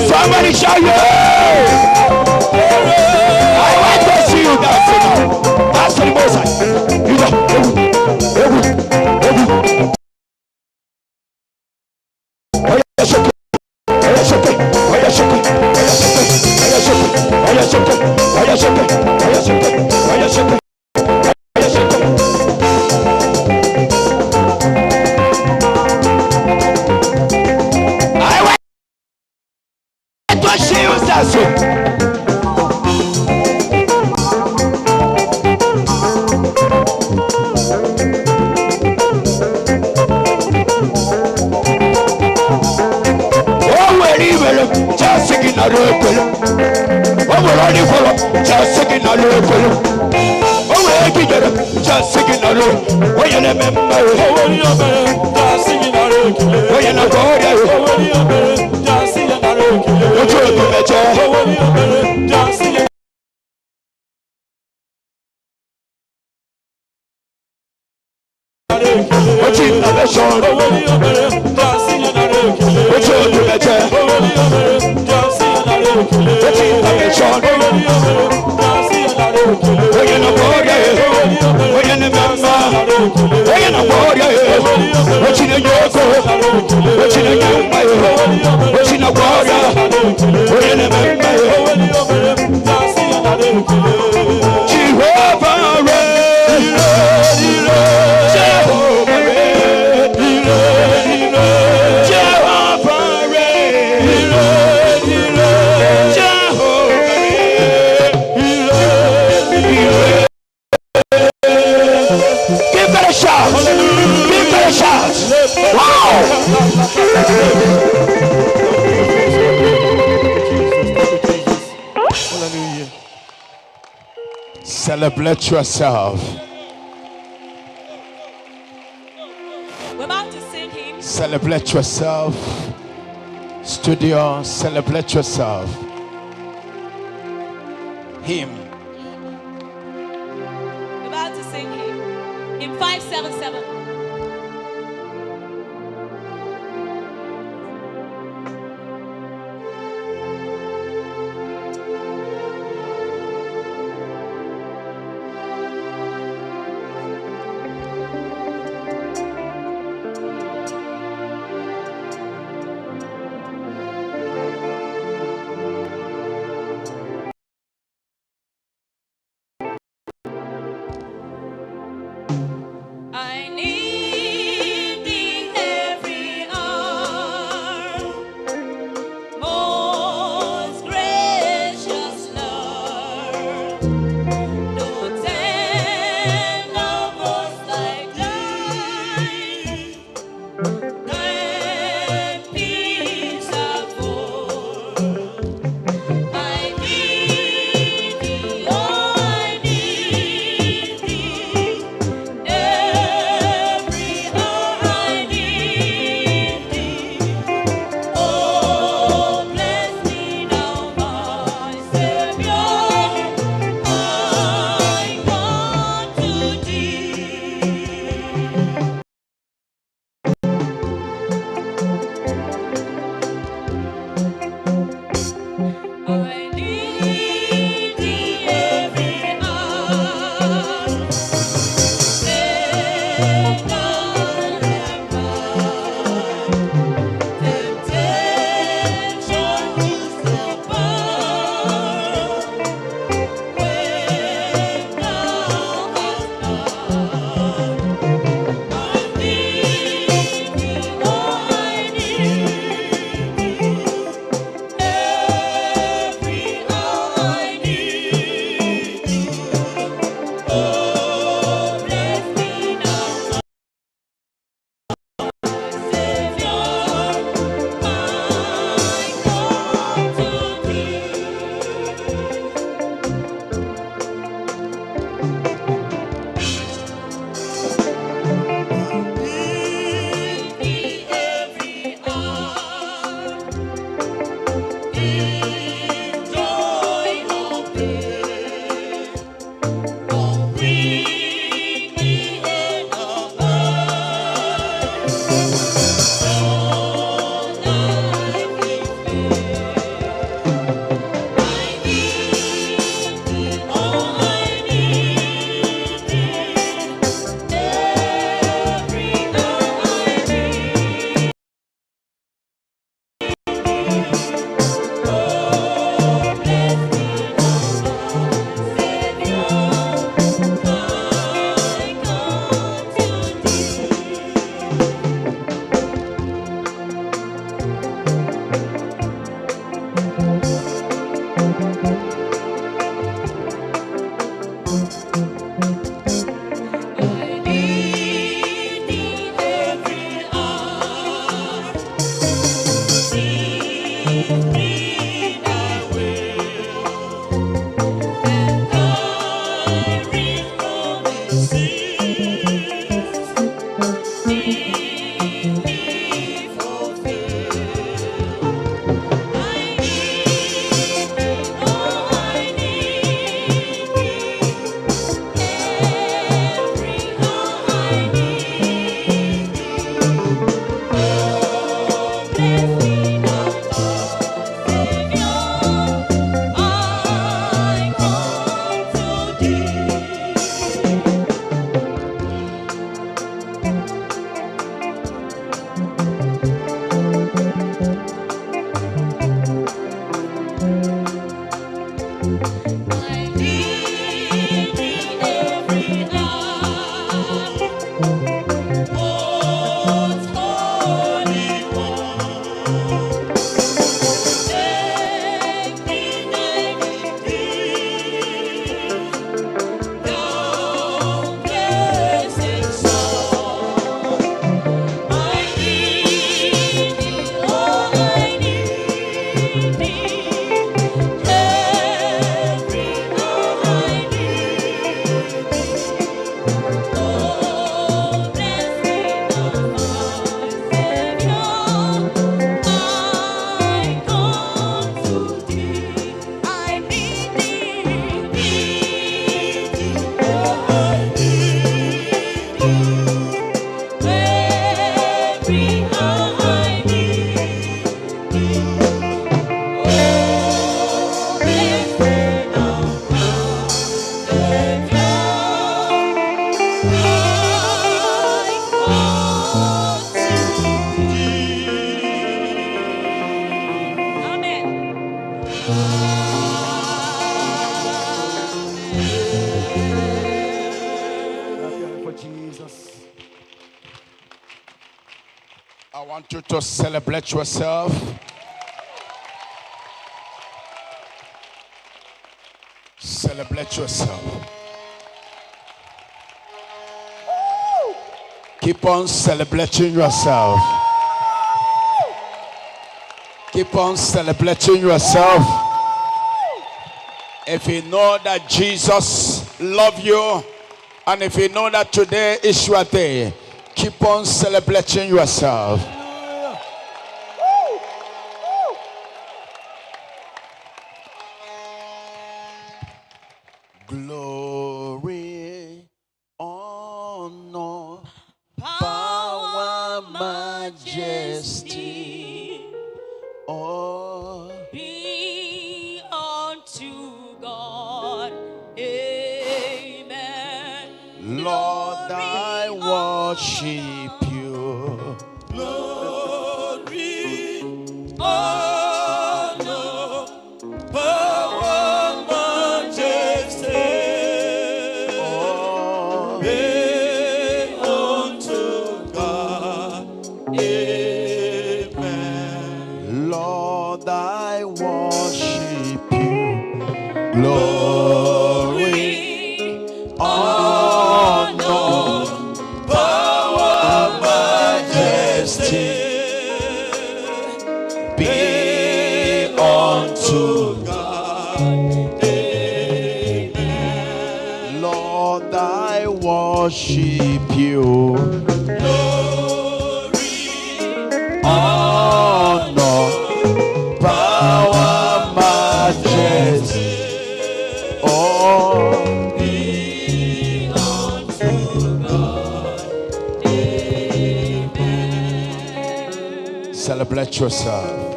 Somebody shout you. I want to see you dancing. That's the most high. You go. Celebrate yourself. We're about to sing him. Celebrate yourself. Studio, celebrate yourself. Him. We're about to sing him. In 577. Jesus. I want you to celebrate yourself. Celebrate yourself. Keep on celebrating yourself. Keep on celebrating yourself. If you know that Jesus loves you, and if you know that today is your day, keep on celebrating yourself. Glory, honor, power, majesty, all be unto God. Amen. Lord, I worship you. Glory, honor, power, majesty. Oh, Be unto God. Amen. Lord, I worship you. Glory, honor, Power, majesty. be unto God. Amen. Lord, I worship you. Glory, Honor, power, majesty. Oh, be unto God. Amen. celebrate yourself.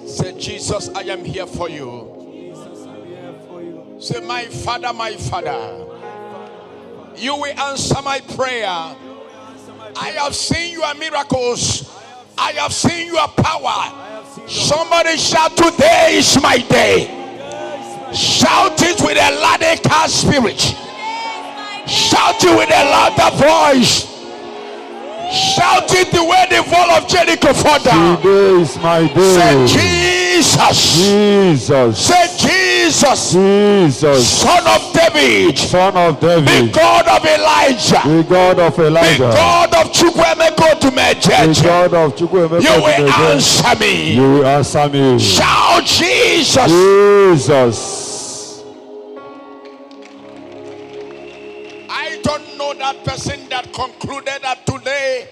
Say, Jesus, I am here for you. Jesus, I'm here for you. Say, my Father, my Father, you will answer my prayer. I have seen your miracles. I have seen your power. Somebody shout, today is my day. Shout it with a radical spirit. Shout it with a louder voice. Shout it the way the wall of Jericho fell down. Today is my Say, day. Jesus. Jesus. Say, Jesus. Jesus. Son of David. Son of The David. God of Elijah. The God of The Elijah. God of Chukwemeko The Odumeje. God of Chukwemeko You will Odumeje. answer me. You will answer me. Shout, Jesus. Jesus. I don't know that person that concluded that today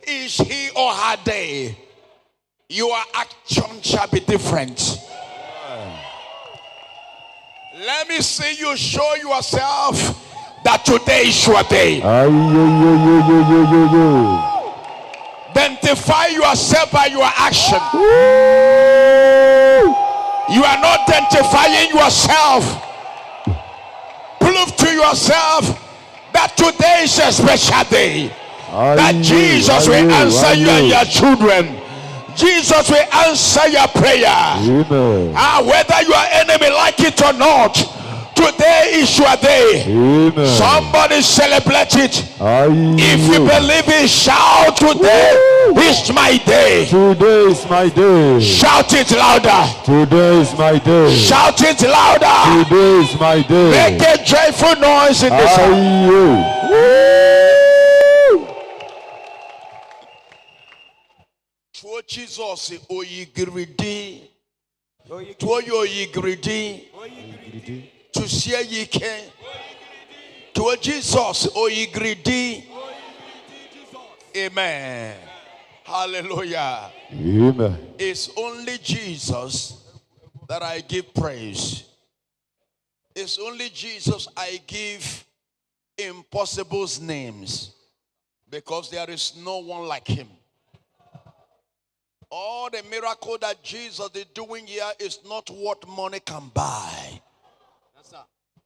is he or her day. Your action shall be different. Let me see you show yourself that today is your day. Identify yourself by your action. You are not identifying yourself. Prove to yourself that today is a special day. That Jesus will answer you and your children. Jesus will answer your prayer. Amen. Whether your enemy like it or not, today is your day. Amen. Somebody celebrate it. If you believe it, shout, today is my day. Today is my day. Shout it louder. Today is my day. Shout it louder. Today is my day. Make a joyful noise in this house. Tuo Jesus oyigiridi. Tuo oyigiridi. To see ye can. Tuo Jesus oyigiridi. Amen. Hallelujah. Amen. It's only Jesus that I give praise. It's only Jesus I give impossible's names, because there is no one like him. All the miracle that Jesus is doing here is not what money can buy.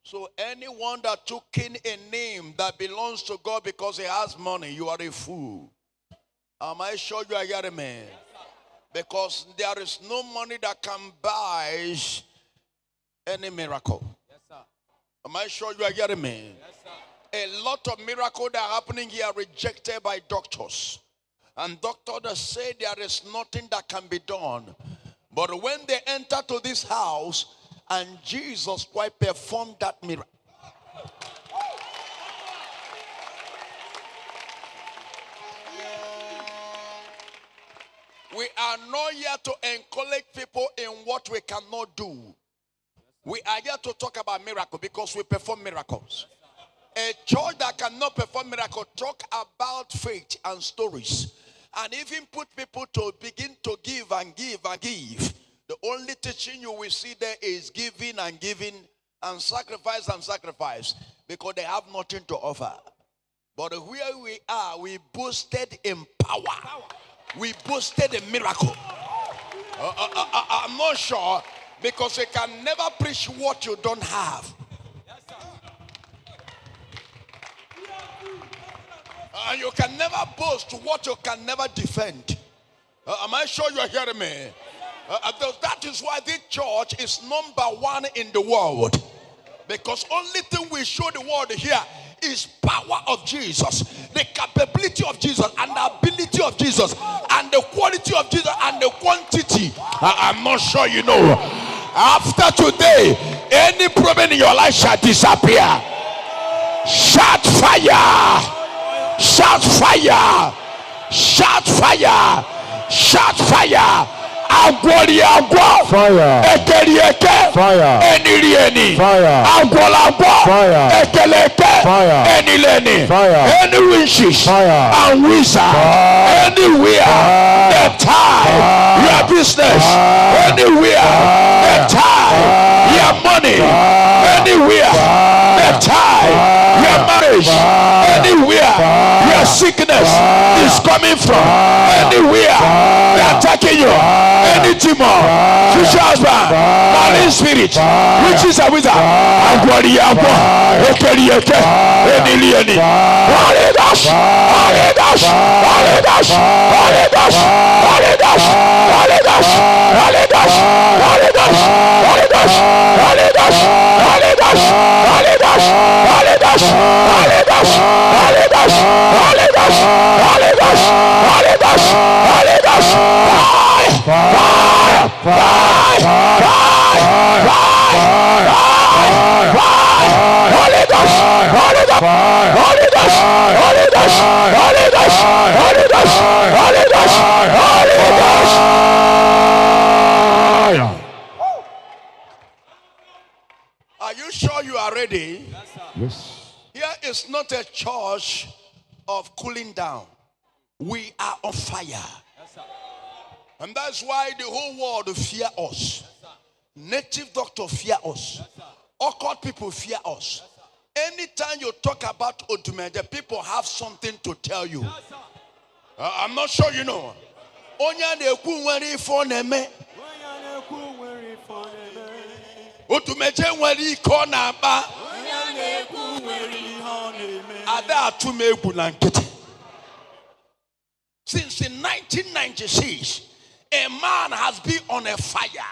So anyone that took in a name that belongs to God because he has money, you are a fool. Am I sure you are hearing me? Because there is no money that can buy any miracle. Yes, sir. Am I sure you are getting me? Yes, sir. A lot of miracles that are happening here are rejected by doctors. And doctors say there is nothing that can be done. But when they enter to this house and Jesus Christ performed that miracle. We are not here to encourage people in what we cannot do. We are here to talk about miracles because we perform miracles. A church that cannot perform miracles talk about faith and stories. And even put people to begin to give and give and give. The only teaching you will see there is giving and giving and sacrifice because they have nothing to offer. But where we are, we boasted in power. We boasted a miracle. I'm not sure because you can never preach what you don't have. And you can never boast what you can never defend. Am I sure you are hearing me? That is why this church is #1 in the world. Because only thing we show the world here is power of Jesus, the capability of Jesus, and the ability of Jesus, and the quality of Jesus, and the quantity. I'm not sure you know. After today, any problem in your life shall disappear. Shout fire! Shout fire! Shout fire! Shout fire! Agwali agwa fire. Ekelieke fire. Enilieni fire. Agwalagwa fire. Ekeleke fire. Enileni fire. Any wishes fire. And wizard anywhere the time your business anywhere the time your money anywhere the time your marriage anywhere your sickness is coming from anywhere they're attacking you. Any demon, future husband, marine spirit, witches and wizards, Agwali agwa, Ekelieke, Enilieni, Holy Ghost, Holy Ghost, Holy Ghost, Holy Ghost, Holy Ghost, Holy Ghost, Holy Ghost, Holy Ghost, Holy Ghost, Holy Ghost, Holy Ghost, Holy Ghost, Holy Ghost, Holy Ghost, Holy Ghost, Holy Ghost, Holy Ghost, Holy Ghost, Holy Ghost, fire, fire, fire, Holy Ghost, Holy Ghost, Holy Ghost, Holy Ghost, Holy Ghost, Holy Ghost, Holy Ghost, Holy Ghost. Are you sure you are ready? Yes. Here is not a church of cooling down. We are on fire. And that's why the whole world fear us. Native doctors fear us. Occult people fear us. Anytime you talk about odumeje, people have something to tell you. I'm not sure you know. Onya na-ekwu nwere ife ọ na-eme. Odumeje nwere ike ọ na-akpa. Ada atụ m egwu na nkịtị. Since in 1996, a man has been on a fire,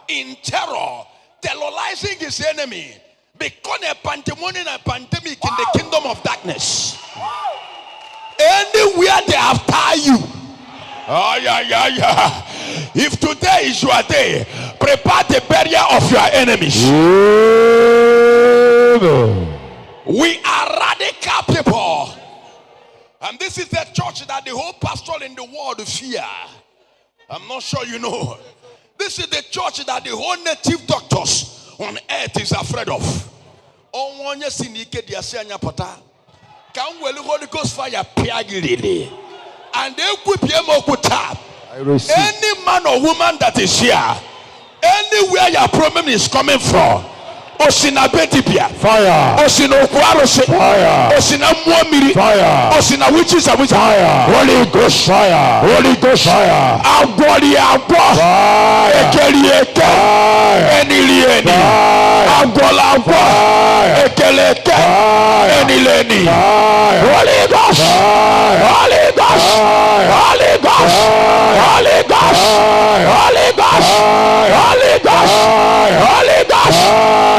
in terror, terrorizing his enemy, become a pandemonium and pandemic in the kingdom of darkness. Anywhere they have tied you. Oh, yeah. If today is your day, prepare the burial of your enemies. We are radical people. And this is the church that the whole pastor in the world fear. I'm not sure you know. This is the church that the whole native doctors on earth is afraid of. Can we Holy Ghost fire piagili? And they could be any man or woman that is here, anywhere your problem is coming from. Osina betipia fire. Osina okwarose fire. Osina muamiri fire. Osina witches and witches fire. Holy Ghost fire. Holy Ghost fire. Agwali agwa fire. Ekelieke enilieni agwala agwa ekeleke enileni Holy Ghost Holy Ghost Holy Ghost Holy Ghost Ghost, Holy Ghost, Holy Ghost, Holy Ghost,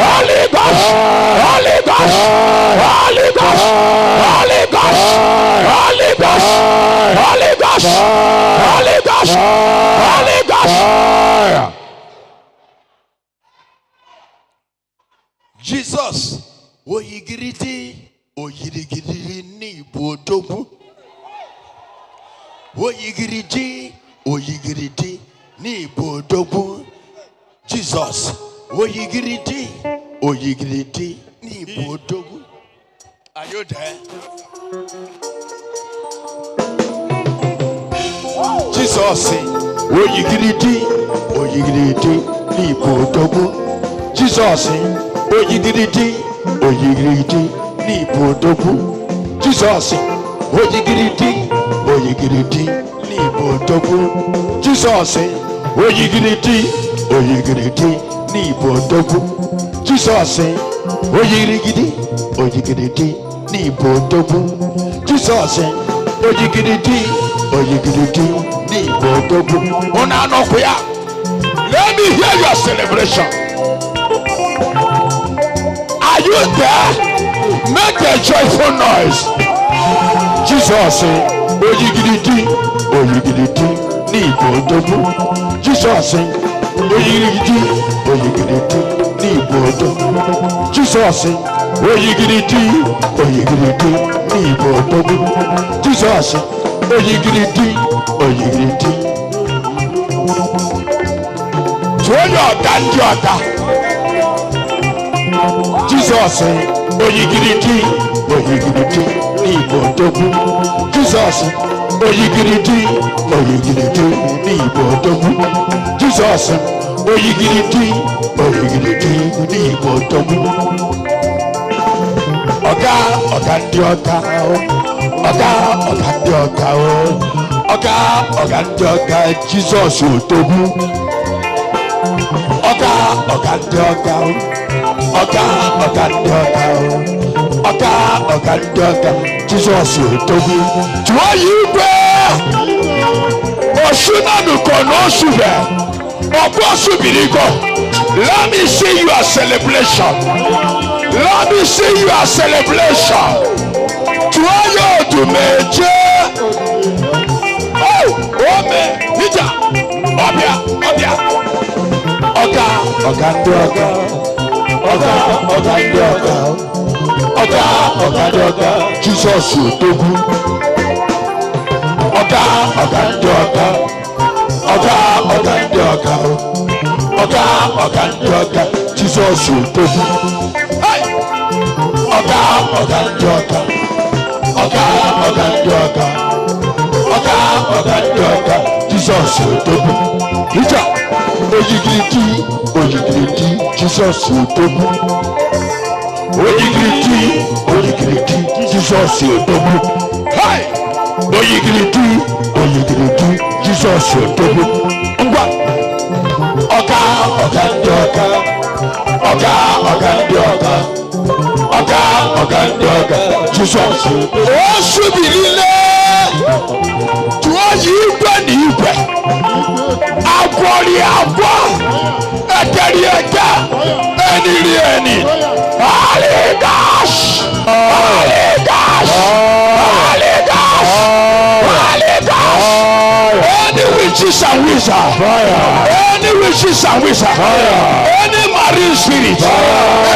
Holy Ghost, Holy Ghost, Holy Ghost, Holy Ghost, Holy Ghost, Holy Ghost, Holy Ghost, Holy Ghost. Jesus, o yigiriti, o yirigiri ni bodogu. O yigiriti ni bodogu. Jesus, o yigiriti ni bodogu. Are you there? Jesus, o yigiriti ni bodogu. Jesus, o yigiriti ni bodogu. Jesus, o yigiriti ni bodogu. Jesus, o yigiriti ni bodogu. Jesus, o yigiriti ni bodogu. Jesus, o yigiriti ni bodogu. Ona no kuya. Let me hear your celebration. Are you there? Make a joyful noise. Jesus, o yigiriti ni bodogu. Jesus, o yigiriti ni bodogu. Jesus, o yigiriti ni bodogu. Jesus, o yigiriti. Jesus, o yigiriti ni bodogu. Jesus, o yigiriti ni bodogu. Jesus, o yigiriti ni bodogu. Oga ndi oga, oga ndi oga, Jesus otogu. Oga ndi oga, Jesus otogu. Tuwa yigwe, oshuna nukono sube, obo subirigo. Let me see your celebration. Let me see your celebration. Tuwa odumeje. Oh, ome, hija, obia. Oga ndi oga. Oga, Jesus otogu. Oga ndi oga. Jesus otogu. Hey! Oga ndi oga. Jesus otogu. Ija. Oyigiriti, Jesus otogu. Oyigiriti, Jesus otogu. Hey! Oyigiriti, Jesus otogu. Ngwa. Oga ndi oga. Jesus. O subirile. Tuwa yigwe ni igwe. Agwori agwa. Eteri ete. Eni. Holy Ghost. Any witches and wizards. Any witches and wizards. Any marine spirit.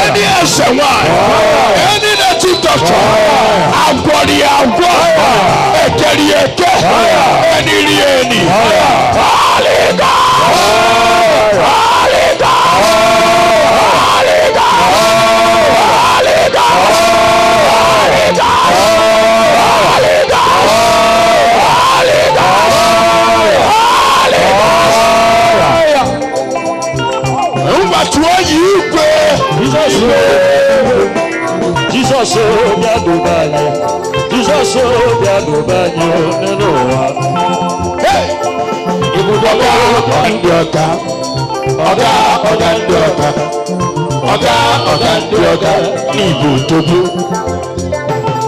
Any S1. Any native doctor. Agwori agwa. Eteri ete. Eni. Holy Jesus,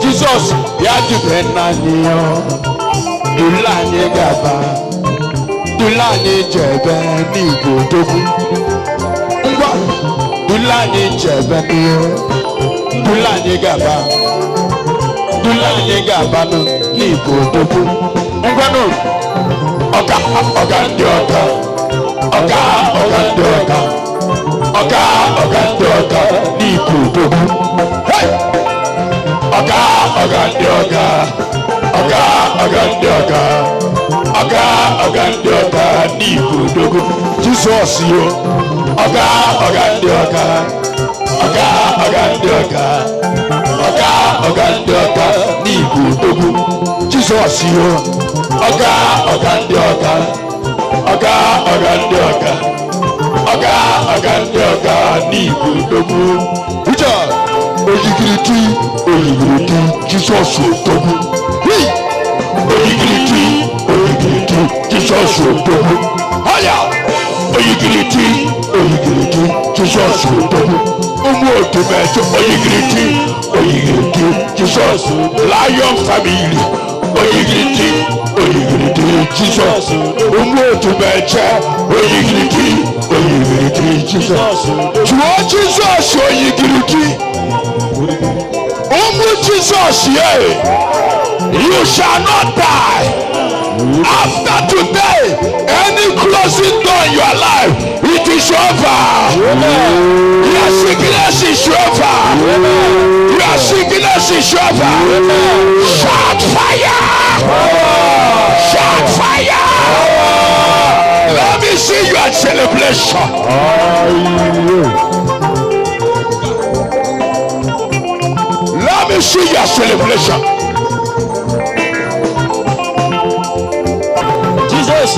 Jesus, ya dupena niyo, ilanye gaba. dulani jebe n'igo dogu ngwa dulani jebe n'iyo dulani gaba no n'igo dogu ngwa no ọga ndị ọga n'igo dogu ọga ndị ọga n'igo dogu Jesus yo ọga ndị ọga n'igo dogu Jesus yo ọga ndị ọga n'igo dogu uja oyigiriti Jesus dogu oyigiriti Jesus dogu haya oyigiriti Jesus dogu umu odumeje oyigiriti Jesus lion family oyigiriti Jesus umu odumeje oyigiriti Jesus tuwo Jesus oyigiriti umu Jesus ye you shall not die. After today, any closing door in your life, it is over. Your sickness is over. Your sickness is over. Shout fire! Shout fire! Let me see your celebration. Let me see your celebration. Jesus,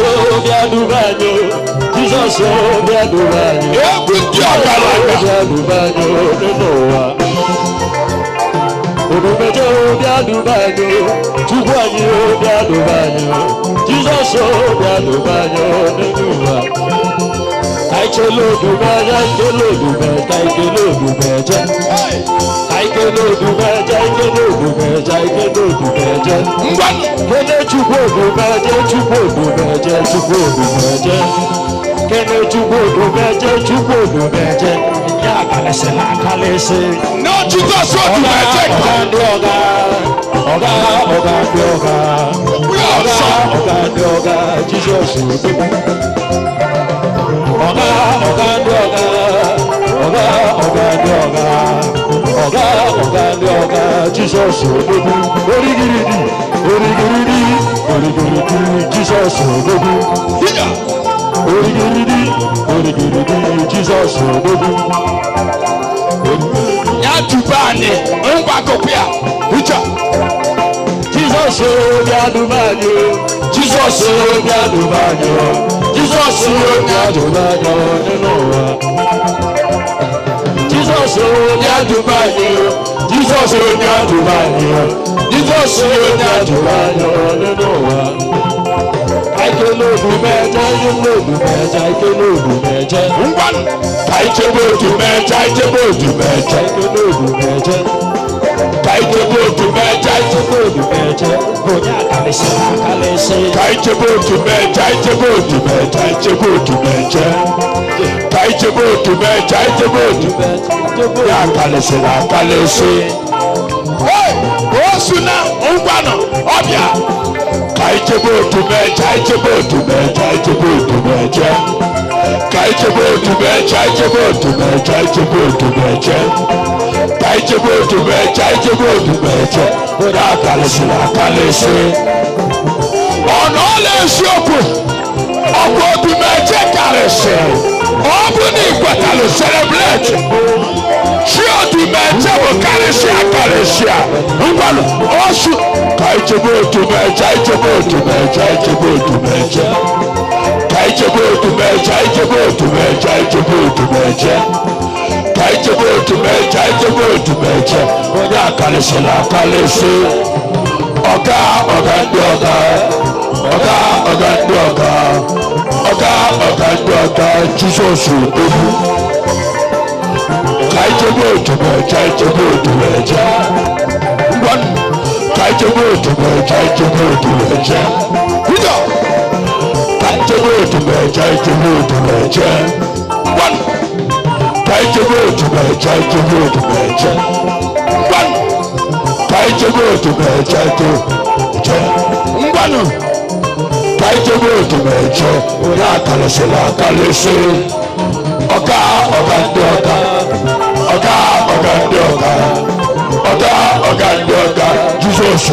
Jesus,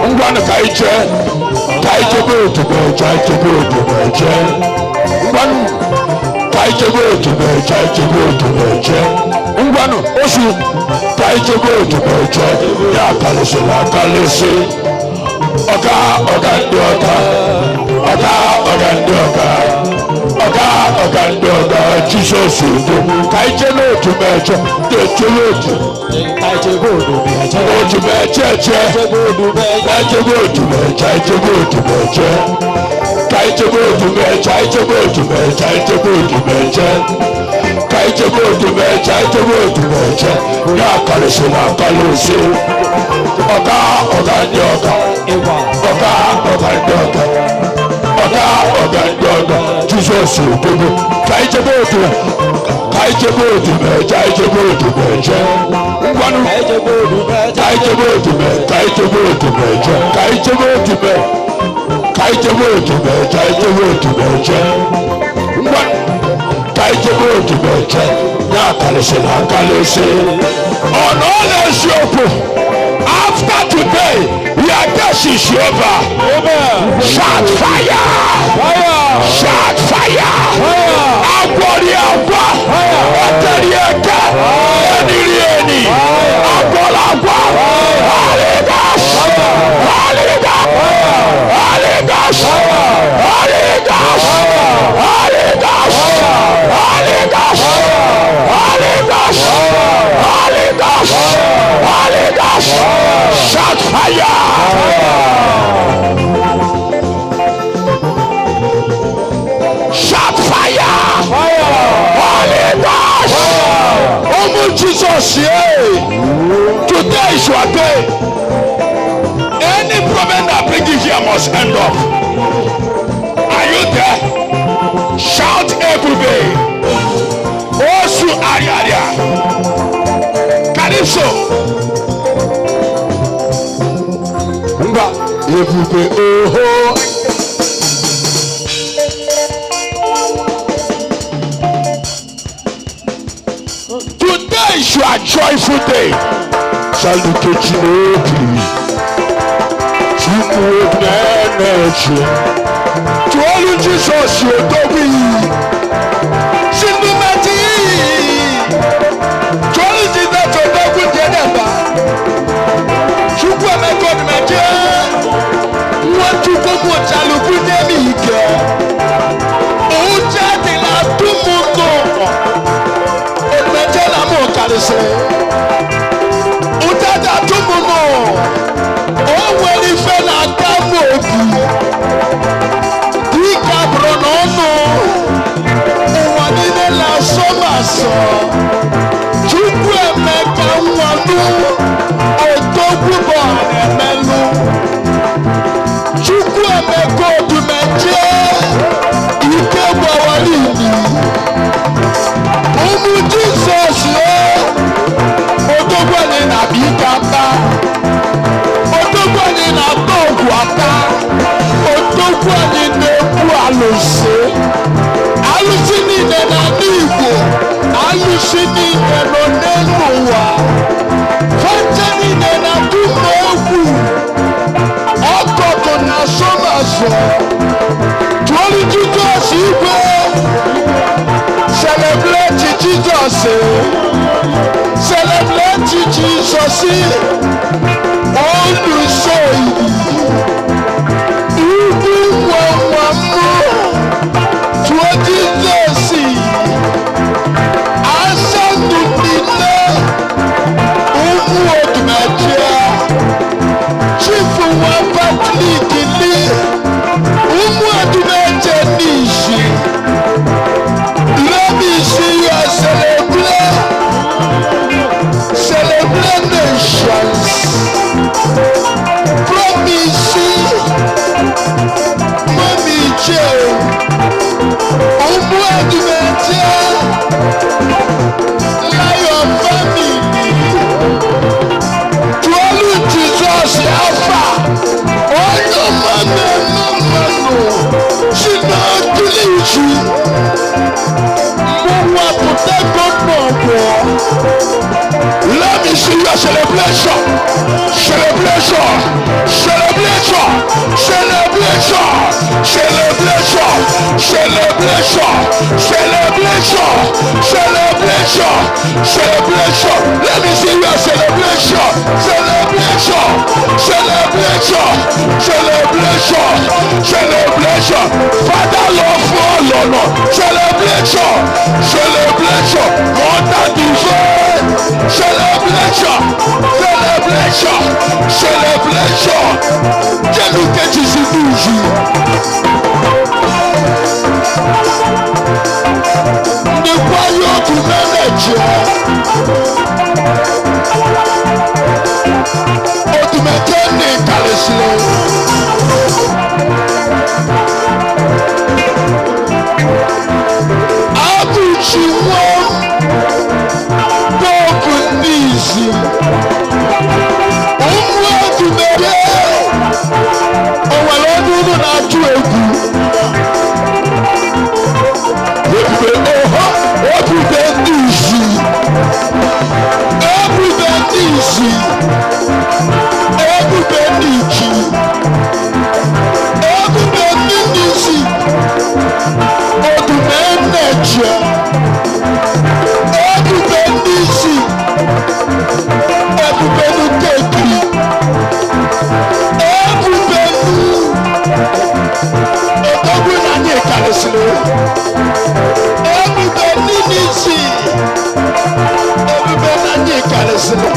ngwanu kaiche ngwanu osu ya kalese Jesus, kaiche no to mecho Jesus, after today, we are just over. Shout fire! Shout fire! Shout fire! Shout fire! Holy Ghost! Oh Jesus, today is your day. Any problem that brings you here must end up. Are you there? Shout everybody. Osu Ariaria. Calypso. Everybody, oh. Today is your joyful day. To all you Jesus, you don't be. Sindumati. To all you Jesus, you don't be. Chukwu emeko meje. Want to go to Chaluku Nemike. Uja de la Tumuko. Meje la mo kalise. Uja da Tumuko. Oh, when he fell at Tamoki. Dika Bronono. Wanine la Somaso. Chukwu emeka wanu. Otogwu bo anemelu. Chukwu emeka odumeje. Ike gbawalini. Umu Jesus Odogwani na bikamba. Odogwani na togwata. Odogwani na-ekwu alụsị. Alụsị niile na n'Igbo. Alụsị niile nọ n'elu ụwa. Fọnje niile na-atụ n'egwu. Ọkọkọ na asọmasọ. Tụọrọ Jizọs igwe. Celebrate Jesus. Celebrate Jesus. Olùsọ̀yì. Ibu wọ̀wọ̀mú. Tụọ Jesus. Asọ̀tù nílé. Ụmụ odumeje. Chifu nwa Patrick ní. Ụmụ odumeje n'ishi. Let me see you celebrate nations. From me Let me see your celebration. Celebration. Celebration. Celebration. Celebration. Celebration. Celebration. Celebration. Celebration. Let me see your celebration. Celebration. Celebration. Celebration. Celebration. Father, Lord, for Lord. Celebration. Celebration. Mother divine. Celebration. Celebration. Celebration. Quel que tu sais toujours. Ne croyons que odumeje ni kalesile. Abuchiwo boku nisi. Omu odumeje. Owele ọdún na-atụ egwu. Ebube ndị isi. Ebube ndị isi. Ebube ndị iji. Ebube ndị isi. Odumeje. Ebube ndị isi. Ebube ndị kekiri. Ebube ndị. Odogwu na anyị ekalesịrị. Ebube ndị isi. Ebube na anyị ekalesịrị.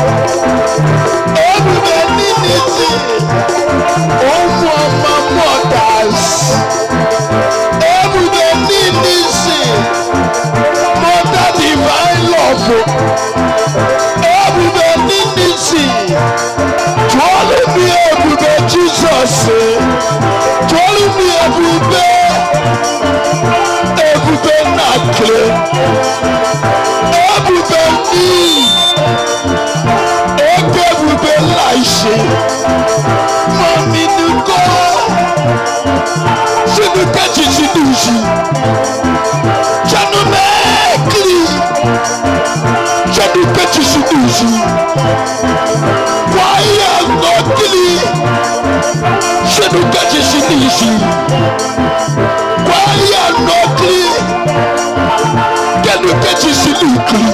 Ebube ndị isi. Ụmụ ọma mothers. Ebube ndị isi. Mother divine love. Ebube ndị isi. Tụọlụ m ebube Jizọs. Tụọlụ m ebube. Ebube na-akle. Ebube ndị. Eke ebube laịsị. Mami nuko. Sinuke jisidusi. Janumekli. Januke jisidusi. Waya nokli. Sinuke jisidusi. Waya nokli. Januke jisidukli.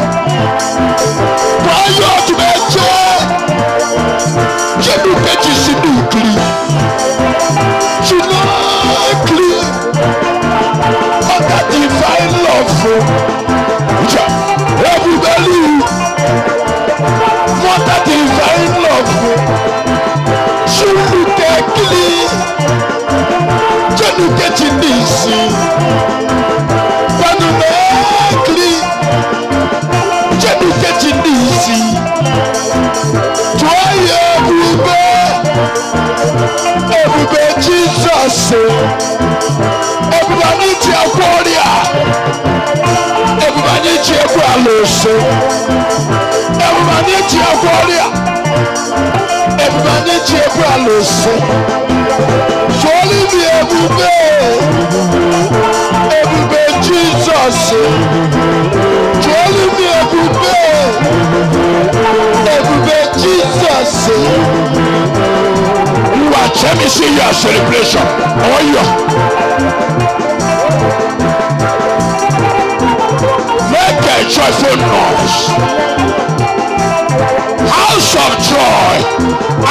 Waya odumeje. Januke jisidukli. Jinokli. Mother divine love. Everybody. Mother divine love. Jinukekli. Januke jinisi. Janumekli. Januke jinisi. Joye ebube. Ebube Jesus. Everybody cheer warrior. Everybody cheer alose. Everybody cheer warrior. Everybody cheer alose. Surely be ebube. Ebube Jesus. Surely be ebube. Ebube Jesus. Watch, let me see your celebration. Oh, yeah. Make a joyful noise. House of joy.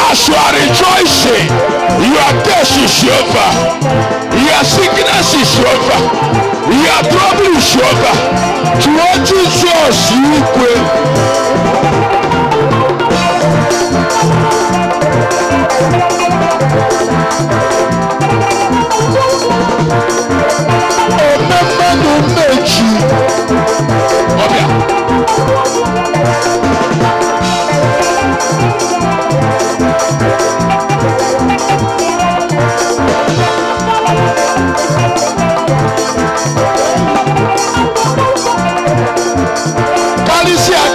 As you are rejoicing, your death is over. Your sickness is over. Your trouble is over. To what Jesus you will. Odumeje.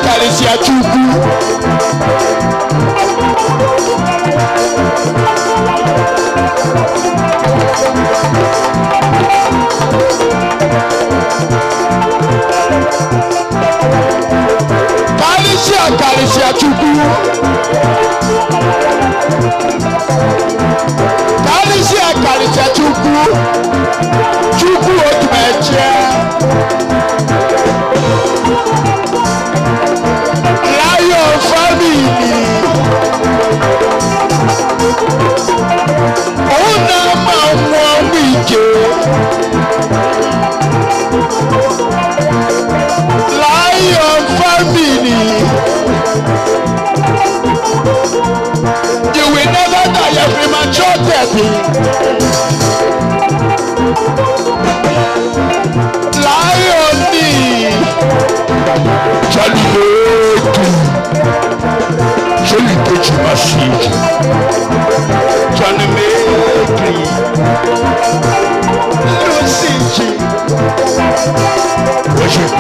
Kalisia Chukwu. Kalisia Chuku. Kalisia Chuku. Chuku odumeje. Lion family. Ona mwa wije. Lion family. You will never die a premature death. Lion ni Jalibeki. Jalibeki machine. Jalibeki. Lucy. Worship.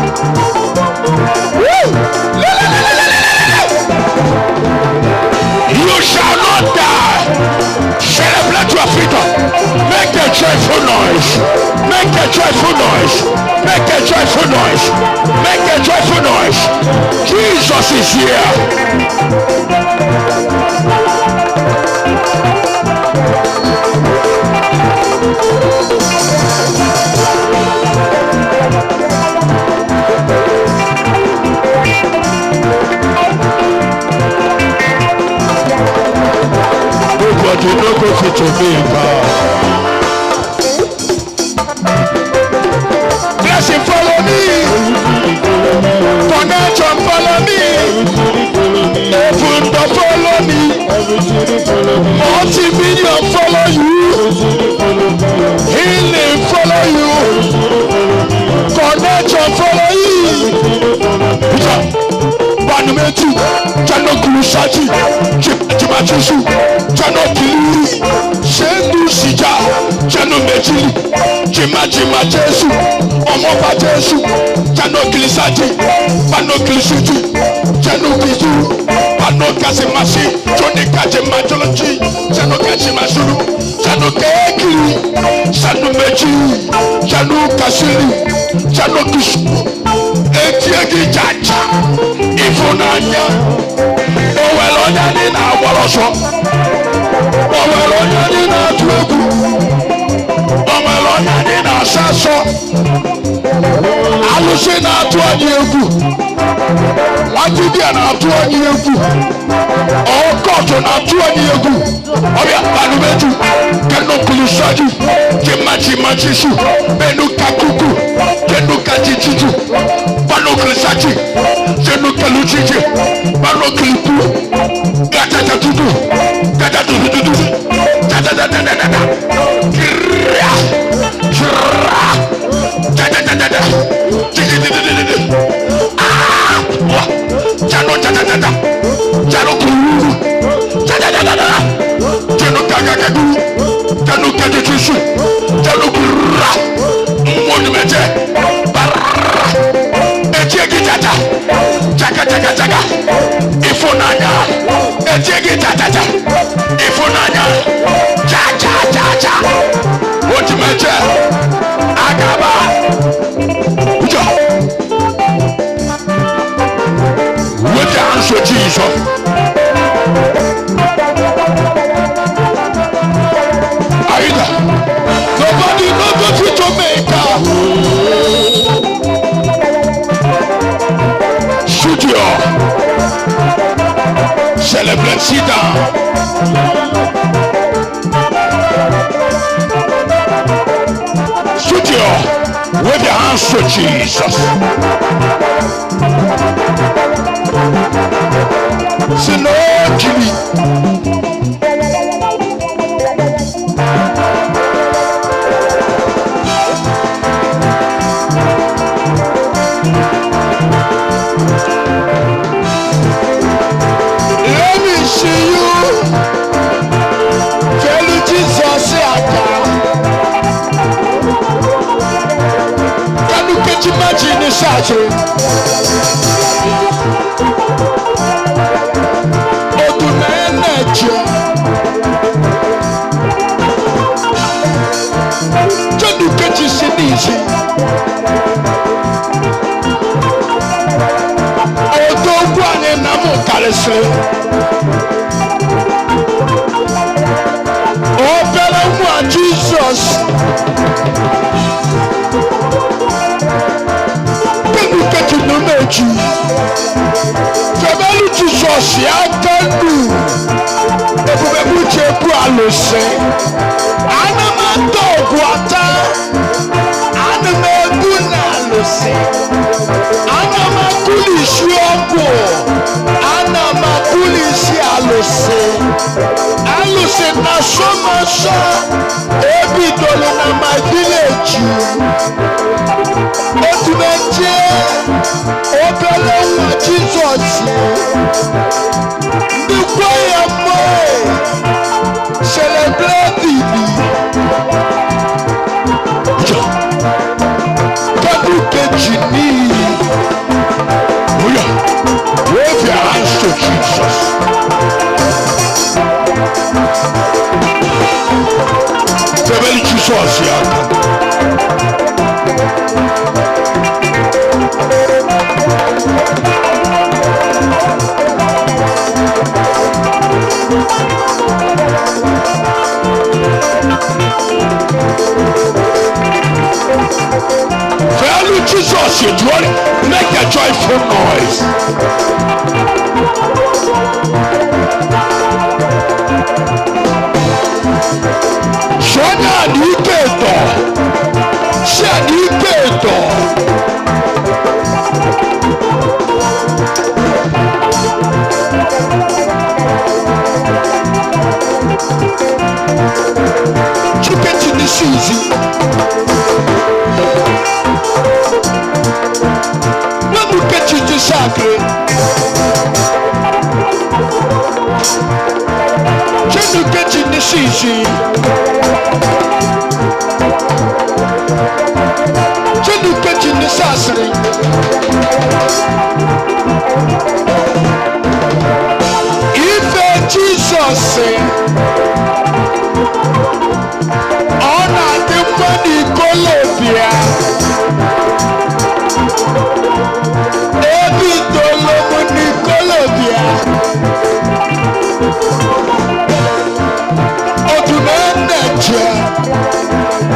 Woo! You shall not die. Celebrate your freedom. Make a joyful noise. Make a joyful noise. Make a joyful noise. Make a joyful noise. Jesus is here. Nobody no go fit to me. Blessing follow me. Connection follow me. Open door follow me. Multi-million follow you. Healing follow you. Connection follow you. Banumetu, Jano Kurusaji, Jimajisu, Jano Kili, Sendu Sija, Jano Meji, Jima Jesu, Omoba Jesu, Jano Kilisaji, Bano Kilisuji, Jano Kizu, Bano Kazimasi, Joni Kajimajoloji, Jano Kajimazulu, Jano Kekili, Jano Meji, Jano Kasili, Jano Kisu, Etiegi Jaja. Ifunanya, owelonya ni na woloso, owelonya ni na tuegu, owelonya ni na saso, alusi na tuani egu, wajibia na tuani egu, okoto na tuani egu, obia banumetu, keno kulusaji, jimajisu, benu kakuku, kenu kajijitu, banu kulusaji. Kaluchije, Bano Klipu, Gata Tudu, Gata Tudu, Gata Ifunanya, ejegi tata, Ifunanya, cha, odumeje, agaba, uja. With the answer Jesus. Aida, nobody go to Jamaica. Studio. Celebrate, sit down. Studio, with your hands to Jesus. Sinogili. Imagine such odumeje Jodu keji sinisi odogwane na asle. Obele mwa Jesus. Kebu keti numeji. Febelu Jesus yakanu. Ebubebu chepu alose. Anamato guata. Anameguna alose. Anamakuli shiogo. Anamakuli si alose. Alose na somasha. Ebi dole na my village. Odumeje. Obele wa Jesus. The choir boy. Celebrate Bibi. Kabuke Jini. Wave your hands to Jesus. Tebeli Jesus yaka. Value Jesus, you dwell. Make a joyful noise. Shona Niketo. Shaniketo. Chicken in the season. When you get you to sacre, can you get in the season? Can you get in the sassy? If Jesus say, honor the money Colombia. Ebi dolomo ni Colombia. Odumeje.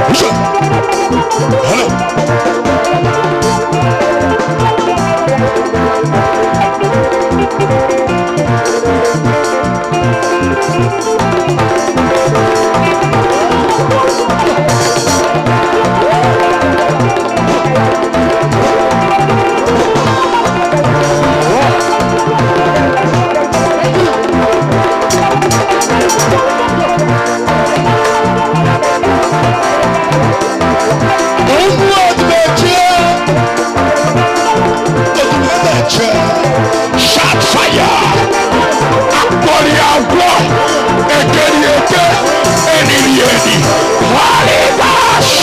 Hello. Shot fire! Akboria war! Ekerieke! Enirieni! Holy Ghost!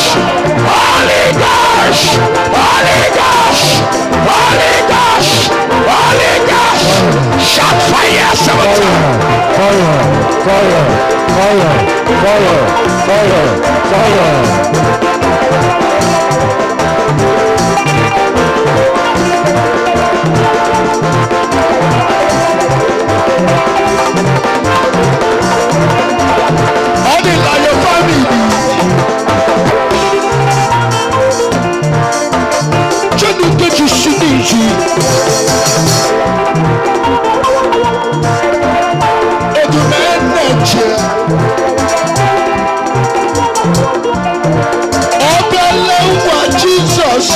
Holy Ghost! Holy Ghost! Holy Ghost! Holy Ghost! Shot fire! Fire! Fire! Fire! Fire! Fire! Fire! Fire! All the lion family. Je ne te suis dit. Et du ménage. Oh, belle voix Jesus.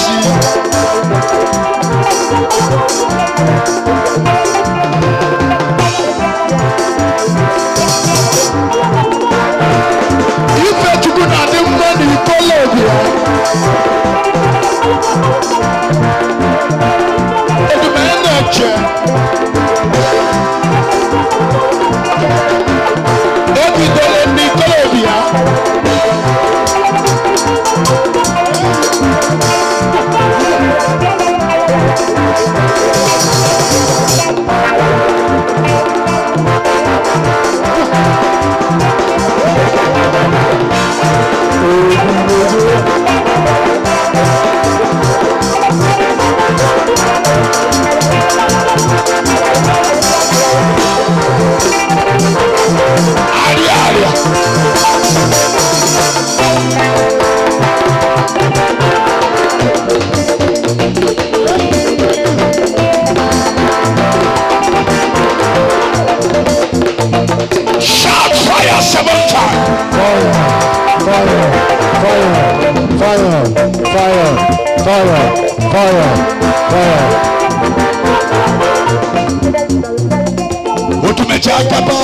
odumeje agaba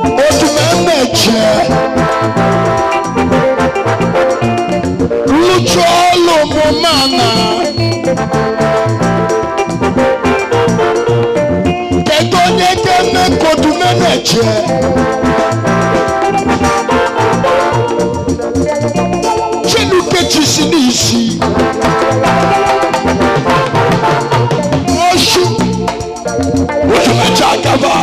odumeje lucholo momana kedonye keme kodumeje cheluke chisinisi oshu odumeje agaba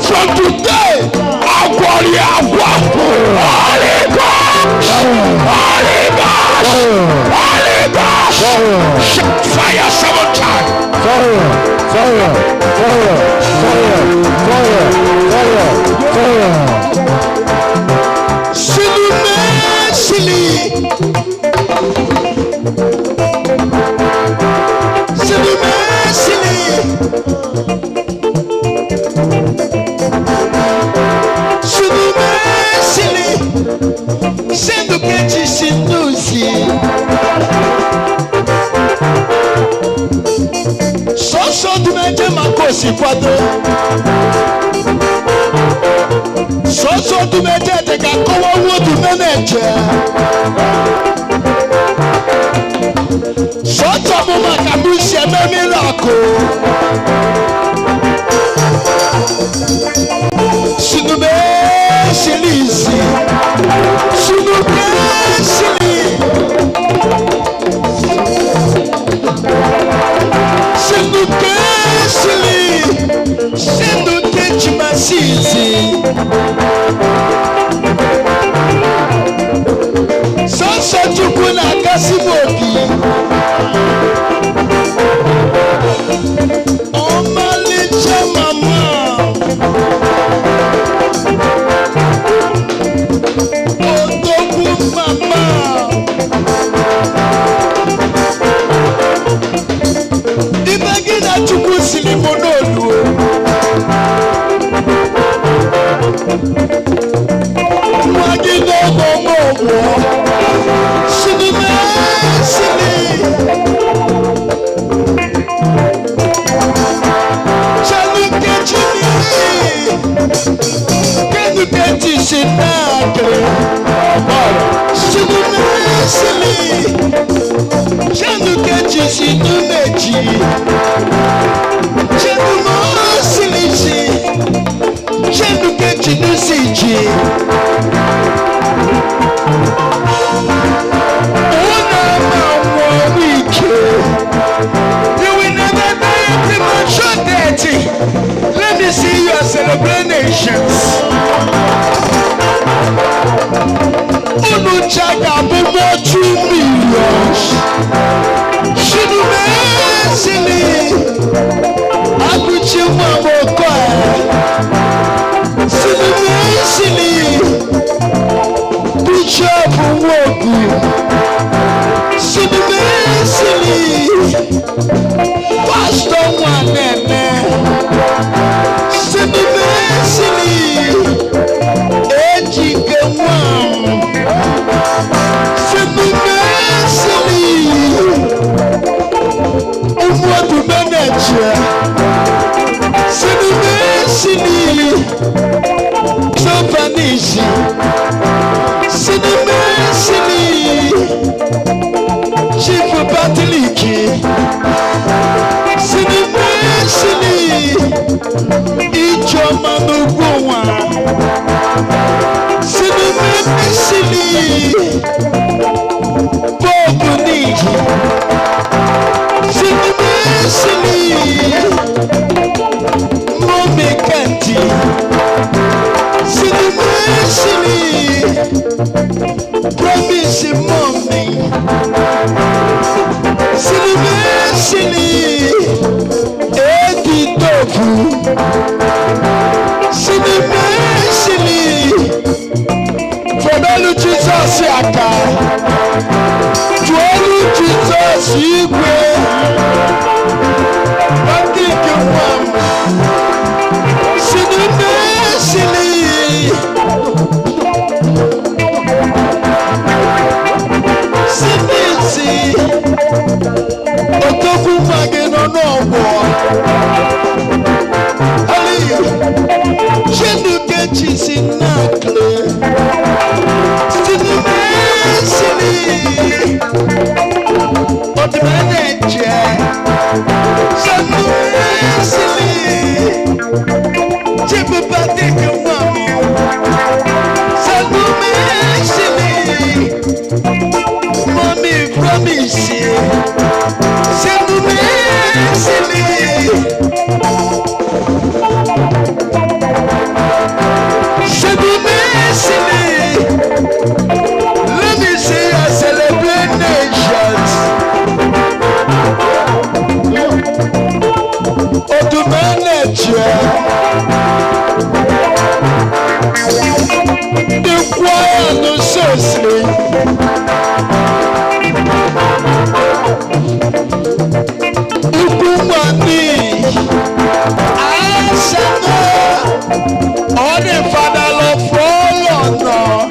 from today, Holy Ghost, fire 7 times. Sendo que te sinduzi Só do meje makosi quadro Só do meje de kakowa wodu meneje Só tomo makamusi eme miracle Sinube Silisi Sinube Sili Sinube Sili Sinube Chimasisi Sansa Chukuna Kasiboki Omalicha Mama Let me see your celebrations. Unuchaga bumo 2 million. Shinume sili. Abuchi mamo kwa. Shinume sili. Mommy Kanti. Promise mommy. Edi tofu. Fọdọ́lù Jesus yàkà. Tuolu Jesus igwe. Patrick Nwam. Sinisi. Otoku magino n'ọgbọ. Chenuke chisi nakle. Sinimesili. Odumeje. Sinimesili. Chibupatik mami. Sinimesili. Mami promise. Sinimesili. Let me see I celebrate nations. Odumeje. The choir no seriously. Ukumani. Asana. All the father love for London.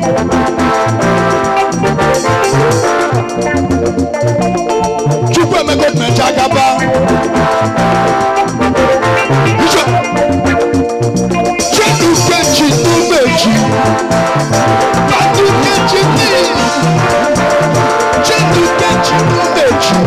Chukwu emego mmecha gaba. Chedu kechi numeji. Patu kechi ni. Chedu kechi numeji.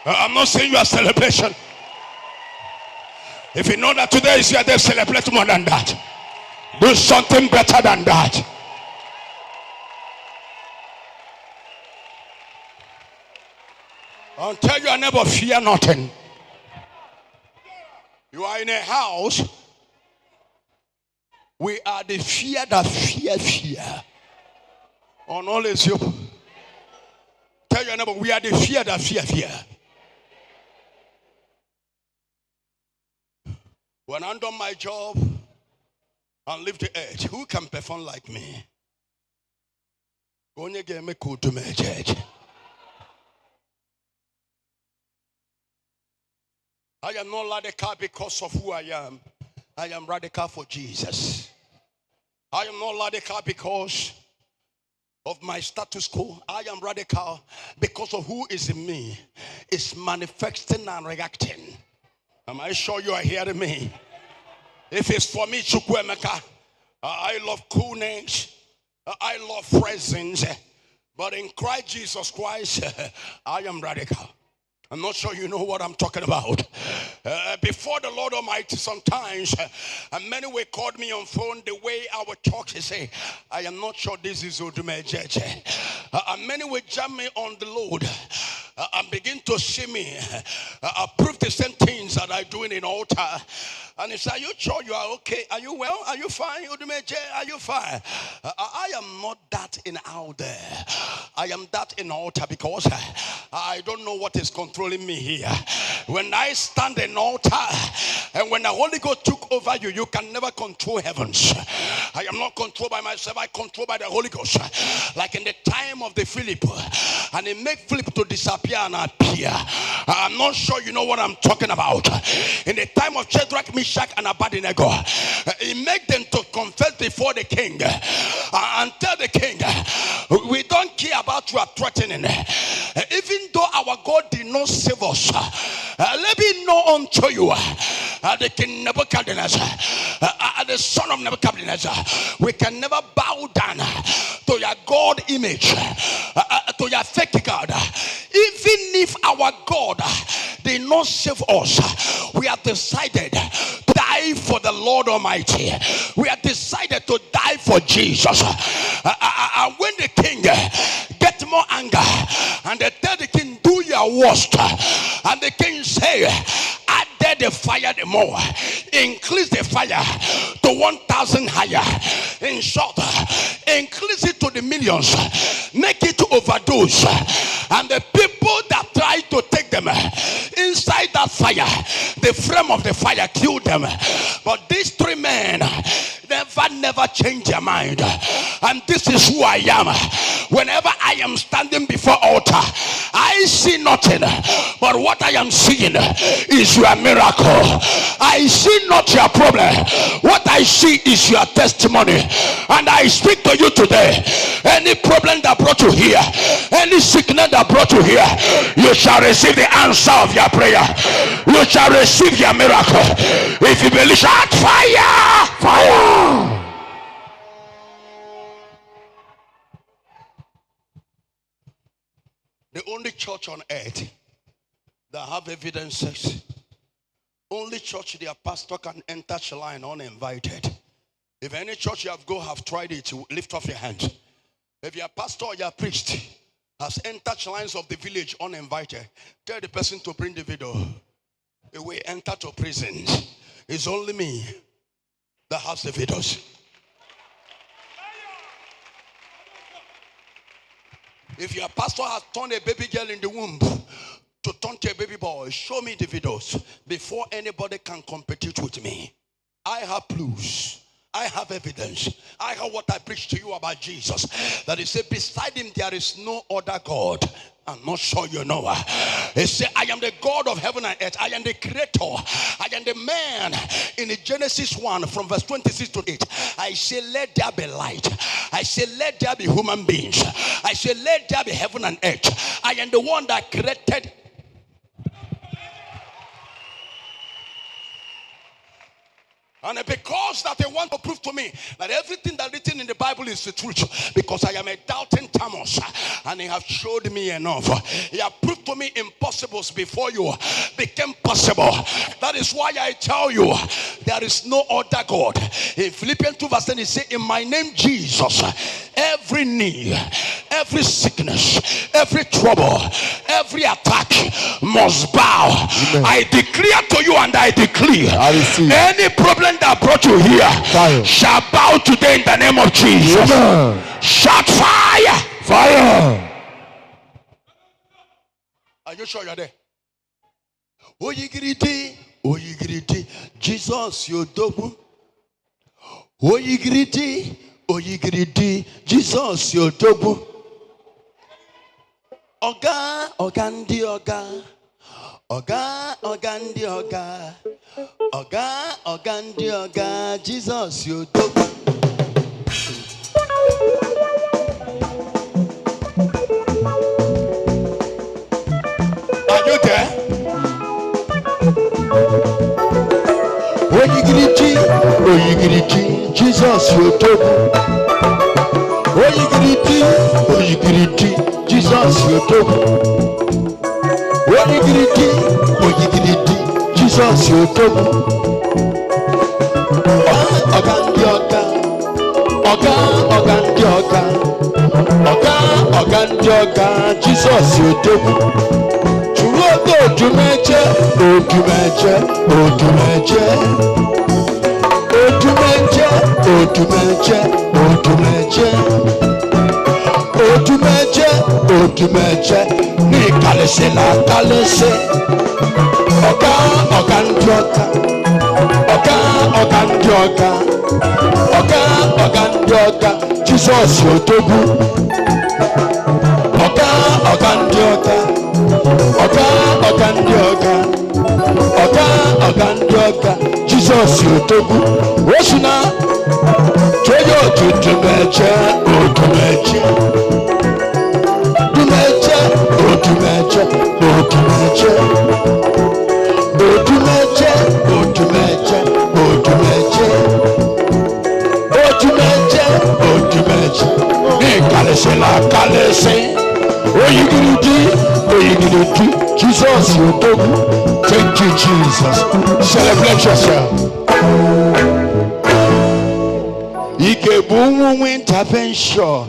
I'm not saying you are celebration. If you know that today is your day, celebrate more than that. Do something better than that. I'll tell your neighbor, fear nothing. You are in a house. We are the fear that fear. On all is you. Tell your neighbor, we are the fear that fear. When I'm done my job and leave the earth, who can perform like me? I am not radical because of who I am. I am radical for Jesus. I am not radical because of my status quo. I am radical because of who is in me. It's manifesting and reacting. Am I sure you are hearing me? If it's for me, Chukwemeka, I love cool names. I love presents. But in Christ Jesus Christ, I am radical. I'm not sure you know what I'm talking about. Before the Lord Almighty, sometimes many will call me on phone the way I would talk. They say, I am not sure this is odumeje. Many will jam me on the Lord and begin to see me prove the same things that I do in altar. And he said, are you sure you are okay? Are you well? Are you fine? Odumeje, are you fine? I am not that in out there. I am that in altar because I don't know what is controlling me here. When I stand in altar and when the Holy Ghost took over you, you can never control heavens. I am not controlled by myself. I control by the Holy Ghost. Like in the time of the Philip, and he make Philip to disappear and appear. I'm not sure you know what I'm talking about. In the time of Shadrach, Meshach, and Abednego, he make them to confess before the king and tell the king, we don't care about your threatening. Even though our God did not save us, let me know unto you, the king Nebuchadnezzar, the son of Nebuchadnezzar, we can never bow down to your God image, to your fake God. Even if our God did not save us, we have decided to die for the Lord Almighty. We have decided to die for Jesus. And when the king get more anger and they tell the king, do your worst, and the king say, add the fire the more, increase the fire to 1,000 higher. In short, increase it to the millions, make it to overdose. And the people that try to take them inside that fire, the flame of the fire killed them. But these three men never change their mind. And this is who I am. Whenever I am standing before altar, I see nothing, but what I am seeing is your miracle. I see not your problem. What I see is your testimony. And I speak to you today. Any problem that brought you here, any sickness that brought you here, you shall receive the answer of your prayer. You shall receive your miracle. If you believe, shout fire! Fire! The only church on earth that have evidences, only church their pastor can enter Shalom uninvited. If any church you have tried it, lift up your hand. If your pastor or your priest has entered shrines of the village uninvited, tell the person to bring the video. If we enter to prison, it's only me that has the videos. If your pastor has turned a baby girl in the womb to turn to a baby boy, show me the videos before anybody can compete with me. I have proofs. I have evidence. I have what I preached to you about Jesus. That he said, beside him there is no other God. I'm not sure you know. He said, I am the God of heaven and earth. I am the creator. I am the man. In the Genesis 1 from verse 26 to 8. I say, let there be light. I say, let there be human beings. I say, let there be heaven and earth. I am the one that created. And because that they want to prove to me that everything that's written in the Bible is the truth, because I am a doubting Thomas, and he have showed me enough. He have proved to me impossibles before you became possible. That is why I tell you, there is no other God. In Philippians 2 verse 10, he said, in my name Jesus, every knee, every sickness, every trouble, every attack must bow. Amen. I declare to you and I declare, any problem that brought you here shall bow today in the name of Jesus. Amen. Shout fire! Fire! Are you sure you're there? Oyigiriti, oyigiriti, Jesus yodogu. Oyigiriti, oyigiriti, Jesus yodogu. Oga, ogandi oga. Oga, ogandi oga. Oga, ogandi oga, Jesus yodogu. Are you there? Oyigiriti, oyigiriti. Jesus yotobu. Oyigiriti, Jesus yotobu. Oyigiriti, Jesus yotobu. Oga, Jesus yotobu. Odumeje. Ni kalese la kalese. Oga ndioga. Jesus yotobu. Oga ndioga. Jesus yotobu. Osuna Joyo odumeje. Ni kalese la kalese. Oyigiriti, Jesus yotobu. Thank you, Jesus. Celebrate yourself. Ikebu intervention.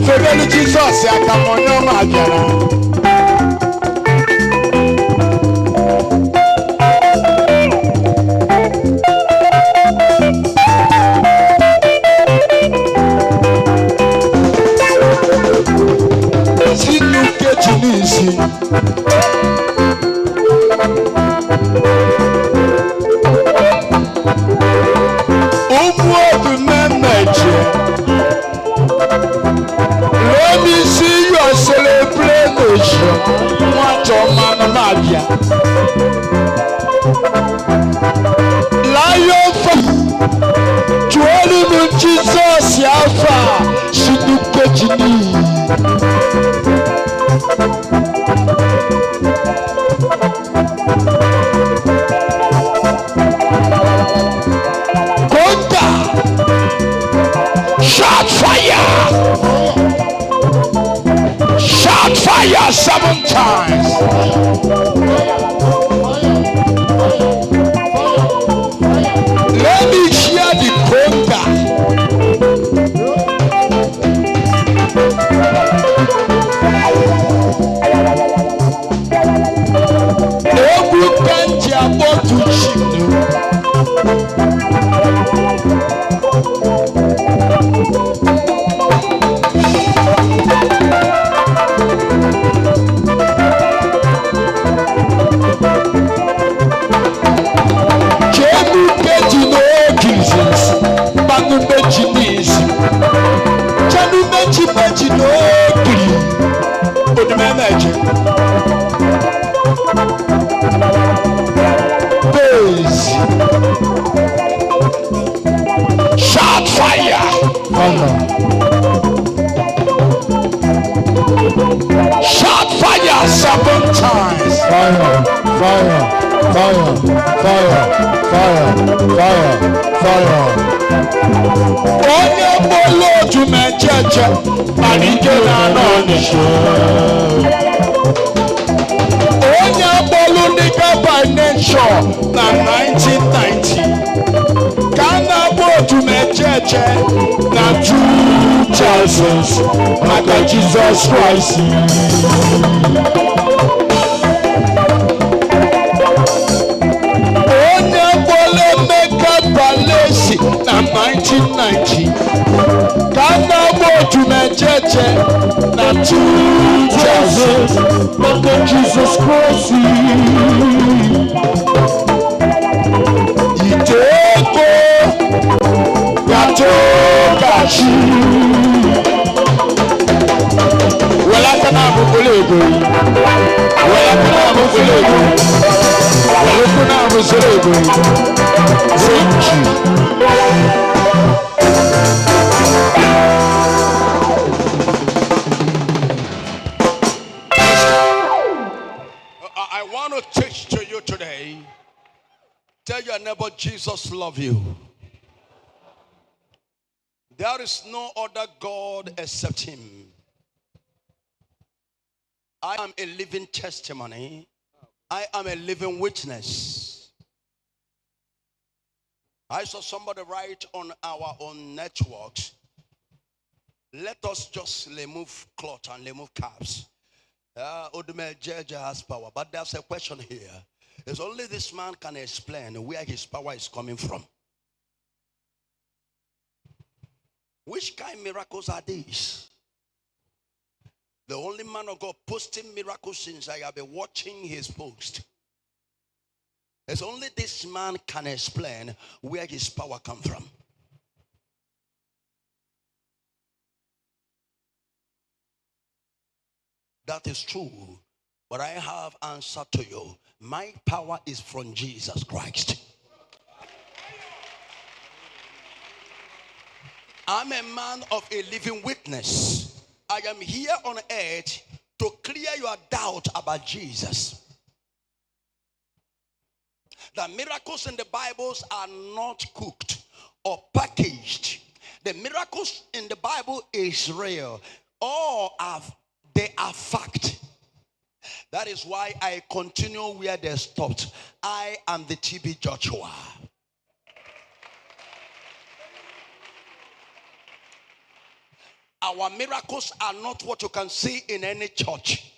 Febelu Jesus akamonyo majara. Let me see your celebration. What your man Magia. Lion for Jesus Yafa. Shidukejini. Shout fire! Shout fire 7 times. Let me hear the conga. Every country about to chino. Odumeje. Shout fire. Shout fire 7 times. Fire. Onye bolo odumeje anike na n'onisho. Onye bolo nika by nature na 1990. Kana bo odumeje na 2000s. Maka Jesus Christ. Na 1990, Kana odumeje na 2000, Maka Jesus Christ. Iteko Kachi. Wala kana bukulego. I want to teach to you today. today. Tell your neighbor, Jesus love you. There is no other God except him. I am a living testimony. I am a living witness. I saw somebody write on our own networks, let us just remove cloth and remove caps. Odumeje has power. But there's a question here. It's only this man can explain where his power is coming from. Which kind of miracles are these? The only man of God posting miracles since I have been watching his post. It's only this man can explain where his power comes from. That is true. But I have answer to you. My power is from Jesus Christ. I'm a man of a living witness. I am here on earth to clear your doubt about Jesus. The miracles in the Bibles are not cooked or packaged. The miracles in the Bible is real. They are fact. That is why I continue where they stopped. I am the TB Joshua. Our miracles are not what you can see in any church.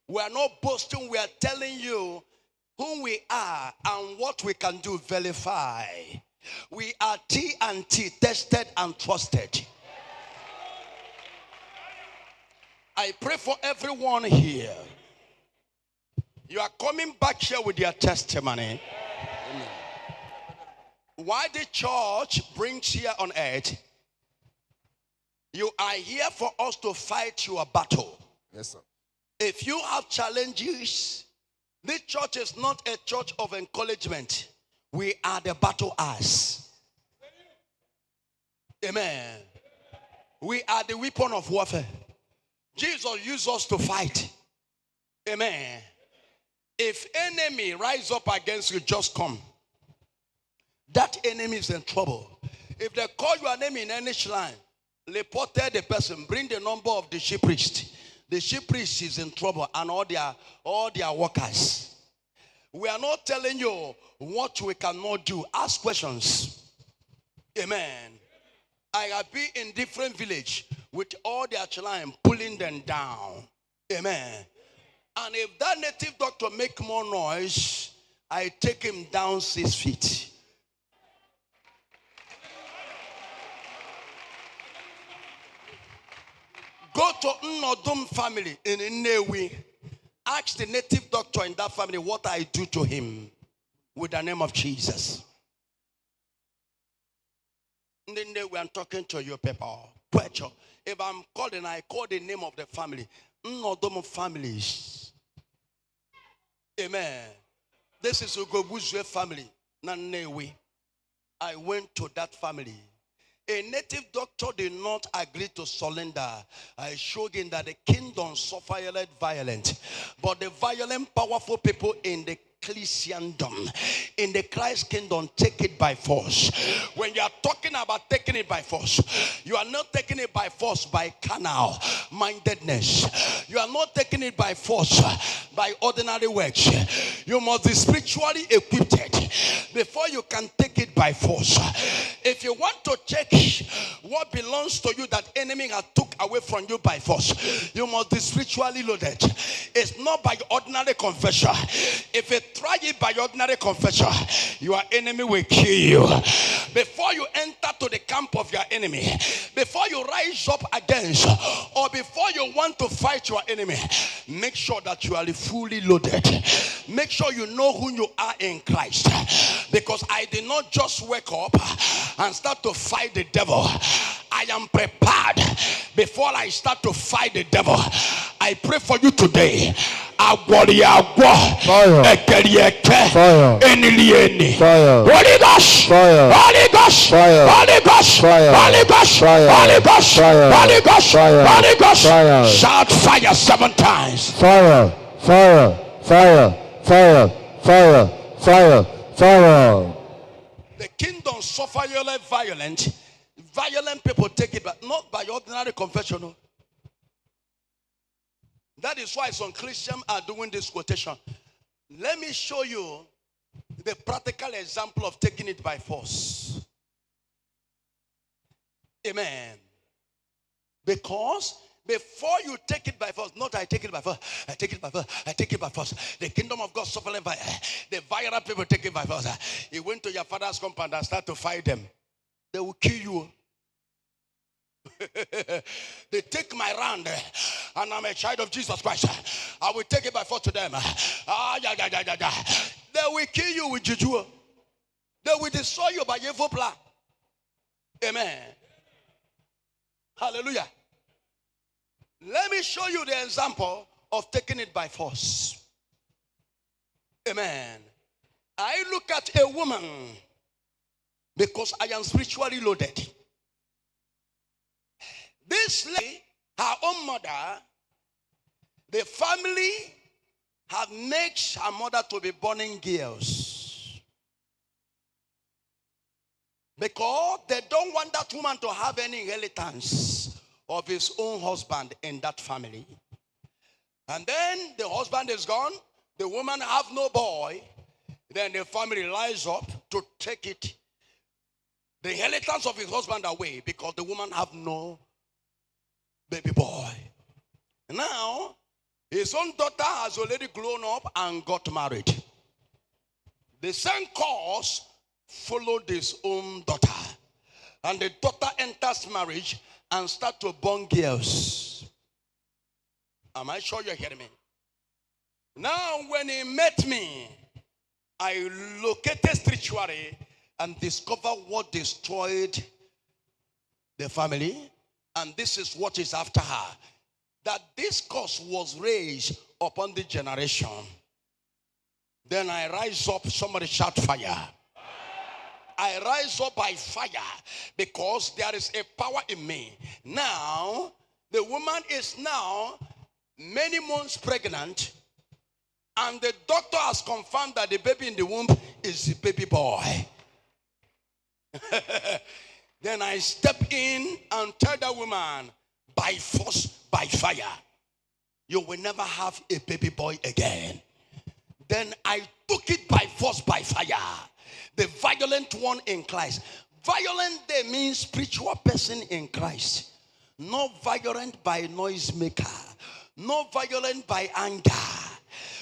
We are not boasting. We are telling you who we are and what we can do. Verify. We are T&T, tested and trusted. I pray for everyone here. You are coming back here with your testimony. Amen. Why the church brings here on earth? You are here for us to fight your battle. Yes, sir. If you have challenges, this church is not a church of encouragement. We are the battle ass. Amen. We are the weapon of warfare. Jesus used us to fight. Amen. If enemy rise up against you, just come. That enemy is in trouble. If they call your name in any shrine, report the person, bring the number of the chief priest. The chief priest is in trouble and all their workers. We are not telling you what we cannot do. Ask questions. Amen. I have been in different village with all their children pulling them down. Amen. And if that native doctor make more noise, I take him down 6 feet. Go to Nnodum family in Nnewi. Ask the native doctor in that family what I do to him with the name of Jesus. Nnewi, I'm talking to you people. If I'm calling, I call the name of the family. Nnodum families. Amen. This is Ugobuzwe family. Nnewi. I went to that family. A native doctor did not agree to surrender. I showed him that the kingdom suffered violence, but the violent, powerful people in the Christendom, in the Christ kingdom, take it by force. When you are talking about taking it by force, you are not taking it by force by carnal mindedness. You are not taking it by force by ordinary works. You must be spiritually equipped before you can take it by force. If you want to check what belongs to you that enemy has took away from you by force, you must be spiritually loaded. It's not by ordinary confession. If you try it by ordinary confession, your enemy will kill you. Before you enter to the camp of your enemy, before you rise up against, or before you want to fight your enemy, make sure that you are fully loaded. Make sure you know who you are in Christ. Because I did not just wake up and start to fight the devil. I am prepared before I start to fight the devil. I pray for you today. Fire. Fire. Holy Ghost. Fire. Holy Ghost. Fire. Holy Ghost. Fire. Holy Ghost. Fire. Holy Ghost. Fire. Holy Ghost. Fire. Holy Ghost. Fire. Shout fire 7 times. Fire. Fire. Fire. Fire. Fire. Fire. Fire. The kingdom suffer violent. Violent people take it, but not by ordinary confession. No. That is why some Christians are doing this quotation. Let me show you the practical example of taking it by force. Amen. Because before you take it by force, not I take it by force, I take it by force, I take it by force. The kingdom of God suffering by the violent people take it by force. You went to your father's compound and start to fight them. They will kill you. They take my land and I'm a child of Jesus Christ. I will take it by force to them. They will kill you with juju. They will destroy you by evil plan. Amen. Hallelujah. Let me show you the example of taking it by force. Amen. I look at a woman because I am spiritually loaded. This lady, her own mother, the family have made her mother to be burning girls. Because they don't want that woman to have any inheritance of his own husband in that family. And then the husband is gone, the woman have no boy, then the family rise up to take it, the inheritance of his husband away, because the woman have no baby boy. Now, his own daughter has already grown up and got married. The same course followed his own daughter. And the daughter enters marriage and start to born girls. Am I sure you're hearing me? Now, when he met me, I located spiritually and discovered what destroyed the family. And this is what is after her. That this curse was raised upon the generation. Then I rise up, somebody shout fire. I rise up by fire because there is a power in me. Now, the woman is now many months pregnant, and the doctor has confirmed that the baby in the womb is the baby boy. Then I step in and tell the woman, by force, by fire, you will never have a baby boy again. Then I took it by force, by fire. The violent one in Christ. Violent, they mean spiritual person in Christ. Not violent by noisemaker. Not violent by anger.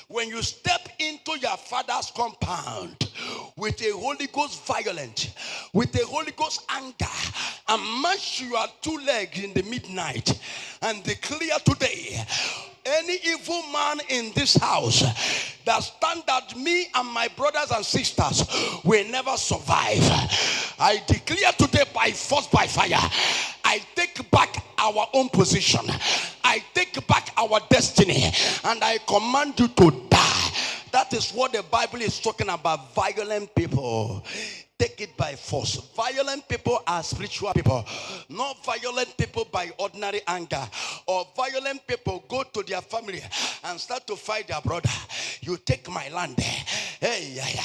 When you step into your father's compound with a Holy Ghost violent, with a Holy Ghost anger, and mash your two legs in the midnight and declare today, any evil man in this house that stand at me and my brothers and sisters will never survive. I declare today by force, by fire, I take back our own position. I take back our destiny and I command you to die. That is what the Bible is talking about. Violent people. Take it by force. Violent people are spiritual people. Not violent people by ordinary anger. Or violent people go to their family and start to fight their brother. You take my land. Hey, yeah.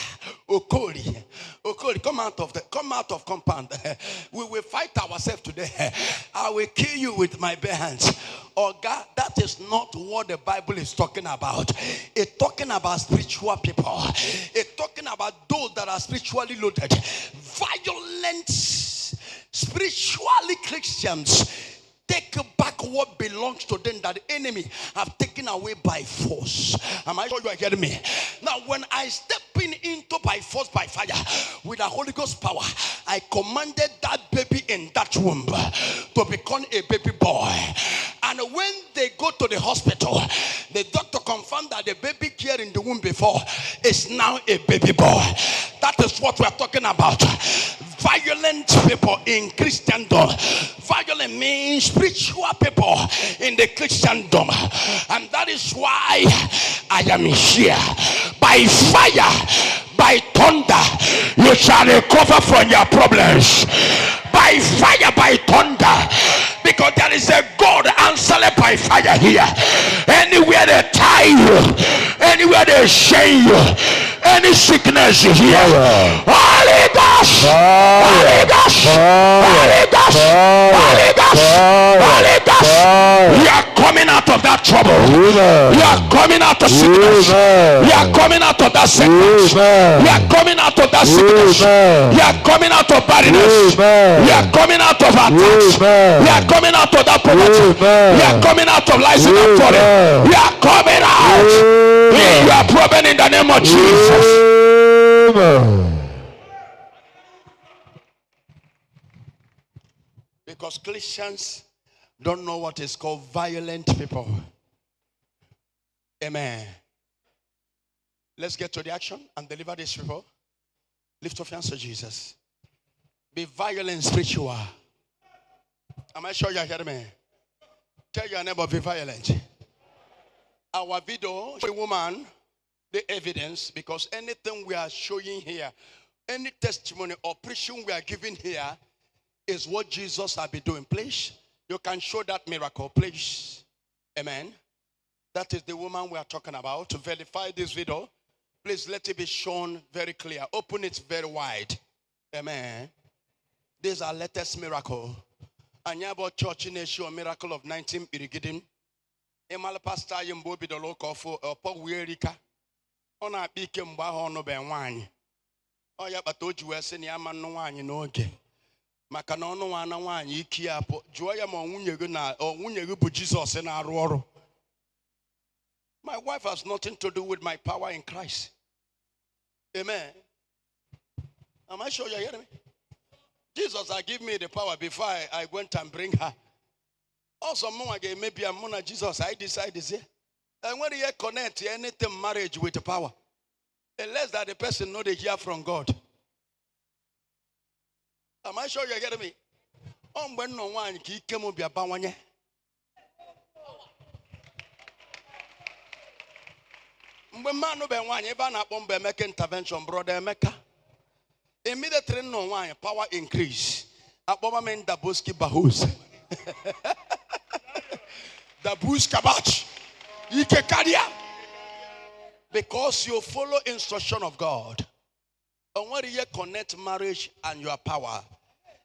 Okoli, come out of compound. We will fight ourselves today. I will kill you with my bare hands. Oh God, that is not what the Bible is talking about. It's talking about spiritual people. It's talking about those that are spiritually loaded. Violent, spiritually Christians take back what belongs to them that the enemy have taken away by force. Am I sure you are hearing me? Now, when I step into by force, by fire, with the Holy Ghost power, I commanded that baby in that womb to become a baby boy. And when they go to the hospital, the doctor confirmed that the baby here in the womb before is now a baby boy. That is what we are talking about. Violent people in Christendom. Violent means spiritual people in the Christendom. And that is why I am here. By fire, by thunder, you shall recover from your problems. By fire, by thunder. Because there is a God answered by fire here. Anywhere they tie you, anywhere they shame you, any sickness here. Holy Ghost, Holy Ghost, Holy Ghost, Holy Ghost, Holy Ghost. You are coming out of that trouble. You are coming out of sickness. You are coming out of that sickness. You are coming out of that sickness. You are coming out of barrenness. You are coming out of attacks. You are coming out of that poverty. You are coming out of lies in that foreign. You are coming out. You are proven in the name of Jesus. Because Christians don't know what is called violent people. Amen. Let's get to the action and deliver these people. Lift up your hands to Jesus. Be violent spiritual. Am I sure you're hearing me? Tell your neighbor, be violent. Our video, a woman, the evidence, because anything we are showing here, any testimony or preaching we are giving here is what Jesus has been doing. Please, you can show that miracle, please. Amen. That is the woman we are talking about. To verify this video, please let it be shown very clear. Open it very wide. Amen. This is our latest miracle. Anyabo church in a show miracle of 19 irrigating. Emal pastor yimbo be the local for a po weerika. On a beacon bahono ben wine. Oh, yeah, but told you as any man no wine in okay. Macanono wine, ye kia, joya mon or Wunya Jesus in our roar. My wife has nothing to do with my power in Christ. Amen. Am I sure you're hearing me? Jesus has given me the power before I went and bring her. Also, maybe I'm on Jesus. I decide this. And when you connect anything marriage with the power, unless that the person know they hear from God. Am I sure you're getting me? When no one came up your bawanye. When man no be one, ever na bombe make intervention, brother Mecca. Immediately no one power increase. Aboma men da boski bahus. Da buska batch. Ike kadia. Because you follow instruction of God. And when you connect marriage and your power.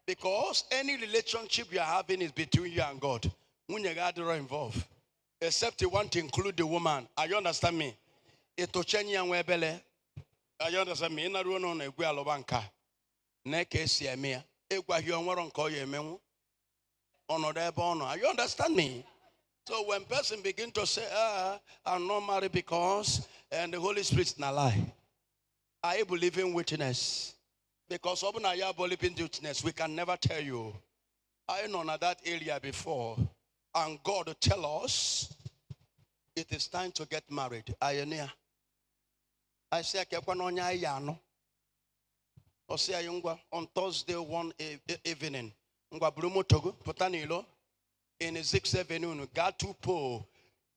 Because any relationship you are having is between you and God. When you got involved. Except you want to include the woman. Are you understand me? Ito chenyi ya webele. You understand me? Ina ruo no na egwe alobanka. Na ke esi eme. Egwa hi onwero nka o ye emenwu. Onodo ebe ono. Are you understand me? So when person begin to say, I'm not married because and the Holy Spirit na lie. I believe in witness. Because open I believe in witness, we can never tell you. I know that area before. And God tell us it is time to get married. I say I on Thursday one evening. In the 6th Avenue, got to pull.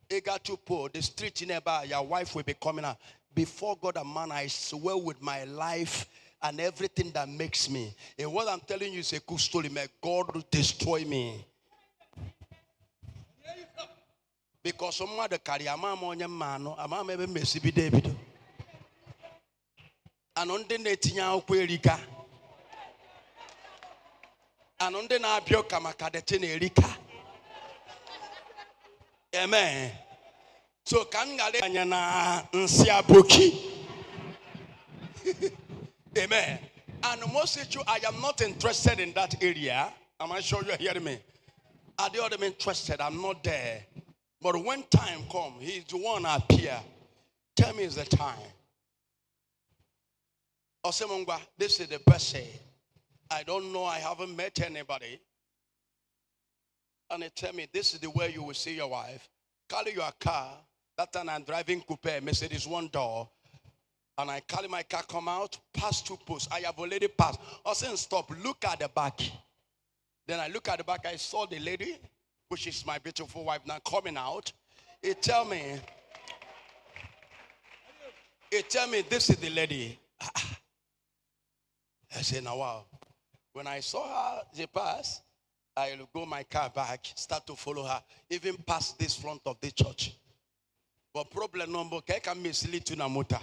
The street nearby, your wife will be coming out. Before God and man, I swear with my life and everything that makes me. And what I'm telling you is a good story. May God destroy me. Because someone the carry a mama on your man, a mama maybe Messi be David. And on the Netia Querika. And on the Nabio Kamakadetine Erika. Amen. So Kangale Nsiabuki. Amen. And most of you, I am not interested in that area. Am I sure you're hearing me? Are the other interested? I'm not there. But when time comes, he's the one appear. Tell me it's the time. Osemongwa, this is the person. I don't know, I haven't met anybody. And they tell me, this is the way you will see your wife. Carry your car. That time I'm driving coupe, Mercedes one door. And I carry my car, come out, pass 2 posts. I have already passed. I said, stop, look at the back. Then I look at the back, I saw the lady, which is my beautiful wife now coming out. It tell me, this is the lady. I said, now wow. When I saw her, she passed. I will go my car back, start to follow her, even past this front of the church. But problem number, I can mislead to Namuta.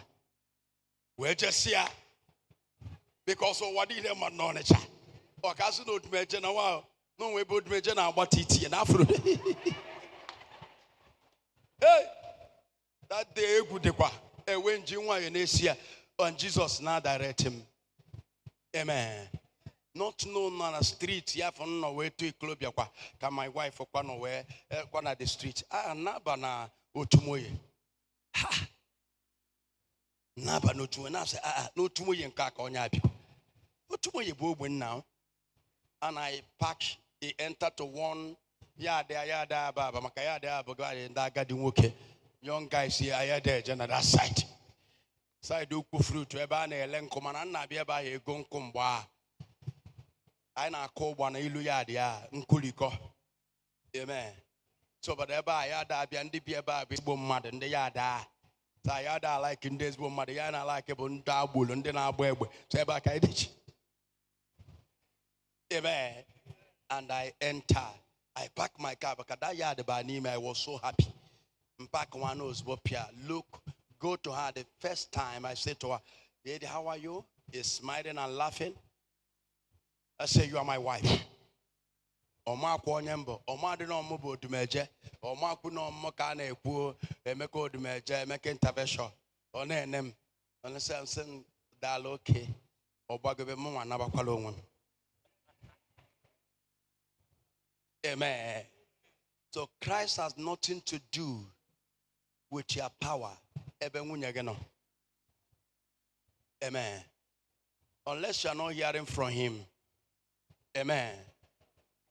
We just here because of what did them know nature. Or cast no odumeje na wow. No we odumeje na about it and afro. Hey, that day good kwa. When Jinwa Yenesia and Jesus now direct him. Amen. Not known on a street, yeah, from nowhere to a club. Can my wife or one away, one at the street? Ah, Nabana otumoye. Ha! Naba no to and I say, no tumoye and kak on yapi. Otumoye bowen now. And I pack, he entered to one yada, baba, makayada, bagay, and I got the woke. Young guys here, I had there, that side. Side do fruit to a banner, lencoman, and Nabia by a gonkumba. I na call one iluyadia, unculico. Amen. So, but ever I had a be a baby, mad and the yada. Sayada like in this woman, Mariana like a bundabul, and then I wear. Say back I did. Amen. And I enter. I pack my car because that yard by name I was so happy. Pack one nose, look, go to her the first time. I said to her, Lady, how are you? He's smiling and laughing. I say, you are my wife. Oma kwonyembo, oma de no mo odumeje, oma ku no mo ka na eku, emeka odumeje, emeka intervention. Ona enem. Ona say am dal okay. Obagobe mo wana bakwala onwem. Amen. So Christ has nothing to do with your power. Amen. Unless you are not hearing from him. Amen.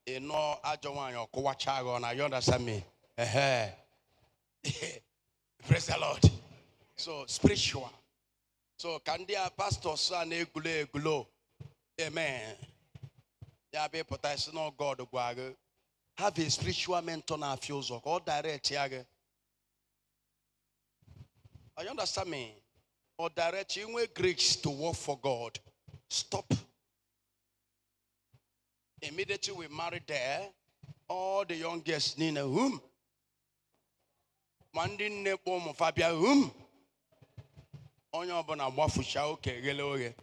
You know, I don't want your kowachago, and you understand me. Praise the Lord. So spiritual. So can there pastors and glow? Amen. Yeah, be potassium no God go. Have a spiritual mentor now feels like all direct yage. Are you understand me? Or direct you with grace to work for God. Stop. Immediately we married there, all the youngest Nina whom Mandin Nepom Fabia whom on your bona wafusha okay geloge.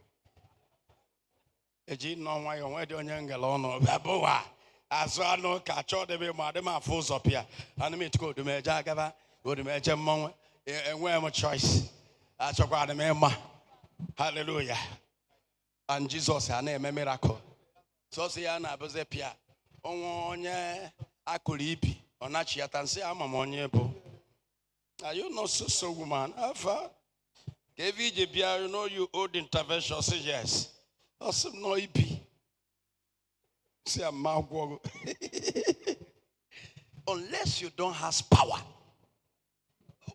A gene no why on wedding young galon baboa. As I know catch all the way madam fools up here. And me to go to Majagava, go to Majamon, and where my choice. I took out the member. Hallelujah. And Jesus had a miracle. So say Anna Bozepia. Oh, yeah, I could eat on Nachiat and say I'm a moniebo. Are you not so woman? Alpha. KVJBia, you know you owed intervention. Say yes. Awesome no EP. Say I'm mouth. Unless you don't have power.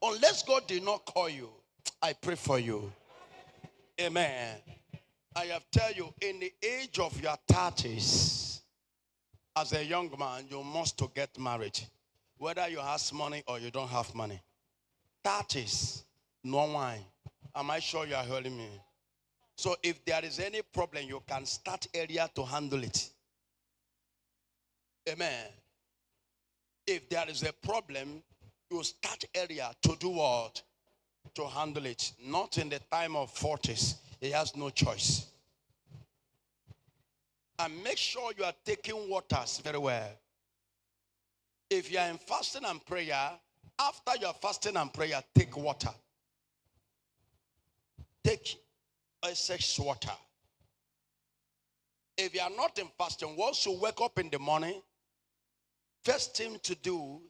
Unless God did not call you, I pray for you. Amen. I have tell you, in the age of your 30s, as a young man, you must to get married. Whether you have money or you don't have money. 30s, no wine. Am I sure you are hearing me? So if there is any problem, you can start earlier to handle it. Amen. If there is a problem, you start earlier to do what? To handle it. Not in the time of 40s. He has no choice. And make sure you are taking waters very well. If you are in fasting and prayer, after your fasting and prayer, take water. Take essence water. If you are not in fasting, once you wake up in the morning, first thing to do,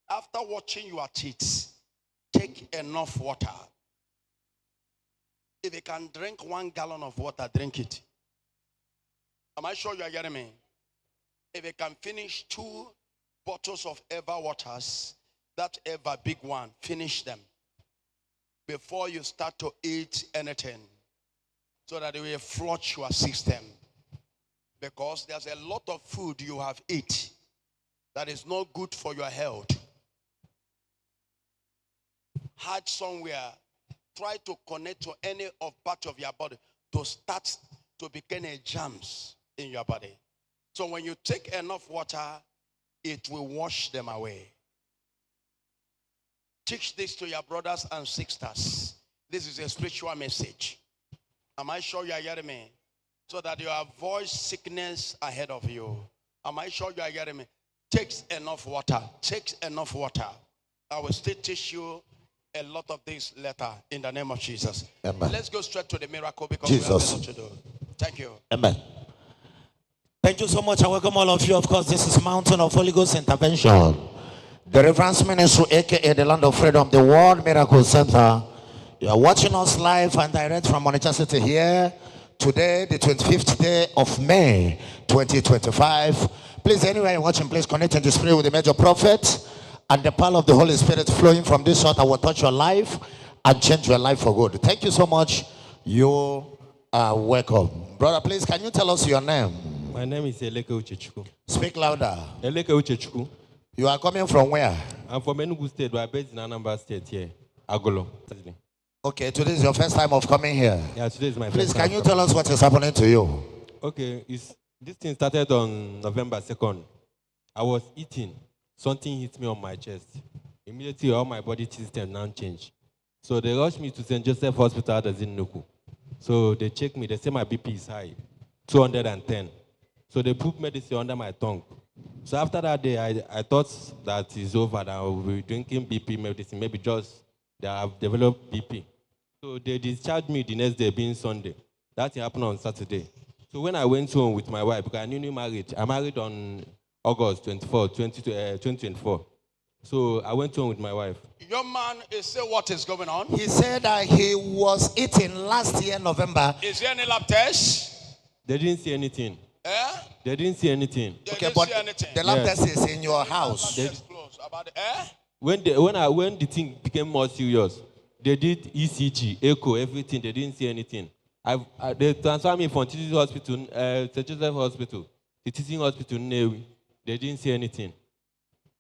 after washing your teeth, take enough water. If you can drink 1 gallon of water, drink it. Am I sure you are getting me? If you can finish 2 bottles of Eva waters, that Eva big one, finish them before you start to eat anything, so that it will flush your system. Because there's a lot of food you have eaten that is not good for your health. Hide somewhere. Try to connect to any of part of your body to start to become a jams in your body. So when you take enough water, it will wash them away. Teach this to your brothers and sisters. This is a spiritual message. Am I sure you are hearing me? So that you avoid sickness ahead of you. Am I sure you are hearing me? Takes enough water. Takes enough water. I will still teach you a lot of this later in the name of Jesus. Amen. Let's go straight to the miracle because Jesus. we have a lot to do. Thank you. Amen. Thank you so much. I welcome all of you. Of course, this is Mountain of Holy Ghost Intervention. Deliverance Ministry, aka the Land of Freedom, the World Miracle Center. You are watching us live and direct from Onitsha City here. Today, the 25th day of May, 2025. Please, anywhere you're watching, please connect in the spirit with the major prophet. And the power of the Holy Spirit flowing from this altar will touch your life and change your life for good. Thank you so much. You are welcome. Brother, please, can you tell us your name? My name is Eleke Uchechukwu. Speak louder. Eleke Uchechukwu. You are coming from where? I'm from Enugu State, but I'm based in Anambra State here. Agolo. Okay, today is your first time of coming here. Yeah, today is my Please, first time. can you tell us what is happening to you? Okay, this thing started on November 2nd. I was eating. Something hit me on my chest. Immediately, all my body system now changed. So they rushed me to St. Joseph Hospital at Zinuku. So they checked me. They say my BP is high, 210. So they put medicine under my tongue. So after that day, I thought that it's over, that I will be drinking BP medicine, maybe just that I've developed BP. So they discharged me the next day, being Sunday. That happened on Saturday. So when I went home with my wife, because I newly married, I married on August 24, 2024. So I went home with my wife. Your man is say what is going on? He said that he was eating last year, November. Is there any lab test? They didn't see anything. Eh? They didn't see anything. They Okay, didn't but see anything. the lab Yes. test is in your house. It's close. About the, eh? When the thing became more serious, they did ECG, echo, everything. They didn't see anything. They transferred me from teaching hospital, St. Joseph Hospital, to teaching hospital Newi. They didn't see anything.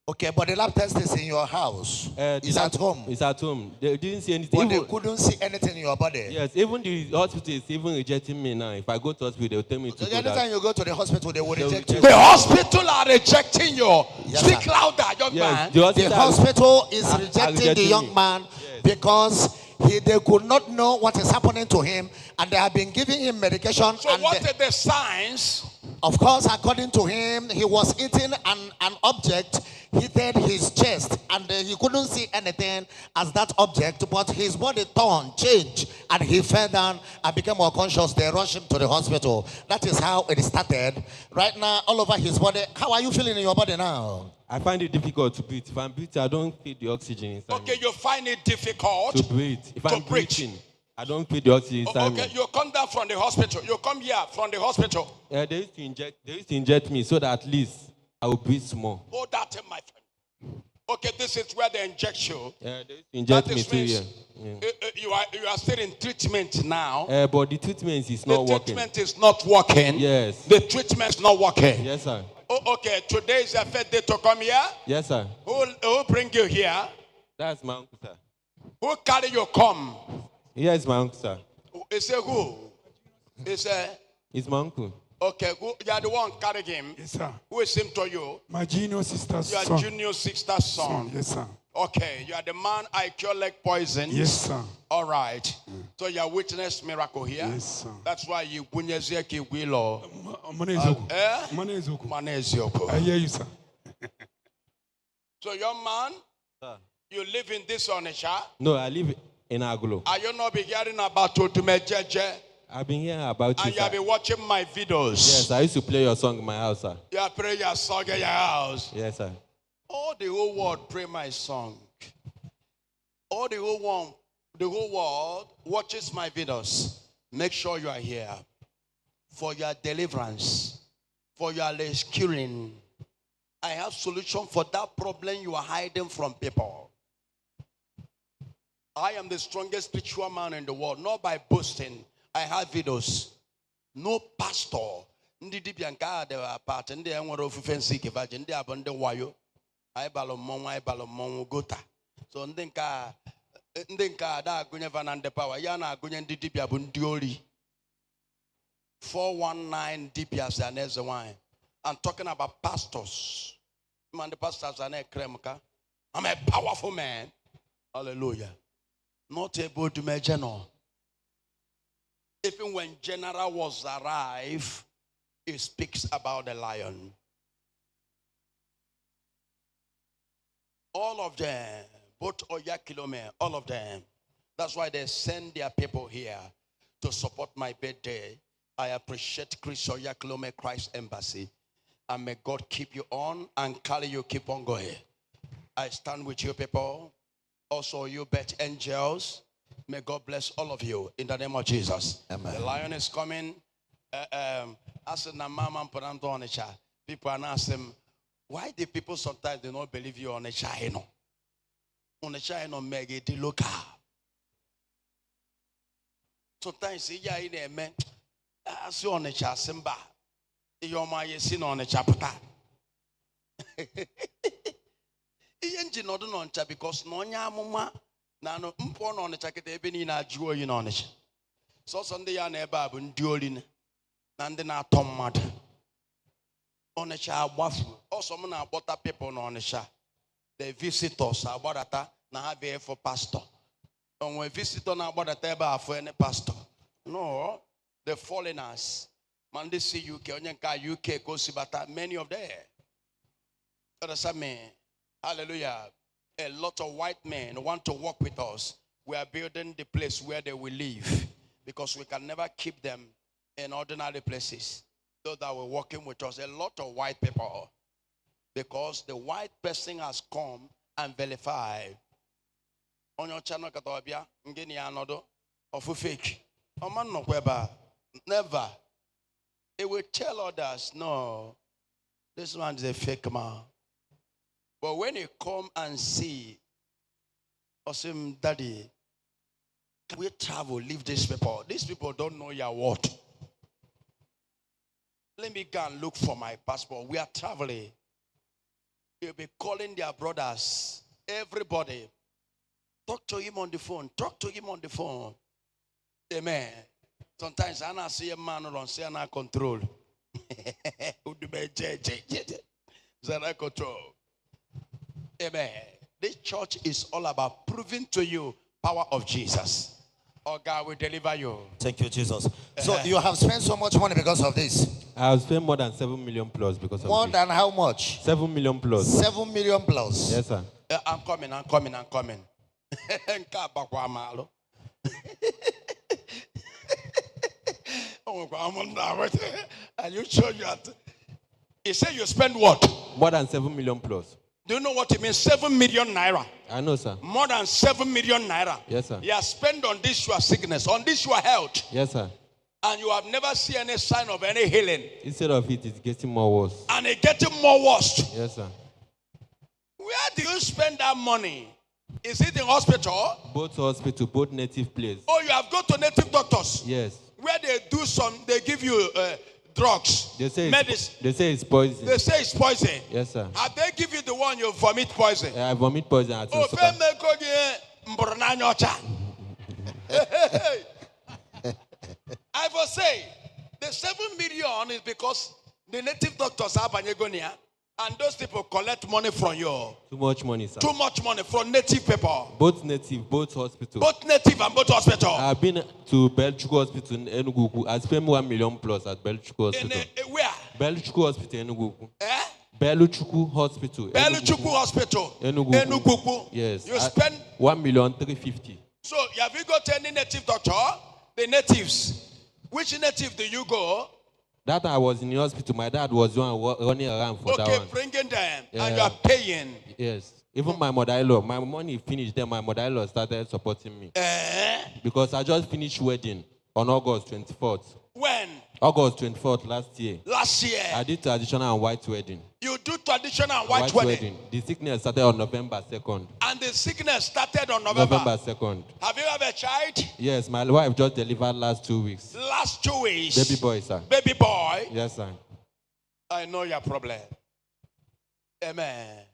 Okay, but the lab test is in your house. It's at home. It's at home. They didn't see anything. But they couldn't see anything in your body. Yes, even the hospital is even rejecting me now. If I go to hospital, they'll tell me to go Anytime that. you go to the hospital, they will They will reject you. The hospital are rejecting you. Yes, Speak sir. louder, young man. Yes, The hospital is are rejecting the rejecting young me. man because they could not know what is happening to him, and they have been giving him medication. So and what are the signs? of course, according to him, he was eating an object hit his chest, and he couldn't see anything as that object, but his body turned, changed, and he fell down and became unconscious. They rushed him to the hospital. That is how it started. Right now, all over his body. How are you feeling in your body now? I find it difficult to breathe. If I'm breathing, I don't feel the oxygen inside Okay, me. you find it difficult To breathe. If to I'm breathe. breathing, I don't feel the oxygen inside Okay, me. you come down from the hospital. You come here from the hospital. They used to inject me so that at least I will breathe more. Oh, that my friend. Okay, this is where they inject you. They used to inject That me is too. means Yeah. you are still in treatment now. But the treatment is The not working. treatment is not working. Yes. The treatment is not working. Yes, sir. Oh, okay. Today is the first day to come here. Yes, sir. Who bring you here? That's my uncle, sir. Who carry you come? Yes, my uncle, sir. It's a who? It's a It's my uncle. okay. Who, you are the one carrying him. Yes, sir. Who is him to you? My junior sister's Your son. junior sister's son. Yes, sir. Okay, you are the man I cure leg poison. Yes, sir. All right. So you are witness miracle here. Yes, sir. That's why you bunyezeki wilo. Manezoku. Eh? Manezoku. I Manezioku. hear you, sir. So young man, Sir. you live in this Onitsha. No, I live in Agolo. Are you not be hearing about odumeje? I've been hearing about you, And you have sir. been watching my videos. Yes, I used to play your song in my house, sir. You are praying your song in your house. Yes, sir. All the whole world pray my song. All the whole world watches my videos. Make sure you are here for your deliverance, for your rescuing. I have solution for that problem you are hiding from people. I am the strongest spiritual man in the world, not by boasting. I have videos. No pastor. Ndị dibịa nke a dị apart, ndị enwere ofufe nsị kevaji, ndị abụ ndị wayo. Anyị balụ mmọnwụ gota. So ndị nke a da agụnye vanande power. Ya na agụnye ndị dibịa bụ ndị ori. 419 dibịa si aneze nwanyị. I'm talking about pastors. Man, the pastors are not kremka. I'm a powerful man. Hallelujah. Not a odumeje, no. Even when general was arrived, it speaks about the lion. All of them, both Oyakilome, all of them. That's why they send their people here to support my birthday. I appreciate Chris Oyakilome Christ Embassy. And may God keep you on and carry you, keep on going. I stand with you people. Also, you bet angels. May God bless all of you in the name of Jesus. Amen. The lion is coming. As a mama on a child, people are asking, why do people sometimes do not believe you on a child? On a child, make it local. Sometimes, yeah, in a man, as you on a child, Simba, you're my sin on a chapter. Engine not on chat because no yamma, no impon on the jacket, ebony na jewel in on it. So Sunday, I never been dueling, and then I tom mad on a child waffle. Also, I bought a people on the shah. The visitors are bought at now have here for pastor. And when visitor now bought a table for any pastor. No, the foreigners. Man, they see UK, UK, Kosibata, many of them. Understand me? Hallelujah. A lot of white men want to work with us. We are building the place where they will live because we can never keep them in ordinary places. Those that were working with us, a lot of white people, because the white person has come and verified. On your channel, Katobia, Ngini Anodo, of fake. A man no weba, never. It will tell others, no, this one is a fake man. But when you come and see, awesome daddy, we travel, leave these people. These people don't know your word. Let me go and look for my passport. We are traveling. You'll be calling their brothers, everybody. Talk to him on the phone. Talk to him on the phone. Amen. Sometimes I see a man on say I control. Control. Amen. This church is all about proving to you power of Jesus. Oh, God will deliver you. Thank you, Jesus. So you have spent so much money because of this? I have spent more than 7 million plus because of More this. than how much? 7 million plus. 7 million plus. Yes, sir. I'm coming. Are you sure you are? He said you spend what? More than 7 million plus. Do you know what it means? 7 million naira. I know, sir. More than 7 million naira. Yes, sir. You have spent on this your sickness, on this your health. Yes, sir. And you have never seen any sign of any healing. Instead of it, it's getting more worse. And it's getting more worse. Yes, sir. Where do you spend that money? Is it in hospital? Both hospital, both native place. Oh, you have gone to native doctors? Yes. Where they give you drugs, medicine. They say it's poison. They say it's poison. Yes, sir. Have they give you the one you vomit poison? I vomit poison. Oh, I will say the 7 million is because the native doctors have Banyegonia, and those people collect money from you. Too much money, sir. Too much money from native people. Both native, both hospital. Both native and both hospital. I've been to Belchuku Hospital in Enugu. I spent 1 million plus at Belchuku Hospital. Where? Belchuku Hospital in Enugu. Eh? Belchuku Hospital. Belchuku Hospital. Enugu. Yes. You spend 1,350,000. So, have you got any native doctor? The natives. Which native do you go? That I was in the hospital. My dad was the one running around for that one. Okay, bringing them. Yeah. And you are paying. Yes. Even my mother-in-law, my money finished, then my mother-in-law started supporting me. Because I just finished wedding on August 24th. When? August 24th last year. Last year? I did traditional and white wedding. You do traditional and white wedding? The sickness started on November 2nd. And the sickness started on November 2nd. Have you ever a child? Yes, my wife just delivered last 2 weeks. Last 2 weeks? Baby boy, sir. Baby boy? Yes, sir. I know your problem. Amen.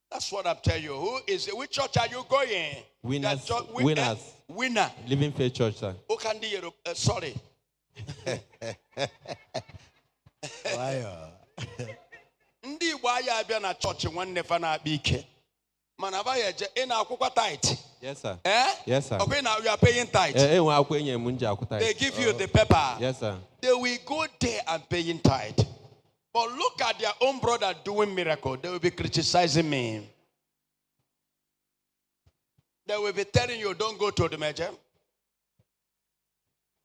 That's what I'm telling you. Which church are you going? Winners. Winner. Living Faith Church, sir. Sorry. Ndị Igbo anyị abịa na chọọchị nwanne fa na-akpa ike mana aba ya eje ị na-akwụkwọ tight Yes, sir. Eh? Yes, sir. Okay, now you are paying tithe. They They give you the paper. Yes, sir. They will go there and paying tithe. But look at their own brother doing miracle. They will be criticizing me. They will be telling you, don't go to the major.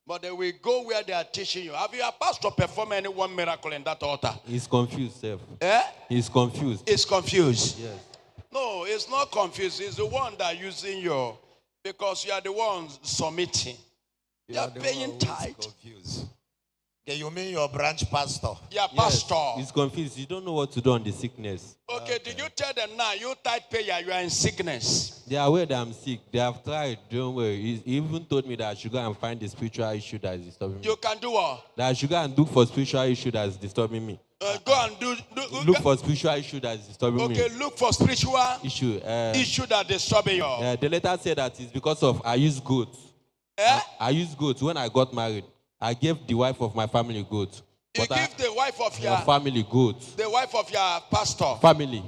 But they will go where they are teaching you. Have your pastor perform any one miracle in that altar? He's confused, sir. Eh? He's confused. It's confused. Yes. No, it's not confused. It's the one that using you because you are the one submitting. You are paying tithe. Confused. Okay, you mean your branch pastor? Yeah, Yes, pastor. he's confused. You don't know what to do on the sickness. Okay, did you tell them now you tithe payer, you are in sickness? They are aware that I'm sick. They have tried. Don't worry. He even told me that I should go and find the spiritual issue that is disturbing me. You can do what? That I should go and look for spiritual issue that is disturbing me. Go and do Look for spiritual issue that is disturbing me. okay, look for spiritual Issue. issue that disturbing you. The letter said that it's because of I use goats. Eh? I used goats when I got married. I gave the wife of my family goats. You But give the wife of your your family goats. the wife of your pastor Family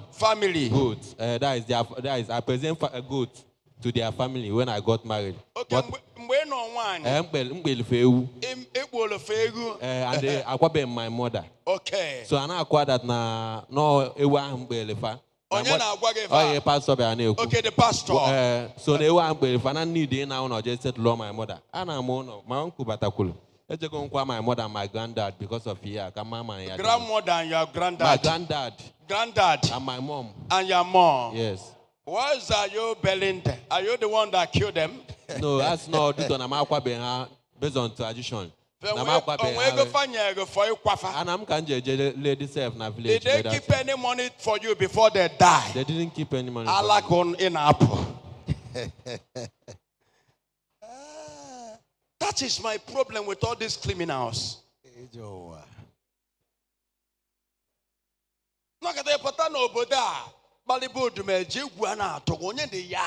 goats. goats. That is I present a goat to their family when I got married. Okay, mgbe no one. Mgbeli for ewu. Egbolo fegu. And they akwabe my mother. Okay. So I now acquired that na no ewu ahụ mgbeli fa. Onye na-agwa gị Oh, yeah, fa. pastor be na-ekwu. Okay, the pastor. So na ewu ahụ mgbeli fa na need na ụlọ just settle my mother. Ana m ụlọ my uncle batakwulu. Ejego nkwa my mother and my granddad because of here. Grandmother and your granddad. My granddad. Granddad. And my mom. And your mom. Yes. Why are you belling? Are you the one that killed them? No, that's not due to Namakwa based on tradition. And I'm lady self na village. Did they keep any money for you before they died? They didn't keep any money. I like on in Apple. That is my problem with all these criminals. Look at the patano boda. Balibu odumeje guana to onye de ya.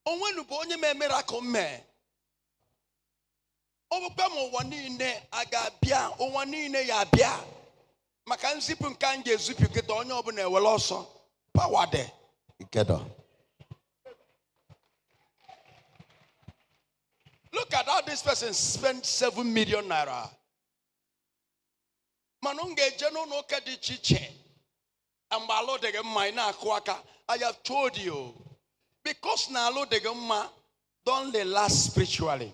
Onwenu bo onye me miracle me. Obukwa mo wani ne aga bia, onwani ne ya bia. Maka nzipu nka nge zupu kito onye obu na ewele oso. Power there. Look at how this person spent 7 million naira. Manunge jeno no kadi chiche. I have told you, because Nalo Degama don't last spiritually,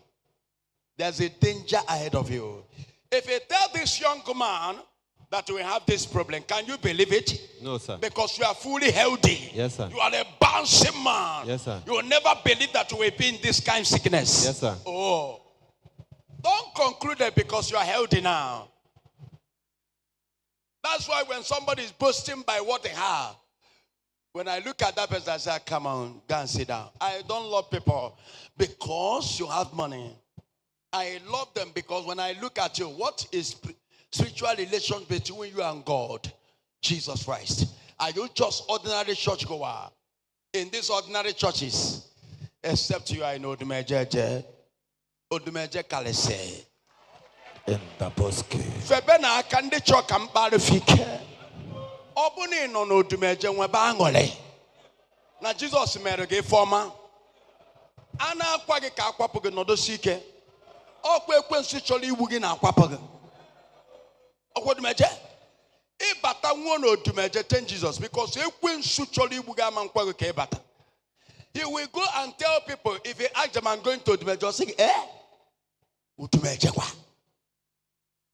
there's a danger ahead of you. If you tell this young man that we have this problem, can you believe it? No, sir. Because you are fully healthy. Yes, sir. You are a bouncing man. Yes, sir. You will never believe that you will be in this kind of sickness. Yes, sir. Oh. Don't conclude it because you are healthy now. That's why when somebody is boasting by what they have, when I look at that person, I say, come on, go and sit down. I don't love people because you have money. I love them because when I look at you, what is spiritual relation between you and God? Jesus Christ. Are you just ordinary churchgoer in these ordinary churches? Except you are in odumeje kalese. In the bosque. Febena kandi choka mbale fike. Obuni no odumeje nweba angole. Na Jesus mere gị fọma. Ana akwa gị ka akwapụ gị nọdụsi ike. Ọkwa ekwensu chọrọ iwu gị na akwapụ gị. Ọkwa odumeje. Ịbata nwụọ na odumeje ten Jesus because ekwensu chọrọ iwu gị ama nkwa gị ka ịbata. He will go and tell people if he ask them I'm going to odumeje, say odumeje kwa.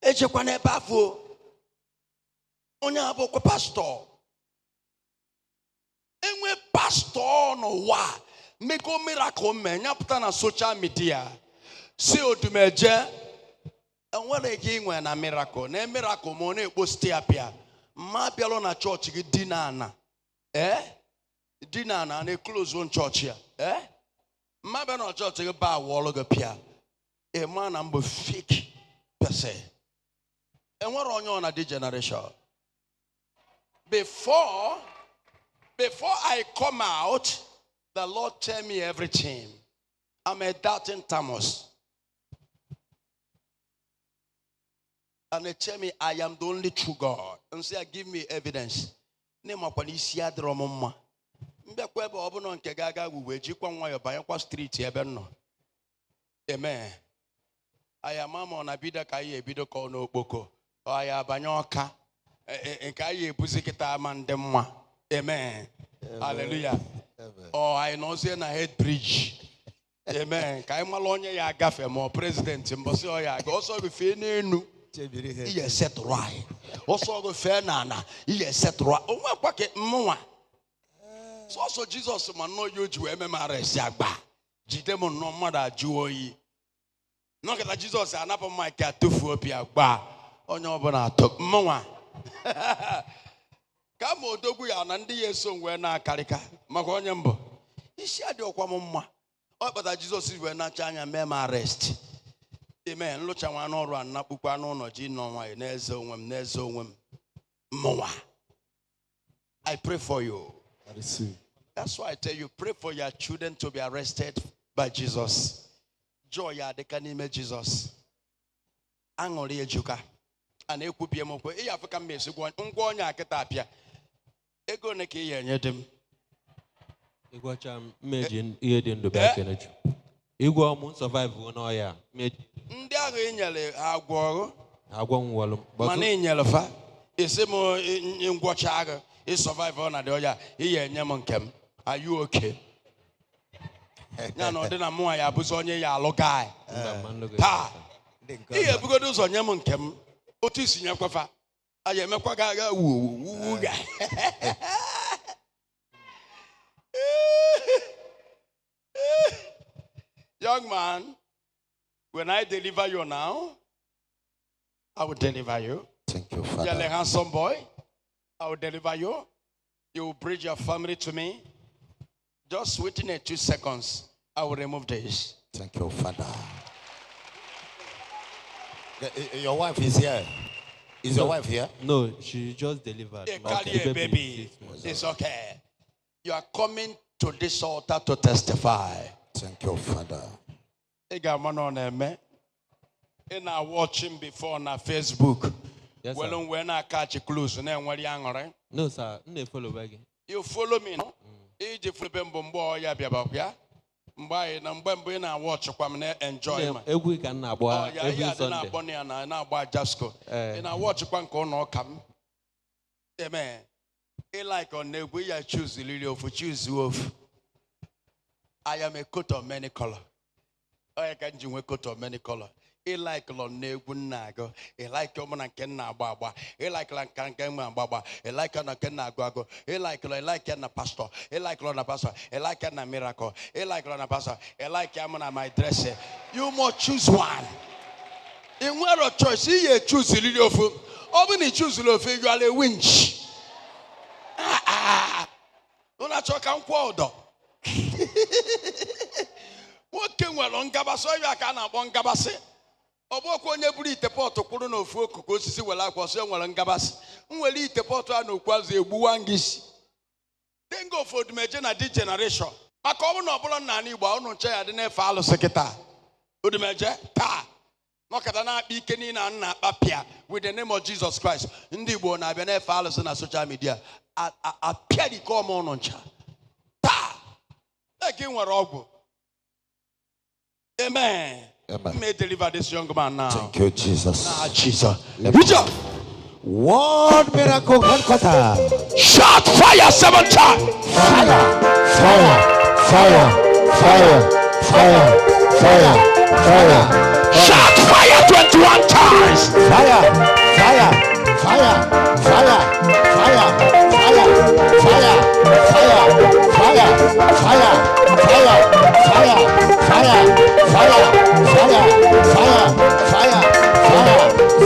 Ejekwa n'ebe afọ onye abụkwa pastor enwe pastor n'ụwa mego miracle nyapụta na social media si odumeje enwere gị inwe na miracle na miracle ma ọ na-ekposti apịa mma bịalụ na chọọchị gị dina ana dina ana na-eklozu chọọchị ya mma bịa na chọọchị gị ba awọlụ gị pịa ịma na mbụ fake person. And what on you on this generation? Before I come out, the Lord tell me everything. I'm a doubting Thomas. And they tell me I am the only true God. And say, give me evidence. Name up when you see a drama. mbekwa ebe ọbụna nke ga-aga uwe jikwa nwa ya banyekwa street ebe nọ. Amen. Aya mama na bido ka anyị ebido ka ọ n'okpoko. Aya abanye ọka. Nke anyị ebuzi kịta ama ndị mma. Amen. Hallelujah. Oh, I know say na head bridge. Amen. Ka anyị mala onye ya agafe ma president mbosi ọ ya aga ọsọ gofe n'enu. Iye set right. Ọsọ gofe na iye set right. O nwa kwa ke mwa. So Jesus ma no you ji we mema arrest agba. Jide mo no mmadụ ajụ oyi. No kata Jesus anapụ mic atufu obi agba. Onye ọbụla atọ mwa. Ka ma odogwu ya na ndị ya eso nwe na-akarịka maka onye mbụ isi adị ọkwa m mma ọ kpata Jizọs wee na-acha anya mee m arrest. Amen. Nlụcha nwa n'ọrụ a nakpukwa n'ụlọ ji nọ nwanyị n'eze onwe m mụnwa. I pray for you. That's why I tell you, pray for your children to be arrested by Jesus. Joy ya dịka n'ime Jesus. Aṅụrị ejuka. A na-ekwupie m okwu ihe African mess ngwa onye akịta apịa ego ne ka ihe enye dị m Igwacha meji ihe dị ndụ bịa kenechu. Igwe ọmụ survive n'ọya. Ndị agha enyere agwọ Agwọ nwụọlụ. mana enyere fa isi m ngwọcha agha survive na dị ọya ihe enye m nke m. Are you okay? Ya na ọ dị na mụnwa ya abụzi onye ya alụ guy. Taa ihe ebugodo ụzọ nye m nke m. Otu isi nyekwafa anyị emekwa ga wu ga. Young man, when I deliver you now, I will deliver you. Thank you, Father. You're a handsome boy. I will deliver you. You will bring your family to me. Just within 2 seconds, I will remove this. Thank you, Father. Your wife is here. Is your wife here? No, she just delivered. Carry a baby. It's okay. You are coming to this altar to testify. Thank you, Father. In our watching before on Facebook. Yes, Well, when I catch a clues and then what younger. No, sir. No, follow back. You follow me, no? Age flipping bombo ya biabia. Mbai na mbembe na watch kwa mne enjoy ma. Every can na boy every Sunday. Na boni na boy Jasco. In a watch kwa nko no come. Amen. I like on the way I choose the lily of choose wolf. I am a coat of many color. I can do a coat of many color. I like on the nago. I like your man and can na baba. I like baba. I like on a kenna guago. I like a pastor. I like on a pastor. I like a miracle. I like on a pastor. I like Yamana my dresser. You must choose one. In where a choice, you choose the lily of food. When you choose the love, you are a winch. Don't I talk on quote? What can well on Gabaso? I can't on Gabase. Oboko onye buru ite pot kwuru na ofu okuko osisi wele akwọsị enwere ngabasị nwere ite pot a na okwazi egbuwa ngisi dengo of odumeje na di generation maka ọ bụ na ọbụla nna Igbo unu nche ya dị na-efe alụsị kịta odumeje taa nọkọta na-akpa ike niile na nna akpapịa with the name of Jesus Christ ndị Igbo na-abịa na-efe alụsị na social media apịa dị ka ọma unu ncha taa eke nwere ọgwụ. Amen. Amen. May deliver this young man now. Thank you, Jesus. Jesus. World miracle headquarters. Shout fire 7 times. Fire, fire, fire, fire, fire, fire, fire. Shout fire 21 times. Fire, fire, fire, fire, fire, fire, fire, fire, fire, fire, fire, fire, fire, fire, fire, fire,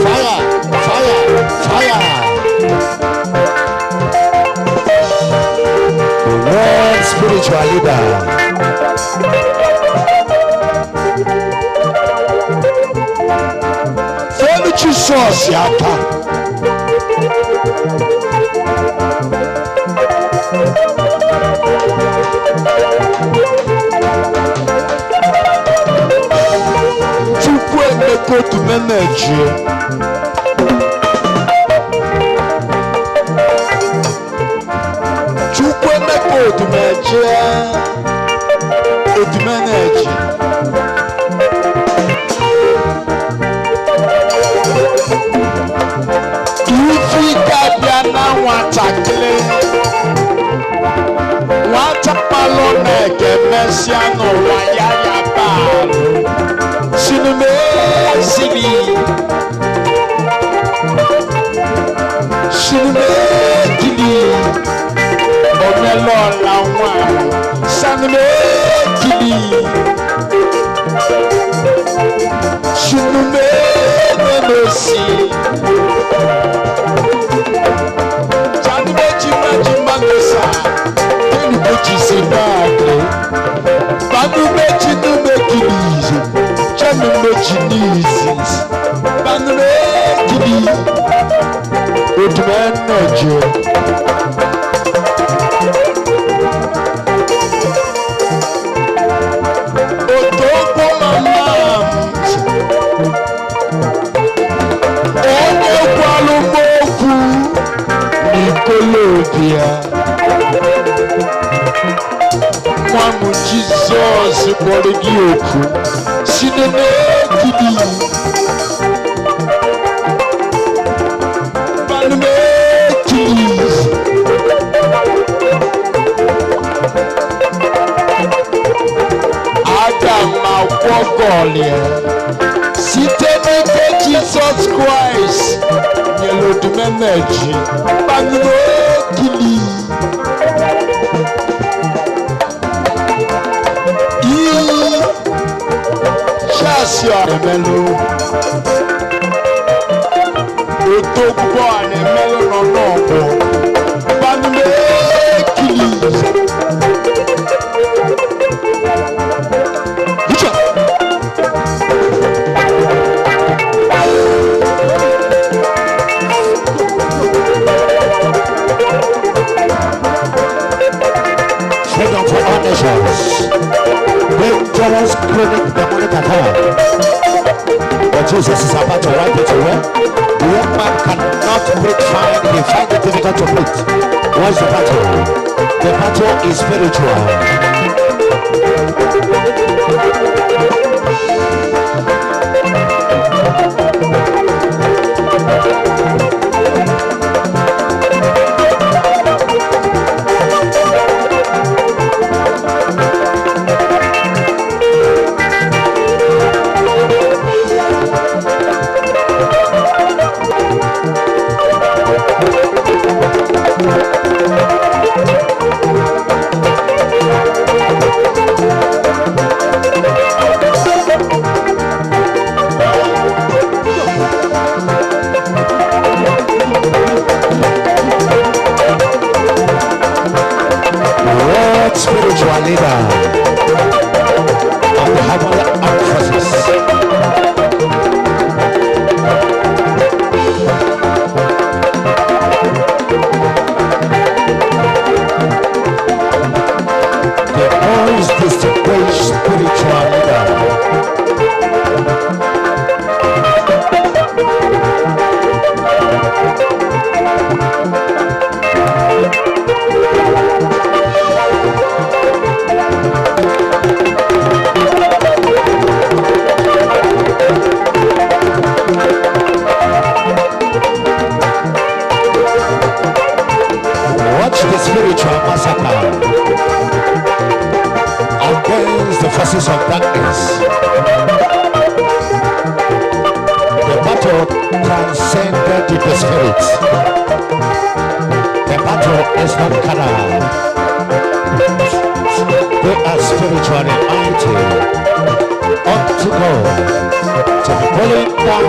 fire, fire, fire. The world spiritual leader. Tell Jesus, Yaka. Go to manage. Chukwu emeka odumeje. Messiano, Wayaya Palo, Sinume Sibi, Sinume Kibi, Omelo Lawa, Sanume Kibi, Sinume Nemosi, Sanume Jimanosa, Tenuchi Sinade, Banume Chinume Kibis, Chanume Chinisis, Banume Kibi, odumeje. Otoko mamams, onye kwalụmokwu n'ikolobia. Nwamu Jizọs kpọrọ gị oku si n'ekidi. Site n'ike Jesus Christ nyere odumeje banụrụ okili chasio na-emelụ otogbo a na-emelụ nọ n'ọgbọ banụrụ okili. Freedom for all nations. Dangerous chronic demonic attack. But Jesus is about to wipe it away. The young man cannot break fire. He finds it difficult to break. What's the battle? The battle is spiritual. Spiritual leader of the Heavenly Armed Forces. The most distinguished spiritual leader. Watch the spiritual massacre against the forces of darkness. The battle transcended the spirit. The battle is not carnal. They are spiritually mighty unto God to be pulling down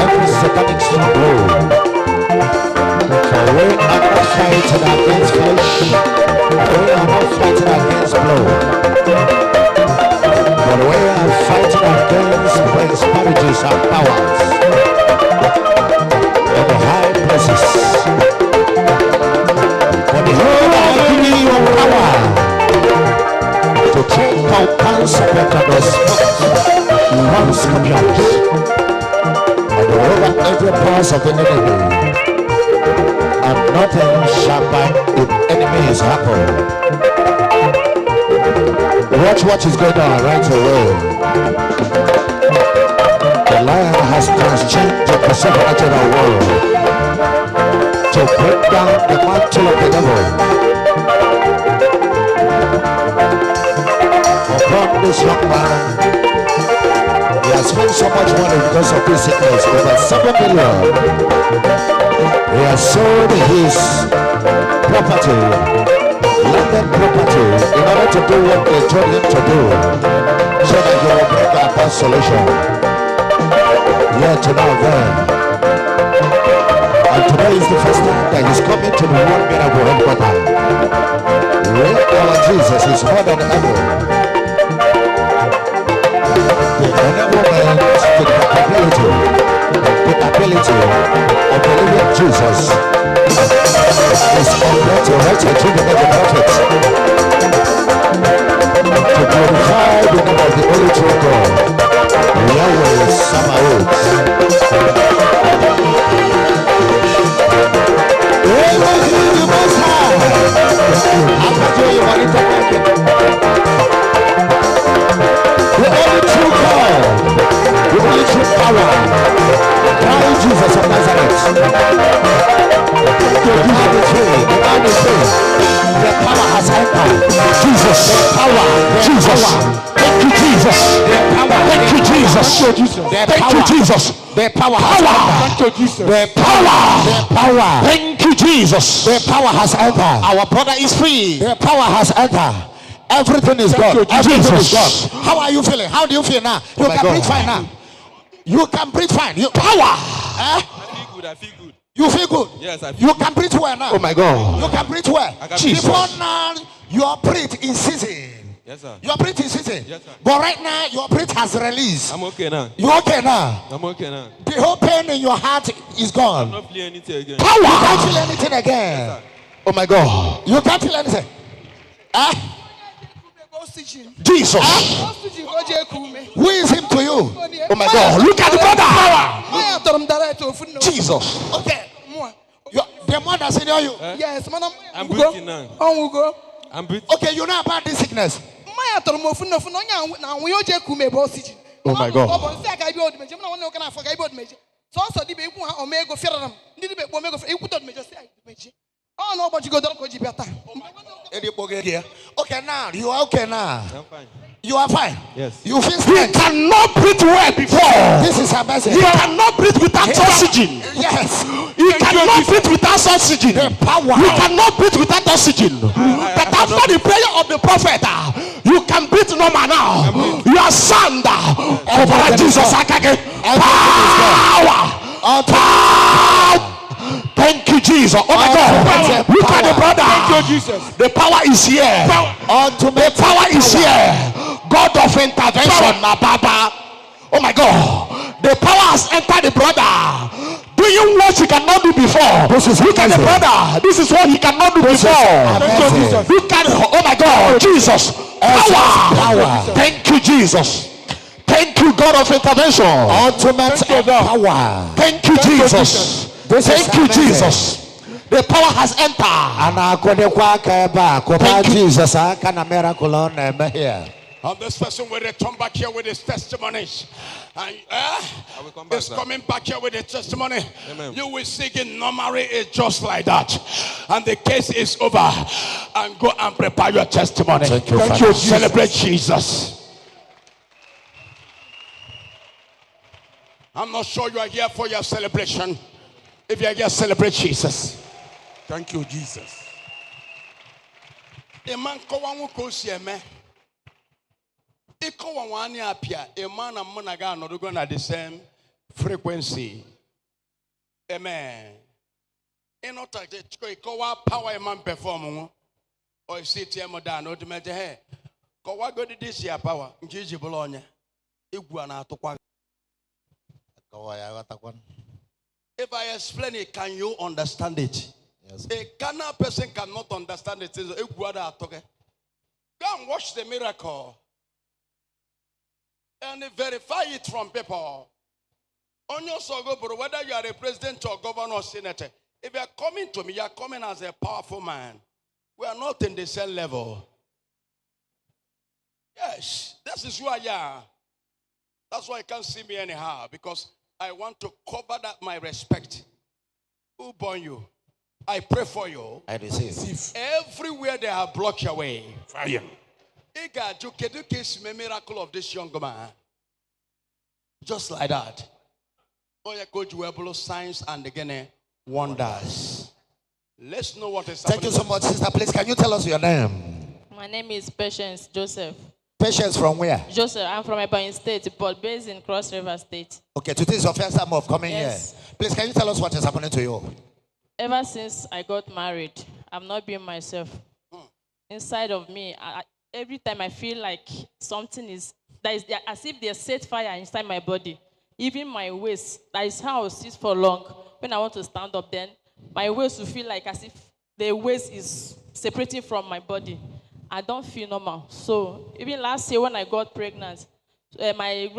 every satanic stronghold. For we are not fighting against flesh, we are not fighting against blood, but we are fighting against principalities and powers in the high places. For the whole I give you power to take out cancer and scorpions, and over every powers of the enemy. And nothing shall by enemies happen. Watch what is going on right away. The lion has changed the supernatural world to break down the mantle of the devil. this young man. He has spent so much money because of this sickness, over 7 million. He has sold his property, landed property, in order to do what they told him to do, so that he will bring about solution. Yet now then, and today is the first time that he's coming to the World Miracle Headquarters. Our Jesus is more than able. The enablement, the capability of the living Jesus is compared to what I told the prophet, to glorify the name of the only true God, Yahweh Sabaoth. The Most High. The only true God, the only true power, Christ Jesus of Nazareth. The power has entered. Jesus, the power, Jesus. Thank you, Jesus. The power, thank you, Jesus. Thank you, Jesus. The power has entered. The power, thank you, Jesus. The power has entered. Our brother is free. The power has entered. Everything is God. Everything is God. How are you feeling? How do you feel now? You can breathe fine now. You can breathe fine. You power. I feel good. I feel good. You feel good? Yes, I feel You can breathe well now. Oh my God. You can breathe well. Before now, your breath is season. Yes, sir. Your breath is season. Yes, sir. But right now, your breath has released. I'm okay now. You okay now? I'm okay now. The whole pain in your heart is gone. I'm not feeling anything again. Power. You can't feel anything again. Yes, oh my God. You can't feel anything. Jesus. Who is him to you? Oh my God. Look at the brother. Jesus. Okay. The mother seen you. Yes, I'm breathing now. I'm breathing. Okay, you know about this sickness. Oh my God. Oh no, but you go down. Okay now, you are okay now. I'm fine. You are fine. Yes. You feel he cannot breathe well before. This is amazing. He cannot breathe without oxygen. Yes. He cannot breathe without oxygen. The power. You cannot breathe without oxygen. But after the prayer of the prophet, you can breathe normal now. You are sound. Over Jesus. Power. Power. Thank you, Jesus. Oh my God. Look at the brother. Thank you, Jesus. The power is here. The power is here. God of intervention. Oh my God. The power has entered the brother. Doing what he cannot do before. Look at the brother. This is what he cannot do before. Look at, oh my God, Jesus. Power. Thank you, Jesus. Thank you, God of intervention. Ultimate power. Thank you, Jesus. Thank you, Jesus. The power has entered. Jesus, I can a miracle on here. And this person will return back here with his testimonies. And is coming back here with a testimony. Amen. You will see it normally is just like that. And the case is over. And go and prepare your testimony. Thank you. Celebrate Jesus. I'm not sure you are here for your celebration. If you are here, celebrate Jesus. Thank you, Jesus. A man and Monaga not going at the same frequency. Amen. In not power a man perform or city modern or to measure hair. Go what go to this year power, Gigi Bologna. Iguana to quack. If I explain it, can you understand it? Yes. A carnal person cannot understand it. Go and watch the miracle and verify it from people. On your sogo, whether you are a president or governor or senator, if you are coming to me, you are coming as a powerful man. We are not in the same level. Yes, this is who I am. That's why you can't see me anyhow, because I want to cover that my respect. Who born you? I pray for you. I receive. Everywhere they have blocked your way. Fire. a miracle of this young man. Just like that. Oh, yeah, coach, we have signs and again wonders. Let's know what is happening. Thank you so much, sister. Please, can you tell us your name? My name is Patience Joseph. Patience from where? Joseph, I'm from Ebonyi State, but based in Cross River State. Okay, today is your first time of coming Yes. here. Please, can you tell us what is happening to you? Ever since I got married, I'm not being myself. Inside of me, every time I feel like something is as if they set fire inside my body. Even my waist, that is how I sit for long. When I want to stand up, then my waist will feel like as if the waist is separating from my body. I don't feel normal. So even last year when I got pregnant, my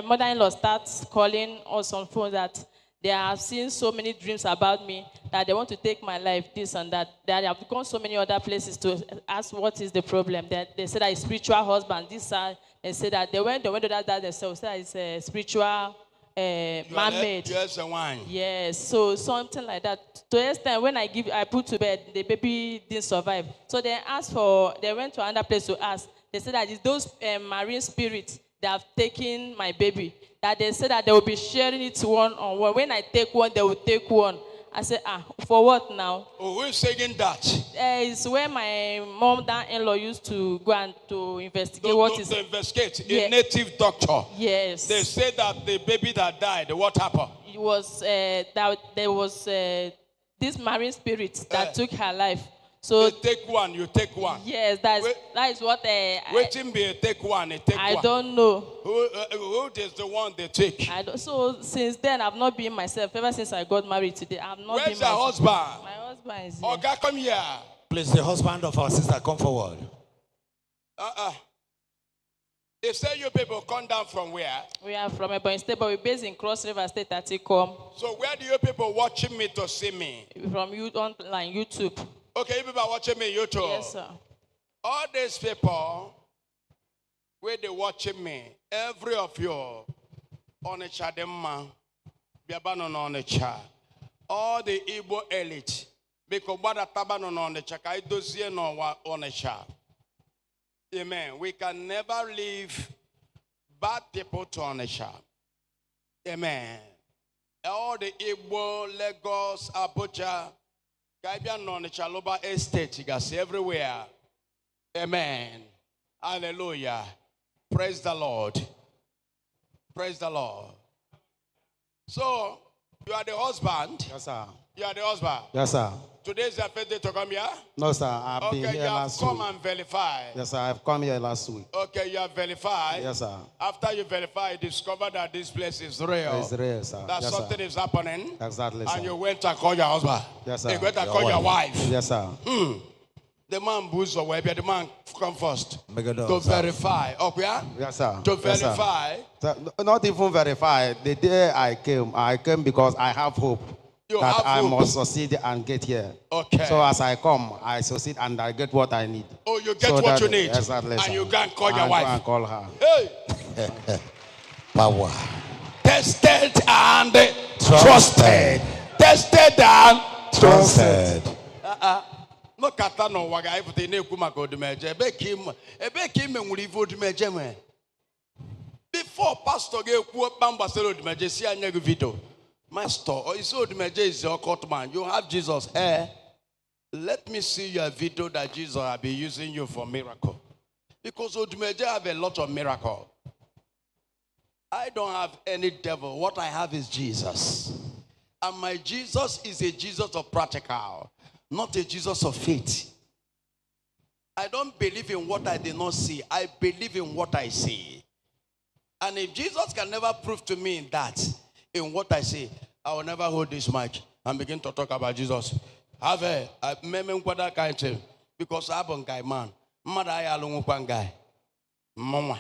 mother-in-law starts calling us on phone that they have seen so many dreams about me that they want to take my life, this and that. They have gone so many other places to ask what is the problem. They said that it's spiritual husband. They said that they went to that themselves. Said it's a spiritual man-made. Yes, and wine. Yes, so something like that. To the extent when I put to bed, the baby didn't survive. So they went to another place to ask. They said that it's those marine spirits that have taken my baby. That they said that they will be sharing it one-on-one. When I take one, they will take one. I said, for what now? Oh, who is saying that? It's where my mother-in-law used to go and to investigate to investigate. A native doctor. Yes. They said that the baby that died, what happened? It was that there was this marine spirit that took her life. So you take one. Yes, that is what waiting be take one. I don't know. Who is the one they take? So since then, I've not been myself. Ever since I got married today, I've not Where's been myself. Where's your husband? My husband is here. Okay, come here. Please, the husband of our sister, come forward. They say you people come down from where? We are from Ebonyi State, but we're based in Cross River State at Ikom. So where do you people watching me to see me? From online YouTube. Okay, you people are watching me YouTube. Yes, sir. All these people, where they watching me, every of you, on a chadema, biabano on a cha, all the Igbo elite, because what a tabano on the chakai dozie no on a cha. Amen. We can never leave bad people to Onisha. Amen. All the Igbo, Lagos, Abuja, Caribbean, Onisha, Loba Estate, you can see everywhere. Amen. Hallelujah. Praise the Lord. Praise the Lord. So, you are the husband. Yes, sir. You are the husband. Yes, sir. Today is your first day to come here? No, sir. I've been here last week. Come and verify. Yes, sir. I've come here last week. Okay, you have verified. Yes, sir. After you verify, you discover that this place is real. It's real, sir. That yes, something sir. is happening. Exactly, sir. And you went and called your husband. Yes, sir. You went and called your wife. Yes, sir. The man booze away, the man come first. To verify. Okay? Yes, sir. To Yes, sir. verify. Sir, not even verify. The day I came because I have hope. You that have I hope. must succeed and get here. Okay. So as I come, I succeed and I get what I need. Oh, you get So what that- you need. Exactly, And sir. you can call your I'll go wife. and call her. Hey! Power. Tested and Trusted. Tested and Trusted. no kata no waga ifute na ekwu maka odumeje ebe ka ime nwere ife odumeje nwe before pastor ga-ekwu gbasara odumeje si anya gị video master or is odumeje is your court man you have Jesus let me see your video that Jesus will be using you for miracle because odumeje have a lot of miracle. I don't have any devil. What I have is Jesus. And my Jesus is a Jesus of practical, not a Jesus of faith. I don't believe in what I did not see. I believe in what I see. And if Jesus can never prove to me that in what I see, I will never hold this mic and begin to talk about Jesus. Have a kind of because I'm a guy man. Mother, I alone one guy. Mama.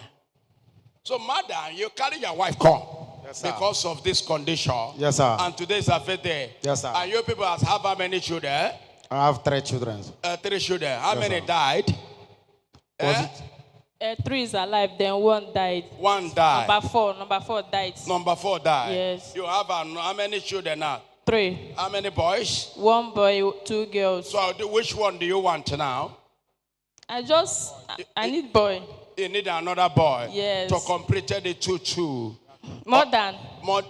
So, madam, you carry your wife come. Yes, sir. Because of this condition. Yes, sir. And today is a fifth day. Yes, sir. And you people have how many children? I have 3 children. 3 children. How Yes, many sir. died? Was it? 3 is alive, then 1 died. 1 died. Number 4 died. Number 4 died. Yes. You have how many children now? 3. How many boys? 1 boy, 2 girls. So which one do you want now? I need boy. You need another boy. Yes. To complete the two. More than.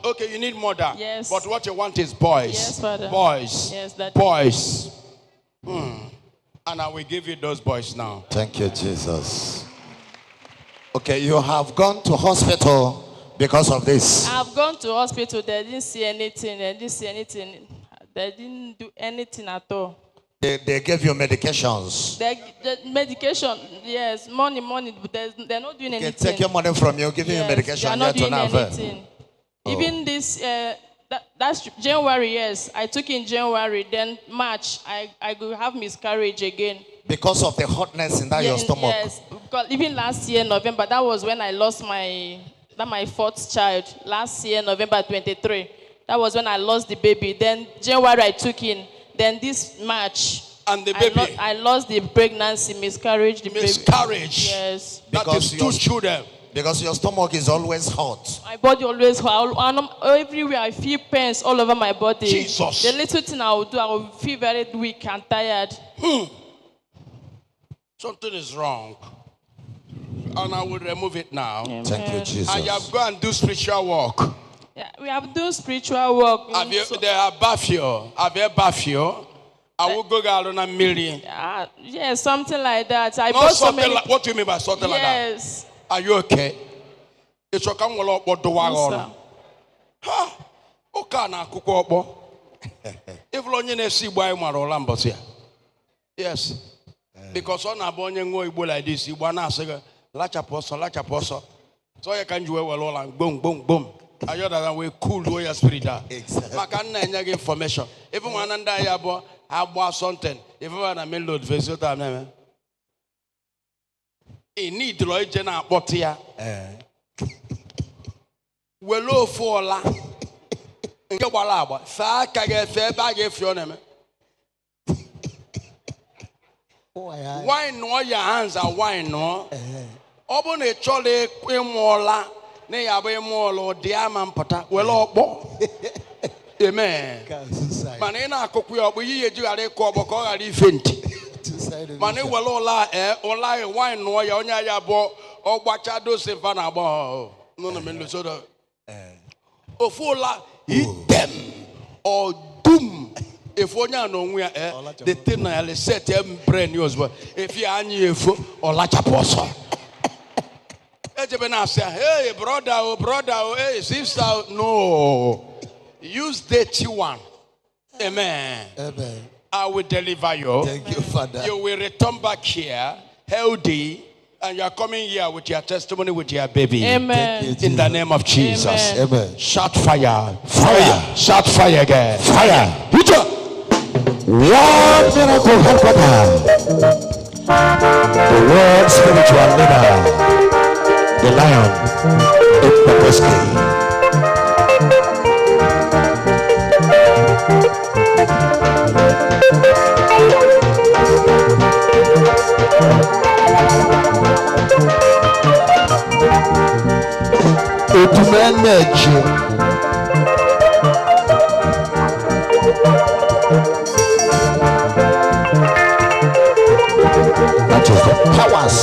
Okay, you need more than. Yes. But what you want is boys. Yes, Father. Boys. Yes, Daddy. Boys. And I will give you those boys now. Thank you, Jesus. Okay, you have gone to hospital because of this. I've gone to hospital. They didn't see anything. They didn't do anything at all. They gave you medications. The medication, yes, money. They're not doing anything. Take your money from you, giving you medication. They're not doing anything. Even this, that's January, yes. I took in January. Then March, I could have miscarriage again. Because of the hotness in your stomach. Yes, because even last year, November, that was when I lost my fourth child. Last year, November 23. That was when I lost the baby. Then January, I took in. Then this March, and the baby, I lost the pregnancy, miscarriage. Miscarriage. Yes. That is 2 children. Because your stomach is always hot. My body always hot. Everywhere I feel pains all over my body. Jesus. The little thing I will do, I will feel very weak and tired. Something is wrong. And I will remove it now. Amen. Thank you, Jesus. I have gone and do spiritual work. Yeah, we have done spiritual work. They have Bafio. Have you Bafio? I will go down a million. Yeah, something like that. I Not bought something so many. what do you mean by something like that? Yes. Are you okay? It's okay. What do I want? Ha! Okay, na kuko. If lonye na si boy maro lambosia. Yes. Because on a bonye ngo igbo like this, igbo na say lacha poso. So you can do well all and boom. I know that we cool your spirit. Exactly. I can't get information. Even when I'm there, I bought something. Even when I'm in load, visit time. In need to look at what here. We low for la. Get what I want. Far can get fair bag if you're name. Why no your hands are wine no? Open a chole quimola. Ne yabe mo lo diamond pata well okpo amen mane na akokwe obo yiye ju are ko obo ko are fenti mane well ola ola wine no ya onya ya bo ogbacha do se fa na bo no me lo so do ofola item or doom if onya no nwe the thing na le set em brain news if you anyi efo ola chaposo. Hey, brother, hey, sister. No. Use the one. Amen. I will deliver you. Thank you, Father. You will return back here, healthy, and you are coming here with your testimony, with your baby. Amen. In the name of Jesus. Amen. Shout fire. Fire. Shout fire again. Fire. One miracle helper. The world spiritual leader. The lion in the whiskey. Odumeje. That is the powers.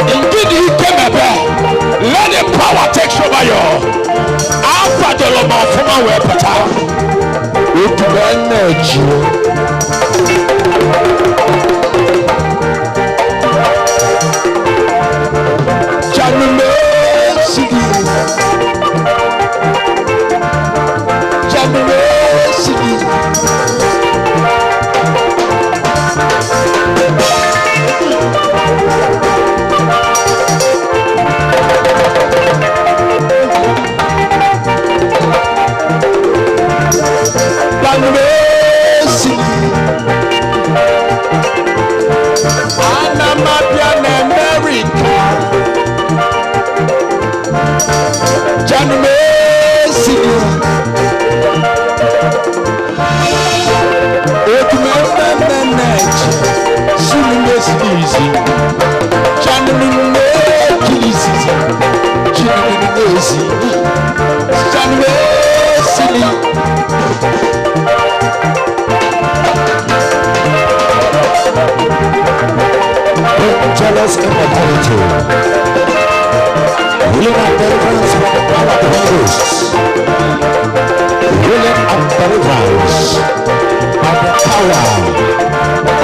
Indeed, he came about. Let the power take over you. After the Lord, from our pata. With energy.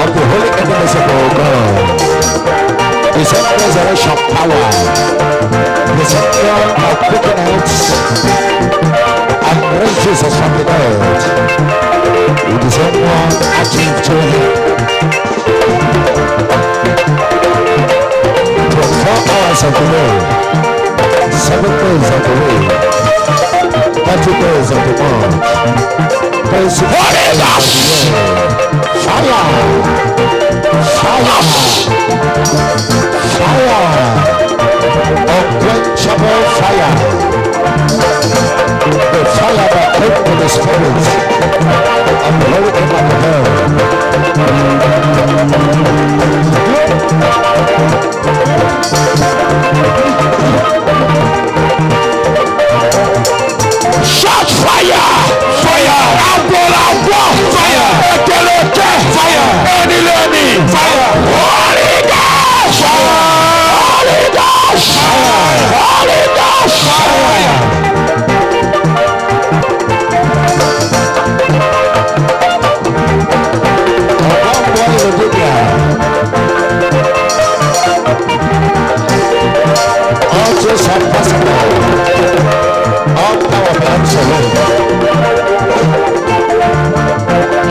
of the holy indivisible God. The same resurrection power, the same God that quickened and raised Jesus from the dead, the same one achieved to him. 24 hours of the day, 7 days of the week, 30 days of the month. What is that? Fire! Fire! Fire! Unquenchable fire! The fire that came to the spirit and the Holy King of the hell. Shout fire! Fire! Fire! Fire! Fire! Holy Ghost! Holy Ghost! Holy Ghost! Fire! All things are possible. All power belongs to him.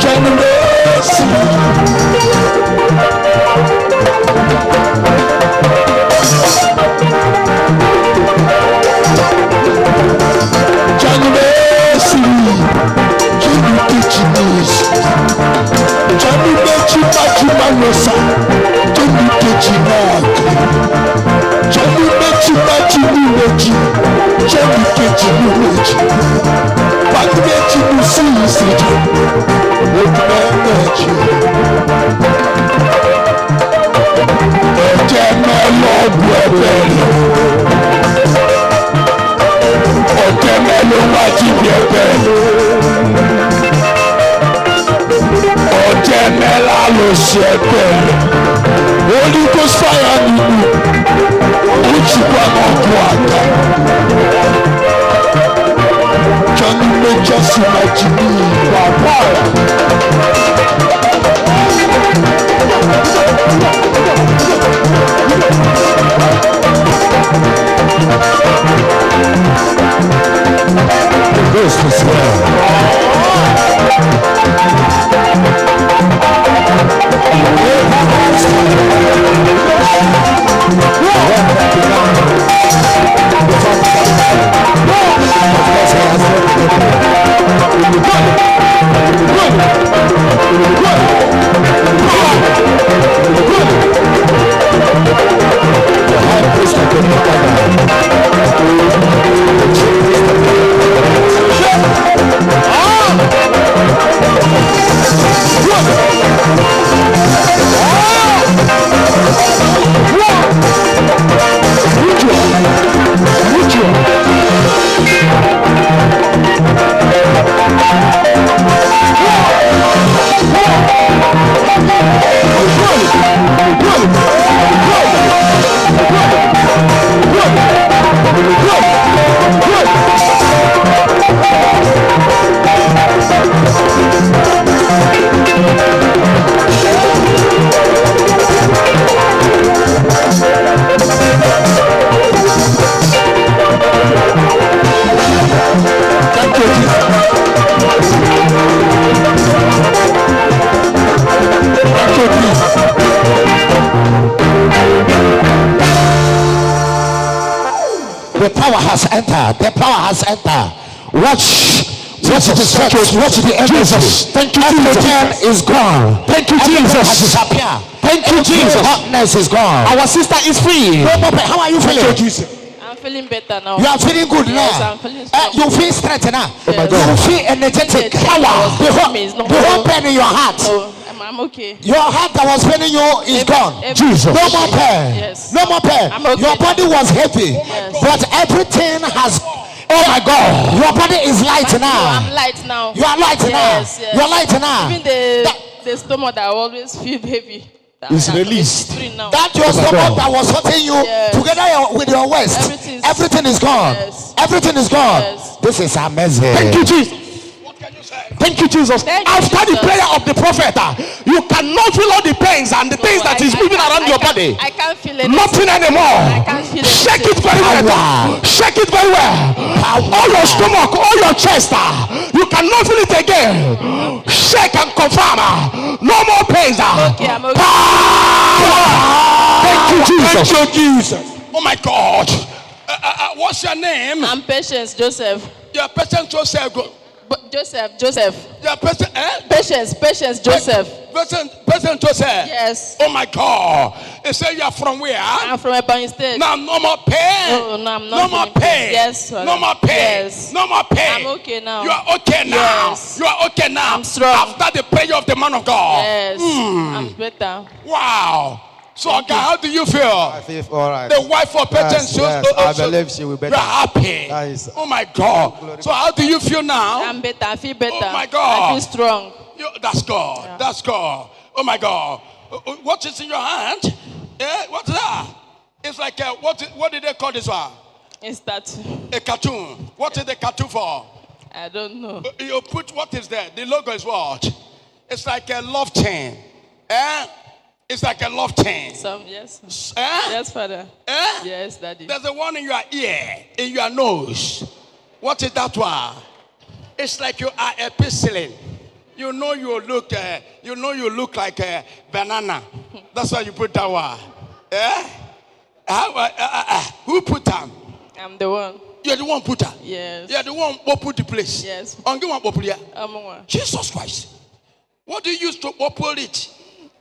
Generation. Holy Ghost fire in you. Which you are not water. Can you make just imagine me? The ghost is here. The power has entered. The power has entered. Watch the Jesus. Thank you, Jesus. Is gone. Thank you, Jesus. Has disappeared. Thank you, Jesus. Hotness is gone. Our sister is free. How are you feeling? I'm feeling better now. You are feeling good now. Yes, I'm feeling strong. You feel strengthened now. Yes. You feel energetic. Power. The whole pain in your heart. No, I'm okay. Your heart that was paining you is gone. Jesus. No more pain. Yes. No more pain. I'm okay. Your body was heavy, Yes. but everything has. Oh my God. Your body is light No, now. I'm light now. You are light now. Yes. You are light now. Even the stomach that I always feel heavy. Is released. It's free now. That your stomach that was hurting you Yes. together with your waist. Everything is gone. Yes. Everything is gone. Yes. This is amazing. Thank you, Jesus. What can you say? Thank you, Jesus. Thank you, After the Jesus. prayer of the prophet, you cannot feel all the pains and the things that is moving around your body. I can't feel it. Nothing anymore. I can't feel it. Shake it very well. Shake it very well. All your stomach, all your chest. You cannot feel it again. Shake and confirm. No more pains. Okay, I'm okay. Thank you, Jesus. Thank you, Jesus. Oh my God. What's your name? I'm Patience Joseph. Your patient Joseph. Joseph. Your patient, Patience Joseph. Patient Joseph. Yes. Oh my God. They say you are from where? I'm from Ebonyi State. Now no more pain. No, I'm not. No more pain. Yes. No more pain. Yes. No more pain. I'm okay now. You are okay now. Yes. You are okay now. I'm strong. After the prayer of the man of God. Yes. I'm better. Wow. So okay, how do you feel? I feel all right. The wife of Patience Yes, I believe she will be You're better. happy. That is- Oh my God. So how do you feel now? I'm better. I feel better. Oh my God. I feel strong. That's God. Yeah. That's God. Oh my God. What is in your hand? What's that? It's like what did they call this one? It's that. A cartoon. What is the cartoon for? I don't know. You put what is there? The logo is what? It's like a love chain. It's like a love chain. Yes. Eh? Yes, Father. Eh? Yes, Daddy. There's a one in your ear, in your nose. What is that one? It's like you are a penicillin. You know you look like a banana. That's why you put that one. Eh? Who put them? I'm the one. You're the one put her. Yes. You're the one who put the place. Yes. Jesus Christ. What do you use to put it?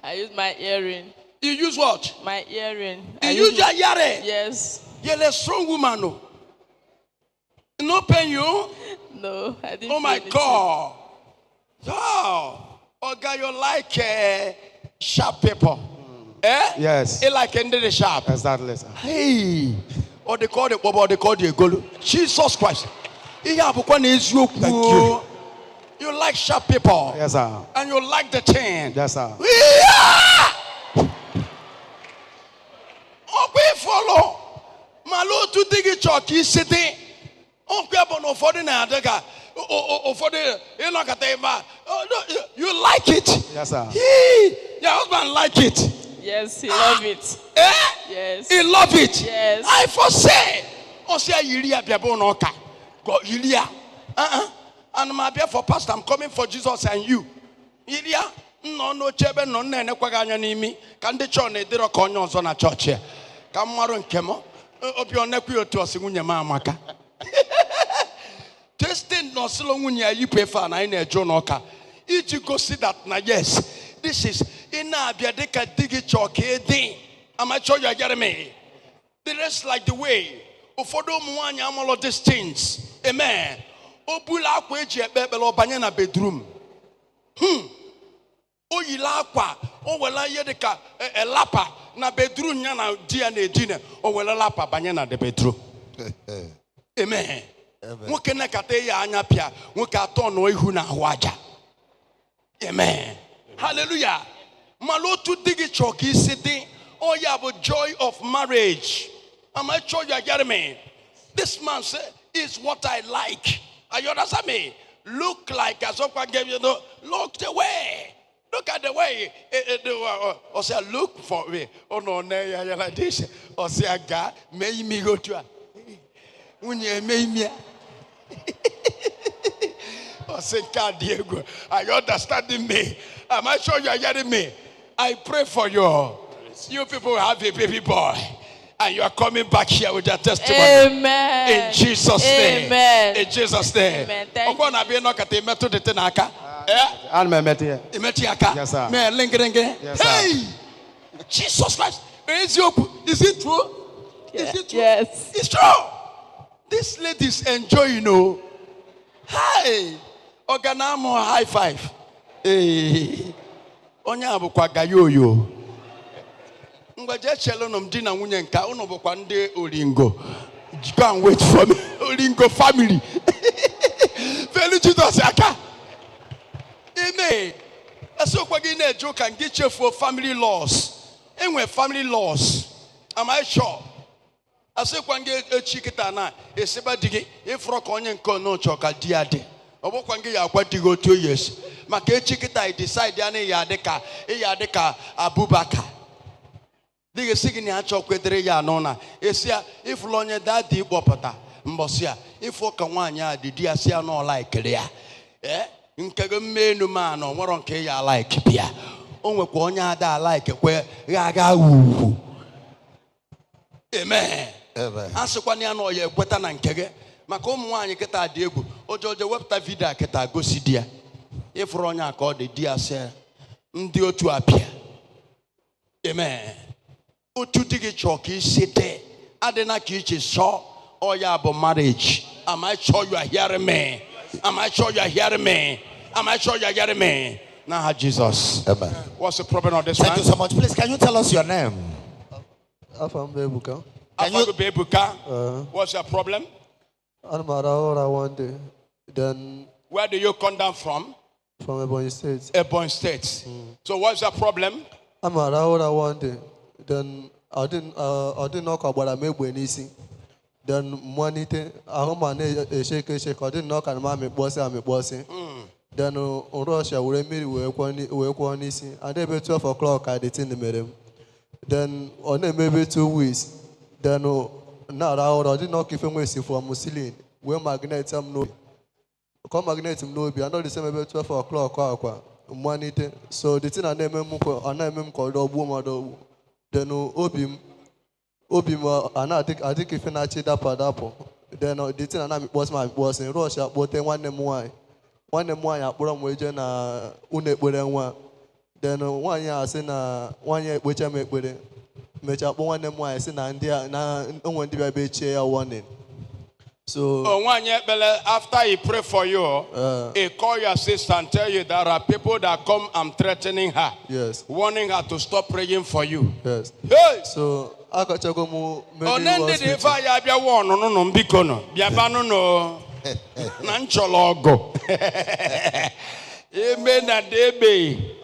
I use my earring. You use what? My earring. You use your earring? Yes. You're a strong woman. No, no pain you? No, I didn't. Oh my feel God. Oh, God, you like sharp paper. Eh? Yes. It like under the sharp. Exactly, sir. Hey. Or they call it Bobo, or they call it Golo. Jesus Christ. Thank you. You like sharp paper. Yes, sir. And you like the chain. Yes, sir. Yeah! Oh, we follow. Malo to dig it chalk is sitting. Oh, no for the Nadaga. Oh, for the you like it. Yes, sir. Your husband like it. Yes, he love it. Eh? Yes. He love it. Yes. I foresee. Oh, say Yilia Biabonoka. Go Yilia. And my beer for pastor, I'm coming for Jesus and you. Yilia. No chebe no nene kwaganya nimi. Can the chone de rokonyo on a church here? Come maron kemo. Up your neck to a singunya mamaka. Testing no salongunya you prefer nine a jonoka. If you go see that na yes. This is ina biadeka digi choke thing. Am I sure you get me? The rest like the way. Ufodo muanya amolo these things. Amen. Obula kweji ebebelo banyana bedroom. Oyila akwa o wela yedeka elapa na bedroom nya na dia na edine o wela lapa banyana the bedroom. Amen. Nwoke na kate ya anya pia nwoke ato no ihu na ahwaja. Amen. Hallelujah. Malotu digi choki sitting. Oh, yeah, but joy of marriage. Am I sure you are getting me? This man said, is what I like. Are you understand me? Look like as someone gave you the look the way. Look at the way. Or say, look for me. Oh no, no, like this. Or say, God, may me go to when you may me. Or say, God, Diego, are you understanding me? Am I sure you are getting me? I pray for you. You people have a baby boy. And you are coming back here with your testimony. Amen. In Jesus' name. Amen. In Jesus' name. Amen. Thank you. And my mate here. Yes, sir. Yes, sir. Hey! Jesus Christ. Is it true? Is it true? Yes. It's true. This lady's enjoying, you know. Hi. Organamo high five. Hey. Onya abukwa gayoyo. Ngwaje chelo no mdi na nwunye nka uno bukwa ndi Olingo. Go and wait for me. Olingo family. Velu Jesus aka. Amen. Aso kwa gi na ejo kan gi chefu family laws. Enwe family laws. Am I sure? Aso kwa nge echi kita na eseba digi ifro ka onye nko no choka diade. Obokwangi ya kwatigo 2 years. Maka echi kita I decide ya na ya deka Abubakar. Diga sigi ni acho kwedere ya no na. Esia if lonye daddy gbopota mbosia. If oka nwanya didi asia no like ya. Nkege mmenu ma no nwero nke ya like bia. Onwekwa onye ada like kwe ga wu. Amen. Asịkwana ya na ọya ekweta na nkege maka ụmụ nwaanyị kịta dị egwu ojojo wepụta vidio kịta gosi di ya ịfụrụ onye aka ọ dị di ya sị ndị otu apịa. Amen. Otu di gị chọọ ka isi dị adịna ka iche sọ ọya bụ marriage. Am I sure you are hearing me? Am I sure you are hearing me? Am I sure you are hearing me? Now Jesus. Amen. What's the problem of this Thank one? you so much. Please, can you tell us your name? Afam Bebuka. What's your problem? I'm around one day. Then Where do you come down from? from Ebonyi State. Ebonyi State. So what's your problem? I'm around one day. Then I didn't knock about a make when easy. Then money I home and shake. I didn't knock and mammy bossy. I'm a bossy. Then Russia will meet one easy. And then 12 o'clock I did in the meeting. Then on maybe 2 weeks. Then now I did not keep him waiting for Mussolini. Where magnet no. Come magnet no be. I know the same about 12 o'clock. Money. So the thing I name him called Obu. Then Obim, and I think if I cheat up at Apple. Then the thing I was my boss in Russia, but then one name why I put on wages na une with one. Then 1 year I say na 1 year which I make with it. Make up one name why I say na India na one the baby chair warning. So 1 year after he pray for you, he call your sister and tell you there are people that come and threatening her. Yes. Warning her to stop praying for you. Yes. Hey! So I got to go more Onende de fa ya bia won no no mbiko no. Bia ba no no. Na nchologo. Amen and amen.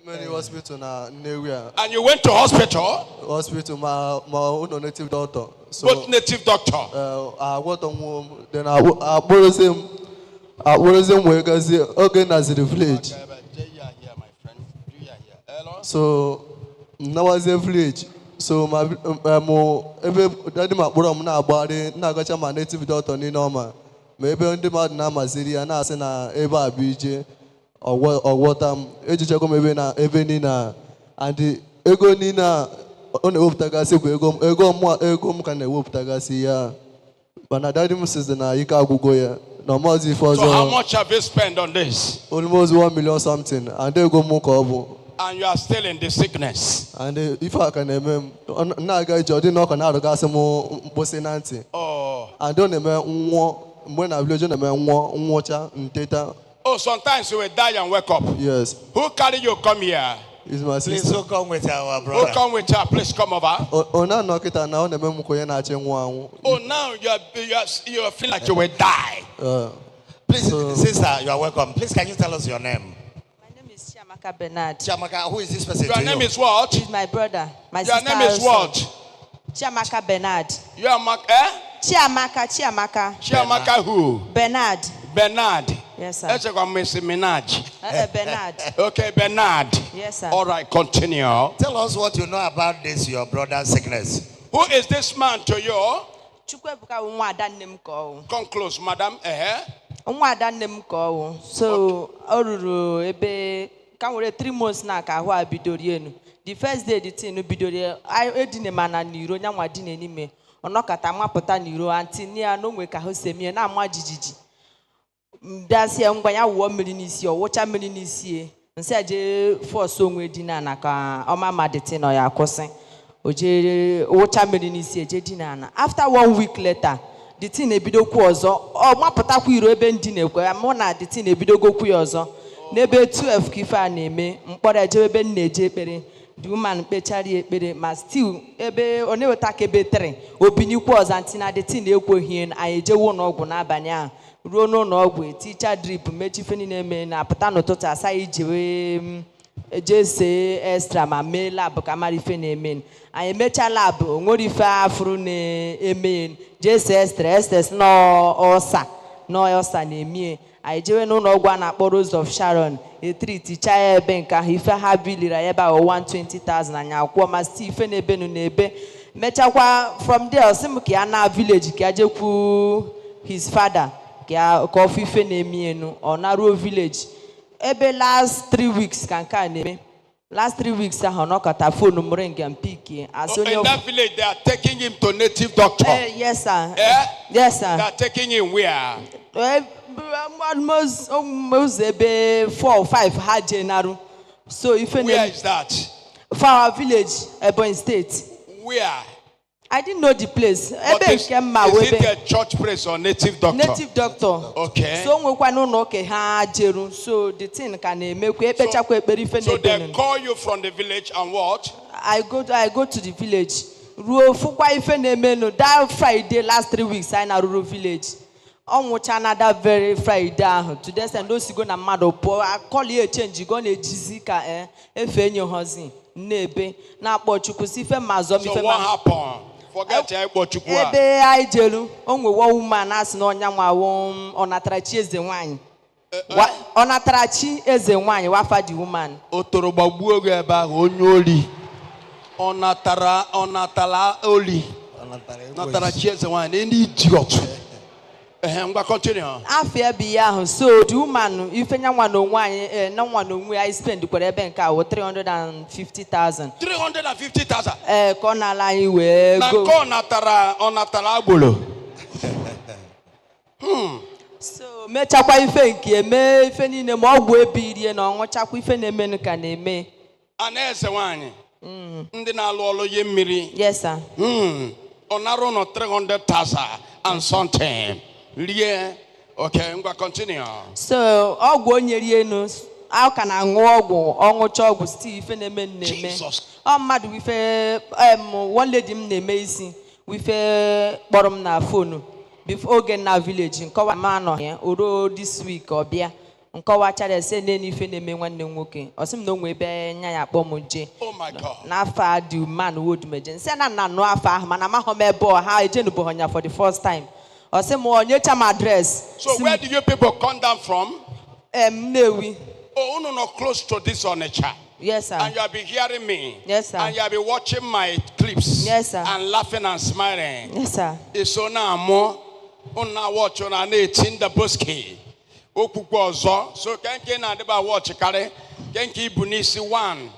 many hospital na nowhere. And you went to hospital? Hospital, my own native doctor. So, what native doctor? I went on home. Then I borrowed him. I borrowed him where I say, okay, as the village. So now as a village. So my every daddy my brother na body na gacha my native doctor ni normal. Maybe on the mad na Maziria na say na eba BJ or what ejiche go maybe na ebe ni na and the ego ni na on the optagasi ego mu kan na optagasi ya. But na daddy mu says na yika agugo ya. No more for so how much have you spent on this? Almost 1 million something and they go mu ko. And you are still in the sickness. And if I can remember, now I Jordan knock on out of Gasamo Bosinanti. Oh. I don't remember when I village on water and data. Oh, sometimes you will die and wake up. Yes. Who carry you come here? Is my sister. Please who come with our brother. Who come with her? Please come over. Oh, now knock it and now the Memukoyan. Oh, now you feel like you will die. Please, sister, you are welcome. Please, can you tell us your name? Bernard. Chiamaka, who is this person? Your name is what? She's my brother. My Your name is what? Chiamaka Bernard. You are Chiamaka. Chiamaka who? Bernard. Bernard. Yes, sir. Let's go Miss Minaj. Bernard. Okay, Bernard. Yes, sir. All right, continue. Tell us what you know about this, your brother's sickness. Who is this man to you? Come close, madam. So oruru ebe ka nwere 3 months na ka ahụ abidori enu. The first day the thing bidori edine mana n'iro nyanwa dị n'ime onokata mapụta n'iro anti nia no nwe ka ho semie na ama jijiji dasie ngwa ya wo mmiri n'isi ọwụcha mmiri n'isi nse aje force onwe dị na ka ọma madete no ya kwụsị oje wụcha mmiri n'isi eje dị na after 1 week later the thing ebidokwu ọzọ ọ mapụtakwa iro ebe ndị na-ekwe mụ na the thing ebidogokwu ya ọzọ n'ebe 12 ka ife a na-eme mkpọrọ eje ebe nna eje ekpere the woman kpechari ekpere ma still ebe ọ na-eweta ka ebe 3 obinikwu ọzọ ntị na the thing ekweghị anyị ejewo n'ọgwụ n'abalị ahụ ruo n'ụlọ ọgwụ ticha drip mechife niile eme na apụta n'ụtụtụ asa ijewe eje see extra ma mee lab ka mara ife na-eme anyị emecha lab onwere ife afụrụ na-eme je see extra n'ọsa n'ọsa na-emie anyị jewe n'ụlọ ọgwụ a na-akpọ Rose of Sharon etriticha ya ebe nke ahụ ife ha biliri ya ebe ahụ 120,000 anyị akwụọ ma site ife na-ebenu na-ebe mechakwa from there ọsị m ka ya na village ka ya jekwu his father ka ọfụ ife na-emi enu ọ naruo village ebe last 3 weeks ka nke a na-eme last 3 weeks ahụ nọkọta phone m ring and pick in that village they are taking him to native doctor. Yes sir. Yes sir. They are taking him where? Almost ebe 4 or 5 ha jenaru. So if where is that? For our village, Ebonyi State. Where? I didn't know the place. Is it a church place or native doctor? Native doctor. Okay. So so the thing can make so they call you from the village and what? I go to the village. That Friday last 3 weeks I na rural village. That very Friday today and those go na mado I call you a change go na jizika efenyo hozi nebe na akpochukwu si fe mazom ife. So what happened? Forget akpochukwu. Ebe I jelu onwe one woman as na onya nwa onatarachi eze nwanyi. Onatarachi eze nwanyi wafa the woman. Otoro gbagbuo go ebe ahụ onye oli. Onatala oli. Onatarachi eze nwanyi ndị idiot. Continue. Afia biya so the woman if nyanwa no nwanyi na nwa no nwe I spend kwere ebe nke awo 350,000. 350,000. Ko na la yin we go. Na ko onatara agbolo. So mechakwa ife nke eme ife niile ma ogwu ebirie na onwụchakwa ife na-eme ka na-eme. Ana eze nwanyi. Ndị na-alụ ọlụ ye mmiri. Yes sir. Onaro no 300,000 and something. Okay, I'm going to continue. So, ogwu onyeri enu, how can I go ogwu, onwucha ogwu still ife na-eme na-eme. Jesus. Mmadụ wife one lady m na-eme isi, wife kpọrọ m na phone before oge na village nkọwa ma nọ ya oro this week ọbịa nkọwa chara ese na ife na-eme nwanne nwoke. Ọsị m na onwe ebe nya ya akpọ m je. Oh my God. N'afa the man odumeje. Nsị na nna nụ afa ahụ mana amahọ m ebe ha ejenubo honya for the first time. So where do you people come down from? Newi. Oh, no, close to this Onitsha. Yes, sir. And you have been hearing me. Yes, sir. And you have been watching my clips. Yes, sir. And laughing and smiling. Yes, sir. It's so now more. On now watch on an 18 the buski. Okukozo. So can I never watch carry? Can keep Bunisi 1.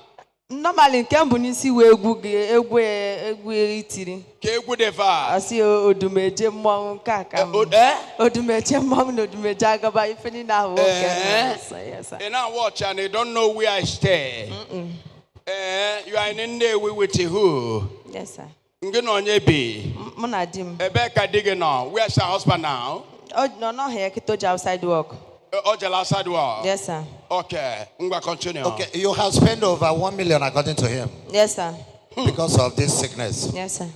Normally, Kambunisi we egwe itiri. Ke egwe deva. Asi odumeje mom kaka. Odumeje mom no odumeje agaba ifeni na wo. Yes, sir. And now watch and they don't know where I stay. You are in there with who? Yes, sir. Ngino nyebi. Munadim. Ebeka digino. Where's your husband now? Oh no, here kitoja outside work. Outside work. Yes, sir. Okay, I'm going to continue. Okay, you have spent over 1 million according to him. Yes, sir. Because of this sickness. Yes, sir.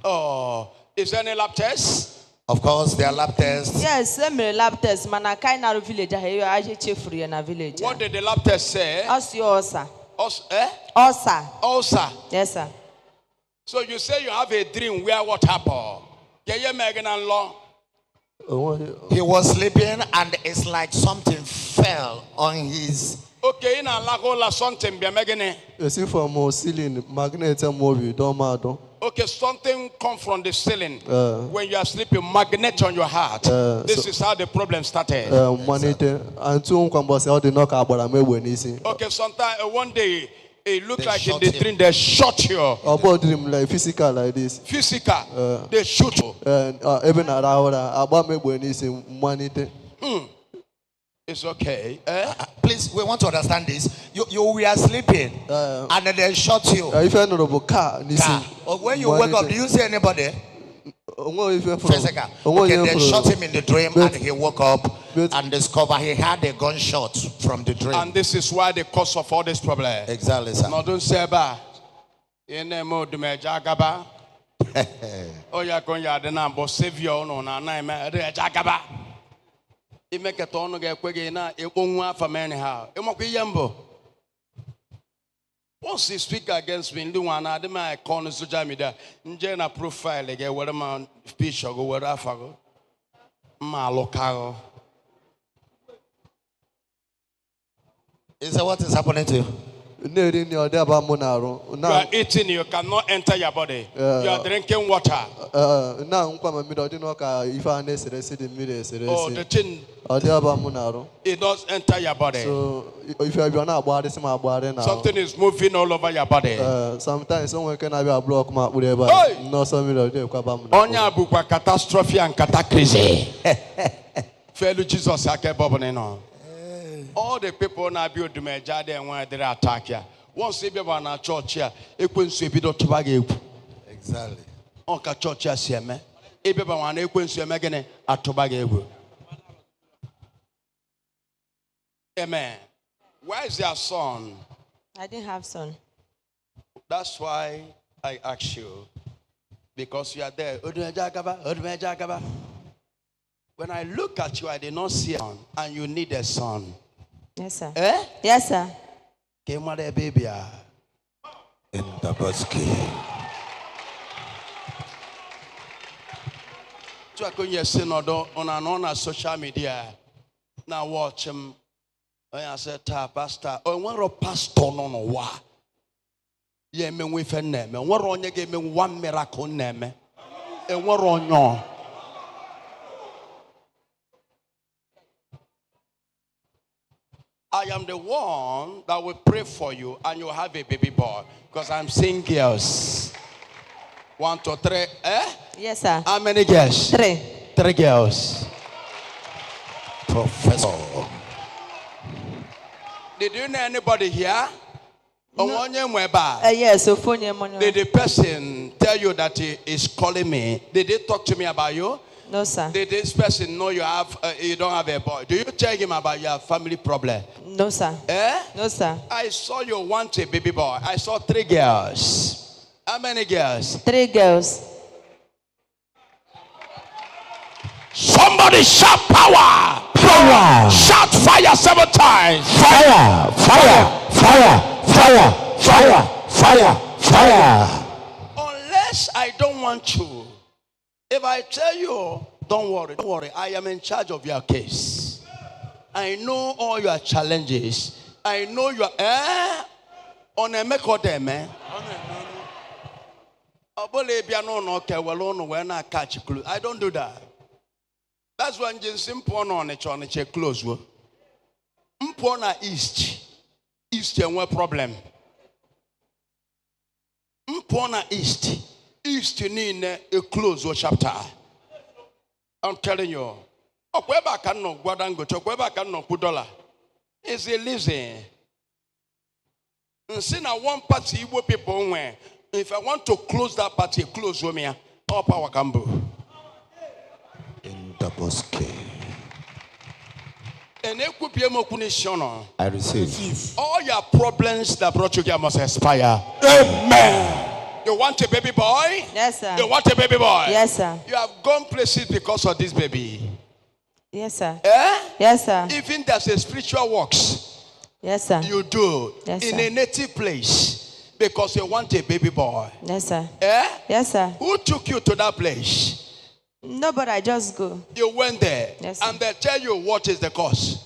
Oh, is there any lab test? Of course, there are lab tests. Yes, lab test. Manaka na village. I free na village. What did the lab test say? Ulcer. Ulcer. Yes, sir. So you say you have a dream where what happened? Can you make an law? He was sleeping and it's like something fell on his. Okay, in a lagola something be making. You see from ceiling magnet and movie don't. Okay, something come from the ceiling when you are sleeping, magnet on your heart. This is how the problem started. Okay, sometimes one day it looked like in the dream they shot you. About dream like physical like this. Physical, they shoot you. Even about me when he's in money. It's okay. Please, we want to understand this. You were sleeping and then they shot you. If you know car. When you wake up, do you see anybody? Physical. Okay, they shot him in the dream and he woke up and discovered he had a gunshot from the dream. And this is why the cause of all this problem. Exactly, sir. No, don't say ba. In the mode jagaba. Oh, you're going to number savior no na jagaba. It make a ton of get quick na it won't for many how. It might be yambo. Once he speak against me, do one other my corner social media, Njena profile again, what a man fish or go where I go. Malokao. Is that what is happening to you? You are eating, you cannot enter your body. You are drinking water. Oh, the thing, it does enter your body. So if you are not about this, Something is moving all over your body. Sometimes someone can have a block mark with Hey! no some Onya bukwa catastrophe and cataclysm. Fellow Jesus, I can't bubble no. All the people now build the odumeje and when they attack ya. Once they be on a church here, it couldn't sweep it up to bag. Exactly. On ka church here, see me. If you want to couldn't sweep again at to bag. Amen. Where is your son? I didn't have son. That's why I ask you. Because you are there. Odumeje akaba, odumeje akaba. When I look at you, I did not see a son, and you need a son. Yes, sir. Eh? Yes, sir. Came out a baby. In the basket. So I couldn't see no on social media. Now watch him. I said, Pastor, oh, what a pastor no wa. Yeah, me with a name. And what on you gave me one miracle name. And what on you? I am the one that will pray for you and you'll have a baby boy. Because I'm seeing girls. 1, 2, 3. Eh? Yes, sir. How many girls? 3. 3 girls. Professor. Did you know anybody here? No. Yes, so phone your money. Did the person tell you that he is calling me? Did they talk to me about you? No, sir. Did this person know you don't have a boy? Do you tell him about your family problem? No, sir. Eh? No, sir. I saw you want a baby boy. I saw 3 girls. How many girls? 3 girls. Somebody shout power. Power. Shout fire 7 times. Fire. Fire. Fire. Fire. Fire. Fire. Fire. Unless I don't want you. If I tell you, don't worry, I am in charge of your case. I know all your challenges. I know your ohanemere them. I don't do that. That's when Jinsim Pon on a close. Mpona East and what problem? Mpona East need a close chapter. I'm telling you. Okweba can no guadango, Okweba can no put dollar. Is a losing. And see now one party will people when if I want to close that party, close with me. All power can be. In the basket. I receive. All your problems that brought you here must expire. Amen. You want a baby boy? Yes, sir. You want a baby boy? Yes, sir. You have gone places because of this baby. Yes, sir. Eh? Yes, sir. Even there's a spiritual works. Yes, sir. You do. Yes, in sir. a native place because you want a baby boy. Yes, sir. Eh? Yes, sir. Who took you to that place? No, but I just go. You went there. Yes, sir. And they tell you what is the cause.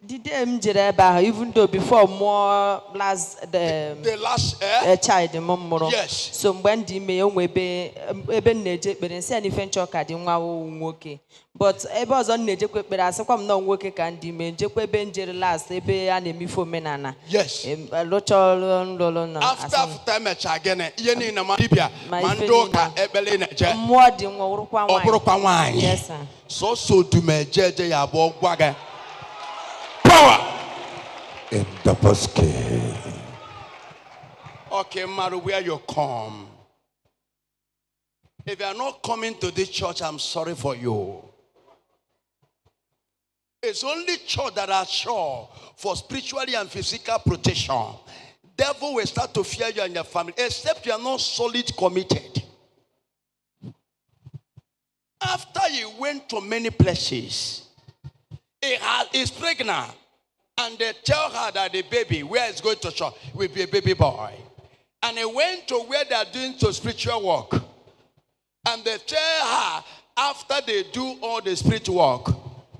Even though before more the last child, yes. So when the me even neje but say any venture card nwa nwoke but ebe ozo neje kwekpere asịkwa m na nwoke ka ndị me njekwe ebe njere last ebe a na-emifo menana. Yes. After time again ihe ni na dibia mandoka ebele na je. Mmụọ dị nwa urukwa nwaanyị. Oburukwa nwaanyị. Yes, sir. So odumeje ya bo gwa ga. Power. In the basket. Okay, matter where you come. If you are not coming to this church, I'm sorry for you. It's only church that are sure for spiritually and physical protection. Devil will start to fear you and your family, except you are not solid committed. After you went to many places, is pregnant, and they tell her that the baby, where is going to church, will be a baby boy. And he went to where they are doing to spiritual work. And they tell her, after they do all the spirit work,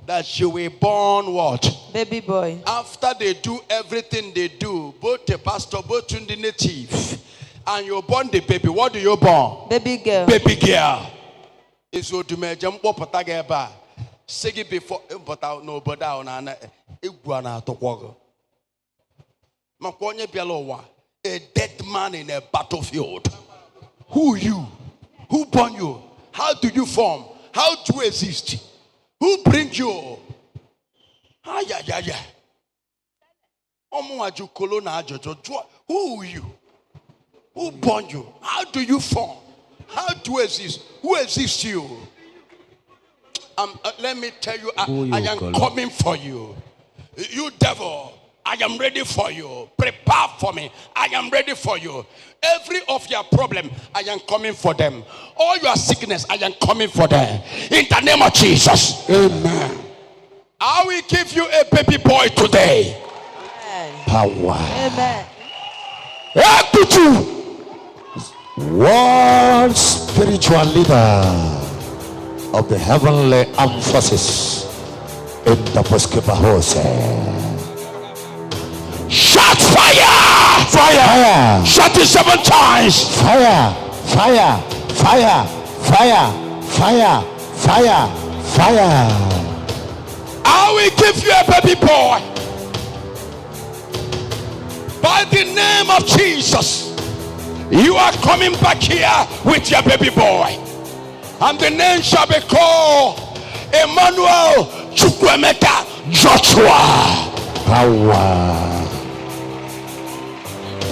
that she will born what? Baby boy. After they do everything they do, both the pastor, both in the native, and you born the baby, what do you born? Baby girl. Baby girl. Is odumeje mkpọpụta gị ebe a. Say it before, but no, but down and iguana to walk. Makonye bialowa, a dead man in a battlefield. Who you? Who born you? How do you form? How do you exist? Who bring you? Ah, yeah. Who are you? Who born you? How do you form? How do you exist? Who exists you? Let me tell you, I am coming for you. You devil, I am ready for you. Prepare for me. I am ready for you. Every of your problem, I am coming for them. All your sickness, I am coming for them. In the name of Jesus. Amen. I will give you a baby boy today. Amen. Power. Amen. World spiritual leader of the heavenly armed forces in the Boskipa Hose. Shout fire! Fire! Shout it 7 times. Fire! Fire! Fire! Fire! Fire! Fire! Fire! I will give you a baby boy. By the name of Jesus, you are coming back here with your baby boy. And the name shall be called Emmanuel Chukwemeka Joshua. Power.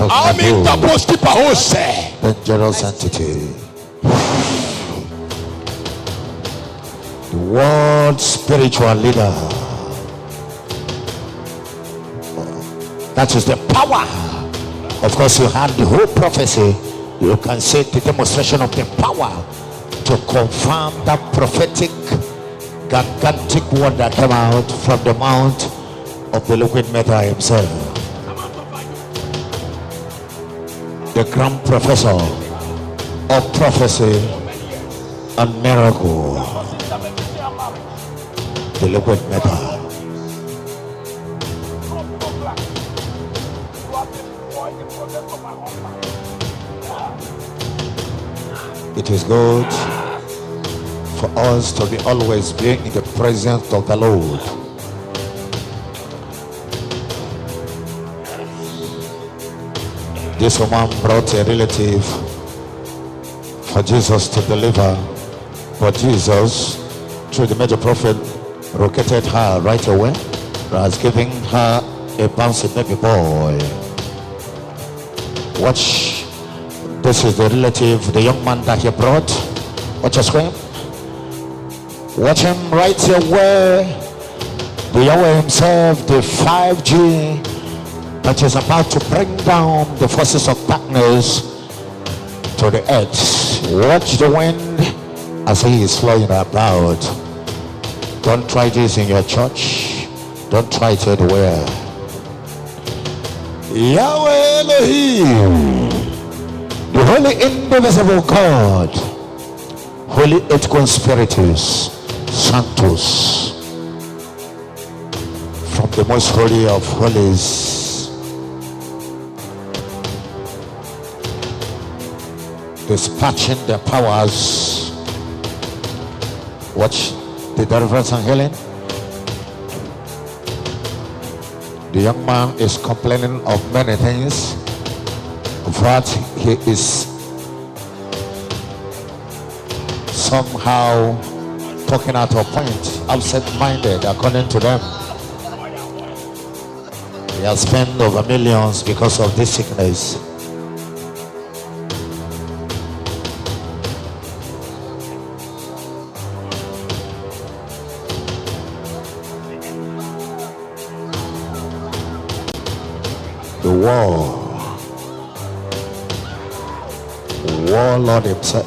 I'm in the Boskipa Hose. Dangerous entity. The world spiritual leader. That is the power. Of course, you had the whole prophecy. You can say the demonstration of the power to confirm that prophetic gigantic word that came out from the mouth of the liquid metal himself. The grand professor of prophecy and miracle. The liquid metal. It is good for us to be always being in the presence of the Lord. This woman brought a relative for Jesus to deliver, but Jesus, through the major prophet, located her right away, was giving her a bouncy baby boy. Watch. This is the relative, the young man that he brought. Watch your screen. Watch him right away. The Yahweh himself, the 5G that is about to bring down the forces of darkness to the earth. Watch the wind as he is flowing about. Don't try this in your church. Don't try it anywhere. Yahweh Elohim, the holy indivisible God, holy 8 conspirators, Santos, from the most holy of holies, dispatching their powers. Watch the deliverance and healing. The young man is complaining of many things. In fact, he is somehow talking out of point, absent-minded according to them. He has spent over millions because of this sickness. The warlord himself.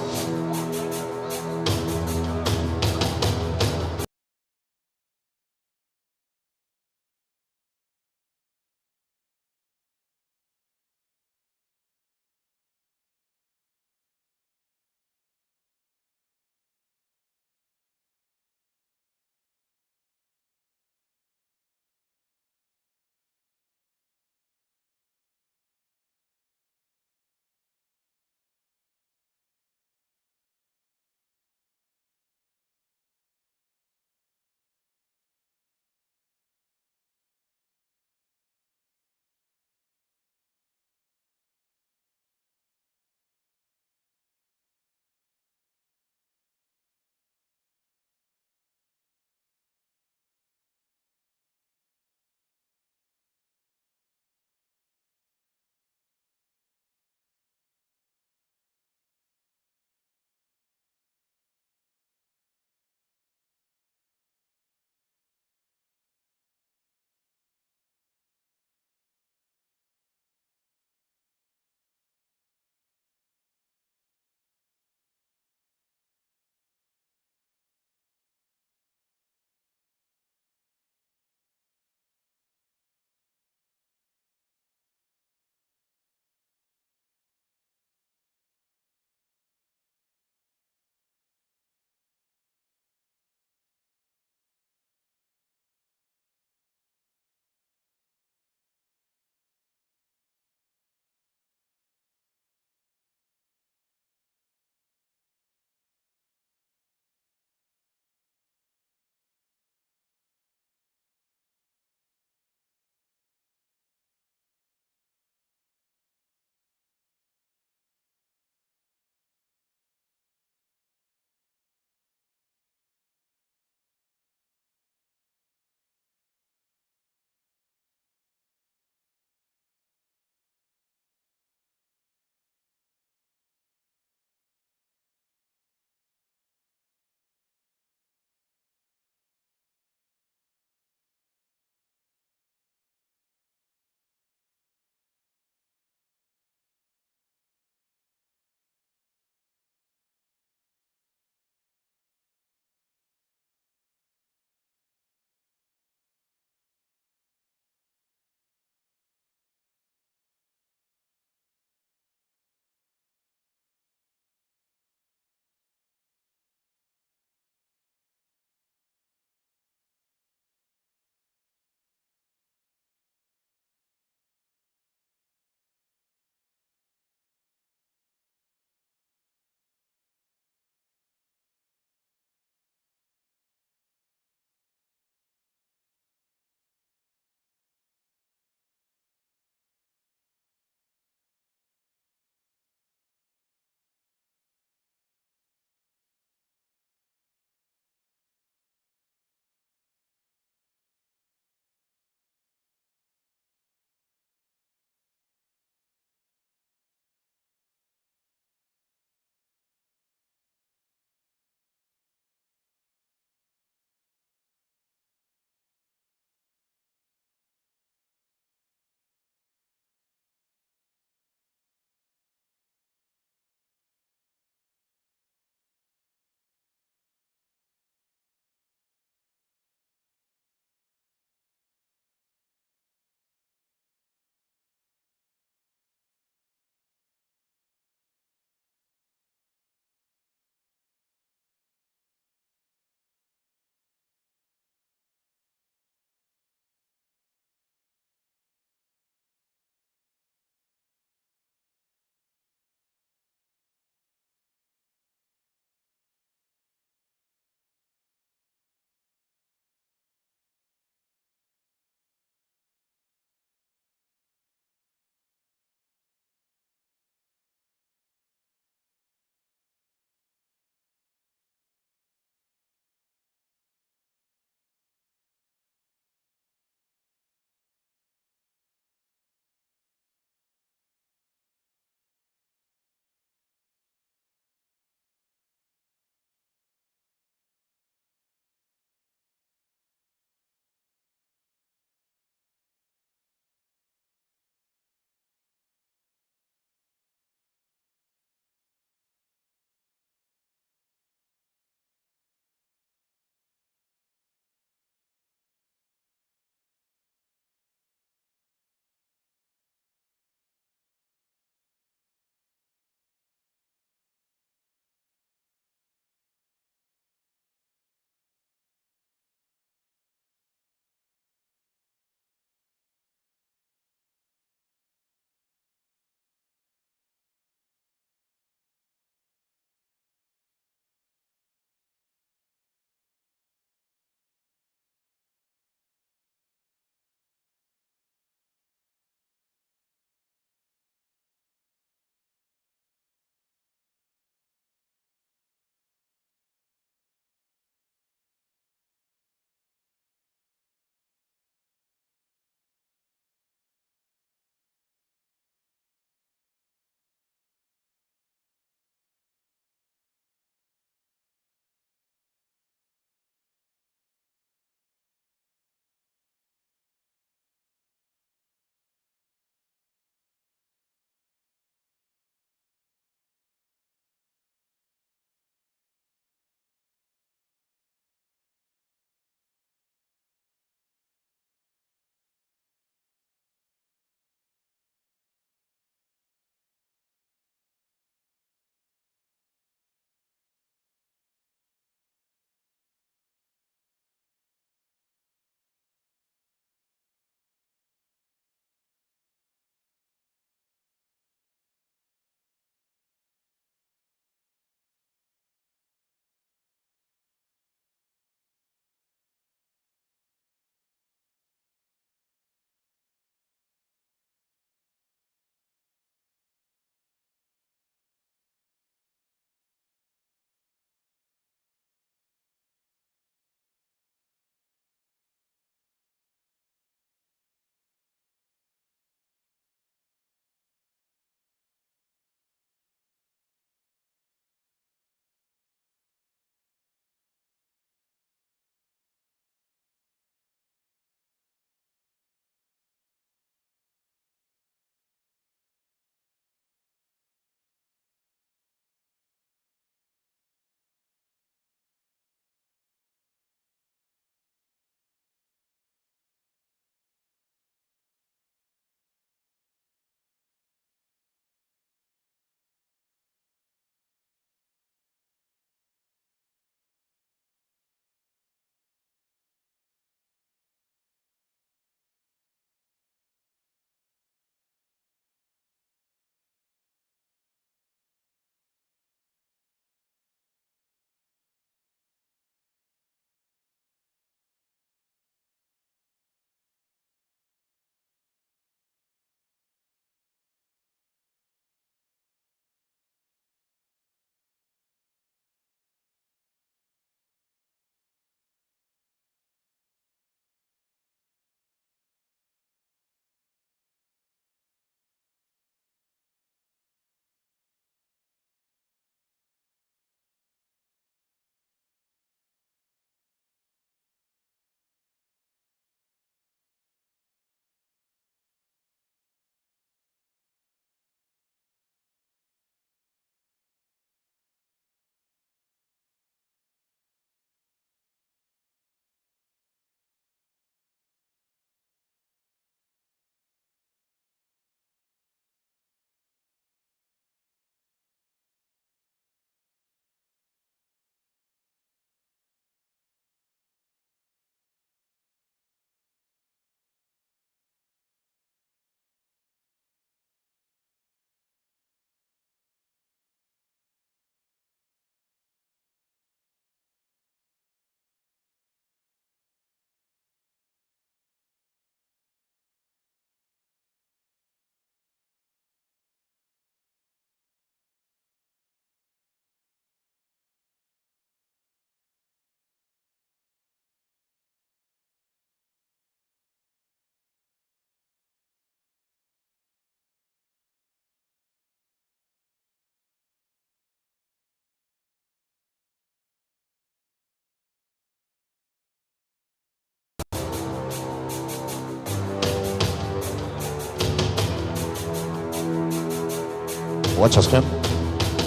Watch your screen.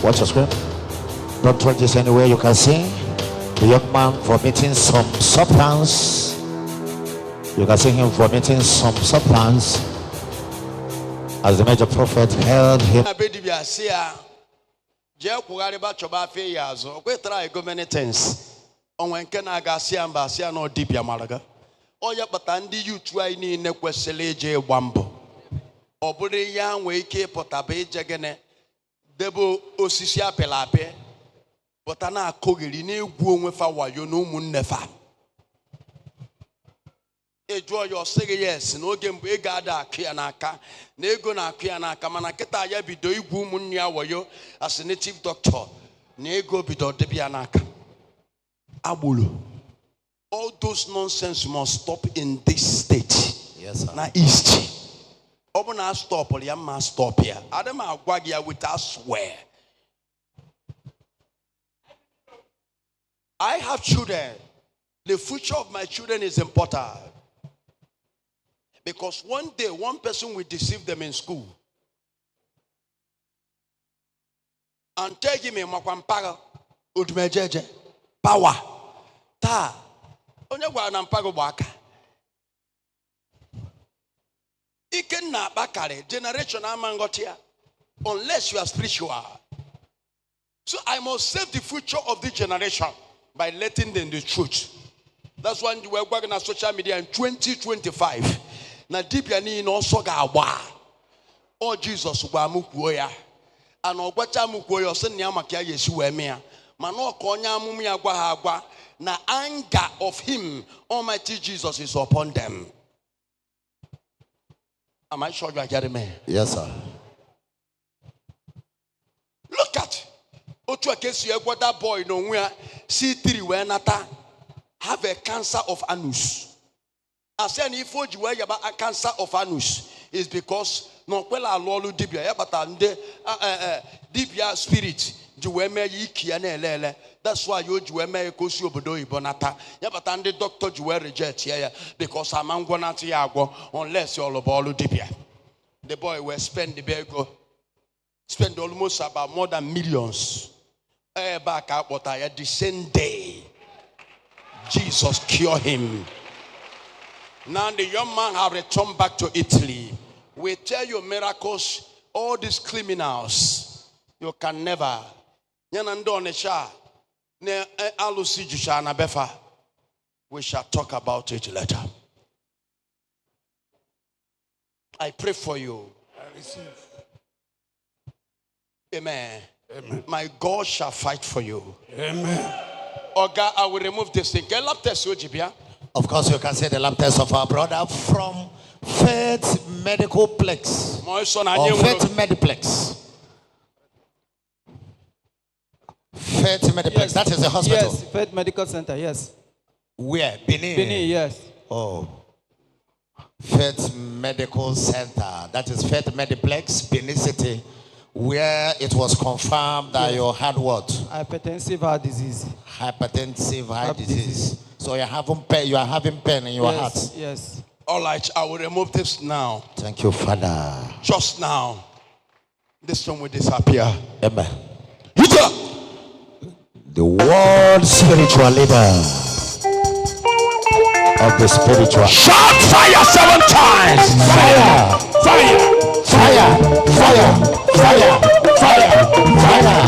Watch your screen. Don't throw this anywhere. You can see the young man vomiting some substance. You can see him vomiting some substance as the major prophet held him. Many things. On when can I go see Ambasia no Dibia Malaga? Or ya batandi you try ni nequeseleje wambo. Or Bode Yan wake potabe jagene debo osisia pelape. But ana kogiri ni guo fa wayo no mun nefa. Enjoy your say yes, no game egada kianaka, nego na kianaka, manaketa ya bido igu munya wayo as a native doctor, nego bido debianaka. Abulu. All those nonsense must stop in this state. Yes, sir. Na east. Obuna stop or yamma stop here. Adama agwagia with us swear. I have children. The future of my children is important. Because one day, one person will deceive them in school. And tell him, odumeje, power. Ta. Onye gwa na mpago baka. Iken na bakare, generation amangotia. Unless you are spiritual. So I must save the future of this generation by letting them the truth. That's why we are working on social media in 2025. Na dibia ni no so ga agba. Oh Jesus gwa mukuo ya. Ana ogbacha mukuo yo se nia makia yesu we me. Ma no ko onya amum ya gwa ha agba. Na anger of him, Almighty Jesus, is upon them. Am I sure you are getting me? Yes, sir. Look at Otu akesi egwada boy no nwa C3 we nata have a cancer of anus. I said if you were about a cancer of anus is because no kwela lolu dibia ya batande dibia spirit juweme yiki na elele. That's why you juweme kosi obodo ibonata ya batande doctor juwe reject here because amango nati agwo unless you all dibia. The boy will spend almost about more than millions. Back out but I had the same day Jesus cured him. Now the young man have returned back to Italy. We tell you miracles, all these criminals, you can never. We shall talk about it later. I pray for you. I receive. Amen. Amen. My God shall fight for you. Amen. Oga, I will remove this thing. Get lab test, of course, you can say the lab test of our brother from Faith Medical Plex. Or Faith Mediplex. Faith Mediplex, yes. That is a hospital. Yes, Faith Medical Center, yes. Where? Benin? Benin, yes. Oh. Faith Medical Center. That is Faith Mediplex, Benin City, where it was confirmed that you had what? Hypertensive heart disease. Hypertensive heart disease. So you are having pain in your heart. Yes. All right, I will remove this now. Thank you, Father. Just now. This one will disappear. Amen. The world spiritual leader of the spiritual. Shout fire 7 times. Fire. Fire. Fire. Fire. Fire. Fire. Fire.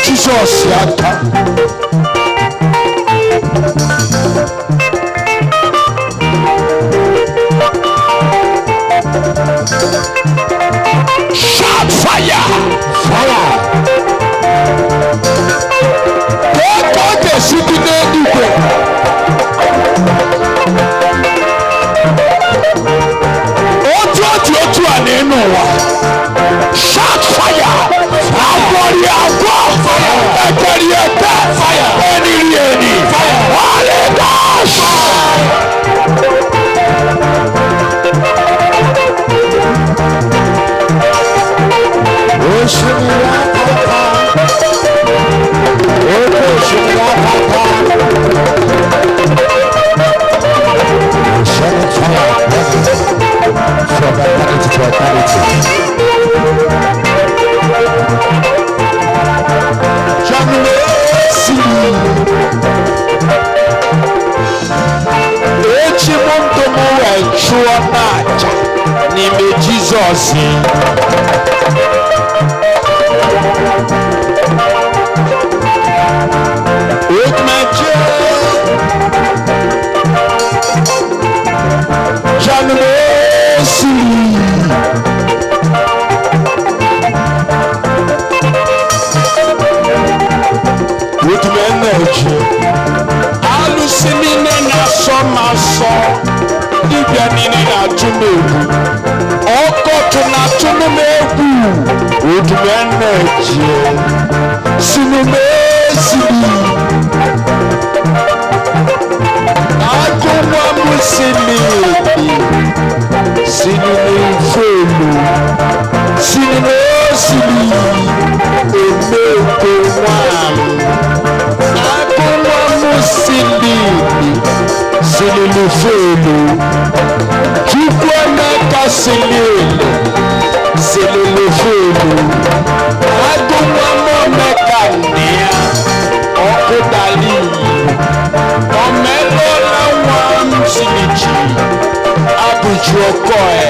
Jesus. Shout fire! Fire! God is sitting there. Shout fire! na-acha n'ime Jizọs. Odumeje Janumesi odumeje alụsị niile na-asọ ma asọ dibịa niile na-atụ m egwu ọkọchị na-atụ m egwu odumeje sinumesili agụnwa m silili sinumefelu sinumesili emeko nwam agụnwa m silili sinumefelu chukwuemeka silili sinumefelu agụnwa m omeka nne ya ọkụ dali ọmẹlọla nwa m siliji abụju ọkọ ẹ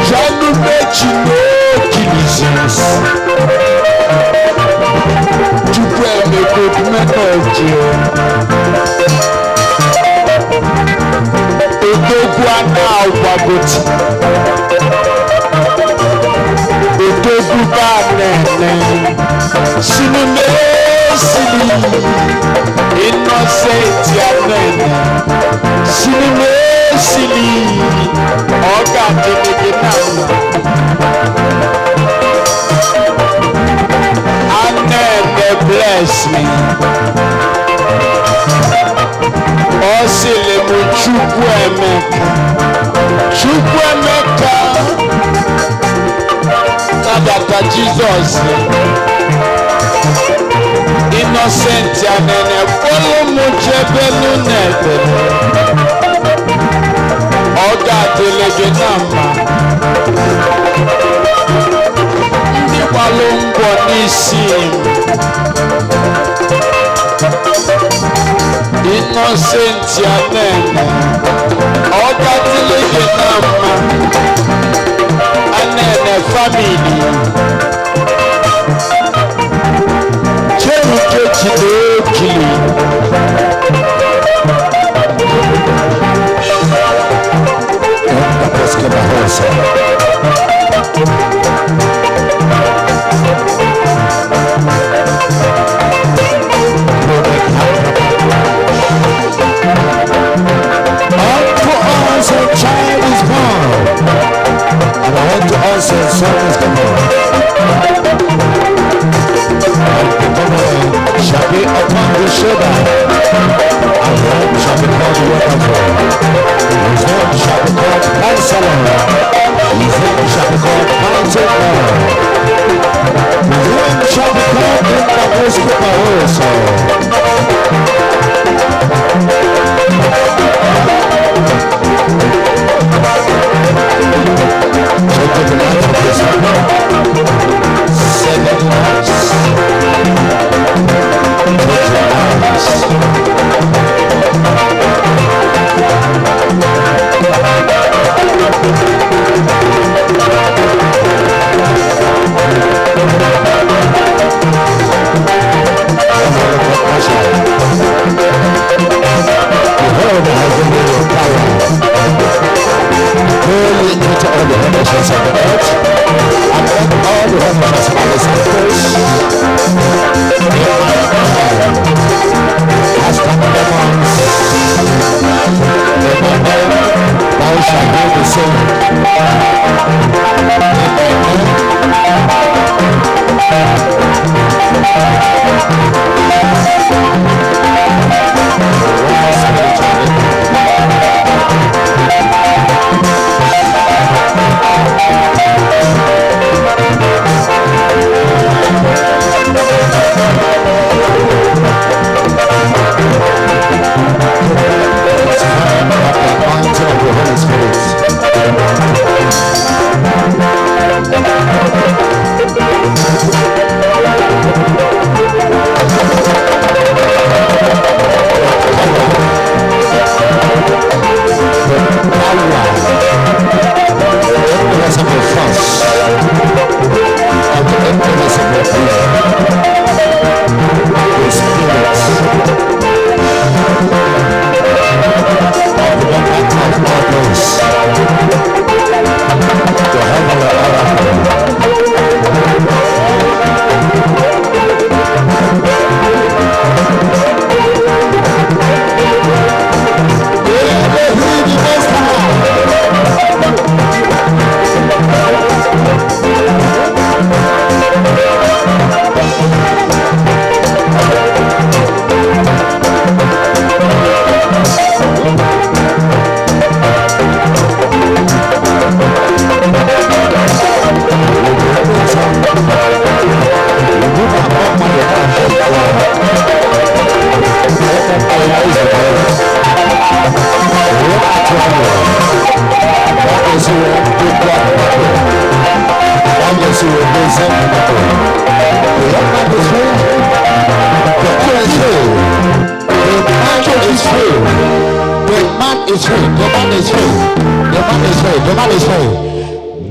janu meji n'okilizis tupu emego odumeje odogwu ana agwagoti odogwu ba nene sinumesili innocent yanene sinumesili ọgadịnịgịnama anene bless me ọ sịrị m Chukwuemeka nabata Jizọs innocent yanene kpọrọ ụmụ jebelu n'ekpere ọ ga-adịrị gị na mma ndị gbalụ ngwọ n'isi innocent yanene ọ ga-adịrị gị na mma anene family Cherukechi n'okili unto us a child is born, and unto us a son is given. Shall be upon his shoulder, and then shall be called Wonderful. His name shall be called Counselor. His name shall be called Mighty God. His name shall be called Spirit.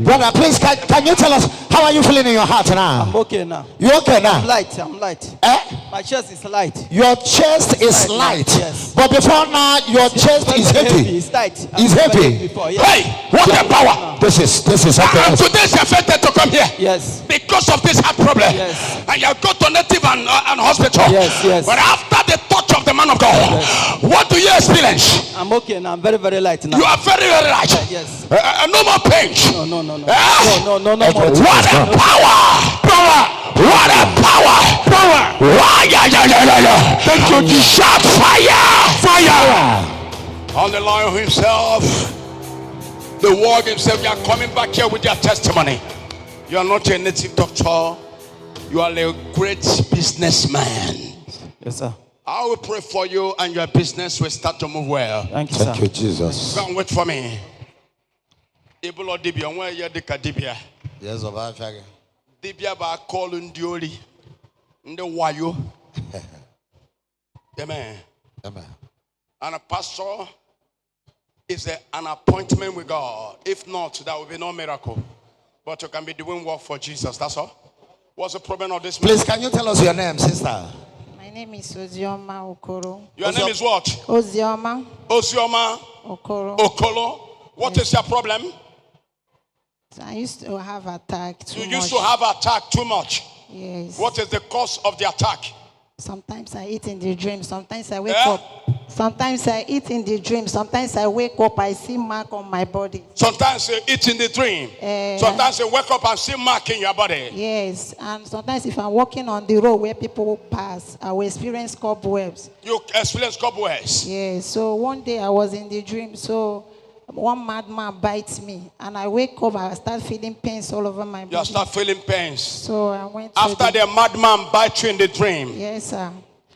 Brother, please, can you tell us how are you feeling in your heart now? I'm okay now. You okay now? I'm light. My chest is light. Your chest is light. Yes. But before now, your chest is heavy. It's light. It's heavy. Before, yes. Hey, what a power! This is okay. And today's affected to come here. Yes. Because of this heart problem. Yes. And you go to native and hospital. Yes. But after the touch of the man of God, what do you experience? I'm okay now. I'm very, very light now. You are very, very light. Yes. No more pain. No. No more. What a power! What a power! Thank you, Jesus. Shout fire! On the Lion himself, the Word himself. You are coming back here with your testimony. You are not a native doctor. You are a great businessman. Yes, sir. I will pray for you, and your business will start to move well. Thank you, sir. Thank you, Jesus. Go and wait for me. Ebola dibia, where you the dibia? Yes, Dibia ba call ndioli, nde wayo. Amen. Amen. And a pastor is an appointment with God. If not, there will be no miracle. But you can be doing work for Jesus. That's all. What's the problem of this man? Please, can you tell us your name, sister? My name is Ozioma Okoro. Your name is what? Ozioma Okoro. What is your problem? I used to have attack too much. You used to have attack too much. Yes. What is the cause of the attack? Sometimes I eat in the dream. Sometimes I wake up. Sometimes I eat in the dream. Sometimes I wake up, I see mark on my body. Sometimes you eat in the dream. Sometimes you wake up and see mark in your body. Yes. And sometimes if I'm walking on the road where people pass, I will experience cobwebs. You experience cobwebs? Yes. So one day I was in the dream. So one madman bites me. And I wake up, I start feeling pains all over my body. You start feeling pains. So I went after the madman bites you in the dream. Yes, sir.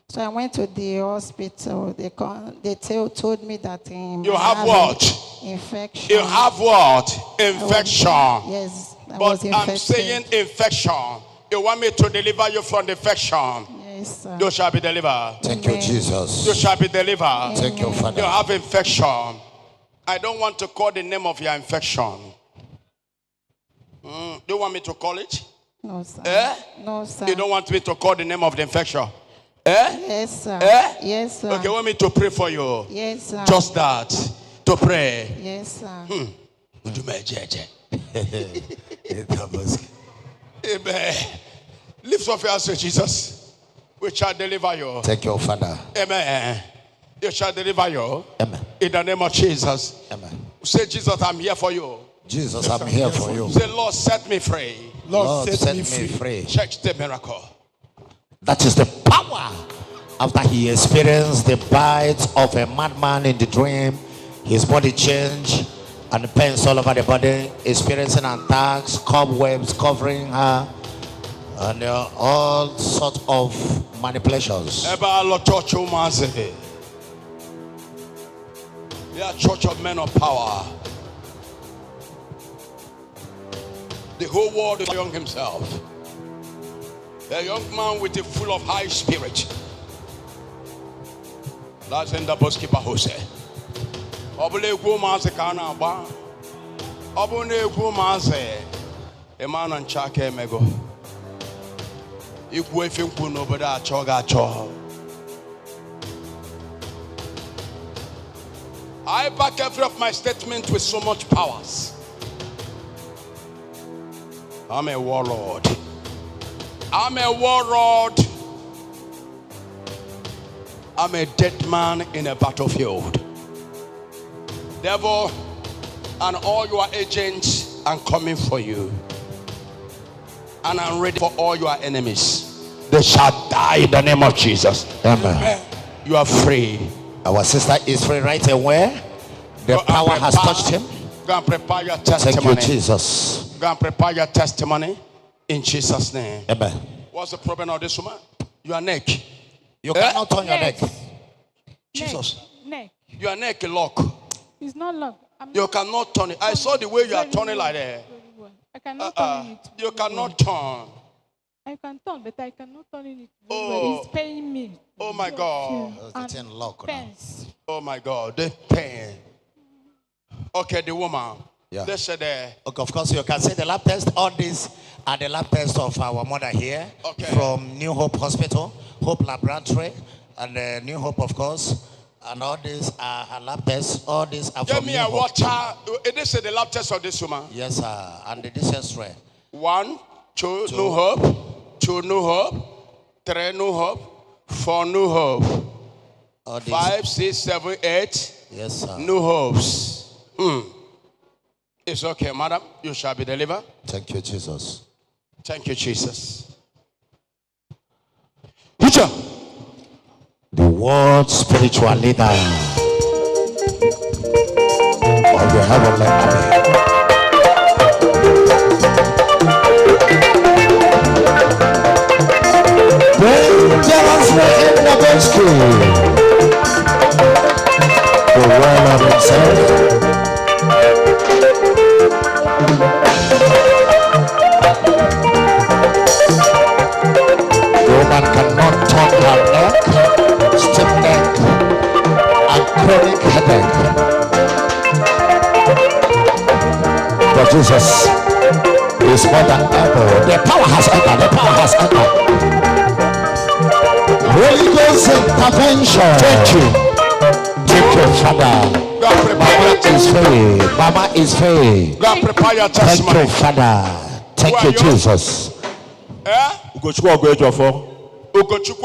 So I went to the hospital. They told me that you have what? Infection. You have what? Infection. Yes. But I'm saying infection. You want me to deliver you from the infection? Yes, sir. You shall be delivered. Thank you, Jesus. You shall be delivered. Thank you, Father. You have infection. I don't want to call the name of your infection. Do you want me to call it? No, sir. No, sir. You don't want me to call the name of the infection? Yes, sir. Yes, sir. Okay, want me to pray for you? Yes, sir. Just that. To pray. Yes, sir. Odumeje. Amen. Lift up your hands to Jesus. We shall deliver you. Thank you, Father. Amen. You shall deliver you. Amen. In the name of Jesus. Amen. Say, Jesus, I'm here for you. Jesus, I'm here for you. Say, Lord, set me free. Lord, set me free. Check the miracle. That is the power. After he experienced the bite of a madman in the dream, his body changed and pains all over the body, experiencing attacks, cobwebs covering her, and all sorts of manipulations. We are a church of men of power. The whole world is young himself. A young man with a full of high spirit. That's in the bookkeeper who said, Obule Gumaze Kanaba. Obune Gumaze. A man on Chake Mego. If we think we know better, Choga Cho. I back every of my statement with so much powers. I'm a warlord. I'm a warlord. I'm a dead man in a battlefield. Devil and all your agents are coming for you. And I'm ready for all your enemies. They shall die in the name of Jesus. Amen. You are free. Our sister is free right away. The power has touched him. Go and prepare your testimony. Thank you, Jesus. Go and prepare your testimony in Jesus' name. Amen. What's the problem of this woman? Your neck. You cannot turn your neck. Jesus. Neck. Your neck lock. It's not locked. You cannot turn it. I saw the way you are turning like that. I cannot turn it. You cannot turn. I can turn, but I cannot turn it. Oh. It's paying me. Oh my God. Oh my God. The pain. Okay, the woman. Yeah. They said Okay, of course, you can say the lab test. All these are the lab tests of our mother here from New Hope Hospital, Hope Laboratory, and New Hope, of course. And all these are her lab tests. All these are Give from me New a Hope. water. This is the lab test of this woman. Yes, sir. And this is right. 1, 2, New Hope. 2, New Hope. 3, New Hope. 4, New Hope. 5, 6, 7, 8. Yes, sir. New Hopes. It's okay, madam. You shall be delivered. Thank you, Jesus. Thank you, Jesus. Teacher. The world spiritual leader of the heavenly army. Dangerously in the rescue. The world of himself. Woman cannot turn her neck, stiff neck, and chronic headache. But Jesus is more than able. The power has entered. The power has entered. Holy Ghost intervention. Thank you. Thank you, Father. Mama is free. Mama is free. God, prepare your Thank testimony. you, Father. Thank you, Jesus. Ugochukwu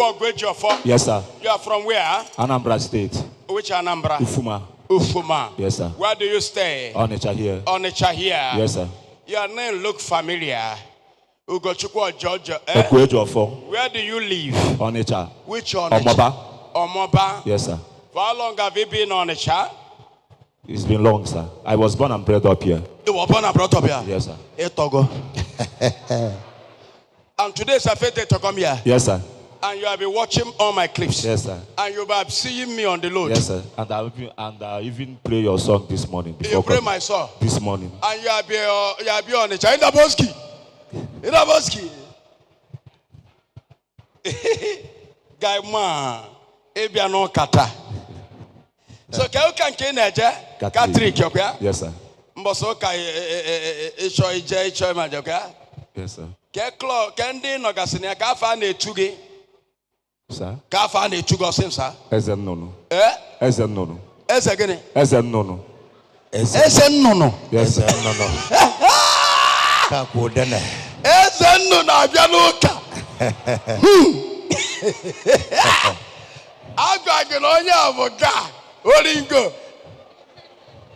Ogwejiofor. Yes, sir. You are from where? Anambra State. Which Anambra? Ufuma. Ufuma. Yes, sir. Where do you stay? Onitsha here. Onitsha here. Yes, sir. Your name look familiar. Ugochukwu Georgia. Ogwejiofor. Where do you live? Onitsha. Which Onitsha? Omoba. Omoba. Yes, sir. For how long have you been on Onitsha? It's been long, sir. I was born and bred up here. You were born and brought up here? Yes, sir. Togo. And today is a fete day to come here. Yes, sir. And you have been watching all my clips. Yes, sir. And you have seeing me on the load. Yes, sir. And I even play your song this morning. You play my song this morning. And you have been on the China Boski. In the Boski. Guy man, ebia no kata. So can you neje? Katrik yoka? Yes, sir. Mboso kai isho majoka? Yes, sir. Kendi no gasini ka fa na etuge. Sir. Ka fa na etugo sim sir. Eze nnunu. Eze nnunu. Eze gini? Eze nnunu. Eze nnunu. Yes, sir. Ka ku dene. Eze nnunu abia n'uka. Agwagin onye avoga. Oringo.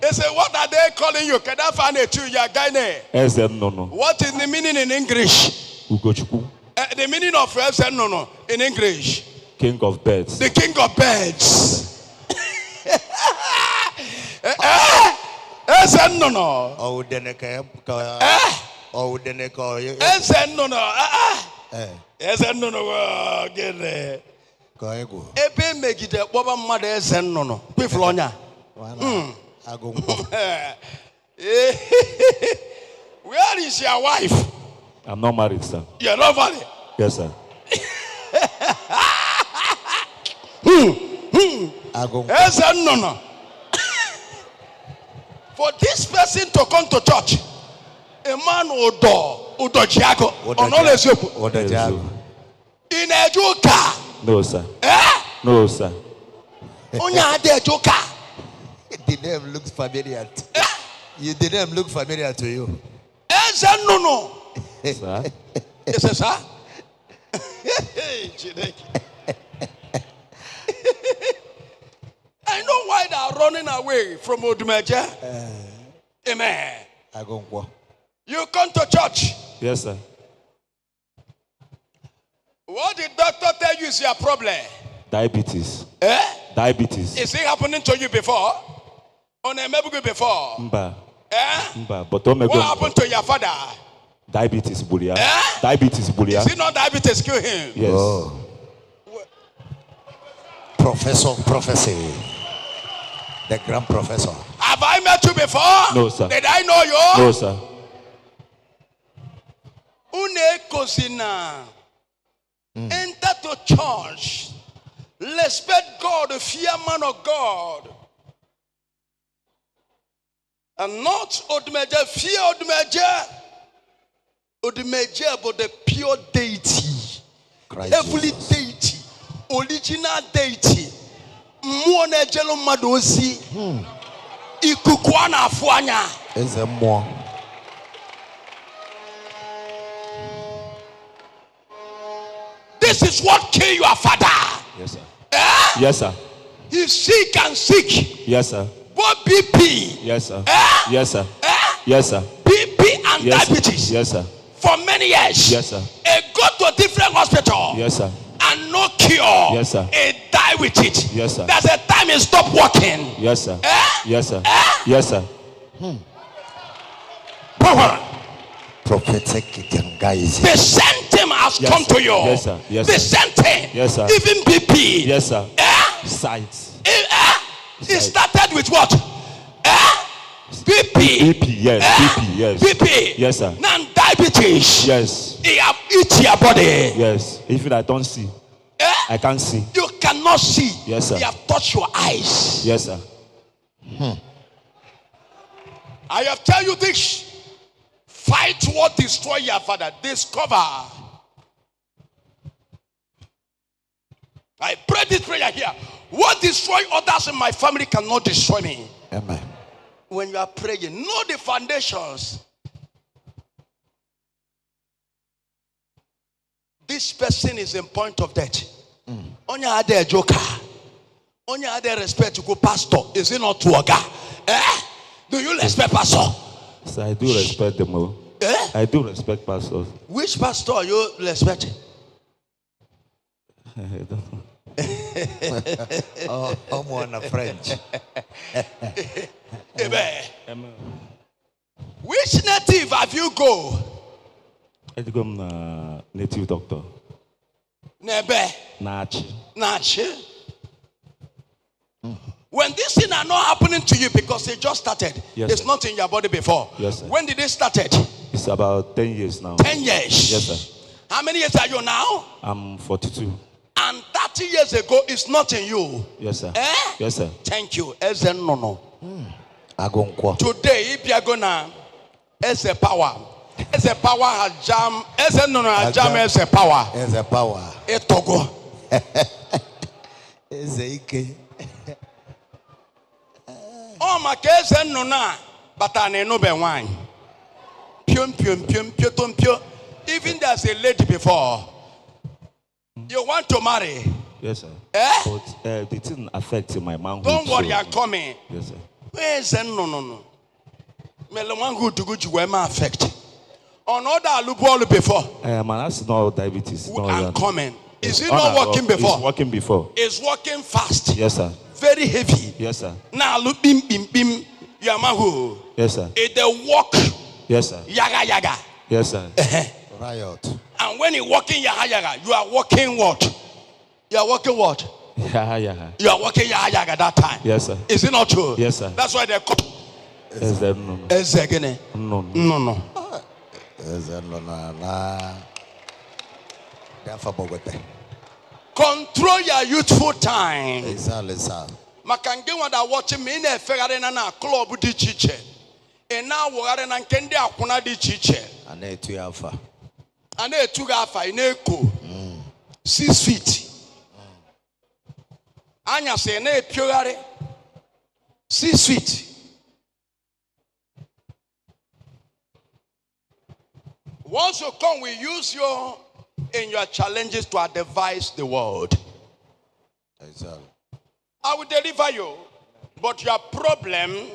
They say, what are they calling you? Can I find it to you, Gane? What is the meaning in English? Ugochukwu. The meaning of Ezenono in English? King of birds. The king of birds. Ezenono. Oh, deneke. Oh, deneke. Ezenono. Ezenono. Gene. Ebe megide boba mmadu Ezenono. Piflonya. Where is your wife? I'm not married, sir. You're not married? Yes, sir. No. For this person to come to church, a man Udo Chiago, in a joker. No, sir. No, sir. Onya de joker. The name looks familiar. The name looks familiar to you. No. Sir? Yes, sir. I know why they are running away from odumeje. Amen. You come to church. Yes, sir. What did doctor tell you is your problem? Diabetes. Diabetes. Is it happening to you before? On a maybe before? Mba. Mba. But what happened to your father? Diabetes, bulia. Diabetes, bulia. Is it not diabetes kill him? Yes. Oh. Professor of prophecy. The grand professor. I've Have I met you before? No, sir. Did I know you? No, sir. Une kozina. Enter to church. Respect God, fear man of God. And not odumeje, fear odumeje. Odumeje about the pure deity. Heavenly deity. Original deity. Muone jelo madosi. Ikukwana afuanya. Eze mmụọ. This is what killed your father. Yes, sir. Eh? Yes, sir. He's sick and sick. Yes, sir. Both BP. Yes, sir. Eh? Yes, sir. Eh? Yes, sir. BP and Yes, sir. diabetes. Yes, sir. For many years. Yes, sir. He go to a different hospital. Yes, sir. And no cure. Yes, sir. He die with it. Yes, sir. There's a time he stop working. Yes, sir. Eh? Yes, sir. Eh? Yes, sir. Power. Prophetic guys. The same thing has Yes, come sir. to you. Yes, sir. Yes, the sir. same thing. Yes, sir. Even BP. Yes, sir. Eh? Sight. It started with what? BP. BP, yes. BP, yes. BP. Yes, sir. Now diabetes. Yes. It have eat your body. Yes. Even I don't see. I can't see. You cannot see. Yes, sir. You have touched your eyes. Yes, sir. I have tell you this. Fight what destroy your father. Discover. I pray this prayer here. What destroy others in my family cannot destroy me. Amen. When you are praying, know the foundations. This person is in point of death. Only had a joker. Only had a respect to go pastor. Is it not to a guy? Eh? Do you respect pastor? So I do respect them all. Eh? I do respect pastors. Which pastor are you respecting? I don't know. I'm on a French. Amen. Amen. Which native have you go? I become a native doctor. Nebe. Nachi. When this thing are not happening to you because it just started, Yes, it's sir. not in your body before. Yes, sir. When did it started? It's about 10 years now. 10 years. Yes, sir. How many years are you now? I'm 42. And 30 years ago, it's not in you. Yes, sir. Eh? Yes, sir. Thank you. Ezen no. Agonkwa. Today, if you are gonna, as a power. As a power has jam. Ezen no has jam as a power. As a power. Etogo. As a ike. Oh my case no na. But I know be wine. Pium pium pium pium pium. Even there's a lady before. You want to marry? Yes, sir. Eh? But it didn't affect my manhood. Don't worry, so- I'm coming. Yes, sir. Where's the no? Me le wan go to go to where my affect. On other alubol before. Man, that's not diabetes. No, I'm coming. Is it Oh, not no, working before? It's working before. It's working fast. Yes, sir. Very heavy. Yes, sir. Now look bim bim bim. Yamahu. Yes, sir. It the walk. Yes, sir. Yaga yaga. Yes, sir. Riot. And when you walking yaga yaga, you are walking what? You are walking what? Yeah. You are walking yaga yaga that time. Yes, sir. Is it not true? Yes, sir. That's why they call. Yes, sir. No. Ezegene. No. As a na. Therefore, Control your youthful time. exactly. Makange wada watching me in a fegare na club di chiche. And now wogare na nkende akuna di chiche. And a 2 alpha. And a 2 alpha in echo. 6 feet. Anya say na piogare 6 feet. Once you come, we use you in your challenges to advise the world. Exactly. I will deliver you. But your problem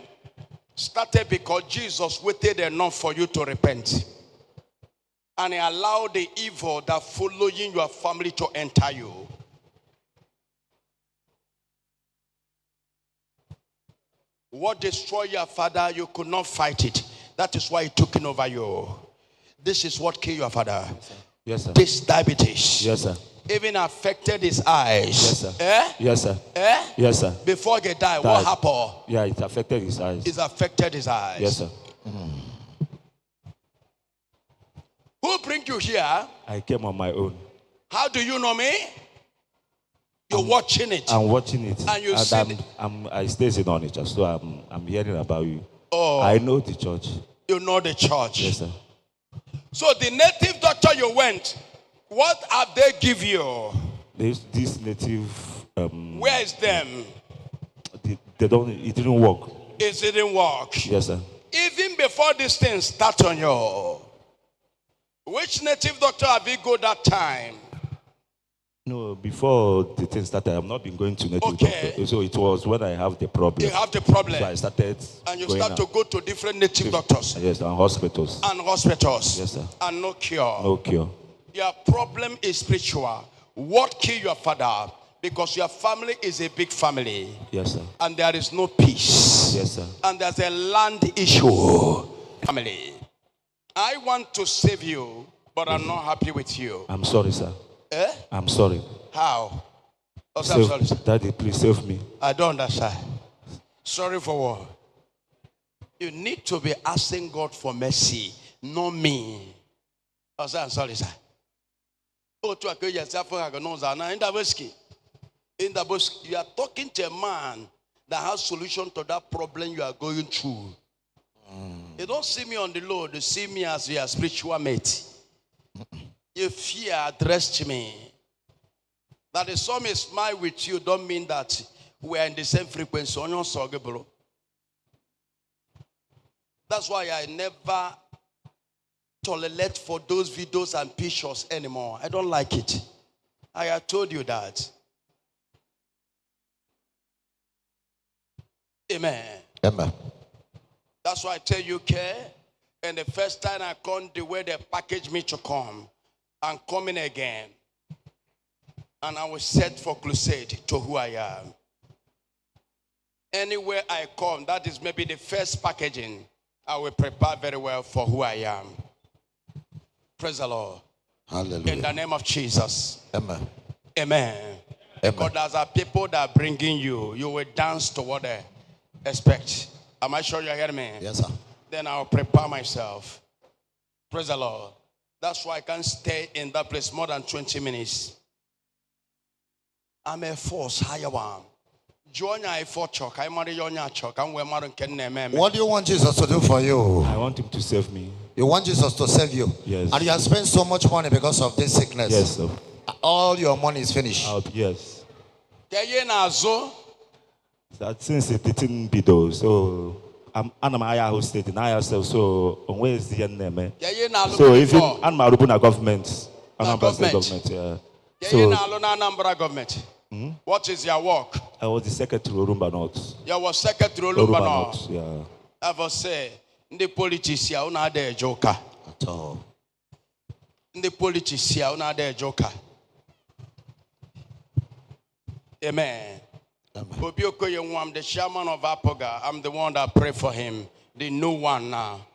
started because Jesus waited enough for you to repent. And he allowed the evil that following your family to enter you. What destroyed your father, you could not fight it. That is why he took it over you. This is what killed your father. Yes, sir. This diabetes. Yes, sir. even affected his eyes. Yes, sir. Eh? Yes, sir. Eh? Yes, sir. Before he died, what happened? Yeah, it affected his eyes. It affected his eyes. Yes, sir. Who bring you here? I came on my own. How do you know me? You're watching it. I'm watching it. And you see it. I stay in Onitsha, so I'm hearing about you. Oh. I know the church. You know the church. Yes, sir. So the native doctor you went, what have they give you? This native. Where is them? They don't. It didn't work. It didn't work. Yes, sir. Even before this thing start on you, which native doctor have you go that time? No, before the thing started, I've not been going to native doctor. So it was when I have the problem. You have the problem. So I started. And you going start to go to different native doctors. Yes, and hospitals. And hospitals. Yes, sir. And no cure. No cure. Your problem is spiritual. What killed your father? Because your family is a big family. Yes, sir. And there is no peace. Yes, sir. And there's a land issue. Family. I want to save you, but I'm not happy with you. I'm sorry, sir. Eh? I'm sorry. How? Oh, I'm sorry, sir. Daddy, please save me. I don't understand. Sorry for what? You need to be asking God for mercy, not me. Oh, sir, I'm sorry, sir. Oh, to acquire yourself for in the bush, you are talking to a man that has solution to that problem you are going through. You don't see me on the load, you see me as your spiritual mate. If you addressed me, that the some is smile with you, don't mean that we are in the same frequency. That's why I never tolerate for those videos and pictures anymore. I don't like it. I have told you that. Amen. Amen. That's why I tell you, care. And the first time I come, the way they package me to come, I'm coming again. And I was set for crusade to who I am. Anywhere I come, that is maybe the first packaging, I will prepare very well for who I am. Praise the Lord. Hallelujah. In the name of Jesus. Amen. Amen. Because there's are people that are bringing you. You will dance to what they expect. Am I sure you hear me? Yes, sir. Then I'll prepare myself. Praise the Lord. That's why I can't stay in that place more than 20 minutes. I'm a force, higher one. What do you want Jesus to do for you? I want him to save me. You want Jesus to save you? Yes. And you have spent so much money because of this sickness. Yes, sir. All your money is finished. Yes. That since it didn't be though, so I'm Aya state in Aya so where is the name? So even I'm a government, government, yeah. So government. What is your work? I was the secretary of Orumba North. You were secretary of Orumba North. Yeah. Ever say the politician are not a joker at all. The politician are not a joker. Amen. I'm the chairman of Apoga. I'm the one that pray for him. The new one now.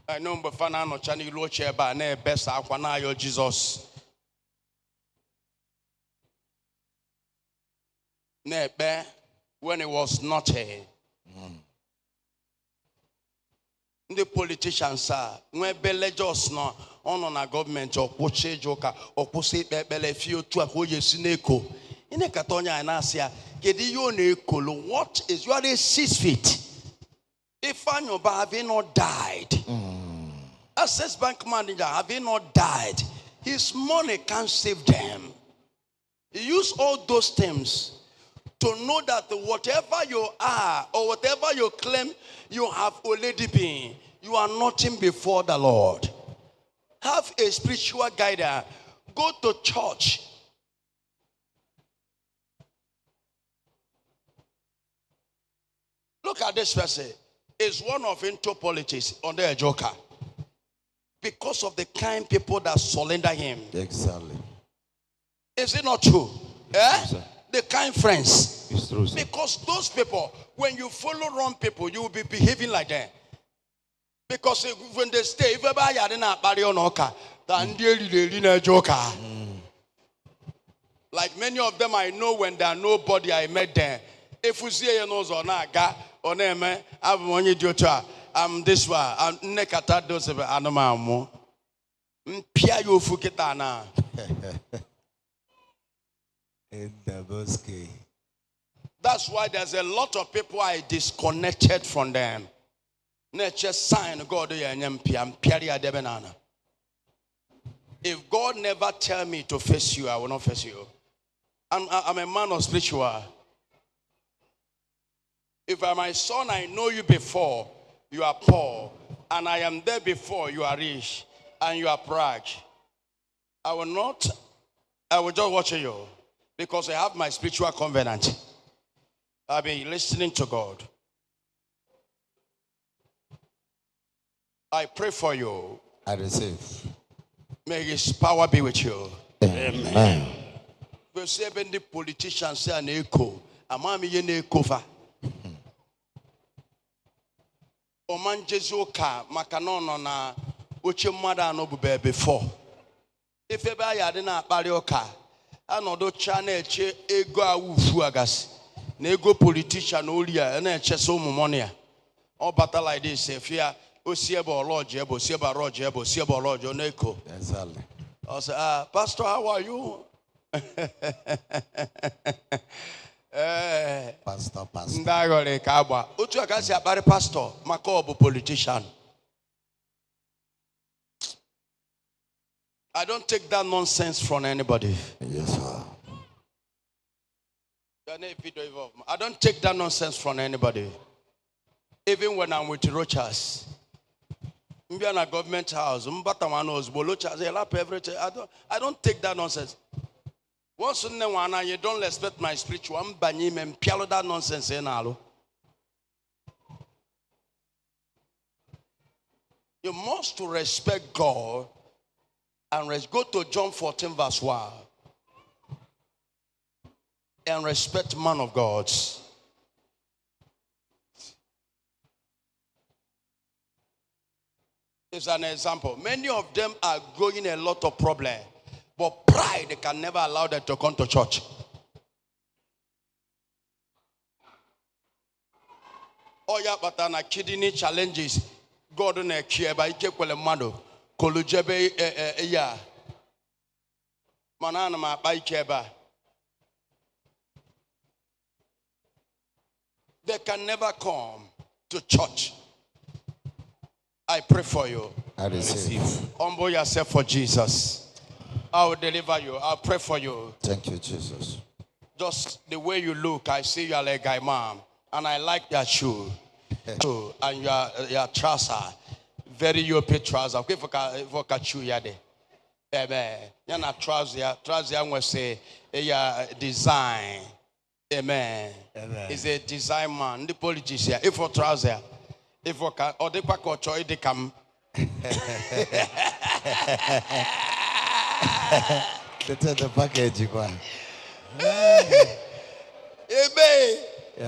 I know before no chani lo cheba na best akwana yo Jesus. Nebe when it was not a the politicians are when belejos no on a government or poche joka or pose bele few to a hoye sineko in a Catonia and Asia Gedione what is you are 6 feet if Anyoba having not died Access Bank manager having not died his money can't save them. He used all those terms to know that whatever you are or whatever you claim you have already been, you are nothing before the Lord. Have a spiritual guide. Go to church. Look at this person. Is one of into politics under a joker. Because of the kind people that surrender him. Exactly. Is it not true? Eh? The kind friends. It's true, sir. Because those people, when you follow wrong people, you will be behaving like them. Because when they stay, if you buy a joker. Like many of them I know when they are nobody, I met them. If we see you know Zonaga or name, I'm only Jota, I'm this one, I'm Nekata those of Anamamu. Pia you Fukitana. In the bosque. That's why there's a lot of people I disconnected from them. Nature sign God debenana. If God never tell me to face you, I will not face you. I'm a man of spiritual. If I'm my son, I know you before you are poor, and I am there before you are rich, and you are proud. I will just watch you because I have my spiritual covenant. I'll be listening to God. I pray for you. I receive. May His power be with you. Amen. We say when the politicians say an echo, amami ye ne cover. Oman Jesuka makanono na uche mada no bube before. If ebe ayade na akpari oka, anodo cha na eche ego awufu agasi. Na ego politician olia na eche so mumonia. All battle like this, if you are Osieba Lodge, Osieba Roger, Osieba Lodge, Oneko. Exactly. I say, Pastor, how are you? Pastor. Ndagore Kaba. Utu akasi abari pastor, makobo politician. I don't take that nonsense from anybody. Yes, sir. I don't take that nonsense from anybody. Even when I'm with Rochas. In a government house, everything. I don't take that nonsense. Once in a while, you don't respect my spiritual. I'm banyim and pialo that nonsense. You must to respect God and go to John 14 verse 1 and respect man of God. It's an example. Many of them are going a lot of problem, but pride they can never allow them to come to church. Oh yeah, but na kidney challenges. God on a care by Kekwele Mado, Kolujebe ya. Manana ma by Keba. They can never come to church. I pray for you. I receive. Humble yourself for Jesus. I will deliver you. I'll pray for you. Thank you, Jesus. Just the way you look, I see you are like a mom. And I like that shoe. And your trouser. Very European trouser. Okay, for shoe yade. Amen. You're not trouser. Trouser, I'm going to say, design. Amen. It's a design man. The politics here. If for trouser. If or the pack or choy they come. The package. Amen.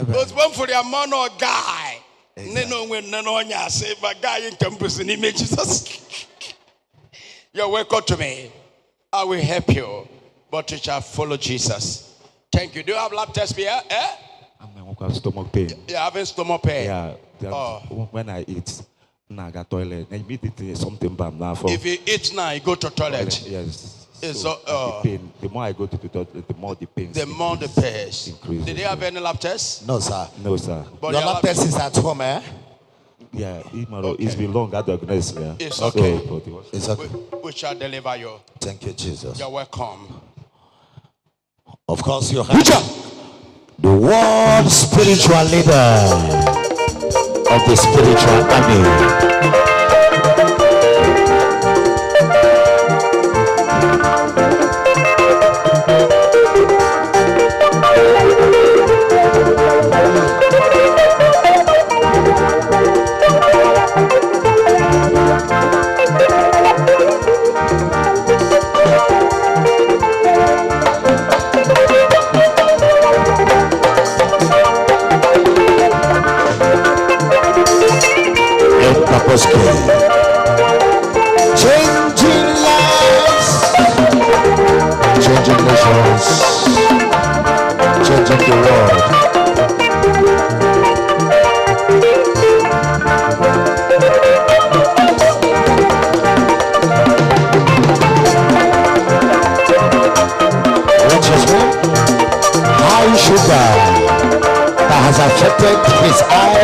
Those one for the man or guy. No when no say my guy in campus in image Jesus. You're welcome to me. I will help you, but you shall follow Jesus. Thank you. Do you have lab test here? I'm stomach pain. You're having stomach pain. Yeah. When I eat, I got toilet. Immediately something bad now. If you eat now, you go to toilet. Yes. So, the pain. The more I go to the toilet, the more the pain. The more the pain increases. Did they have any lab tests? No, sir. No, sir. But your lab test is at home, eh? Yeah, it's been long. I diagnosed. Yeah. It's okay. It's okay. We shall deliver you. Thank you, Jesus. You're welcome. Of course, you have the world spiritual leader of the spiritual army. Changing lives, changing nations.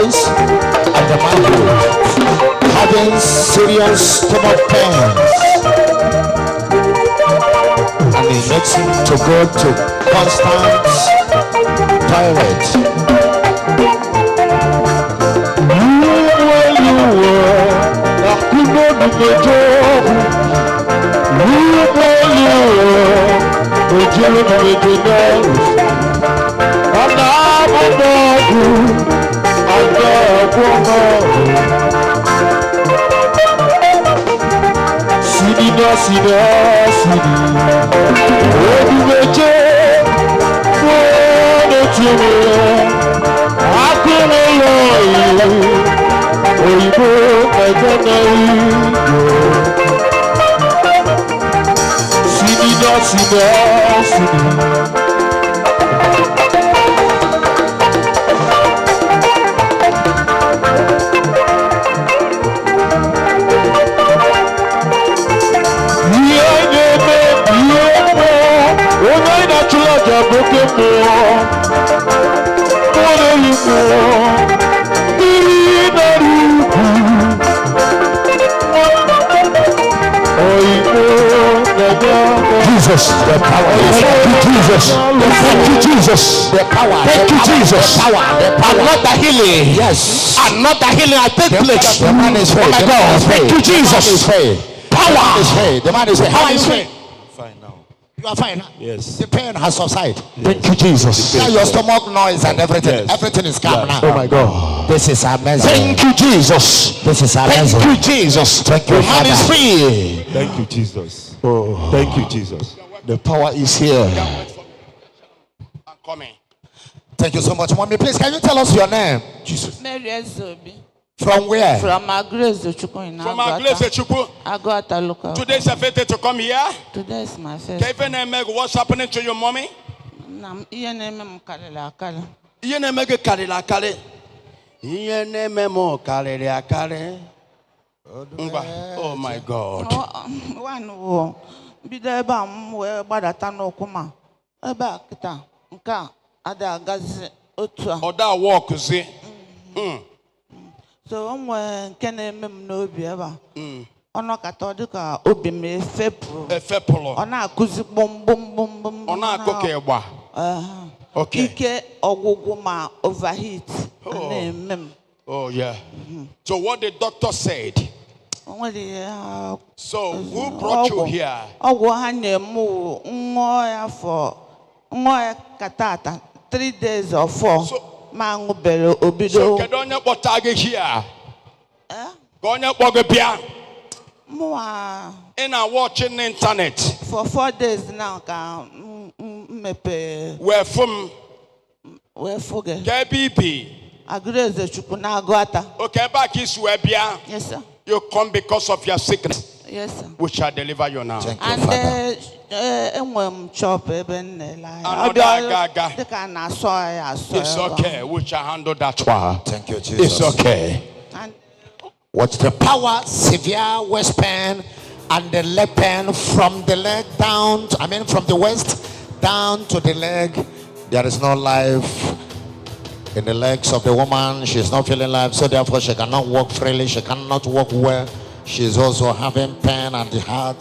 boys and the manhood having serious stomach pains, and it makes him to go to constant toilet. Jesus, the power. Thank you, Jesus. Thank you, Jesus. The power. Thank you, Jesus. The power. And not the healing. Yes. And not the healing I take place. The man is free. Oh my God. Thank you, Jesus. Power. The man is free. How are you free? Fine now. You are fine. Yes. The pain has subsided. Thank you, Jesus. Now your stomach noise and everything. Yes. Everything is calm now. Oh my God. This is amazing. Thank you, Jesus. This is amazing. Thank you, Jesus. Thank you, The man is Father. free. Thank you, Jesus. Oh, Thank you, Jesus. the power is here. I'm coming. Thank you so much, mommy. Please, can you tell us your name? Jesus. Mary Ezobi. From where? From Agrezo Chukwu in From our place, Chukwu. Agota local. Today is a fete to come here. Today is my first. Kevin and Meg, what's happening to your mommy? Ihe na-eme m karịrị akarị. Ihe na-eme gị karịrị akarị. Ihe na-eme m karịrị akarị. Ngwa. Oh my God. One wo bido ebe a m wee gbadata n'ụkwụ ma ebe a kịta nke a ada agazi otu a. Ọ da walk zi. So o nwere nke na-eme m n'obi ebe a. Ọ nọkata ọ dịka obi m efepụrụ. Efepụrụ. Ọ na-akụzi gbom gbom gbom gbom. Ọ na-akụ ka ịgba. Okay. Ike ọgwụgwụ ma overheat na-eme m. Oh yeah. So what the doctor said. So who brought you here? Ọgwụ ha na-eme nwa ya for nwa ya katata 3 days or 4 ma ṅụbere obido. So kedu onye kpọta gị here? Ka onye kpọ gị bịa? Mwa in a watching the internet for 4 days now ka mepe where from fuge KBB Agreze Chukwu na Agụata. Okay, back is where bia. Yes sir. You come because of your sickness. Yes sir. We shall deliver you now. Thank you, Father. And chop even It's okay. We shall handle that one. Thank you, Jesus. It's okay. Watch the power, severe waist pain and the leg pain from the leg down, from the waist down to the leg. There is no life in the legs of the woman. She is not feeling life, so therefore she cannot walk freely. She cannot walk well. She is also having pain at the heart,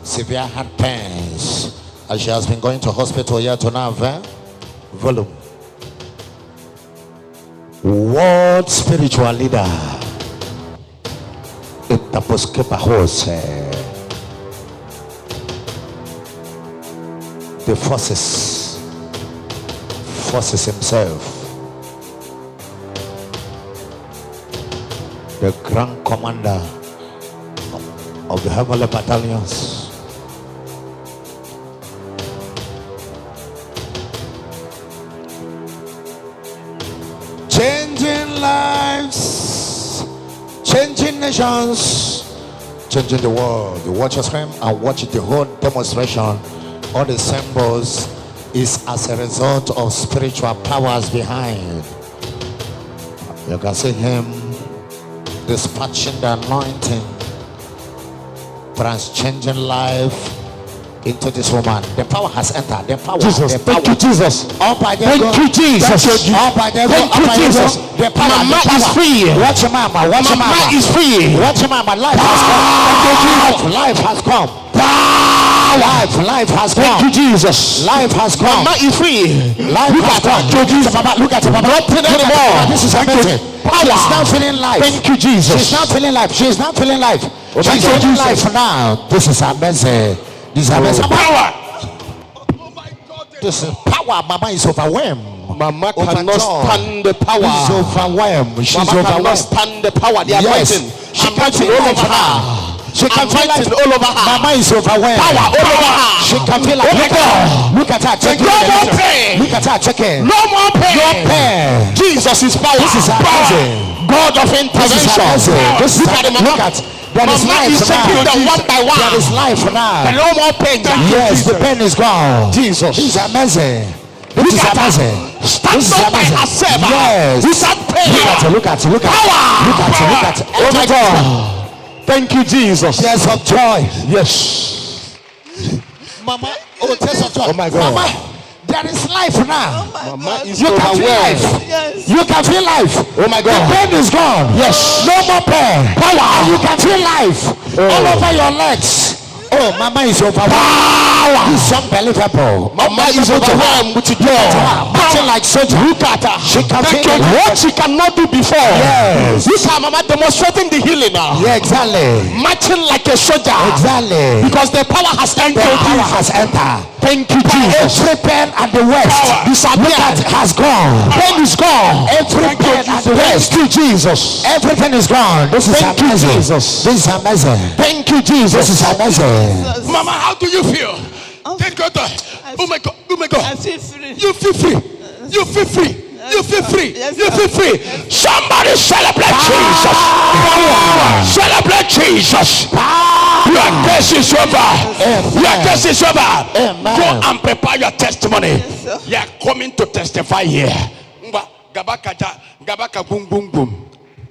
severe heart pains. And she has been going to hospital here to now. Volume. World spiritual leader. The forces himself, the grand commander of the heavenly battalions, changing lives, changing nations, changing the world. You watch your screen and watch the whole demonstration. All the symbols is as a result of spiritual powers behind. You can see him dispatching the anointing, changing life, into this woman. The power has entered. The power. Jesus. The power. Thank you, Jesus. Thank you, Jesus. Thank you, Jesus. The power. Mama is free. Watch your mama. Watch your mama. Mama is free. Watch your mama. Life has come. Life has come. Life has come. Thank you, Jesus. Life has come. Mama is free. Life has come. Look at Baba. Not anymore. This is amazing. She's now feeling life. Thank you, Jesus. She's not feeling life. She's not feeling life. She's feeling life now. This is amazing. This is amazing. Power. This is power. Mama is overwhelmed. Mama cannot stand the power. She's overwhelmed. She's Mama cannot overwhelmed. stand the power. The Yes. anointing. She can Anointing feel all life over her. now. She can feel life Anointing all over her. Mama is overwhelmed. Power all over her. She can feel like look at her. Check No more pain. Look at her. Check it. No more pain. No pain. Jesus is power. This is amazing. God of intervention. This is look at. There is Mama life is taking them now. one by one. There is life now. No more pain. Yes, the pain is gone. Jesus. This is amazing. This is amazing. Stand up by herself. Yes. Without pain. Look at it. Look at it. Oh my God. Thank you, Jesus. Tears of joy. Yes. Mama. Oh, tears of joy. Oh my God. Mama, there is life now. Mama is You can feel life. Yes. You can feel life. Oh my God. The pain is gone. Yes. No more pain. Power. And you can feel life all over your legs. Oh, Mama is overwhelmed. It's unbelievable. Mama is overwhelmed with joy. Marching like soldier. Look at her. She can feel what she cannot do before. Yes. Look at Mama demonstrating the healing now. Yeah, exactly. Marching like a soldier. Exactly. Because the power has entered. The power has entered. Thank you, Jesus. Every pain at the west Disappeared. has gone. Pain is gone. Every pain at the west. Thank you, Jesus. Everything is gone. This is Thank you, amazing. Jesus. This is amazing. Thank you, Jesus. This is amazing. Mama, how do you feel? Take your time. Oh my God. Oh my God. I feel free. You feel free. You feel free. You feel free. Yes, You sir. feel free. Somebody celebrate Jesus. Celebrate Jesus. Your test is over. Your test is over. Go and prepare your testimony. You are coming to testify here.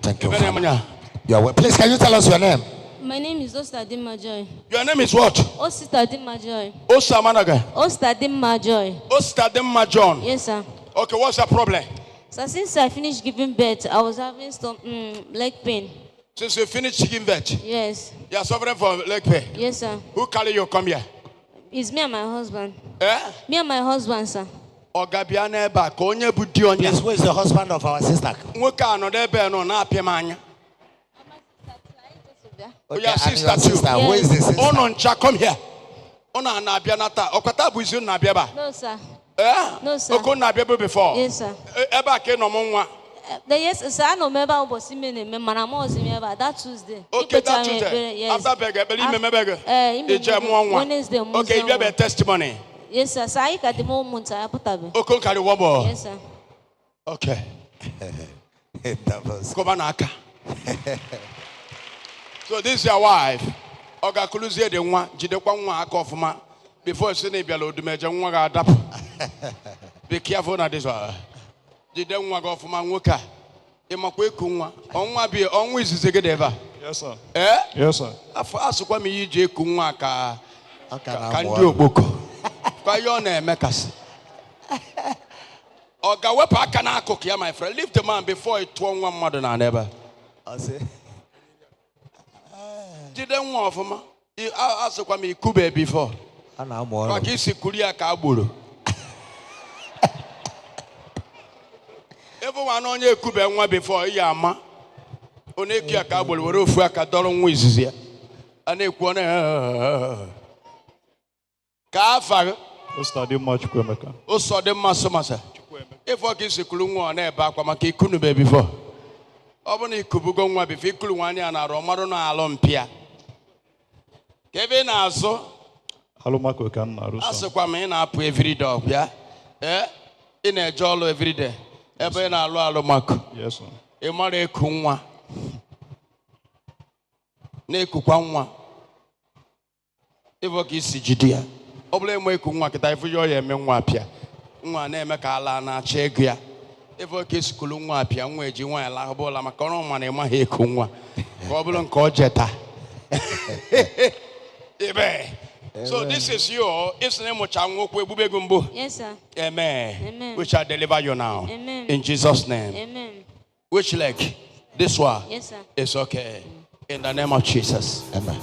Thank you. Father. You are well. Please, can you tell us your name? My name is Ostadimma Joy. Your name is what? Ostadimma Joy. Osamanaga. Ostadimma Joy. Ostadimma John. Yes, sir. Okay, what's the problem? So since I finished giving birth, I was having some leg pain. Since you finished giving birth, Yes. you are suffering from leg pain. Yes, sir. Who carry you come here? It's me and my husband. Eh? Me and my husband, sir. Ogabiana eba ka onye bu di onya. Yes, who is the husband of our sister? Nwoke anọ n'ebe no na apịa m anya. Okay, Your and sister your too. sister. Who is the sister? Ono ncha, come here. Ono na-abịa nata. Ọkwata bụ izu na-abịa ba. No, sir. Eh? No, sir. Oko na-abịa bụ before. Yes, sir. Ebe a ka ị nọ mụ nwa. Yes, sir. I know member of Bosimene, man, I'm also member that Tuesday. Okay, that Tuesday. Yes. After beggar, but you remember beggar. Wednesday. Okay, you have a testimony. Yes, sir. So I got the moment I put up. Oko carry one more. Yes, sir. Okay. That was. Come on, Aka. So this is your wife. Oga kuluzie de nwa jidekwa nwa aka ofuma before you na biala odumeje nwa ga adapu. Be careful na this one. Jide nwa ga ofuma nwoka. Imakwa eku nwa. Onwa bi onwa izize gede eba. Yes, sir. Eh? Yes, sir. Asukwa mi yije eku nwa ka ndi ogboko. Kwa yo na emekasi. Oga wepa aka na akụkụ ya, my friend. Leave the man before he tụọ nwa mmadụ na nebe. Jide nwa ọfụma. Asụkwa m ikube before. Maka isi kuri ya ka agboro. Ebe nwa na onye ekube nwa before ya ama. Onye eku ya ka agboro were ofu aka dọrọ nwa izizi ya. A na-ekwu ka afa Ostadimma Chukwemeka. Ostadimma Somasa. If I can see Kulunga on air back, I'm a kikunu baby before. Obani Kubugo nwa before Kuluania na Romano na Alompia. Kevin also. Halumako can Narusa. Asukwa me na apu every dog, yeah? Eh? In a jollo every day. Ebe na alo alomako. Yes, sir. E mare kunwa. Ne kukwa nwa. If I can see Judea. Obule mwe kunwa kita ifu yo ye me nwa apia. Nwa na-eme ka ala na-achọ ego ya. Ebe oke skulu nwa apịa nwa eji nwa ya lahụbụla maka ọrụ ma na-emaghị eku nwa ka ọ bụrụ nke o jeta. Ebe So this is your. Yes, sir. Amen. Amen. We shall deliver you now. Amen. In Jesus' name. Amen. Which leg? This one. Yes, sir. It's okay. In the name of Jesus. Amen.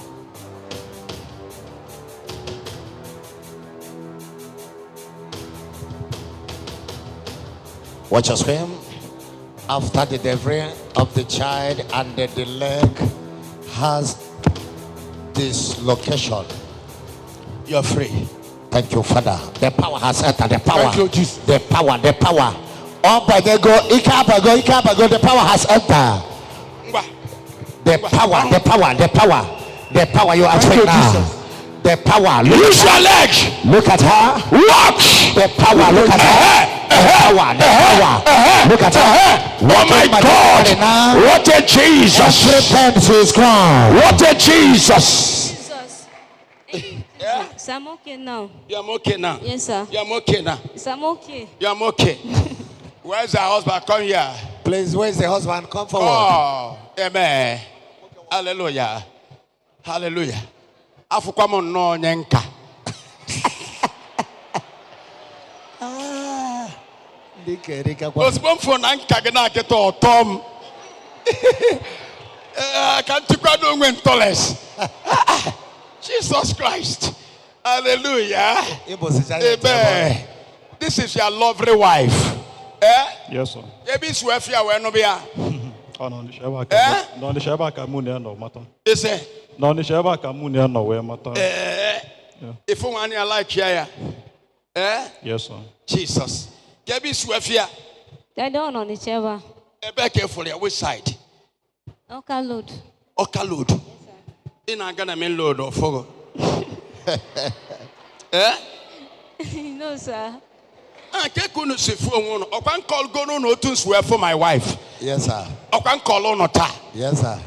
Watch us him. After the delivery of the child and the leg has dislocation. You're free. Thank you, Father. The power has entered. The power. Thank you, Jesus. The power. The power. The power has entered. The power. The power. The power. The power. You are free now. Jesus. The power. Use your leg. Look at her. Walk. The power. Look at her. The power. The power. Look at her. Oh my God. What a Jesus. Repent is gone. What a Jesus. Jesus. So I'm okay now. You're okay now. Yes, sir. You're okay now. So I'm okay. You're okay. Where's the husband? Come here. Please, where's the husband? Come forward. Oh, amen. Hallelujah. Hallelujah. Afukwamo no nyenka. Osbon for nanka gena keto tom. Can't you go down when toles? Jesus Christ. Hallelujah. Amen. This is your lovely wife. Eh? Yes, sir. Ebi swefia we no bia. On the Shabaka. No, the Shabaka Munia no matter. Is it? No, the Shabaka Munia no way matter. If you want to like here. Eh? Yes, sir. Jesus. Ebi swefia. I don't on the chair. Be careful your which side. Okay, load. Okay, load. In a Ghana main load or fogo. Eh? No, sir. I can't go to see phone. I can't call go no to swear for my wife. Yes, sir. I can't call on ta. Yes, sir.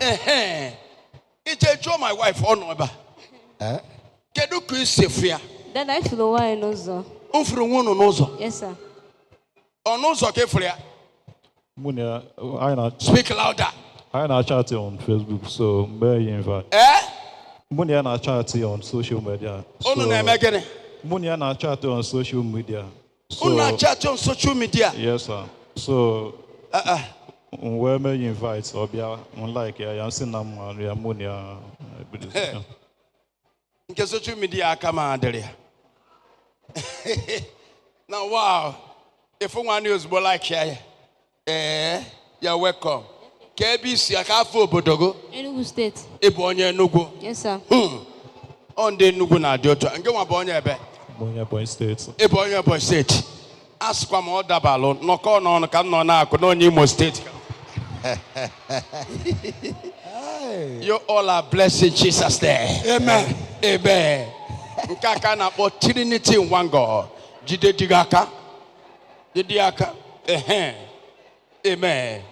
It's a job my wife on over. Eh? Can you Chris fear? Then I feel why no, sir. From one on also. Yes, sir. On also, okay, for you. Munia, I not Speak louder. I not chat on Facebook, so may invite. Eh? Munia not chat on social media. Oh no, Megan. Munia not chat on social media. So, not chat on social media. Yes, sir. So, where may you invite or be unlike I am seeing them Munia. In social media, come on, there. Now, wow. If one news more like here, you're welcome. KBC, I can't afford Bodogo. Enugu State. Ebonya Nugu. Yes, sir. On the Nugu na Dioto. And go on Bonya Be. Bonya Boy State. Ebonya Boy State. Ask one more double. No call on come on now. No Nemo State. You all are blessed in Jesus' name. Amen. Amen. Nkaka na bo Trinity in one God. Jide digaka. Didiaka. Amen.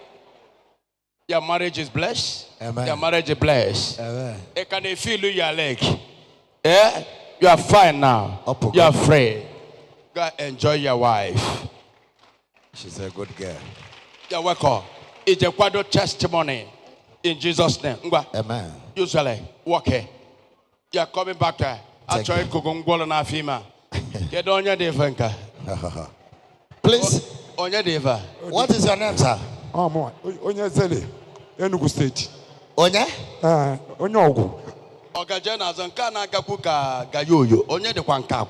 Your marriage is blessed. Amen. Your marriage is blessed. Amen. Can they feel your leg? Yeah? You are fine now. You are free. Go enjoy your wife. She's a good girl. You're welcome. It's a quadro testimony in Jesus' name. Amen. Usually, walk here. You're coming back there. I try to go on a female. Get on your devanka. Please. On your diva. What is your name, sir? Oh, my. Onye Zele, Enugu State. Onye? Onye Ogu. Ogajena Zankana Gapuka Gayoyo. Onye de Kwankap.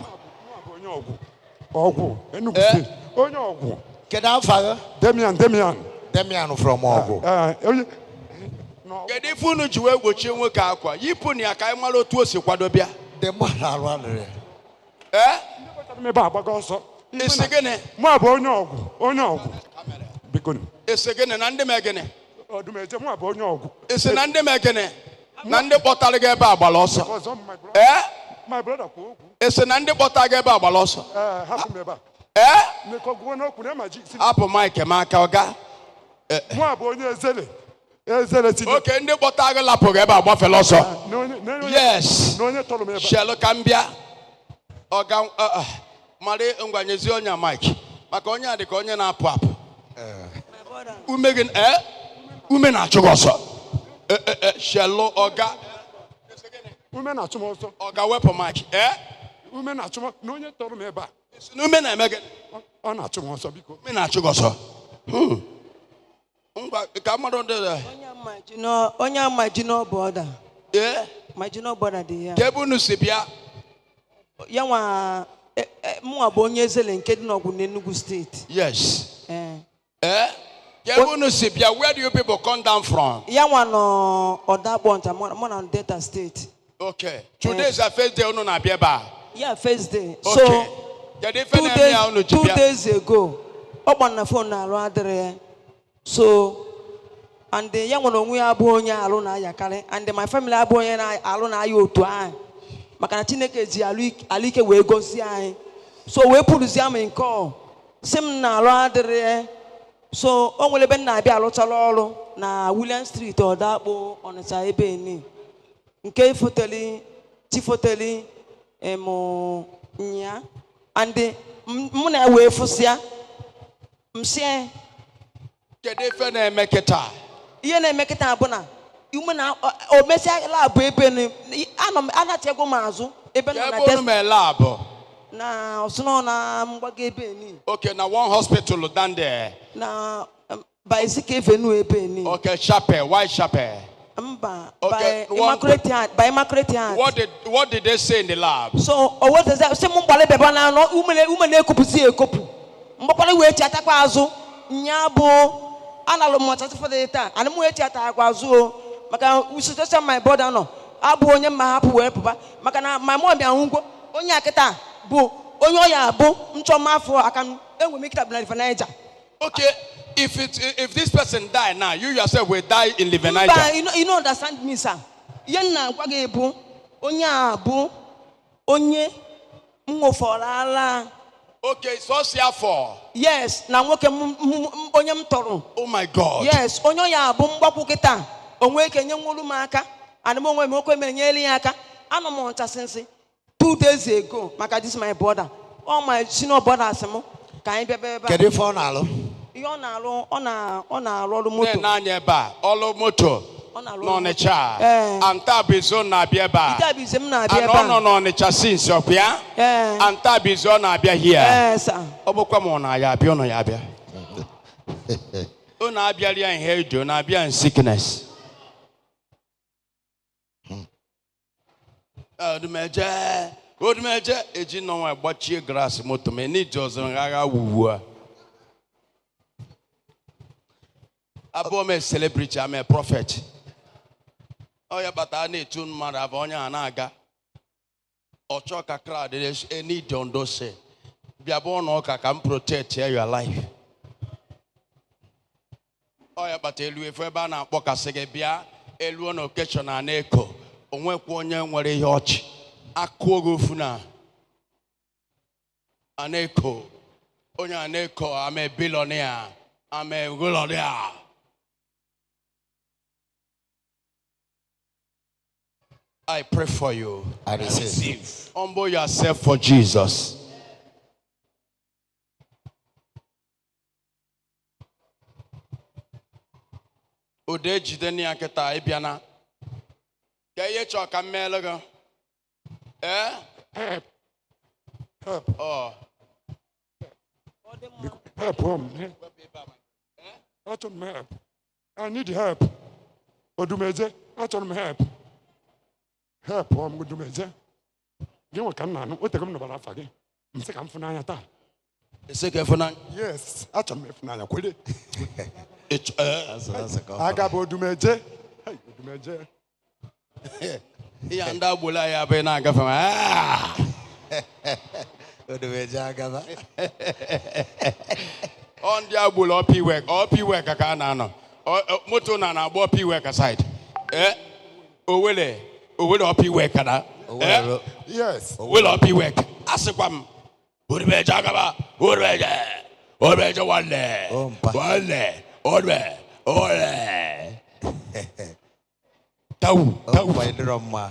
Onye Ogu. Ogu. Enugu State. Onye Ogu. Kedam father? Demian. Demian from Ogu. Gedi funu jiwe wochi nwoke akwa. Yipu ni aka imalo tu osi kwado bia. The man around. Me ba agbaga ọsọ. Isegene. Mu abo onye Ogu. Bikonu. Isegene na ndi megene. Odumeje mu abo onye Ogu. Ise na ndi megene. Na ndi kpọtara gị ebe agbala ọsọ. My brother kwa Ogu. Ise na ndị kpọtara gị ebe agbala ọsọ. Hapụ m ebe a. Nekọgwuo n'okwu na ma ji. Hapụ Mike m aka ọga. Mu abo onye Ezele ti. Okay, ndị kpọtara gị lapụ gị ebe agbafela ọsọ. Yes. N'onye tọrọ m ebe a. Shelu ka m bịa. Ọga mara ngwanyezi onye Mike. Maka onye a dị ka onye na-apụ apụ. Ume gị ume na-achụ gị ọsọ. Shelu ọga. Women are tomorrow. Oga weapon match. Women are tomorrow. No, you told me about. No men are making. On a tomorrow, because men are chugoso. Come on, there. Onya marginal border. Yeah. Marginal border there. Kebunu sibia. Yawa mu abonye zele nke di n'Ogun n'Enugu State. Yes. Kebunu sibia, where do you people come down from? Yawa no Odabonta, more on Delta State. Okay. Today is a first day on Abieba. Yeah, first day. Okay. So 2 days ago, open the phone na alu adere. So and the young one onwe abu onye alu na ayakare, and my family abu onye na alu na ayo otu an. Maka na Chineke ji alike we gosi an. So we put am in call. Sim na alu adere. So onwele ben na abia alụchala ọrụ na William Street Odakpo Onitsha ebe ni. Nke foteli tifoteli nya and mu na we fusia msie kede fe na emeketa ihe na emeketa abuna ume na o mesia lab ebe ni anachego mazu ebe na test lab na osono na mgbaga ebe ni. Okay, na one hospital down there na by Avenue ebe ni. Okay, chapel, why chapel? Okay, by Immaculate Heart. What did they say in the lab? So, what is that? Say mumbale beba na no umene ekupusi ekopu. Mbapale we tiata kwa azu nyabo analo mo tata for the time. Ani mu tiata kwa azu maka we should just my brother no. Abu onye ma hapu we papa. Maka na my mom bia hungo onye akita bu onye oya bu nchoma afọ akan enwe me kita na Niger. Okay. If this person die now, you yourself will die in Niger. You don't understand me, sir. Yenna kwage ebu onye abu onye mwoforala. Okay, so sia for. Yes, na nwoke onye mtoro. Oh my God. Yes, onye ya abu mgbakwu kita. Onwe kenye nwolu m aka. Ana m onwe m okwe menyeli aka. Ano m ncha since 2 days ago. Maka this my brother. All my senior brothers mo. Ka anyị bịa bịa. Kedu ife ọ na-alụ? Ọ na-alụ ọrụ moto. Na-anya ebe a, ọrụ moto n'Ọnịcha. Antabizo na-abịa ebe a. Antabizo m na-abịa ebe a. Anọ n'Ọnịcha since ọkwa. Antabizo na-abịa here. Ọ bụkwa m ọ na-ya abịa, ọ ya abịa. Ọ na-abịarịa in health, ọ na-abịa in sickness. Odumeje eji nọnwa gbachie grass moto ma n'iji ọzọ ngagha wuwu a. I'm a celebrity, I'm a prophet. Oh, yeah, but I need to mother of Onya Naga. Or choka crowd, there's a need on those. Be a born oka can protect your life. Oh, yeah, but if we're banana boka segebia, Eluan occasion an echo. On one young where a yacht. A quogufuna. An echo. Onya an echo, I'm a billionaire. I'm a billionaire. I pray for you. I receive. Humble yourself for Jesus. Ode jideni aketa ebiana. Keye choka melogo. Help. Oh. Help. Help. I need help. Odumeje, help. Help, I'm going to do it. You want to come now? What the government of Africa? I'm sick of Funayata. Yes, I told me Funaya. Quit it. I got Odumeje. Hey, Odumeje. And that will I have been a government. Odumeje, Agava. On the Abul or P work, a canano. Or Motona, or P work aside. Oh, will will up you work, yes. Will up you work. Asaquam. Would be Jagaba. Would be one day. One day. Ole. Tau. Edroma.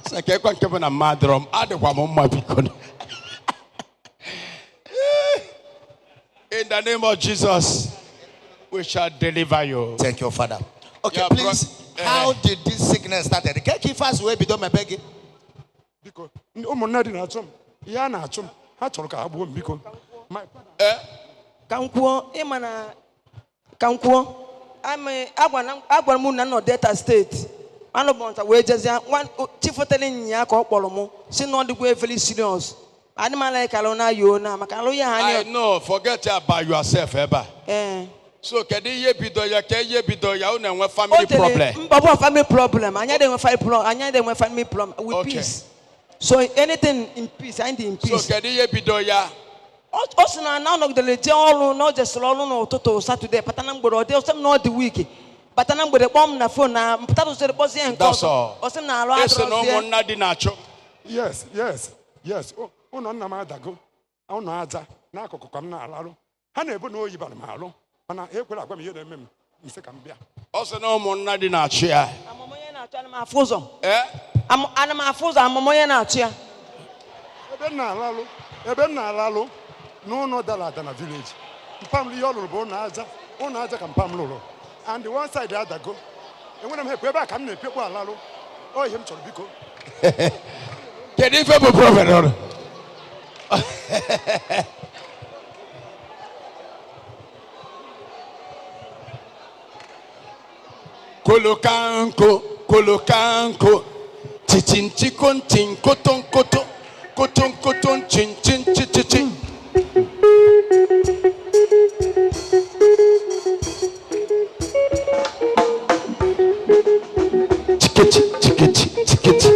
Sakekwan Kevin and Madrom. Adawam Mabicon. In the name of Jesus, we shall deliver you. Thank you, Father. Okay, Yeah, please. How did this sickness start? The cake fast way be done my begging. Because ụmụnne dị na-achọ m ihe a na-achọ m ha chọrọ ka ha gbuo m biko ka m kwuo ịma na ka m kwuo agwara m na nọ Delta steeti anụbọnta wee jezie chifụtara enyi ya ka ọ kpọrọ m si na ọ dịkwa very serious adị m anaghị kalụ na yo na maka alụ ya ha I know, forget about yourself eba. So kedu ihe bido ya ka ihe bido ya unu enwe family problem. Mbaba family problem anya dey enwe family problem with peace. So anything in peace, I in peace. So kedu ihe bido ya? O si na na nọgidere je ọrụ na o jesịrị ọrụ n'ụtụtụ Saturday patana mgbede ọ dị ọsọ m na ọ dị week patana mgbede kpọọ m na phone na mpụtara usoro kpọzie nke ọzọ ọsị m na alụ adọrọzie. Ese na ụmụnna dị na-achọ. Yes. Ụlọ nna m adago ụlọ aja n'akụkụ ka m na-alarụ ha na-ebu na oyi bara m alụ mana ekwere agwa m ihe na-eme m nsị ka m bịa. Ọ sị na ụmụnna dị na-achọ ya. Amụmụ onye na-achọ ana m afụ ụzọ. Ana m afụ ụzọ amụmụ onye na-achọ ya. Ebe m na-alalụ n'ụlọ dara ada na village mpam ihe ọ lụrụ bụ ụlọ aja ka mpam lụrụ and one side adago enwere m hepụ ebe a ka m na-epekpu alalụ ọ ihe m chọrọ biko. Kedu ife bụ prophet ọrụ? Kolokanko titintikon kotonkoto kotonkoton chinchin chichichi. Chikiti.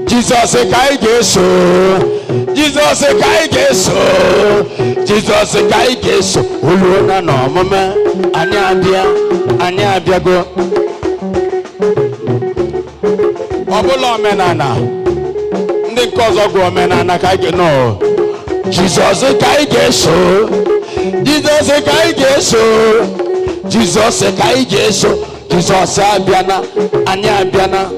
Jesus kai Jesu, Jesus kai Jesu, Jesus kai Jesu. Uluona no mama, ani adia go. Obulo omenana, ndị nke ọzọ go omenana kai ge no. Jesus kai Jesu, Jesus kai Jesu, Jesus kai Jesu, Jesus abiana, ani abiana.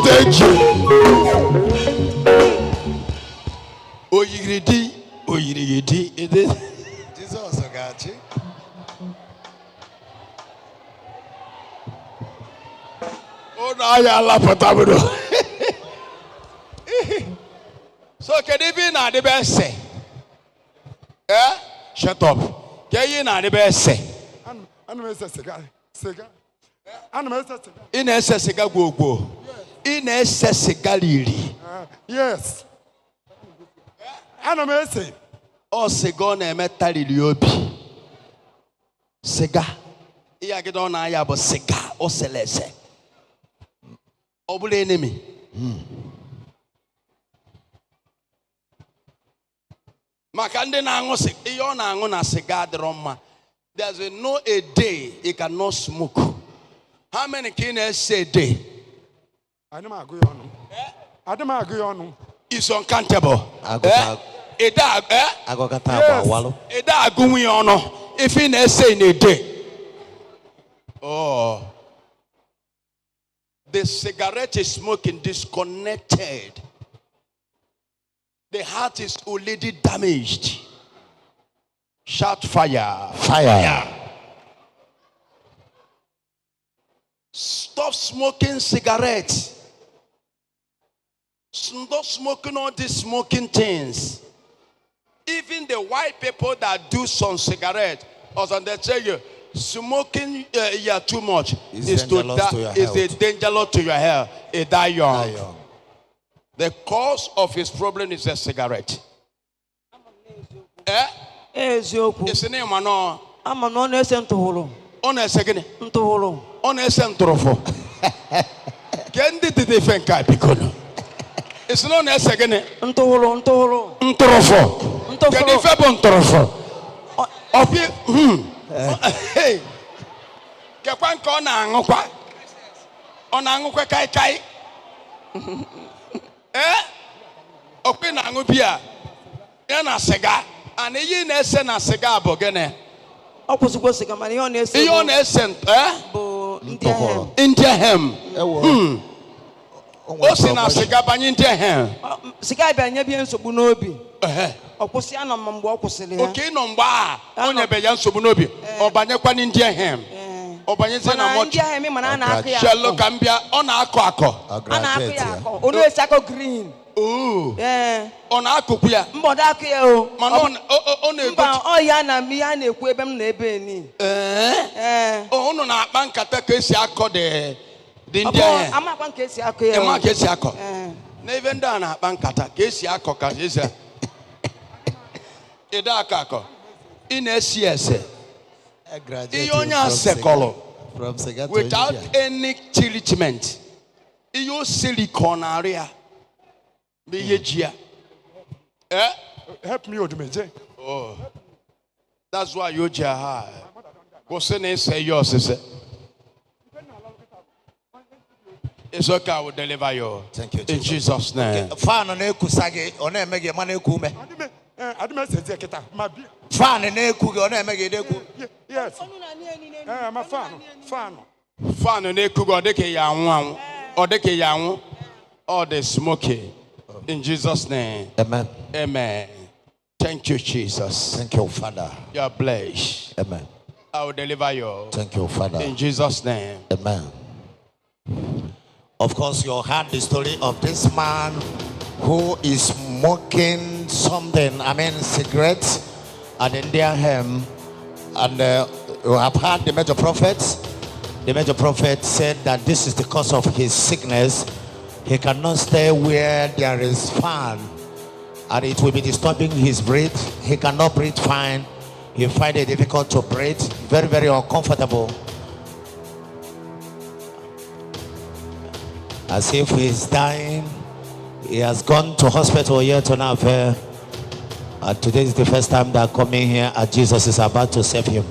Thank you. Oyiridi. Jesus got you. Oh, no, I love it. So, can it be not the best say? Shut up. Can you not the best say? In a cigar go. In a cigar. Yes. Anamese. O segone metali liobi. Sega. Iya get on aya bo sega o selese. Obule enemy. Makande na ango se iyo na ango na sega drama. There's no a day you cannot smoke. How many can say a day? I don't agree on. It's uncountable. If in a say in a day. Oh, the cigarette is smoking disconnected. The heart is already damaged. Shout fire. Fire. stop smoking cigarettes. Stop smoking all these smoking things. Even the white people that do some cigarette, or some they tell you, smoking too much is a dangerous to your health. It die young. The cause of his problem is a cigarette. It's the name no. I'm an honest and to On a second. On a centrofo. Can the different guy picono? It's not a second. Ntorofo. Can you feel ntorofo? Hey. Kekwan ko na angokwa. Ona angokwa kai. Ope na angobia. Ya na sega. And you na ese na sega abogene. Okwusugo sega man you na ese. You na ese India hem. O si na sega banye India hem. Sega banye bi nsogbu n'obi. Okwusi ana mgbe okwusili ya. Okay no mgba onye be ya nsogbu n'obi. Obanyekwa ni India hem. Obanye se na mo. India hem mana na akọ ya. Shello kambia ọ na-akọ akọ. Ana akọ ya akọ. Onu esi akọ green. Ọ na-akụkwu ya. Mbodo akụ ya o. Mana ọ na-ekwu. Mba ọ ya na mi ya na-ekwu ebe m na ebe ni. Unu na-akpa nkata ka esi akọ dị ndị ahụ. Amakwa ka esi akọ ya. Ema ka esi akọ. Na ebe ndị a na-akpa nkata ka esi akọ ka esi. Ịda akọ. Ị na-esi ese. Ihe onye asekọlọ. Without any treatment. Ihe silicone area. Help me, odumeje. Oh, that's why you jaha. What's the name? Say yours, is it? It's okay. I will deliver you. Thank you, in Jesus' name. Fan on ekusage on emege mane kume. Adume sezi ekita. Fan on ekuge on emege deku. Yes. I'm a fan. Fan on ekuge odeke yawu. Odeke yawu. All the smoky. In Jesus' name. Amen. Amen. Thank you, Jesus. Thank you, Father. You are blessed. Amen. I will deliver you. Thank you, Father. In Jesus' name. Amen. Of course, you heard the story of this man who is smoking something, cigarettes and Indian hemp. And you have heard the major prophets. The major prophet said that this is the cause of his sickness. He cannot stay where there is fan, and it will be disturbing his breath. He cannot breathe fine. He find it difficult to breathe, very, very uncomfortable. As if he's dying. He has gone to hospital here to now. And today is the first time that coming here, and Jesus is about to save him.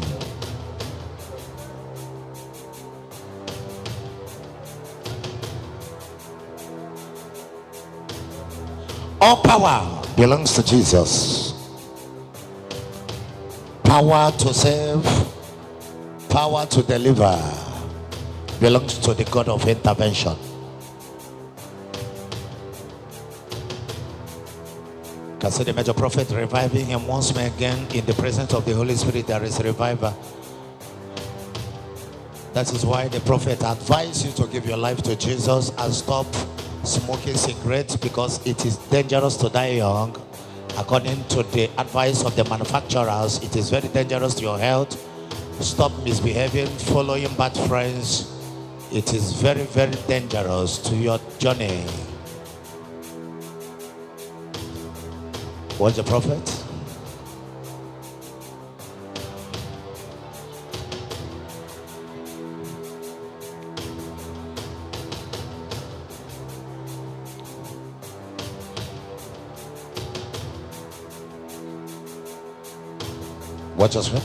All power belongs to Jesus. Power to save, power to deliver belongs to the God of intervention. Can see the major prophet reviving him once more again in the presence of the Holy Spirit. There is revival. That is why the prophet advised you to give your life to Jesus and stop smoking cigarettes, because it is dangerous to die young. According to the advice of the manufacturers, it is very dangerous to your health. Stop misbehaving, following bad friends. It is very, very dangerous to your journey. What's the prophet? Watch us, man.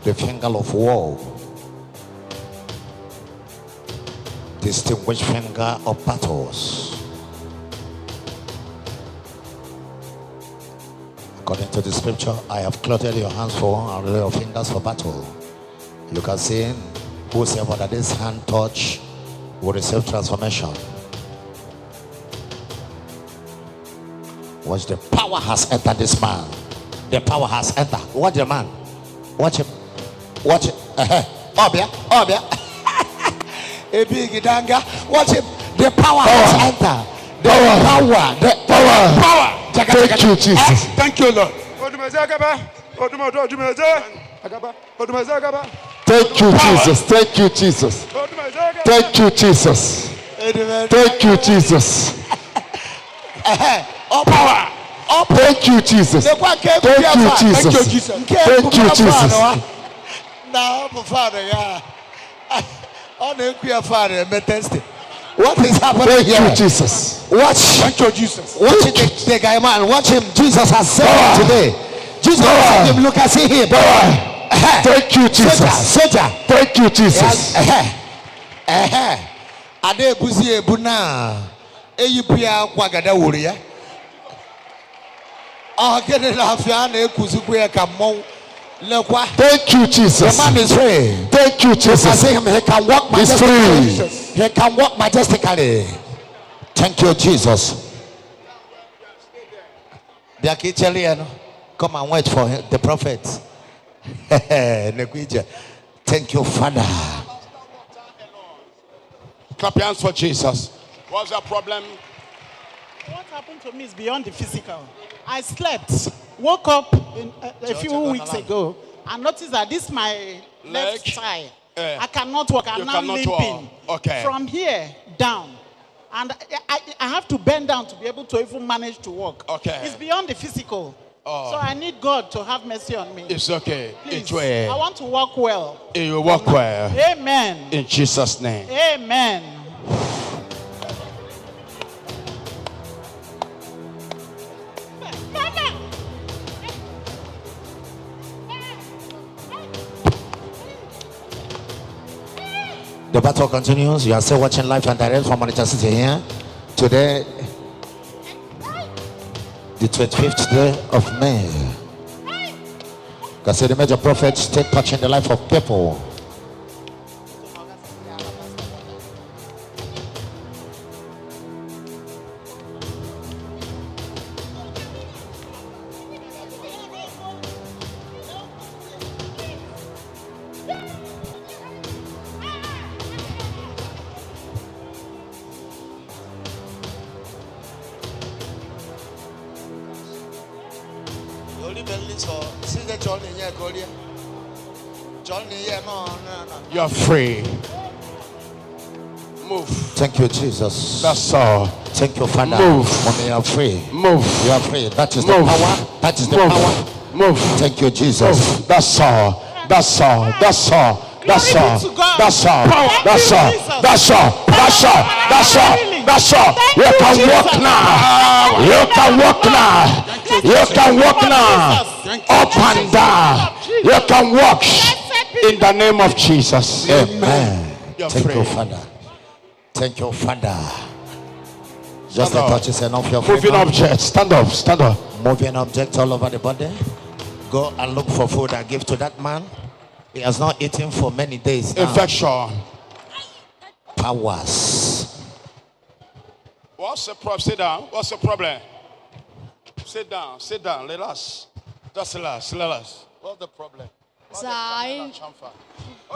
The finger of war. Distinguished finger of battles. According to the scripture, I have clothed your hands for war and your fingers for battle. You can see whosoever that this hand touch will receive transformation. Watch, the power has entered this man. The power has entered. Watch the man. Watch him. Watch it. Obia. A big danga. Watch him. The power has entered. The power. The power. Thank you, Jesus. Thank you, Lord. Thank you, Jesus. Thank you, Jesus. Thank you, Jesus. Thank you, Jesus. Power. Thank you, Jesus. Thank you, Jesus. Thank you, Jesus. Now, Father, yeah. On the Father, what is happening Thank here? you, Jesus. Watch. Thank you, Jesus. Watch the guy, man. Watch him. Jesus has said him today. Jesus has said him. Look, I see him. Thank you, Jesus. Soldier. Thank you, Jesus. Ade buzi ebuna. Eyi pia kwagada wuriya. Gede la afia na ekuzuku ya kamon. Thank you, Jesus. The man is free. Thank you, Jesus. I say him, he can walk majestically. He can walk majestically. Thank you, Jesus. Come and wait for the prophet. Thank you, Father. Clap your hands for Jesus. What's your problem? What happened to me is beyond the physical. I slept, woke up a few weeks ago, and noticed that this is my left side. I cannot walk. I'm now limping from here down. And I have to bend down to be able to even manage to walk. It's beyond the physical. So I need God to have mercy on me. It's okay. Please, I want to walk well. You will walk well. Amen. In Jesus' name. Amen. The battle continues. You are still watching live and direct from Manchester City here. Today, the 25th day of May. God said the major prophets stay touching the life of people. You're free. Move. Thank you, Jesus. That's all. Thank you, Father. Move. Mommy, you are free. Move. You are free. That is Move. the power. That is the Move. power. Move. Thank you, Jesus. Move. That's all. That's all. That's all. That's all. That's all. That's all. That's all. That's all. That's all. That's all. You can walk now. You can walk now. You can walk now. Up and down. You can walk in the name of Jesus. Amen. Thank you, Father. Thank you, Father. Just the touches enough your moving objects. Stand up. Stand up. Moving objects all over the body. Go and look for food and give to that man. He has not eaten for many days now. Infection. Powers. What's the problem? Sit down. What's the problem? Sit down. Sit down. Relax. Just relax. Relax. What's the problem?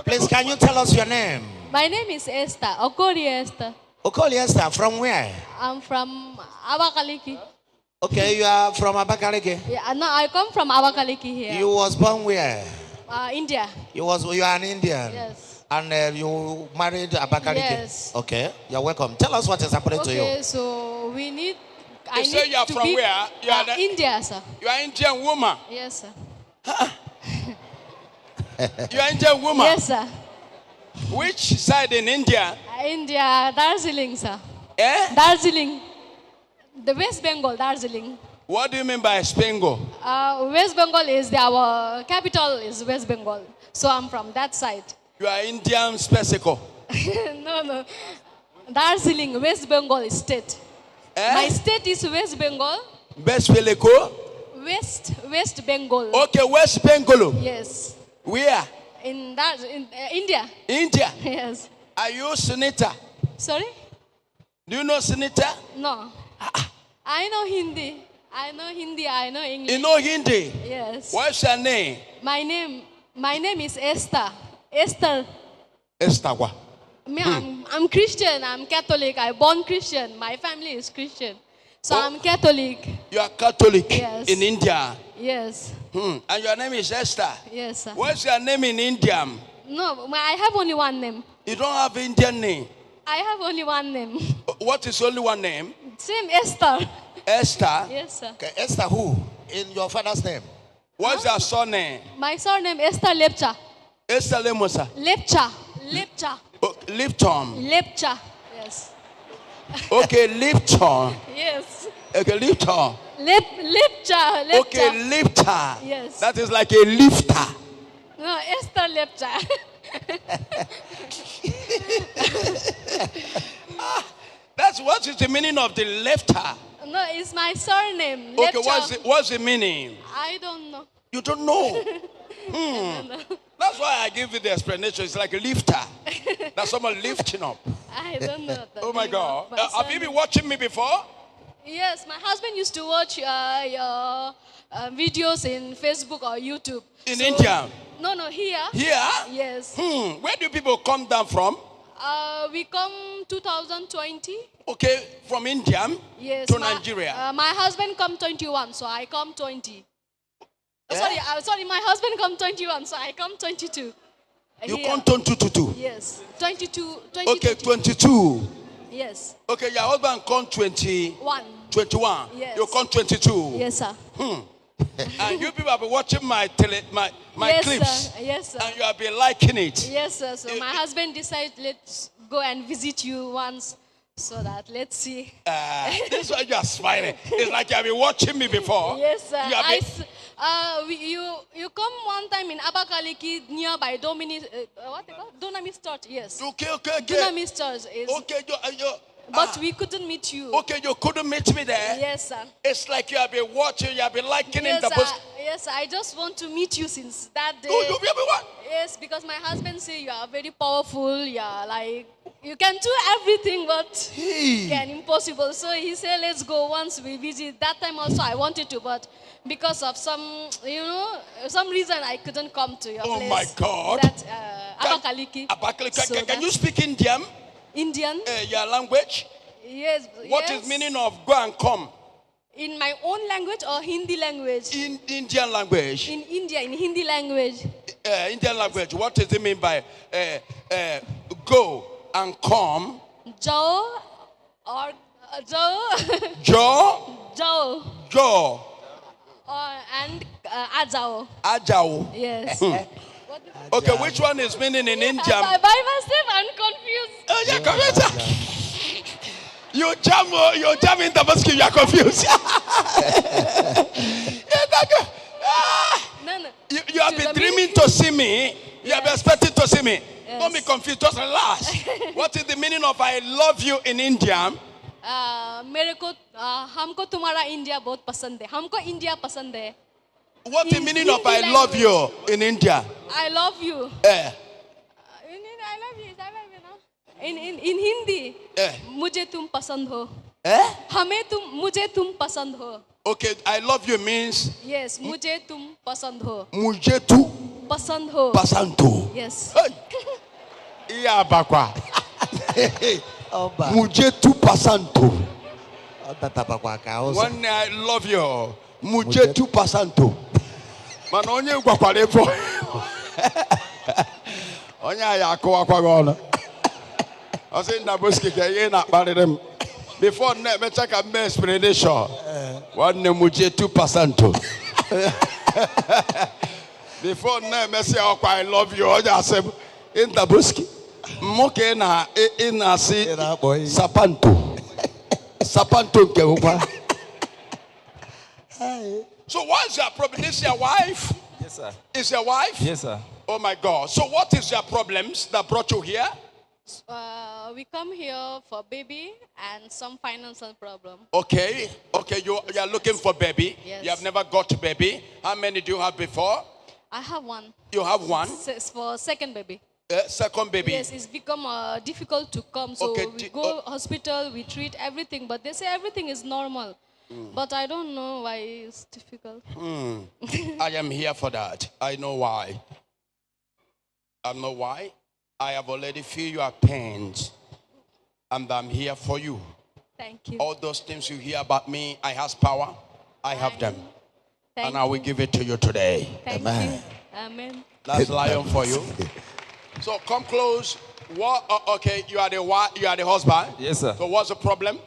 Please, can you tell us your name? My name is Esther. Okori Esther. Okori Esther, from where? I'm from Abakaliki. Okay, you are from Abakaliki. Yeah, no, I come from Abakaliki here. You was born where? India. You are an Indian. Yes. And you married Abakaliki. Yes. Okay, you're welcome. Tell us what is happening to you. Okay, so we need. You say you are from where? You are India, sir. You are Indian woman. Yes, sir. You are Indian woman. Yes, sir. Which side in India? India, Darjeeling, sir. Eh? Darjeeling. The West Bengal, Darjeeling. What do you mean by Bengal? West Bengal is our capital is West Bengal. So I'm from that side. You are Indian specific. No. Darjeeling, West Bengal state. My state is West Bengal. West Bengal? West Bengal. Okay, West Bengal. Yes. Where? In India. India? Yes. Are you Sunita? Sorry? Do you know Sunita? No. I know Hindi. I know English. You know Hindi? Yes. What's your name? My name is Esther. Esther. Esther what? Me, I'm Christian. I'm Catholic. I born Christian. My family is Christian. So I'm Catholic. You are Catholic Yes. in India. Yes. And your name is Esther. Yes, sir. What's your name in India? No, I have only one name. You don't have Indian name. I have only one name. What is only one name? Same Esther. Esther. Yes, sir. Okay, Esther who? In your father's name? What's your surname? My surname Esther Lepcha. Esther Lemosa. Lepcha. Lepcha. Lipton. Lepcha. Yes. Okay, Lipton. Yes. Okay, Lipton. Lepcha. Lepcha. Okay, lifter. Yes. That is like a lifter. No, Esther Lepcha. That's what is the meaning of the lifter. No, it's my surname. Okay, Lepcha. what's the meaning? I don't know. You don't know. That's why I give you the explanation. It's like a lifter. That's someone lifting up. I don't know. Oh my God. Have you been watching me before? Yes, my husband used to watch your videos in Facebook or YouTube. In India? No, here. Here? Yes. Where do people come down from? We come 2020. Okay, from India Yes. to Nigeria. My husband come 21, so I come 20. Sorry, my husband come 21, so I come 22. You Here. come 22. Yes, 22. Okay, 22. Yes. Okay, your husband come 21. 21. Yes. You come 22. Yes, sir. And you people have been watching my Yes, clips. sir. Yes, sir. And you have been liking it. Yes, sir. So my husband decided, let's go and visit you once, so that let's see. This is why you are smiling. It's like you have been watching me before. Yes, sir. You have been, You come one time in Abakaliki nearby Dunamis Church. Yes. Okay. Dunamis Church is. Okay, But we couldn't meet you. Okay, you couldn't meet me there. Yes, sir. It's like you have been watching, you have been liking Yes, in the post. yes, I just want to meet you since that day. Oh, you what? Yes, because my husband say you are very powerful. Yeah, like you can do everything, but can impossible. So he said, let's go once we visit. That time also I wanted to, but because of some reason I couldn't come to your place. Oh my God. That Abakaliki. Abakaliki. Can you speak Indian? Indian? Your language? Yes. What is meaning of go and come? In my own language or Hindi language? In Indian language. In India, in Hindi language. Indian language. What does it mean by go and come? Jao or Jao. Jo. Jao. Jo. And Ajao. Ajao. Yes. Okay, which one is meaning in Indian? By myself, I'm confused. Oh, you're confused. You jam in the basket, you're confused. No. You have been dreaming to see me. You have been expecting to see me. Yes. Don't be confused, just relax. What is the meaning of I love you in Indian? मेरे को हमको तुम्हारा India बहुत पसंद है. हमको India पसंद है. What the meaning of I love you in India? I love you. I love you. In Hindi. मुझे तुम पसंद हो. मुझे तुम पसंद हो. Okay, I love you means. Yes, मुझे तुम पसंद हो. मुझे तू पसंद हो. पसंद हो. Yes. Yeah, bakwa. मुझे तू पसंद हो. One I love you. Muche tu pasanto. Man onye gwakwale fo. Onye ya akwa gona. I say na boski ke ye na kparem. Before na me check am explanation. One muche tu pasanto. Before na me say okwa I love you. Oja say in the boski. Moke na ina si sapanto. Sapanto ke okwa. So what's your problem? Is your wife? Yes, sir. Is your wife? Yes, sir. Oh my God. So what is your problems that brought you here? We come here for baby and some financial problem. Okay. You are looking for baby. Yes. You have never got a baby. How many do you have before? I have one. You have one? For second baby. Second baby. Yes, it's become difficult to come. So Okay, we go hospital, we treat everything, but they say everything is normal. But I don't know why it's difficult. I am here for that. I know why. I know why. I have already feel your pains, and I'm here for you. Thank you. All those things you hear about me, I have power. I have them. And I will give it to you today. Amen. You. Amen. That's lion for you. So come close. What? Okay, you are the husband. Yes, sir. So what's the problem?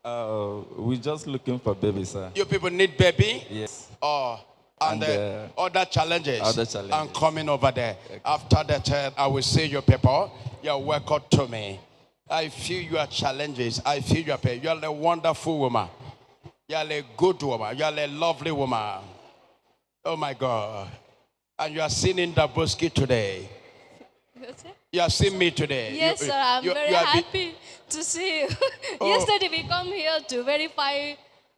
We're just looking for baby, sir. You people need baby. Yes. Oh, and other challenges. Other challenges. I'm coming over there. Okay. After that, I will see your people. You're welcome to me. I feel your challenges. I feel your pain. You're a wonderful woman. You're a good woman. You're a lovely woman. Oh my God. And you are singing the Boski today. You have seen me today. Yes, sir. I'm very happy to see you. Yesterday we come here to verify,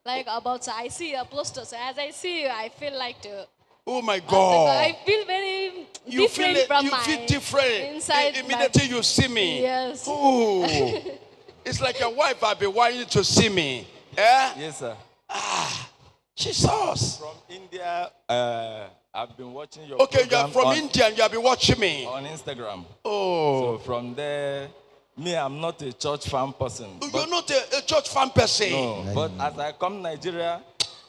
about I see your posters. As I see you, I feel like to. Oh my God! I feel very different from you my feel different inside. Immediately you see me. Yes. Oh, it's like your wife. I've been wanting to see me. Yeah. Yes, sir. Jesus. From India. I've been watching your Okay, you are from India and you have been watching me. On Instagram. Oh. So from there, I'm not a church fan person. You're not a church fan person? No, but as I come to Nigeria,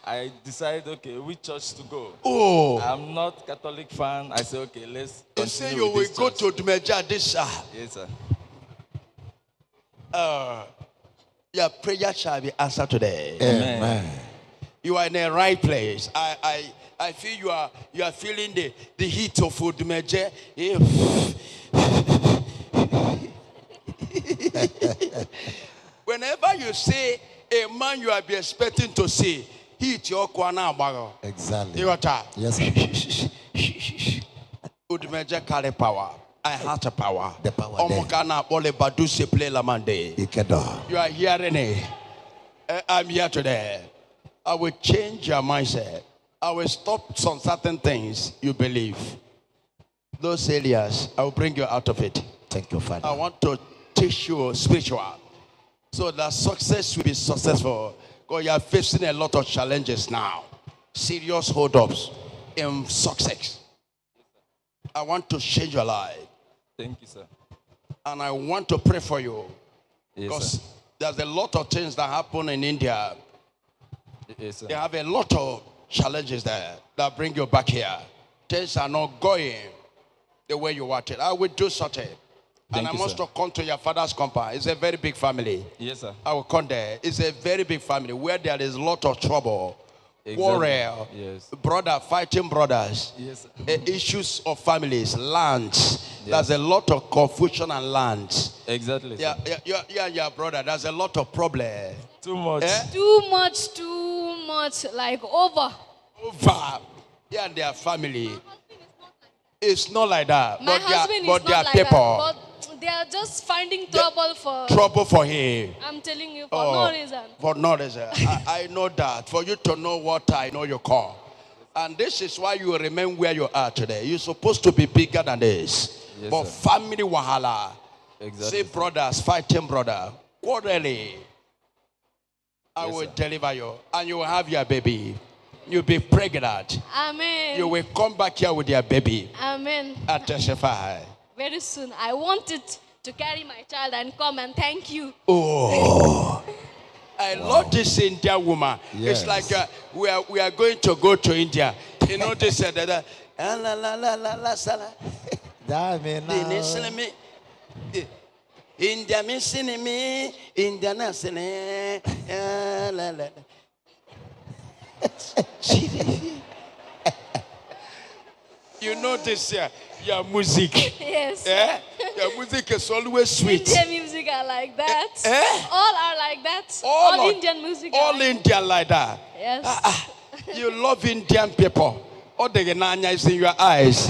I decide, okay, which church to go. Oh. I'm not Catholic fan. I say, okay, let's continue. You say you will go to odumeje this year. Yes, sir. Your prayer shall be answered today. Amen. You are in the right place. I feel you are feeling the heat of odumeje. Whenever you see a man you have been expecting to see, heat your corner. Exactly. Yes, sir. Odumeje carry power. I have the power. The power. You are hearing it. I'm here today. I will change your mindset. I will stop some certain things you believe. Those areas, I will bring you out of it. Thank you, Father. I want to teach you spiritual, so that success will be successful. Because you are facing a lot of challenges now. Serious hold-ups in success. I want to change your life. Thank you, sir. And I want to pray for you. Yes, because sir. there's a lot of things that happen in India. Yes, sir. They have a lot of challenges there that bring you back here. Things are not going the way you wanted. I will do something. And I must come to your father's compound. It's a very big family. Yes, sir. I will come there. It's a very big family where there is a lot of trouble. Exactly. Quarrel, yes. Brother fighting brothers, yes, issues of families, lands. Yes. There's a lot of confusion and lands. Exactly. Yeah, brother. There's a lot of problem. Too much. Too much, like over. Yeah, and their family. It's not like that. My husband is not like people. that. But they are just finding trouble for him. I'm telling you, for no reason. For no reason. I know that. For you to know what I know you call. And this is why you remain where you are today. You're supposed to be bigger than this. Yes, but sir. family wahala. Exactly. See brothers fighting brother. Quarterly. I will deliver you. And you will have your baby. You'll be pregnant. Amen. You will come back here with your baby. Amen. I testify. Very soon. I wanted to carry my child and come and thank you. Oh. I love this Indian woman. Yes. It's like we are going to go to India. You know this that la la la la la sala. India missing me, India missing la la. You know this your music. Yes. Your music is always sweet. Indian music are like that. All are like that. All Indian music. All Indian like that. Yes. You love Indian people. All the Genanya is in your eyes.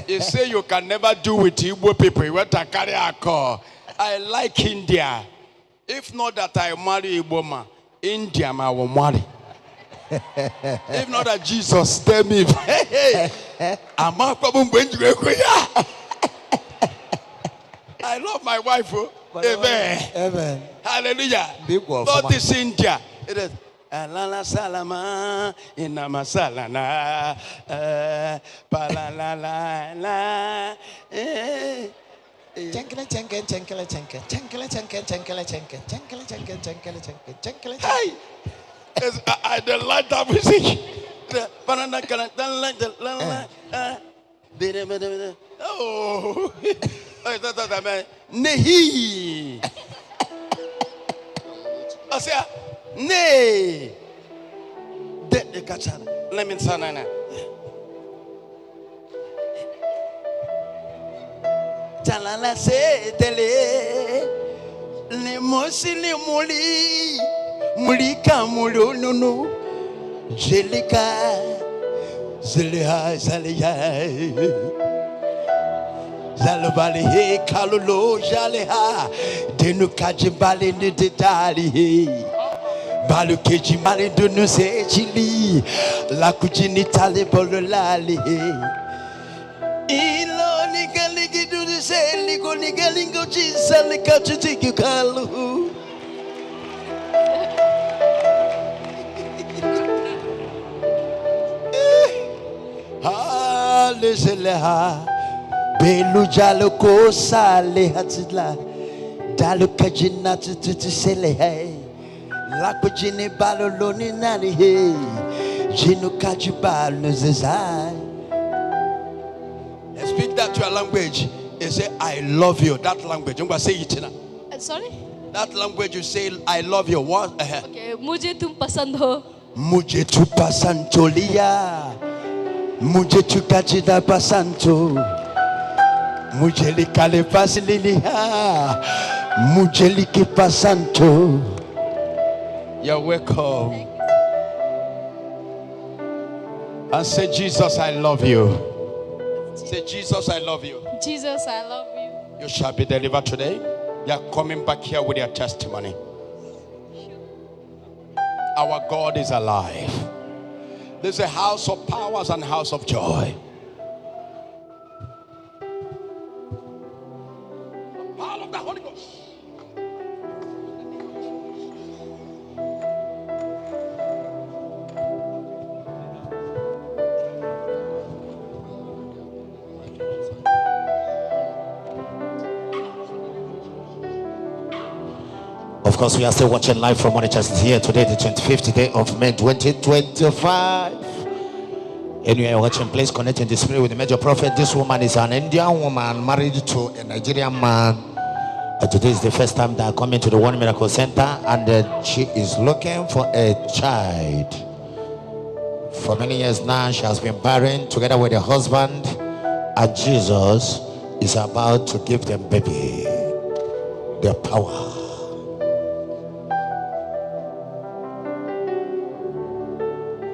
You say you can never do with Igbo people. You want to carry a call. I like India. If not that I marry Igbo man, India I will marry. If not that Jesus tell me, I'm a problem. I love my wife. Amen. Amen. Hallelujah. Not this India. It is. Alala salama inama salana pa la la la la Hey, I don't like that music. Oh, Nehi. I say, nay. Let me say, Nana. Talala se tele, le mosi le muli, mulika mulununu, jelika, zeliha zaliha, zalubali he kalulo jaleha, denukaji bali ni detali he. Balu keji mali dunu se chili, la kujini tale bolo lali he. Ilo nigaligi do the same, Nigo nigalingo cheese, and the country take you kalu. Hallelujah. Belu jalo ko sale hatila. Dalu kajina tutu sele hey. Lako jini balo loni nani hey. Jinu kajibal nuzezai. Speak that to your language. You say, I love you. That language. I'm going to say it now. Sorry? That language you say, I love you. What? Okay. Mujhe tum pasand ho. Mujhe tu pasanto liya. Mujhe tu kachida pasanto. Mujhe likale pasililiha. Mujhe liki pasanto. You're welcome. And say, Jesus, I love you. Say, Jesus, I love you. Jesus, I love you. You shall be delivered today. You are coming back here with your testimony. Our God is alive. This is a house of powers and house of joy. The power of the Holy Ghost. Of course, we are still watching live from Manchester here today, the 25th day of May 2025. And you are watching, please connect in the spirit with the major prophet. This woman is an Indian woman married to a Nigerian man. Today is the first time they are coming to the One Miracle Center, and she is looking for a child. For many years now, she has been barren together with her husband, and Jesus is about to give them baby. Their power.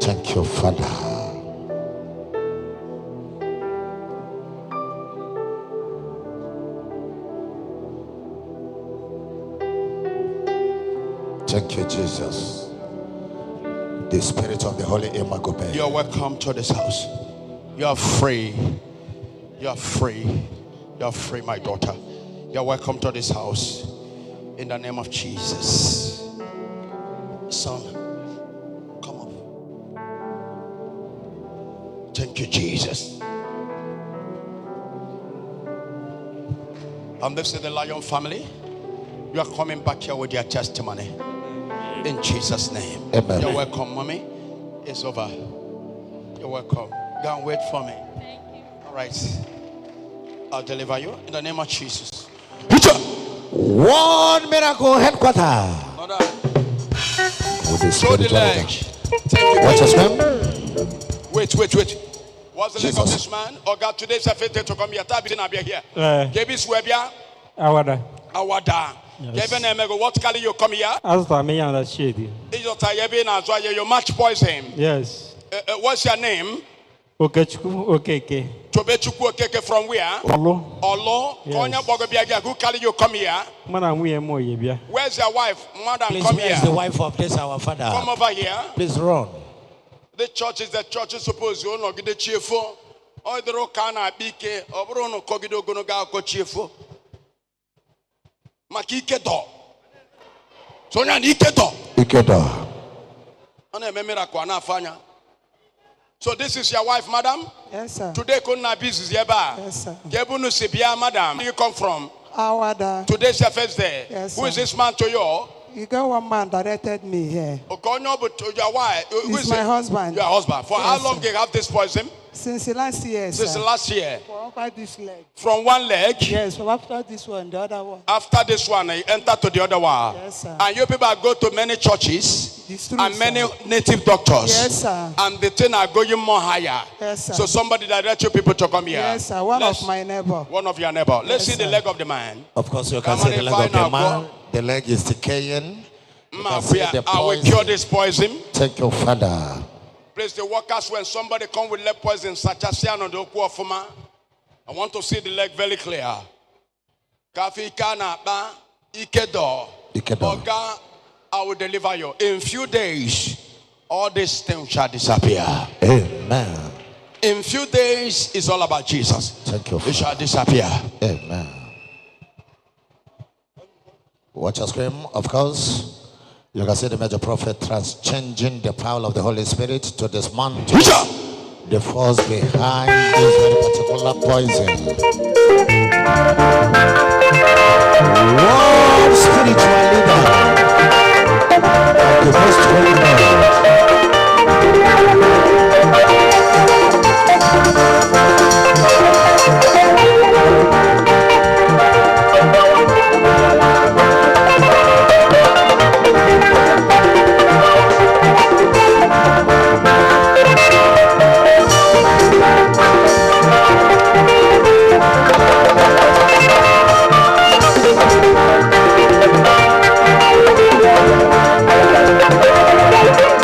Thank you, Father. Thank you, Jesus. The spirit of the Holy Imagobe. You are welcome to this house. You are free. You are free. You are free, my daughter. You are welcome to this house. In the name of Jesus. Son. Thank you, Jesus. And this is the Lion family. You are coming back here with your testimony. In Jesus' name. Amen. You're welcome, mommy. It's over. You're welcome. Go and wait for me. Thank you. All right. I'll deliver you in the name of Jesus. One Miracle Headquarters. Show the leg. What's his name? Wait. What's the leg of this man? Oh God, today's a fete to come here. Tabi na be here. Gebis webia. Awada. What color you come here? As for me, I'm that shady. Is your tie na so you match poison? Yes. What's your name? Okay. Tobechuku Okeke from where? Olo. Konya Bogobiaga, who carry you come here? Madam, we are more. Where's your wife? Madam, Please, come where's here. the wife of this our father? Come over here. Please run. The church is supposed to know the cheerful. Or the Rokana Bike, or Bruno Cogido Gonoga cheerful. Makiketo. Sonia Niketo. Iketo. So this is your wife, madam? Yes, sir. Today couldn't be yeba. Yes, sir. Gebunu Sibia, madam. Where you come from? Today's your first day. Yes, Who is sir. this man to you? You got one man directed me here. Your wife. Who He's is my it? husband. Your husband. For how Yes, long sir. do you have this poison? Since the last year, Since sir. last year. For over this leg. From one leg. Yes, from after this one, the other one. After this one, you enter to the other one. Yes, sir. And you people go to many churches true, and many native doctors. Yes, sir. And the thing are going more higher. Yes, sir. So somebody direct you people to come here. Yes, sir. One of my neighbor. One of your neighbor. Let's Yes, see the sir. leg of the man. Of course, you can Come see on, the leg find of the out, man. The leg is decaying. You can see the I will poison. cure this poison. Thank you, Father. Please, the workers, when somebody come with leg poison, such as I want to see the leg very clear. Kafi kana ba ikedo. Oga, I will deliver you. In few days, all these things shall disappear. Amen. In few days, it's all about Jesus. Thank you. It shall disappear. Amen. Watch your screen, of course. You can see the major prophet changing the power of the Holy Spirit to dismantle the force behind this very particular poison. One spiritual leader of the most holy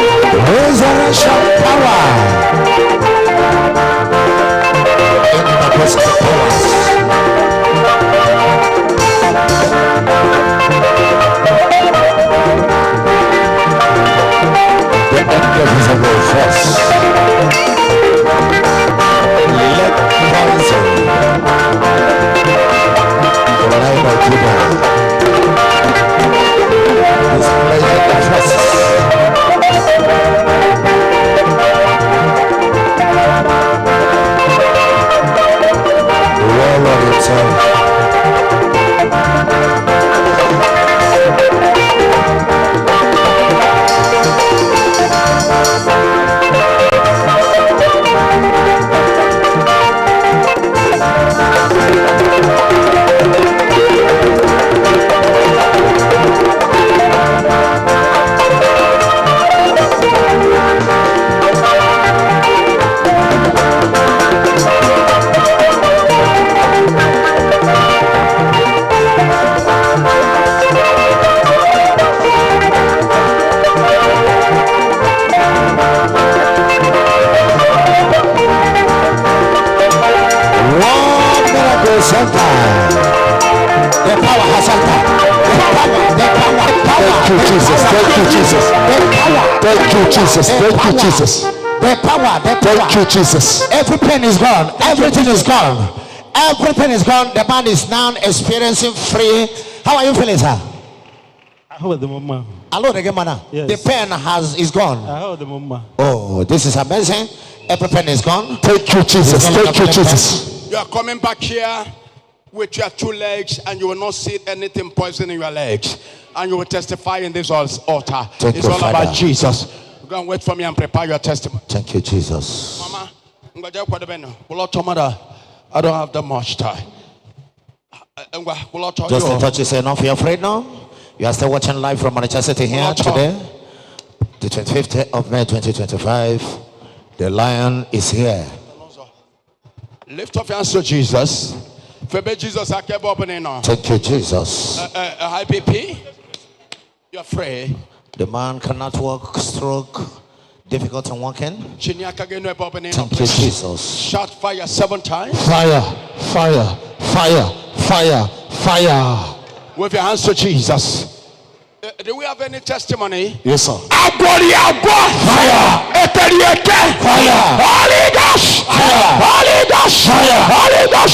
resurrection power in the gospel powers. The indivisible force. Let poison the light of Judah display the forces. The warlord himself. The power has entered. The power. Thank you, Jesus. Thank you, Jesus. Thank you, Jesus. Thank you, Jesus. The power. Thank you, Jesus. Every pain is gone. Everything is gone. Everything is gone. The man is now experiencing free. How are you feeling, sir? I hold the mama. Hello, the man. Yes. The pain is gone. I hold the mama. Oh, this is amazing. Every pain is gone. Thank you, Jesus. Thank you, Jesus. You are coming back here with your two legs, and you will not see anything poison in your legs, and you will testify in this altar. Thank It's you, all Father. about Jesus. Go and wait for me and prepare your testimony. Thank you, Jesus. Mama, I don't have that much time. Just in touch, you say, not be afraid now. You are still watching live from Manchester City here today, the 25th of May 2025. The lion is here. Lift up your hands to Jesus. Thank you, Jesus. High BP. You're free. The man cannot walk, stroke, difficult in walking. Thank you, Jesus. Shout fire 7 times. Fire, fire, fire, fire, fire. With your hands to Jesus. Do we have any testimony? Yes, sir. Fire! Fire! Holy Ghost! Fire! Holy Ghost! Fire! Holy Ghost!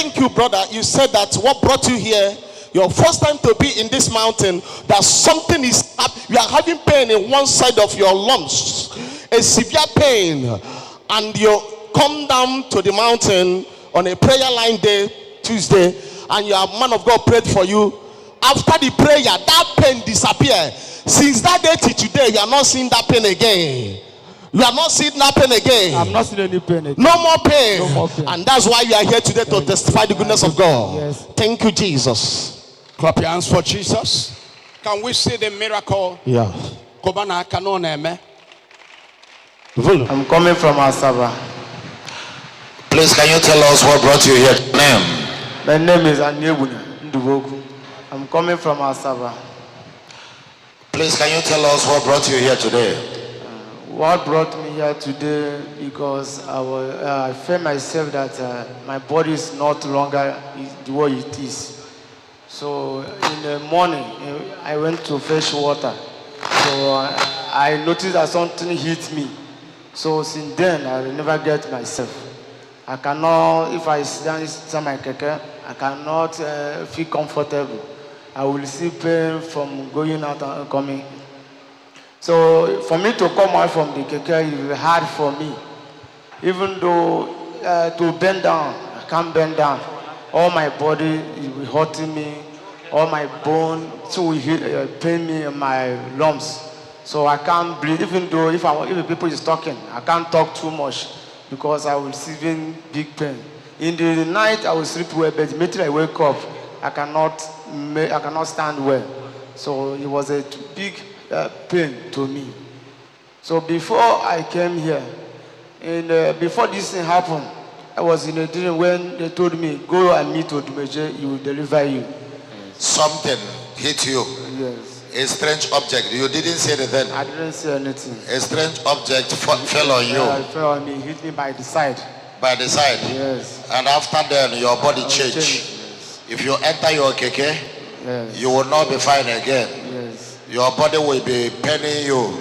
Thank you, brother. You said that what brought you here, your first time to be in this mountain, that something is up. You are having pain in one side of your lungs, a severe pain, and you come down to the mountain on a prayer line day, Tuesday, and your man of God prayed for you. After the prayer, that pain disappeared. Since that day to today, you are not seeing that pain again. You are not seeing that pain again. I'm not seeing any pain again. No more pain. No more pain. And that's why you are here today to testify the goodness of God. Yes. Thank you, Jesus. Clap your hands for Jesus. Can we see the miracle? Yeah. Kobana kanoneme. I'm coming from Asaba. Please, can you tell us what brought you here? Name. My name is Anyebuna Nduboku. I'm coming from Asaba. Please, can you tell us what brought you here today? What brought me here today, because I felt myself that my body is not longer the way it is. So in the morning, I went to fetch water. So I noticed that something hit me. So since then, I never get myself. I cannot, if I sit down inside my keke, I cannot feel comfortable. I will see pain from going out and coming. So for me to come out from the keke is hard for me. Even though to bend down, I can't bend down. All my body is hurting me. All my bone pain me in my lumps. So I can't breathe. Even though if the people is talking, I can't talk too much because I will see big pain. In the night I will sleep well, but immediately I wake up, I cannot stand well. So it was a big pain to me. So before I came here, before this thing happened, I was in a dream when they told me, go and meet odumeje, he will deliver you. Something hit you. Yes. A strange object. You didn't say anything. I didn't say anything. A strange object fell on you. It fell on me, hit me by the side. By the side? Yes. And after then, your body changed. Yes. If you enter your keke, yes, you will not be fine again. Yes. Your body will be paining you.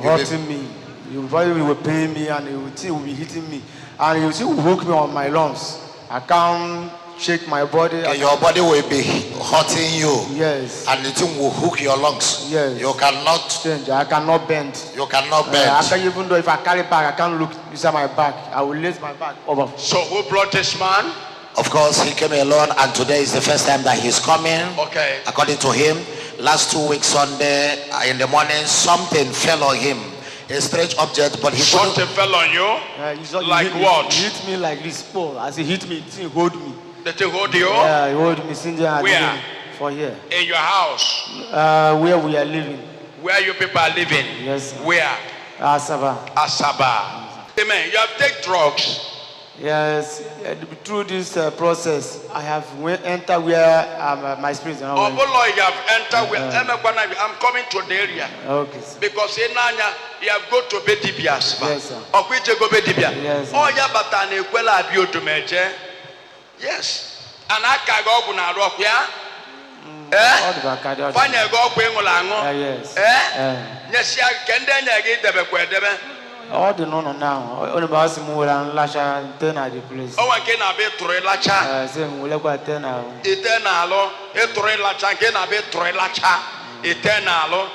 Hurting me. Your body will pain me and it will be hitting me. And you see, will hook me on my lungs. I can't shake my body. Okay, your body will be hurting you. Yes. And the thing will hook your lungs. Yes. You cannot change. I cannot bend. You cannot bend. I can't, even though if I carry back, I can't look inside my back. I will lace my back over. So who brought this man? Of course, he came alone, and today is the first time that he's coming. Okay. According to him, last 2 weeks Sunday in the morning, something fell on him. A strange object, but he something fell on you? Like what? He hit me like this. As he hit me, he hold me. Did he hold you? Yeah, he hold me. Where? For here. In your house? Where we are living. Where you people are living? Yes. Sir. Where? Asaba. Asaba. Amen. You have taken drugs? Yes. Through this process, I have entered where my spirit is not. Oh, Lord, you have entered where I'm coming to the area. Okay. Sir. Because in Nanya, you have go to Bedibias. Yes, sir. Yes. Oh, yeah, but I will have you to measure. Yes. And I can go on a rock, yeah? Find a go bring along. Yes. Yes, I can then get the bequest. Oh, the no now. Only about some more and lasha ten at the place. Oh, I can be Torelacha. Same will go at 10 now. Eternal, Torelacha, can be Torelacha. Eternal.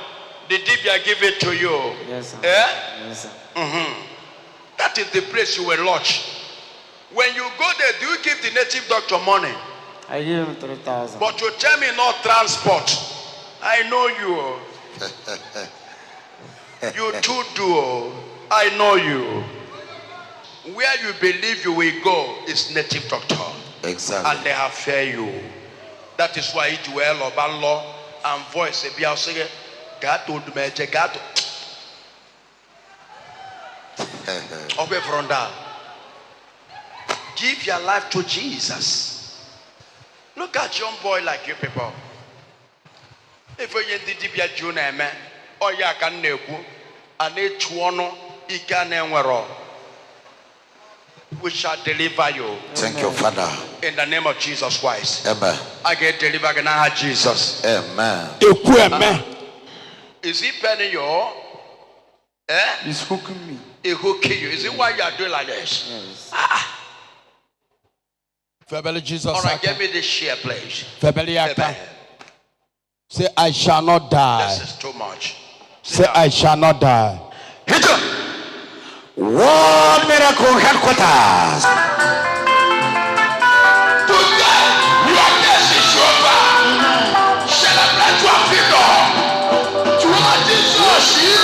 The Dibia give it to you. Yes, sir. Yes, sir. That is the place you will lodge. When you go there, do you give the native doctor money? I give him 3,000. But you tell me not transport. I know you. You too do. I know you. Where you believe you will go is native doctor. Exactly. And they have fair you. That is why it well or bad law and voice a be say God told me God. Okay, from that. Give your life to Jesus. Look at young boy like you people. If you did be a junior man, or ya can neku, and each one he can enwero. We shall deliver you. Thank you, Father. In the name of Jesus Christ. Amen. I get delivered in our Jesus. Amen. Is he penning you? He's hooking me. He hooking you. Is it why you are doing like this? Yes. Jesus. All right, give me this share, please. Say, I shall not die. This is too much. Say, I shall not die. Hit up. World Miracle Headquarters. Today, your case is over. Celebrate your freedom. To what Jesus is.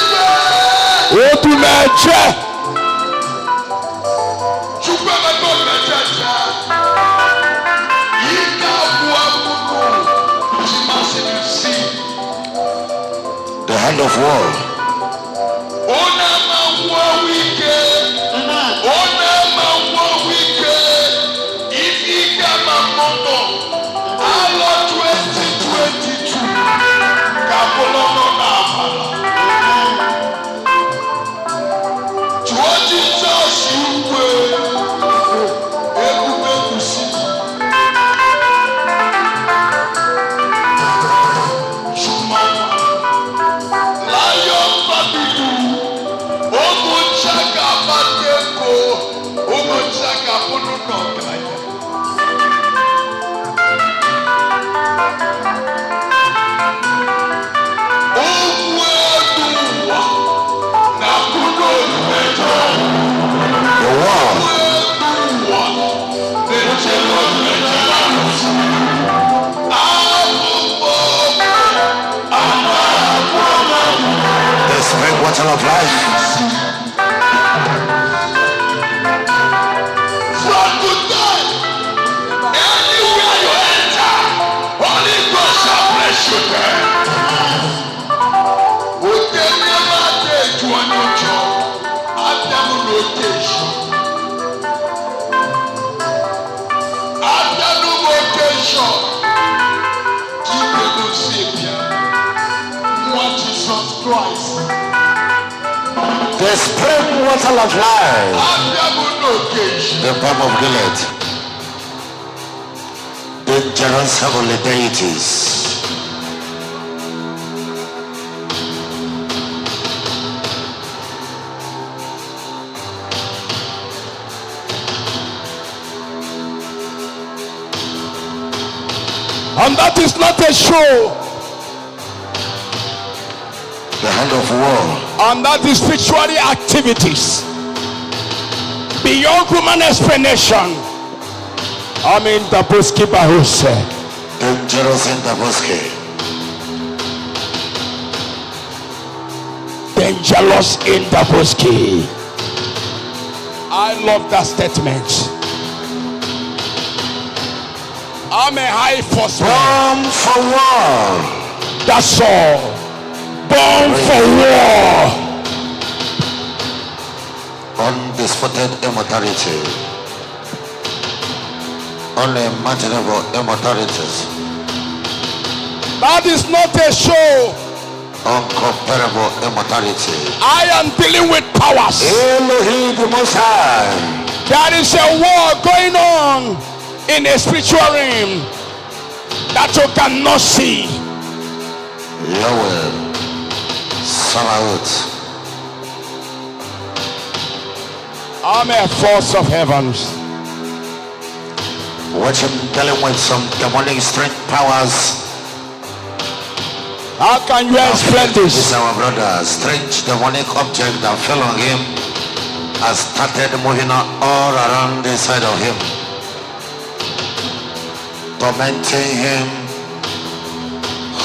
Odumeje. The hand of war. Water of life. From today, anywhere you enter, Holy Ghost shall bless you there. Would they never take to a new job after rotation? After no rotation, keep the good Savior. What Jesus Christ. The spring water of life. The balm of Gilead. Dangerous heavenly deities. And that is not a show. The hand of war. And that is spiritually activities beyond human explanation. I mean the Boski Bahuse. Dangerous in the Boski. Dangerous in the Boski. I love that statement. I'm a high force. Born for war. That's all. Born for war. Undisputed immortality. Unimaginable immortalities. That is not a show. Uncomparable immortality. I am dealing with powers. Elohim the Most High. There is a war going on in a spiritual realm that you cannot see. Yahweh. Sabaoth. I'm a force of heavens. Watch him dealing with some demonic strength powers. How can you explain this? This is our brother. Strange demonic object that fell on him has started moving all around the side of him, tormenting him,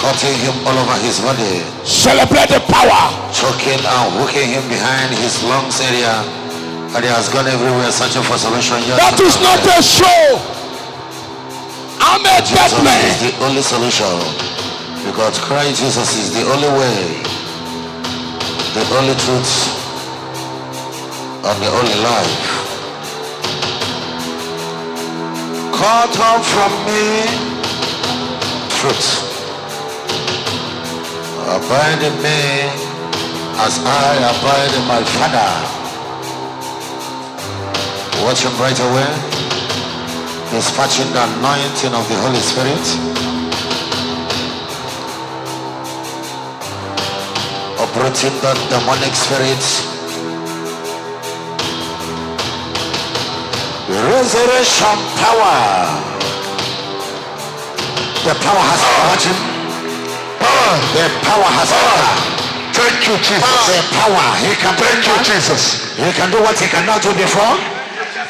hurting him all over his body. Celebrate the power. Choking and hooking him behind his lungs area. And he has gone everywhere searching for solution. That is not a show. I'm a dead man. Jesus is the only solution. Because Christ Jesus is the only way, the only truth, and the only life. Cut off from me truth. Abide in me as I abide in my Father. Watch him right away. Dispatching the anointing of the Holy Spirit. Operating that demonic spirit. Resurrection power. The power has origin. The power has power. Thank you, Jesus. The power. He can. Thank you, Jesus. He can do what he cannot do before.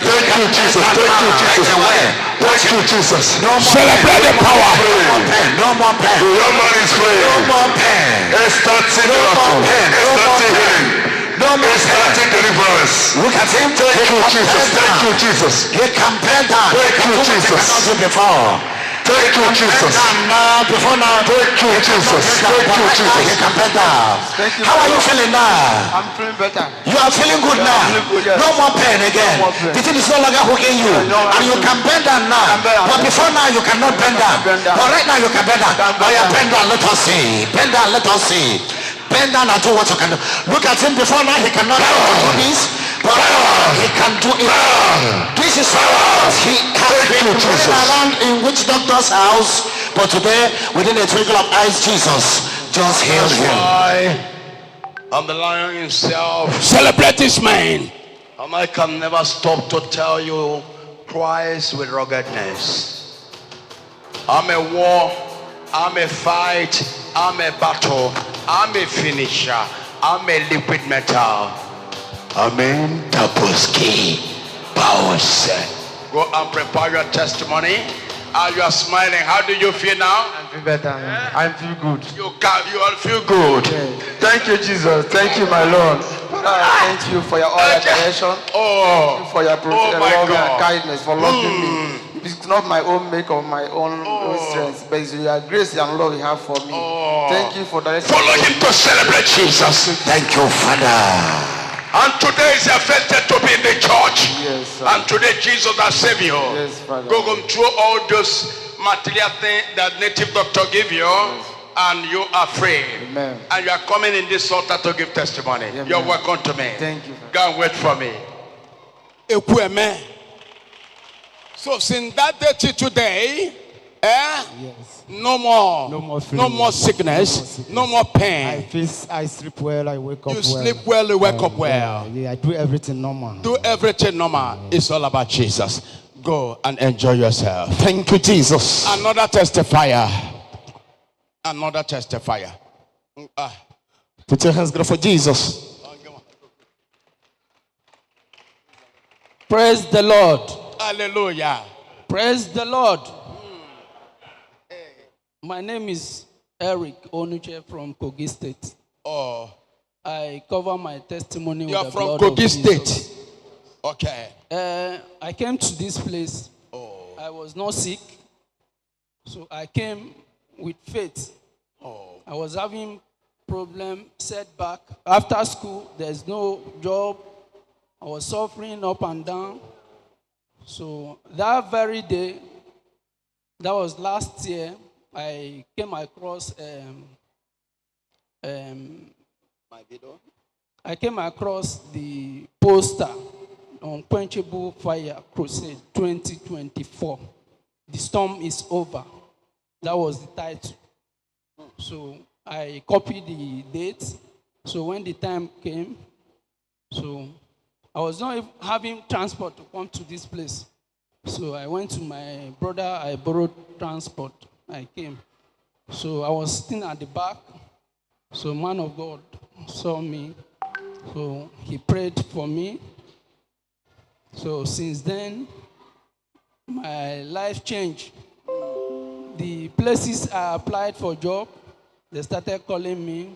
Thank you, Jesus. Thank you, Jesus. Thank you, Jesus. No more Celebrate the power. No more pain. The young man is praying. No more pain. It's starting miracle. It's starting healing. No more It's starting deliverance. Look at him. Thank you, Jesus. Thank you, Jesus. He can bend down. Thank you, Jesus. He cannot do before. Thank you, Jesus. Before now. Thank you, Jesus. Thank you, Jesus. He can bend down. How are you feeling now? I'm feeling better. You are feeling good now. No more pain again. The thing is no longer hooking you. And you can bend down now. But before now you cannot bend down. But right now you can bend down. Oh yeah, bend down, let us see. Bend down, let us see. Bend down and do what you can do. Look at him before now, he cannot do this. But he can do it. This is what he has been running around in witch doctor's house. But today, within a twinkle of eyes, Jesus just healed him. I'm the lion himself. Celebrate this man. And I can never stop to tell you Christ with ruggedness. I'm a war, I'm a fight, I'm a battle, I'm a finisher, I'm a liquid metal. Amen. Tapuski powers. Go and prepare your testimony. You are smiling. How do you feel now? I feel better. I feel good. You all feel good. Thank you, Jesus. Thank you, my Lord. Thank you for your all direction. Oh, thank you for your my love God. and kindness, for loving me. It's not my own make or my own strength, but it's your grace and love you have for me. Thank you for direction. Follow him to celebrate Jesus. Thank you, Father. And today is your first day to be in the church. Yes, sir. And today Jesus has saved you. Yes, Father. Go through all those material things that native doctor give you, and you are free. Amen. And you are coming in this altar to give testimony. Amen. You're welcome to me. Thank you. Go and wait for me. So since that day till today, no more sickness, no more pain. I sleep well, I wake up well. You sleep well, you wake up well. Yeah, I do everything normal. Do everything normal. It's all about Jesus. Go and enjoy yourself. Thank you, Jesus. Another testifier. Another testifier. Put your hands together for Jesus. Praise the Lord. Hallelujah. Praise the Lord. My name is Eric Onuche from Kogi State. Oh. I cover my testimony You are with the from blood Kogi of State. Jesus. Okay. I came to this place. I was not sick. So I came with faith. I was having problem, setback. After school, there's no job. I was suffering up and down. So that very day, that was last year, I came across the poster Unquenchable Fire Crusade 2024. The storm is over. That was the title. So I copied the date. So when the time came, so I was not even having transport to come to this place. So I went to my brother, I borrowed transport. I came. So I was sitting at the back. So man of God saw me. So he prayed for me. So since then, my life changed. The places I applied for job, they started calling me.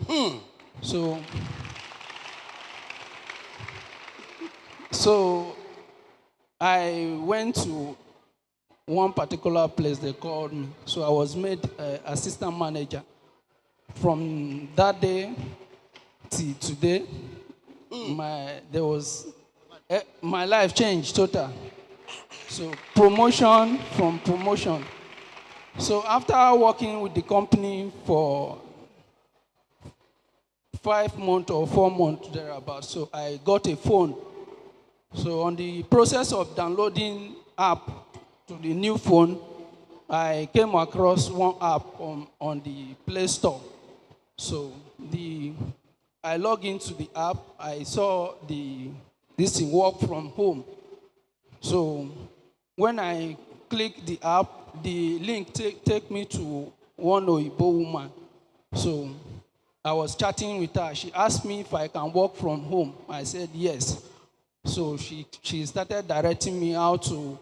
So I went to one particular place, they called me. So I was made assistant manager. From that day till today, my life changed total. So promotion from promotion. So after working with the company for 5 months or 4 months thereabout, so I got a phone. So on the process of downloading app to the new phone, I came across one app on the Play Store. So I logged into the app. I saw this thing, work from home. So when I click the app, the link take me to one Oyibo woman. So I was chatting with her. She asked me if I can work from home. I said yes. So she started directing me how to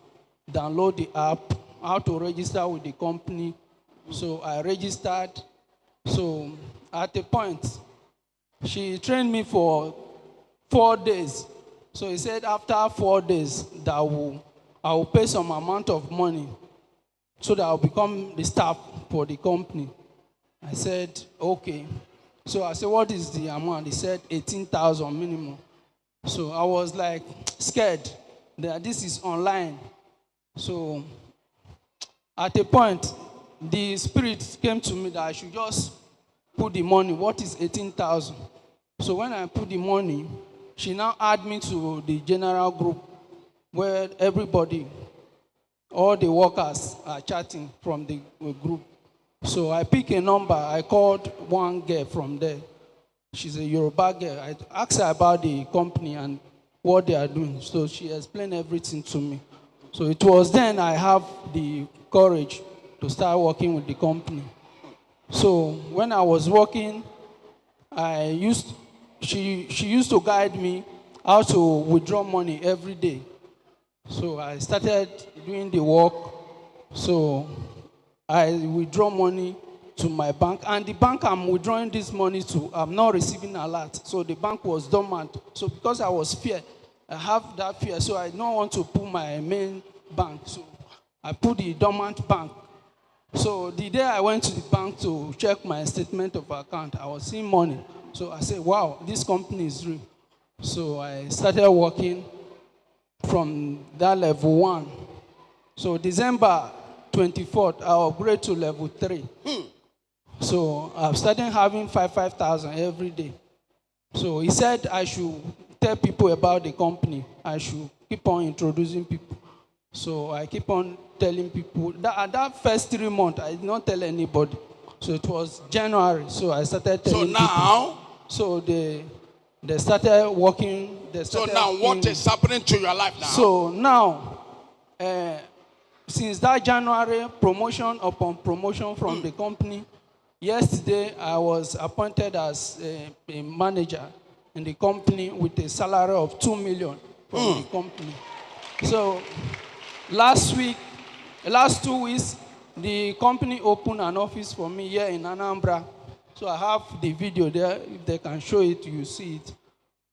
download the app, how to register with the company. So I registered. So at a point, she trained me for 4 days. So he said after 4 days that I will pay some amount of money so that I'll become the staff for the company. I said, okay. So I said, what is the amount? He said 18,000 minimum. So I was like scared that this is online. So at a point, the spirit came to me that I should just put the money. What is 18,000? So when I put the money, she now add me to the general group where everybody, all the workers are chatting from the group. So I pick a number. I called one girl from there. She's a Yoruba girl. I asked her about the company and what they are doing. So she explained everything to me. So it was then I have the courage to start working with the company. So when I was working, she used to guide me how to withdraw money every day. So I started doing the work. So I withdraw money to my bank, and the bank I'm withdrawing this money to, I'm not receiving a lot. So the bank was dormant. So because I was fear, I have that fear, so I don't want to put my main bank. So I put the dormant bank. So the day I went to the bank to check my statement of account, I was seeing money. So I said, wow, this company is real. So I started working from that level 1. So December 24th, I upgraded to level 3. So I've started having 5,000 every day. So he said I should tell people about the company. I should keep on introducing people. So I keep on telling people. That first 3 months, I did not tell anybody. So it was January. So I started telling people. So now? So they started working. So now what is happening to your life now? So now, since that January, promotion upon promotion from the company. Yesterday, I was appointed as a manager in the company with a salary of 2 million from the company. So last 2 weeks, the company opened an office for me here in Anambra. So I have the video there. If they can show it, you see it.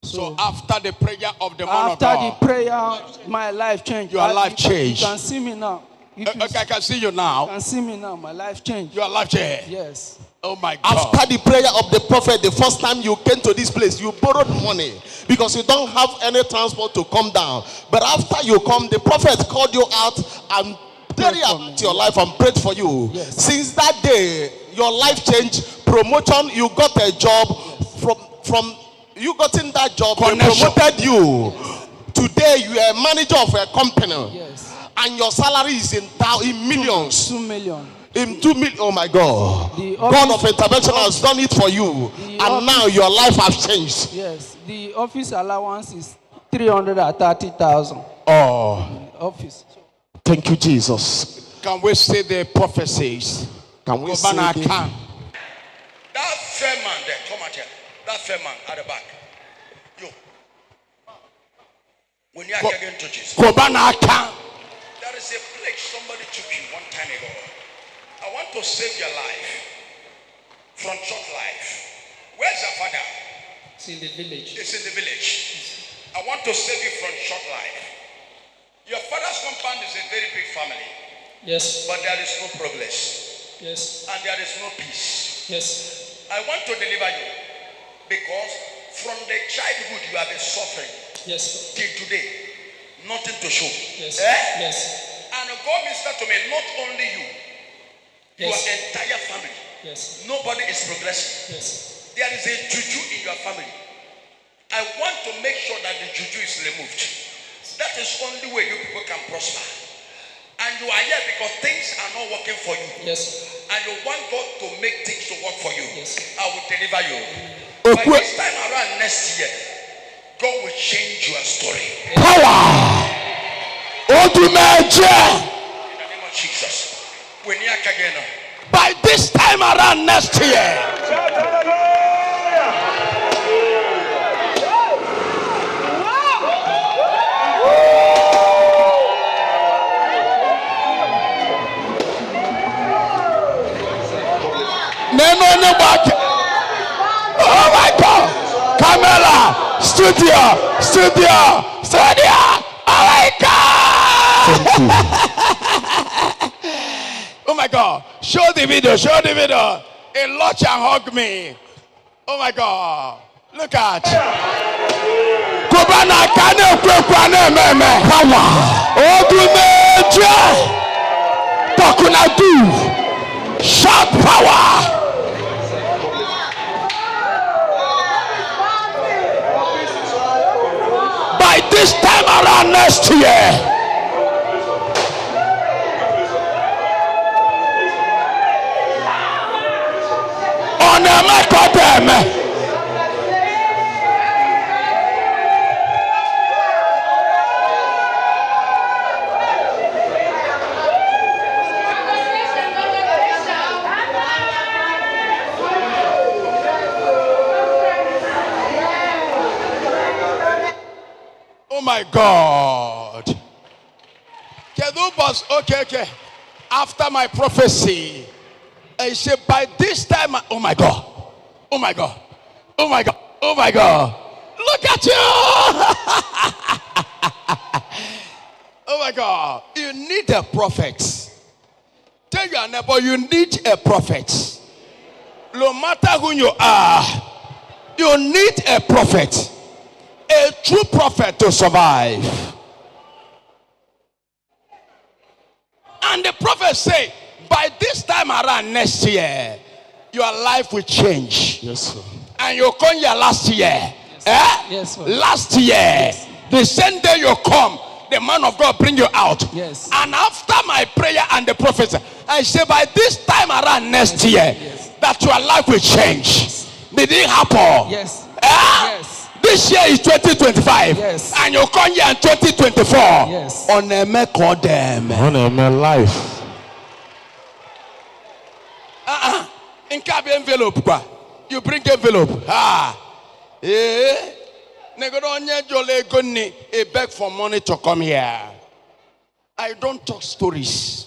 So after the prayer of the man of God. After the prayer, my life changed. Your life changed. You can see me now. Okay, I can see you now. You can see me now. My life changed. Your life changed. Yes. Oh my God. After the prayer of the prophet, the first time you came to this place, you borrowed money because you don't have any transport to come down. But after you come, the prophet called you out and prayed about your life and prayed for you. Yes. Since that day, your life changed. Promotion, you got a job. From you got in that job, they promoted you. Today, you are a manager of a company. Yes. And your salary is in millions. 2 million. In 2 million, oh my God. God of intervention has done it for you. And now your life has changed. Yes. The office allowance is 330,000. Oh. Office. Thank you, Jesus. Can we say the prophecies? Can we say that fair man there, come out here. That fair man at the back. You. When you are getting to Jesus. There is a plague somebody took you one time ago. I want to save your life from short life. Where's your father? It's in the village. It's in the village. I want to save you from short life. Your father's compound is a very big family. Yes. But there is no progress. Yes. And there is no peace. Yes. I want to deliver you because from the childhood you have been suffering. Yes. Till today. Nothing to show. Yes. Yes. And God ministered to me, not only you, yes. Your entire family. Yes. Nobody is progressing. Yes. There is a juju in your family. I want to make sure that the juju is removed. That is only way you people can prosper. And you are here because things are not working for you. Yes. And you want God to make things to work for you. Yes. I will deliver you. By this time around next year, God will change your story. Power. odumeje. Jesus. By this time around next year. Oh my God! Camera, studio. Oh my God! Oh my God! Show the video. A lot and hug me. Oh my God! Look at. Kubana kane kwekwane meme. Power. Odumeje. Takunadu. Shout power. By this time around next year. Ohanemere. Oh my God. Okay. After my prophecy, I said, by this time, oh my God. Look at you. Oh my God. You need a prophet. Tell your neighbor, you need a prophet. No matter who you are, you need a prophet. A true prophet to survive. And the prophet say, by this time around next year, your life will change. Yes, sir. And you come here last year. Yes, sir. Last year. Yes. The same day you come, the man of God bring you out. Yes. And after my prayer and the prophet, I say by this time around next year, that your life will change. Did it happen? Yes. Yes. This year is 2025. Yes. And you come here in 2024. Yes. Ohanemere call them. Ohanemere life. In cab envelope. You bring envelope. A beg for money to come here. I don't talk stories.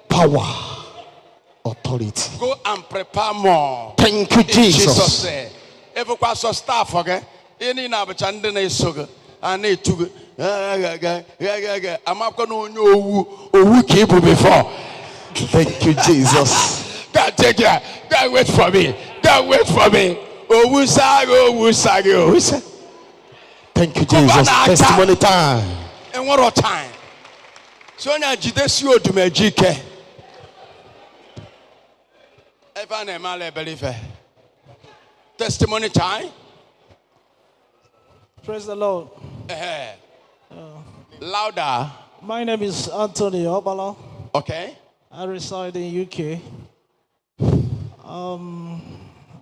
Power. Authority. Go and prepare more. Thank you, Jesus. If you have staff, okay? You need to be and they took it. I'm not going to know who keep before. Thank you, Jesus. God take care. God wait for me. Thank you, Jesus. Testimony time. And one more time. So now jidesi odumeje ke. Eva na emale believe. Testimony time. Praise the Lord. Louder. My name is Anthony Obala. Okay. I reside in UK.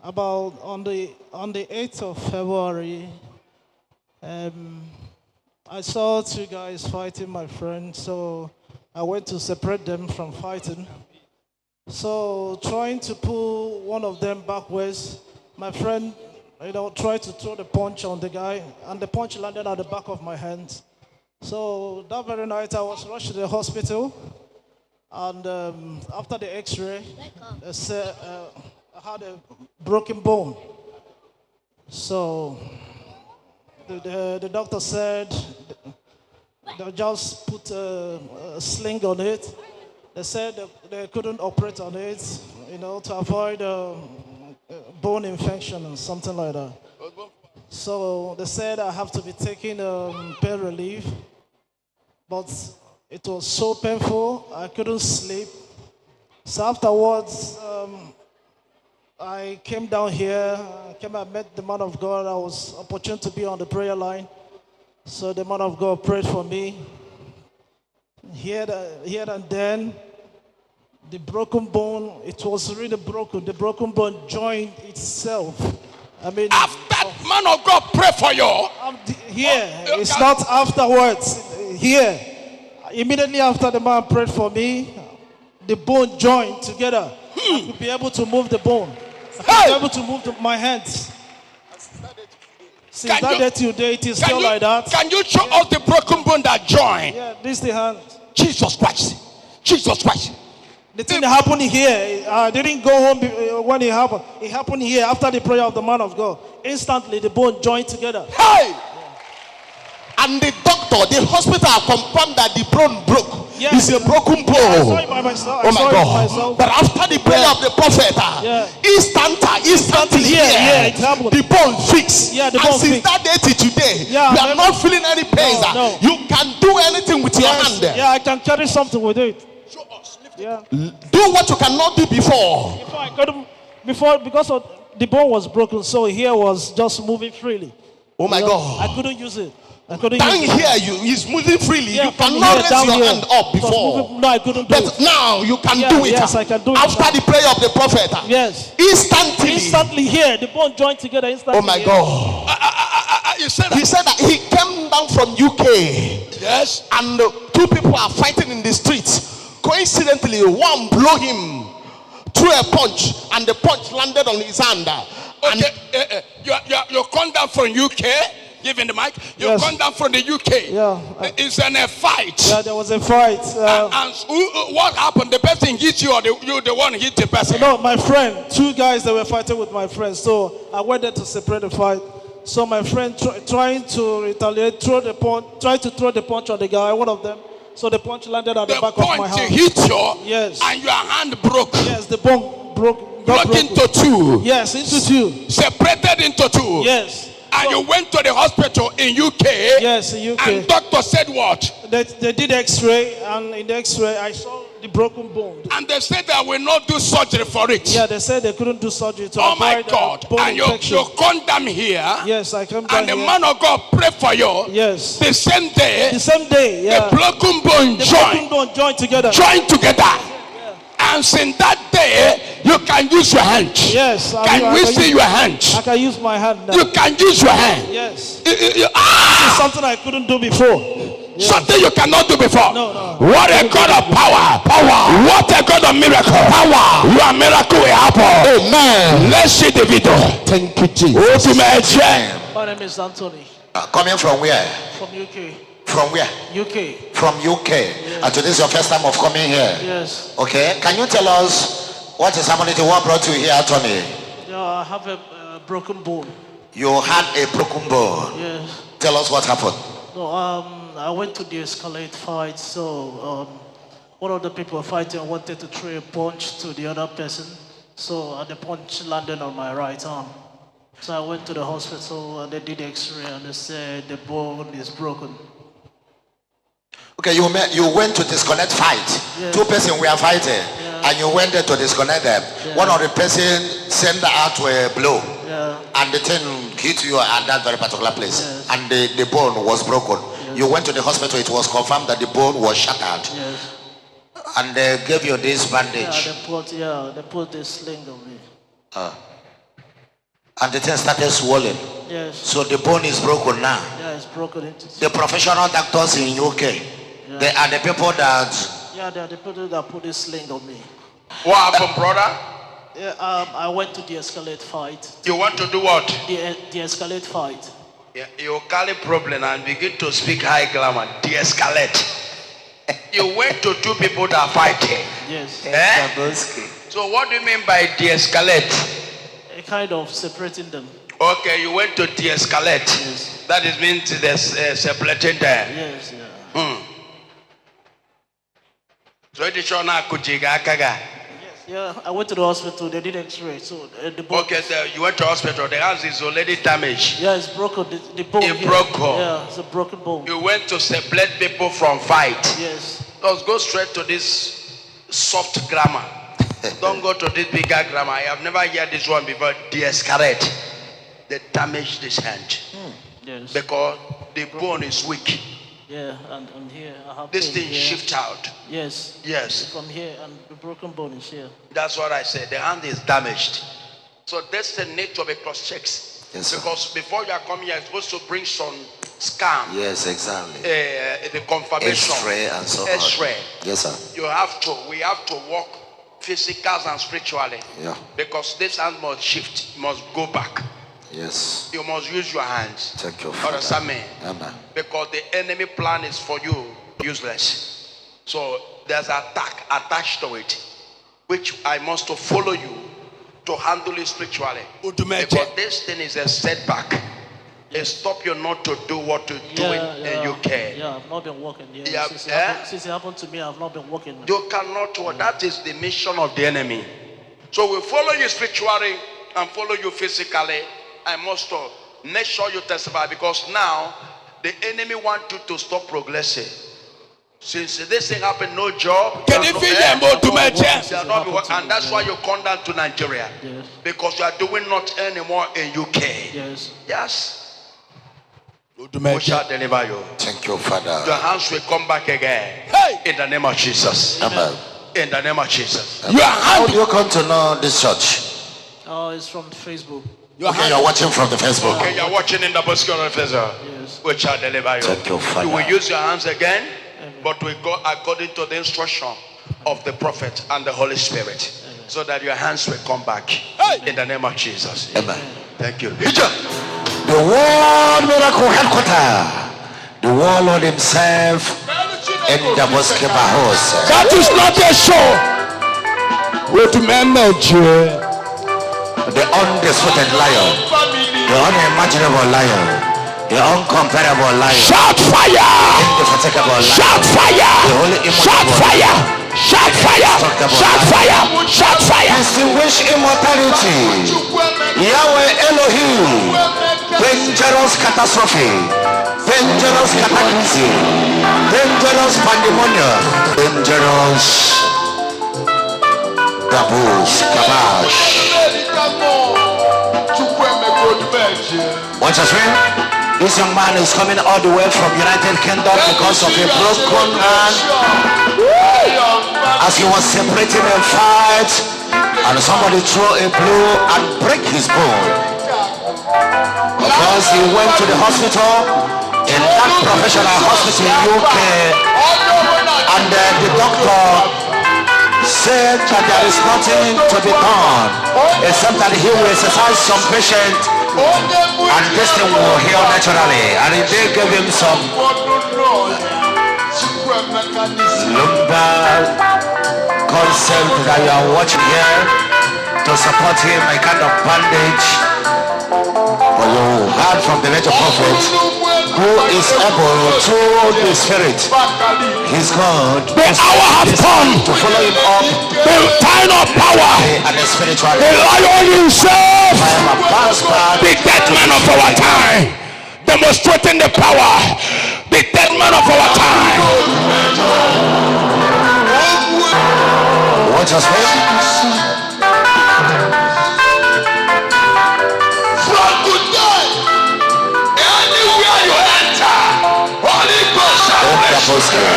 About on the 8th of February, I saw two guys fighting my friend, so I went to separate them from fighting. So trying to pull one of them backwards, my friend, tried to throw the punch on the guy, and the punch landed at the back of my hand. So that very night, I was rushed to the hospital, and after the X-ray, they said I had a broken bone. So the doctor said they just put a sling on it. They said they couldn't operate on it, to avoid bone infection or something like that. So they said I have to be taking pain relief, but it was so painful I couldn't sleep. So afterwards, I came down here, and met the man of God. I was opportune to be on the prayer line. So the man of God prayed for me. Here and then, The broken bone, it was really broken. The broken bone joined itself. I mean, after man of God pray for you. Here, it's not afterwards. Here, immediately after the man prayed for me, the bone joined together. I could be able to move the bone. I could be able to move my hands. Since that day till today, it is still like that. Can you show us the broken bone that joined? Yeah, this is the hand. Jesus Christ. Jesus Christ. The thing that happened here, I didn't go home when it happened. It happened here after the prayer of the man of God. Instantly, the bone joined together. Hey! And the doctor, the hospital confirmed that the bone broke. Yes. It's a broken bone. Yeah, I saw it by myself. Oh my God. But after the prayer of the prophet, instantly here, the bone fixed. Yeah, the and bone since fixed. that day to today, Yeah, you are not feeling any pain. No. You can do anything with your hand. Yeah, I can carry something with it. Yeah. Do what you cannot do before. Before, because of the bone was broken, so here was just moving freely. Oh my God. I couldn't use it. Down here, is moving freely. Yeah, you cannot raise your hand up before. No, I couldn't do it. But now you can do it. Yes, I can do it. After the prayer of the prophet. Yes. Instantly here, the bone joined together instantly. Oh my God. You said he said that he came down from UK. Yes. And two people are fighting in the streets. Coincidentally, one blew him through a punch, and the punch landed on his hand. Okay, you come down from UK. Give him the mic. You come down from the UK. Yeah. It's in a fight. Yeah, there was a fight. And what happened? The person hit you, or you the one hit the person? No, my friend. Two guys that were fighting with my friend. So I went there to separate the fight. So my friend trying to retaliate, tried to throw the punch on the guy. One of them. So the punch landed at the back of my hand. The punch hit you. Yes. And your hand broke. Yes, the bone broke. Broke into two. Yes, into two. Separated into two. Yes. And you went to the hospital in UK. Yes, in UK. And doctor said what? They did X-ray, and in the X-ray I saw the broken bone. And they said they will not do surgery for it. Yeah, they said they couldn't do surgery to avoid my God. Bone and you come down here. Yes, I come down and here. And the man of God prayed for you. Yes. The same day. The same day. Yeah. The broken bone joined together. Joined together. And since that day, you can use your hand. Yes. Can we see your hand? I can use my hand now. You can use your hand. Yes. This is something I couldn't do before. Yes. Something you cannot do before. No. What a God of power. What a God of miracle. Your miracle will happen. Amen. Let's see the video. Thank you, Jesus. Odumeje. My name is Anthony. Coming from where? From UK. From where? UK. From UK. Yes. And today is your first time of coming here? Yes. Okay. Can you tell us what is happening to what brought you here, Anthony? Yeah, I have a broken bone. You had a broken bone? Yes. Tell us what happened. No, I went to the escalate fight. So one of the people fighting wanted to throw a punch to the other person. So the punch landed on my right arm. So I went to the hospital and they did X-ray and they said the bone is broken. Okay, you went to disconnect fight. Yes. Two persons were fighting, and you went there to disconnect them. One of the person sent out to a blow, and the thing hit you at that very particular place, and the bone was broken. You went to the hospital. It was confirmed that the bone was shattered, and they gave you this bandage. They put this sling on me. And the thing started swelling. Yes. So the bone is broken now. Yeah, it's broken into. The professional doctors in UK. Yeah. They are the people that... Yeah, they are the people that put this sling on me. What happened, brother? Yeah, I went to de-escalate fight. You want to do what? De-escalate fight. Yeah, you carry problem and begin to speak high grammar. De-escalate. You went to two people that are fighting. Yes. So what do you mean by de-escalate? A kind of separating them. Okay, you went to de-escalate. Yes. That is means there's separating them. Yes, yeah. So it is shown now Kujiga. Yeah, I went to the hospital. They did X-ray. So the bone. Okay, so you went to hospital. The house is already damaged. Yeah, it's broken. The bone. It broke. Yeah, it's a broken bone. You went to separate people from fight. Yes. Let's go straight to this soft grammar. Don't go to this bigger grammar. I have never heard this one before. De-escalate. They damage this hand. Yes. Because the bone is weak. Yeah, and here I have This pain thing here. shift out. Yes. Yes. From here, and the broken bone is here. That's what I said. The hand is damaged. So that's the need to be cross-checked. Yes, sir. Because before you are coming, you are supposed to bring some scan. Yes, exactly. The confirmation. X-ray and so on. X-ray. Yes, sir. We have to work physically and spiritually. Yeah. Because this hand must shift, must go back. Yes. You must use your hands. Thank you. Understand me? Amen. Because the enemy plan is for you useless. So there's an attack attached to it, which I must follow you to handle it spiritually. Odumeje. Because this thing is a setback. It stop you not to do what you're doing in UK. Yeah, I've not been working. Yeah, Since it happened to me, I've not been working. You cannot work. That is the mission of the enemy. So we follow you spiritually and follow you physically. I must make sure you testify, because now the enemy want you to stop progressing. Since this thing happened, no job. Can you feel them and that's why you come down to Nigeria. Yes. Because you are doing not anymore in UK. Yes. Yes. We shall deliver you. Thank you, Father. Your hands will come back again. In the name of Jesus. Amen. In the name of Jesus. How do you come to know this church? Oh, it's from Facebook. Okay, you're watching from the Facebook. Okay, you're watching in the Bosco Professor. Yes. We shall deliver you. Thank you, Father. You will use your hands again, but we go according to the instruction of the prophet and the Holy Spirit, so that your hands will come back. In the name of Jesus. Amen. Thank you. The World Miracle Headquarters, the Lord Himself in the Bosque House. That is not a show. Odumeje. The undisputed lion, the unimaginable lion, the uncomparable lion. Shout fire! Indefatigable lion. Shout fire! The holy Shout fire! Shout fire! Shout fire! Shout fire! Distinguished immortality, Yahweh Elohim, dangerous catastrophe, dangerous cataclysm, dangerous pandemonium, dangerous gaboos, kabash. Watch us, man. This young man is coming all the way from United Kingdom because of a broken hand. As he was separating a fight, and somebody threw a blow and break his bone. Because he went to the hospital, in that professional hospital in UK, and the doctor said that there is nothing to be done except that he will exercise some patience and this thing will heal naturally. And they gave him some lumbar concept that you are watching here to support him, a kind of bandage. But you heard from the major prophet, who is able to the spirit. He's God. The hour has come to follow him up. The time of power. And the spiritual. The lion himself. The dead man of our time. Demonstrating the power. The dead man of our time. Watch us, man. From today, anywhere you enter, Holy Ghost shall bless you.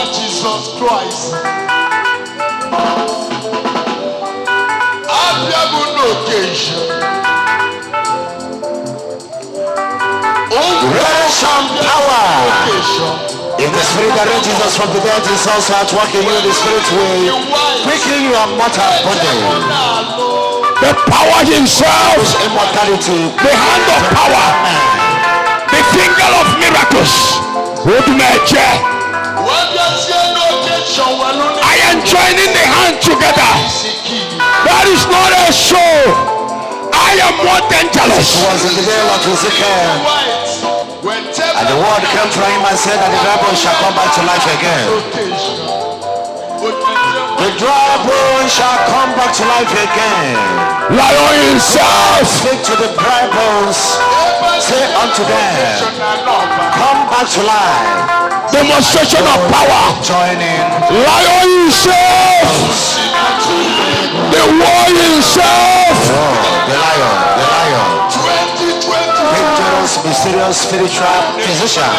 Jesus Christ. Resurrection power. If the spirit that raised Jesus from the dead is also at work in you, the spirit will quicken your mortal body. The power himself, immortality, the hand of power, the finger of miracles. Odumeje. I am joining the hand together. That is not a show. I am more dangerous. It was in the day of Ezekiel, and the word came from him and said that the dry bones shall come back to life again. The dry bones shall come back to life again. Lion himself. Speak to the dry bones. Say unto them, come back back to life. Demonstration of power. Joining. Lion himself. The war himself. The lion. Dangerous, mysterious, spiritual physician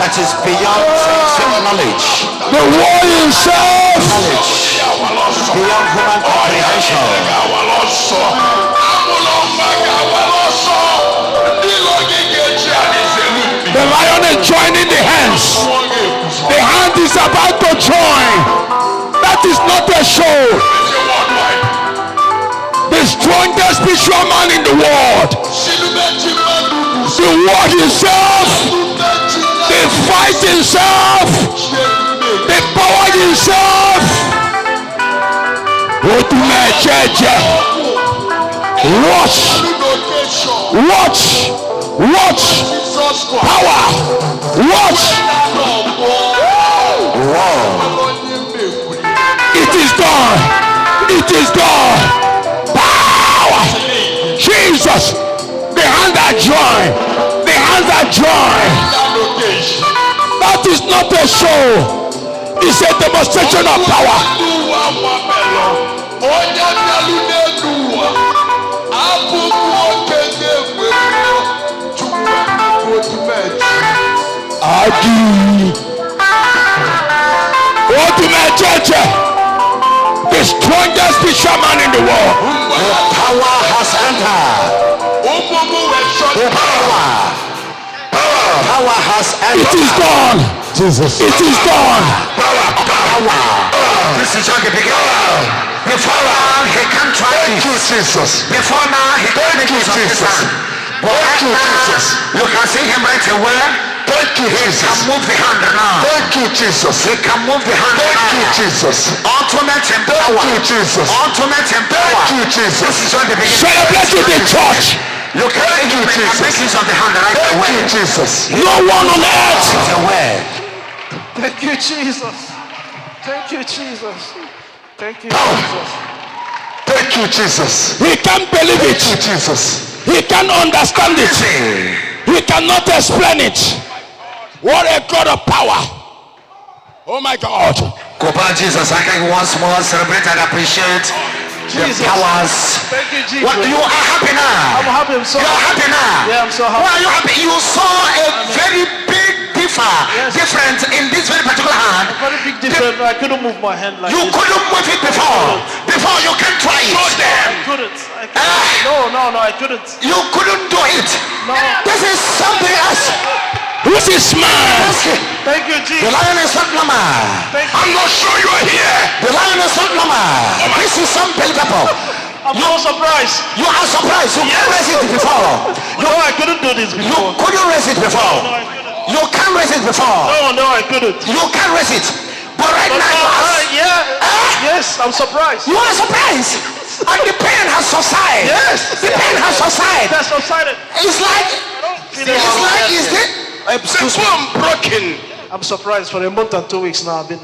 that is beyond scientific knowledge. The war himself. Knowledge beyond human comprehension. The lion is joining the hands. The hand is about to join. That is not a show. The strongest spiritual man in the world. The word himself. The fight himself. The power himself. Odumeje. Watch. Power. Watch. It is done. Power. Jesus. The hands are joined. That is not a show. It's a demonstration of power. Odumeje, the strongest spiritual man in the world. The power has entered. The power has entered. It is done. Jesus. It is done. Power. This is how he began. Before now, he can't try it. Jesus. Before now, he can't make it. Jesus. But right now, you can see him right away. Thank you, Jesus. He can move the hand now. Thank you, Jesus. He can move the hand now. Thank you, Jesus. Ultimate in power. Thank you, Jesus. Ultimate in power. Thank you, Jesus. This is when the beginning. Celebrate with the church. You can make the of the hand right away. Thank you, Jesus. No one on earth. Thank you, Jesus. Thank you, Jesus. Thank you, Jesus. Thank you, Jesus. He can't believe it. Thank you, Jesus. He can't understand it. He cannot explain it. What a God of power. Oh my God. Goodbye, Jesus. I can once more celebrate and appreciate Jesus. The powers. Thank you, Jesus. What, you are happy now. I'm happy. I'm so You're happy now. Yeah, I'm so happy. Why are you happy? You saw a very big difference in this very particular hand. A very big difference. I couldn't move my hand like you this. You couldn't move it before. Before you can't try it. Show them. I couldn't. No, I couldn't. You couldn't do it. No. This is something else. Who's this man? Thank you, Jesus. The lion is not normal. I'm not sure you are here. The lion is not normal. This is unbelievable. I'm so surprised. You are surprised. You can't raise it before. No, I couldn't do this before. You couldn't raise it before. No, I couldn't. You can't raise it before. No, I couldn't. You can't raise it. But right now you are. Yes, I'm surprised. You are surprised. And the pain has subsided. Yes. The pain has subsided. It has subsided. It's like is it? I'm broken. I'm surprised. For a month and 2 weeks now, I've been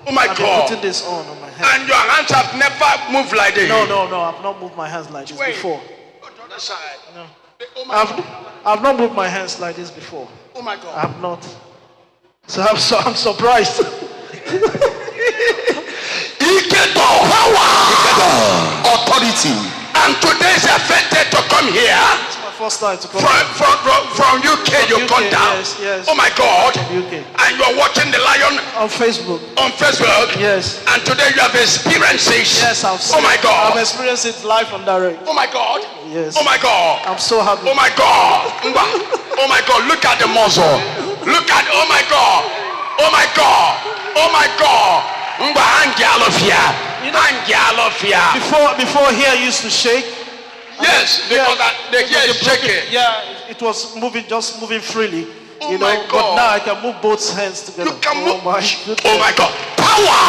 putting this on my hand. And your hands have never moved like this. No, I've not moved my hands like this before. Go to the other side. No. I've not moved my hands like this before. Oh my God. I've not. So I'm surprised. Power, authority, and today is a first day to come here. It's my first time to come from UK. You come down. Yes. Oh my God. UK. And you're watching the lion on Facebook. Yes. And today you have experienced it. Yes, I've seen. Oh my God. I've experienced it live and direct. Oh my God. Yes. Oh my God. I'm so happy. Oh my God. Oh my God. Look at the muzzle. Look at. Oh my God. Oh my God. Oh my God. Before here used to shake. Yes, because the hair is shaking. Yeah, it was moving freely. Oh my God. But now I can move both hands together. You can move. Oh my God. Power.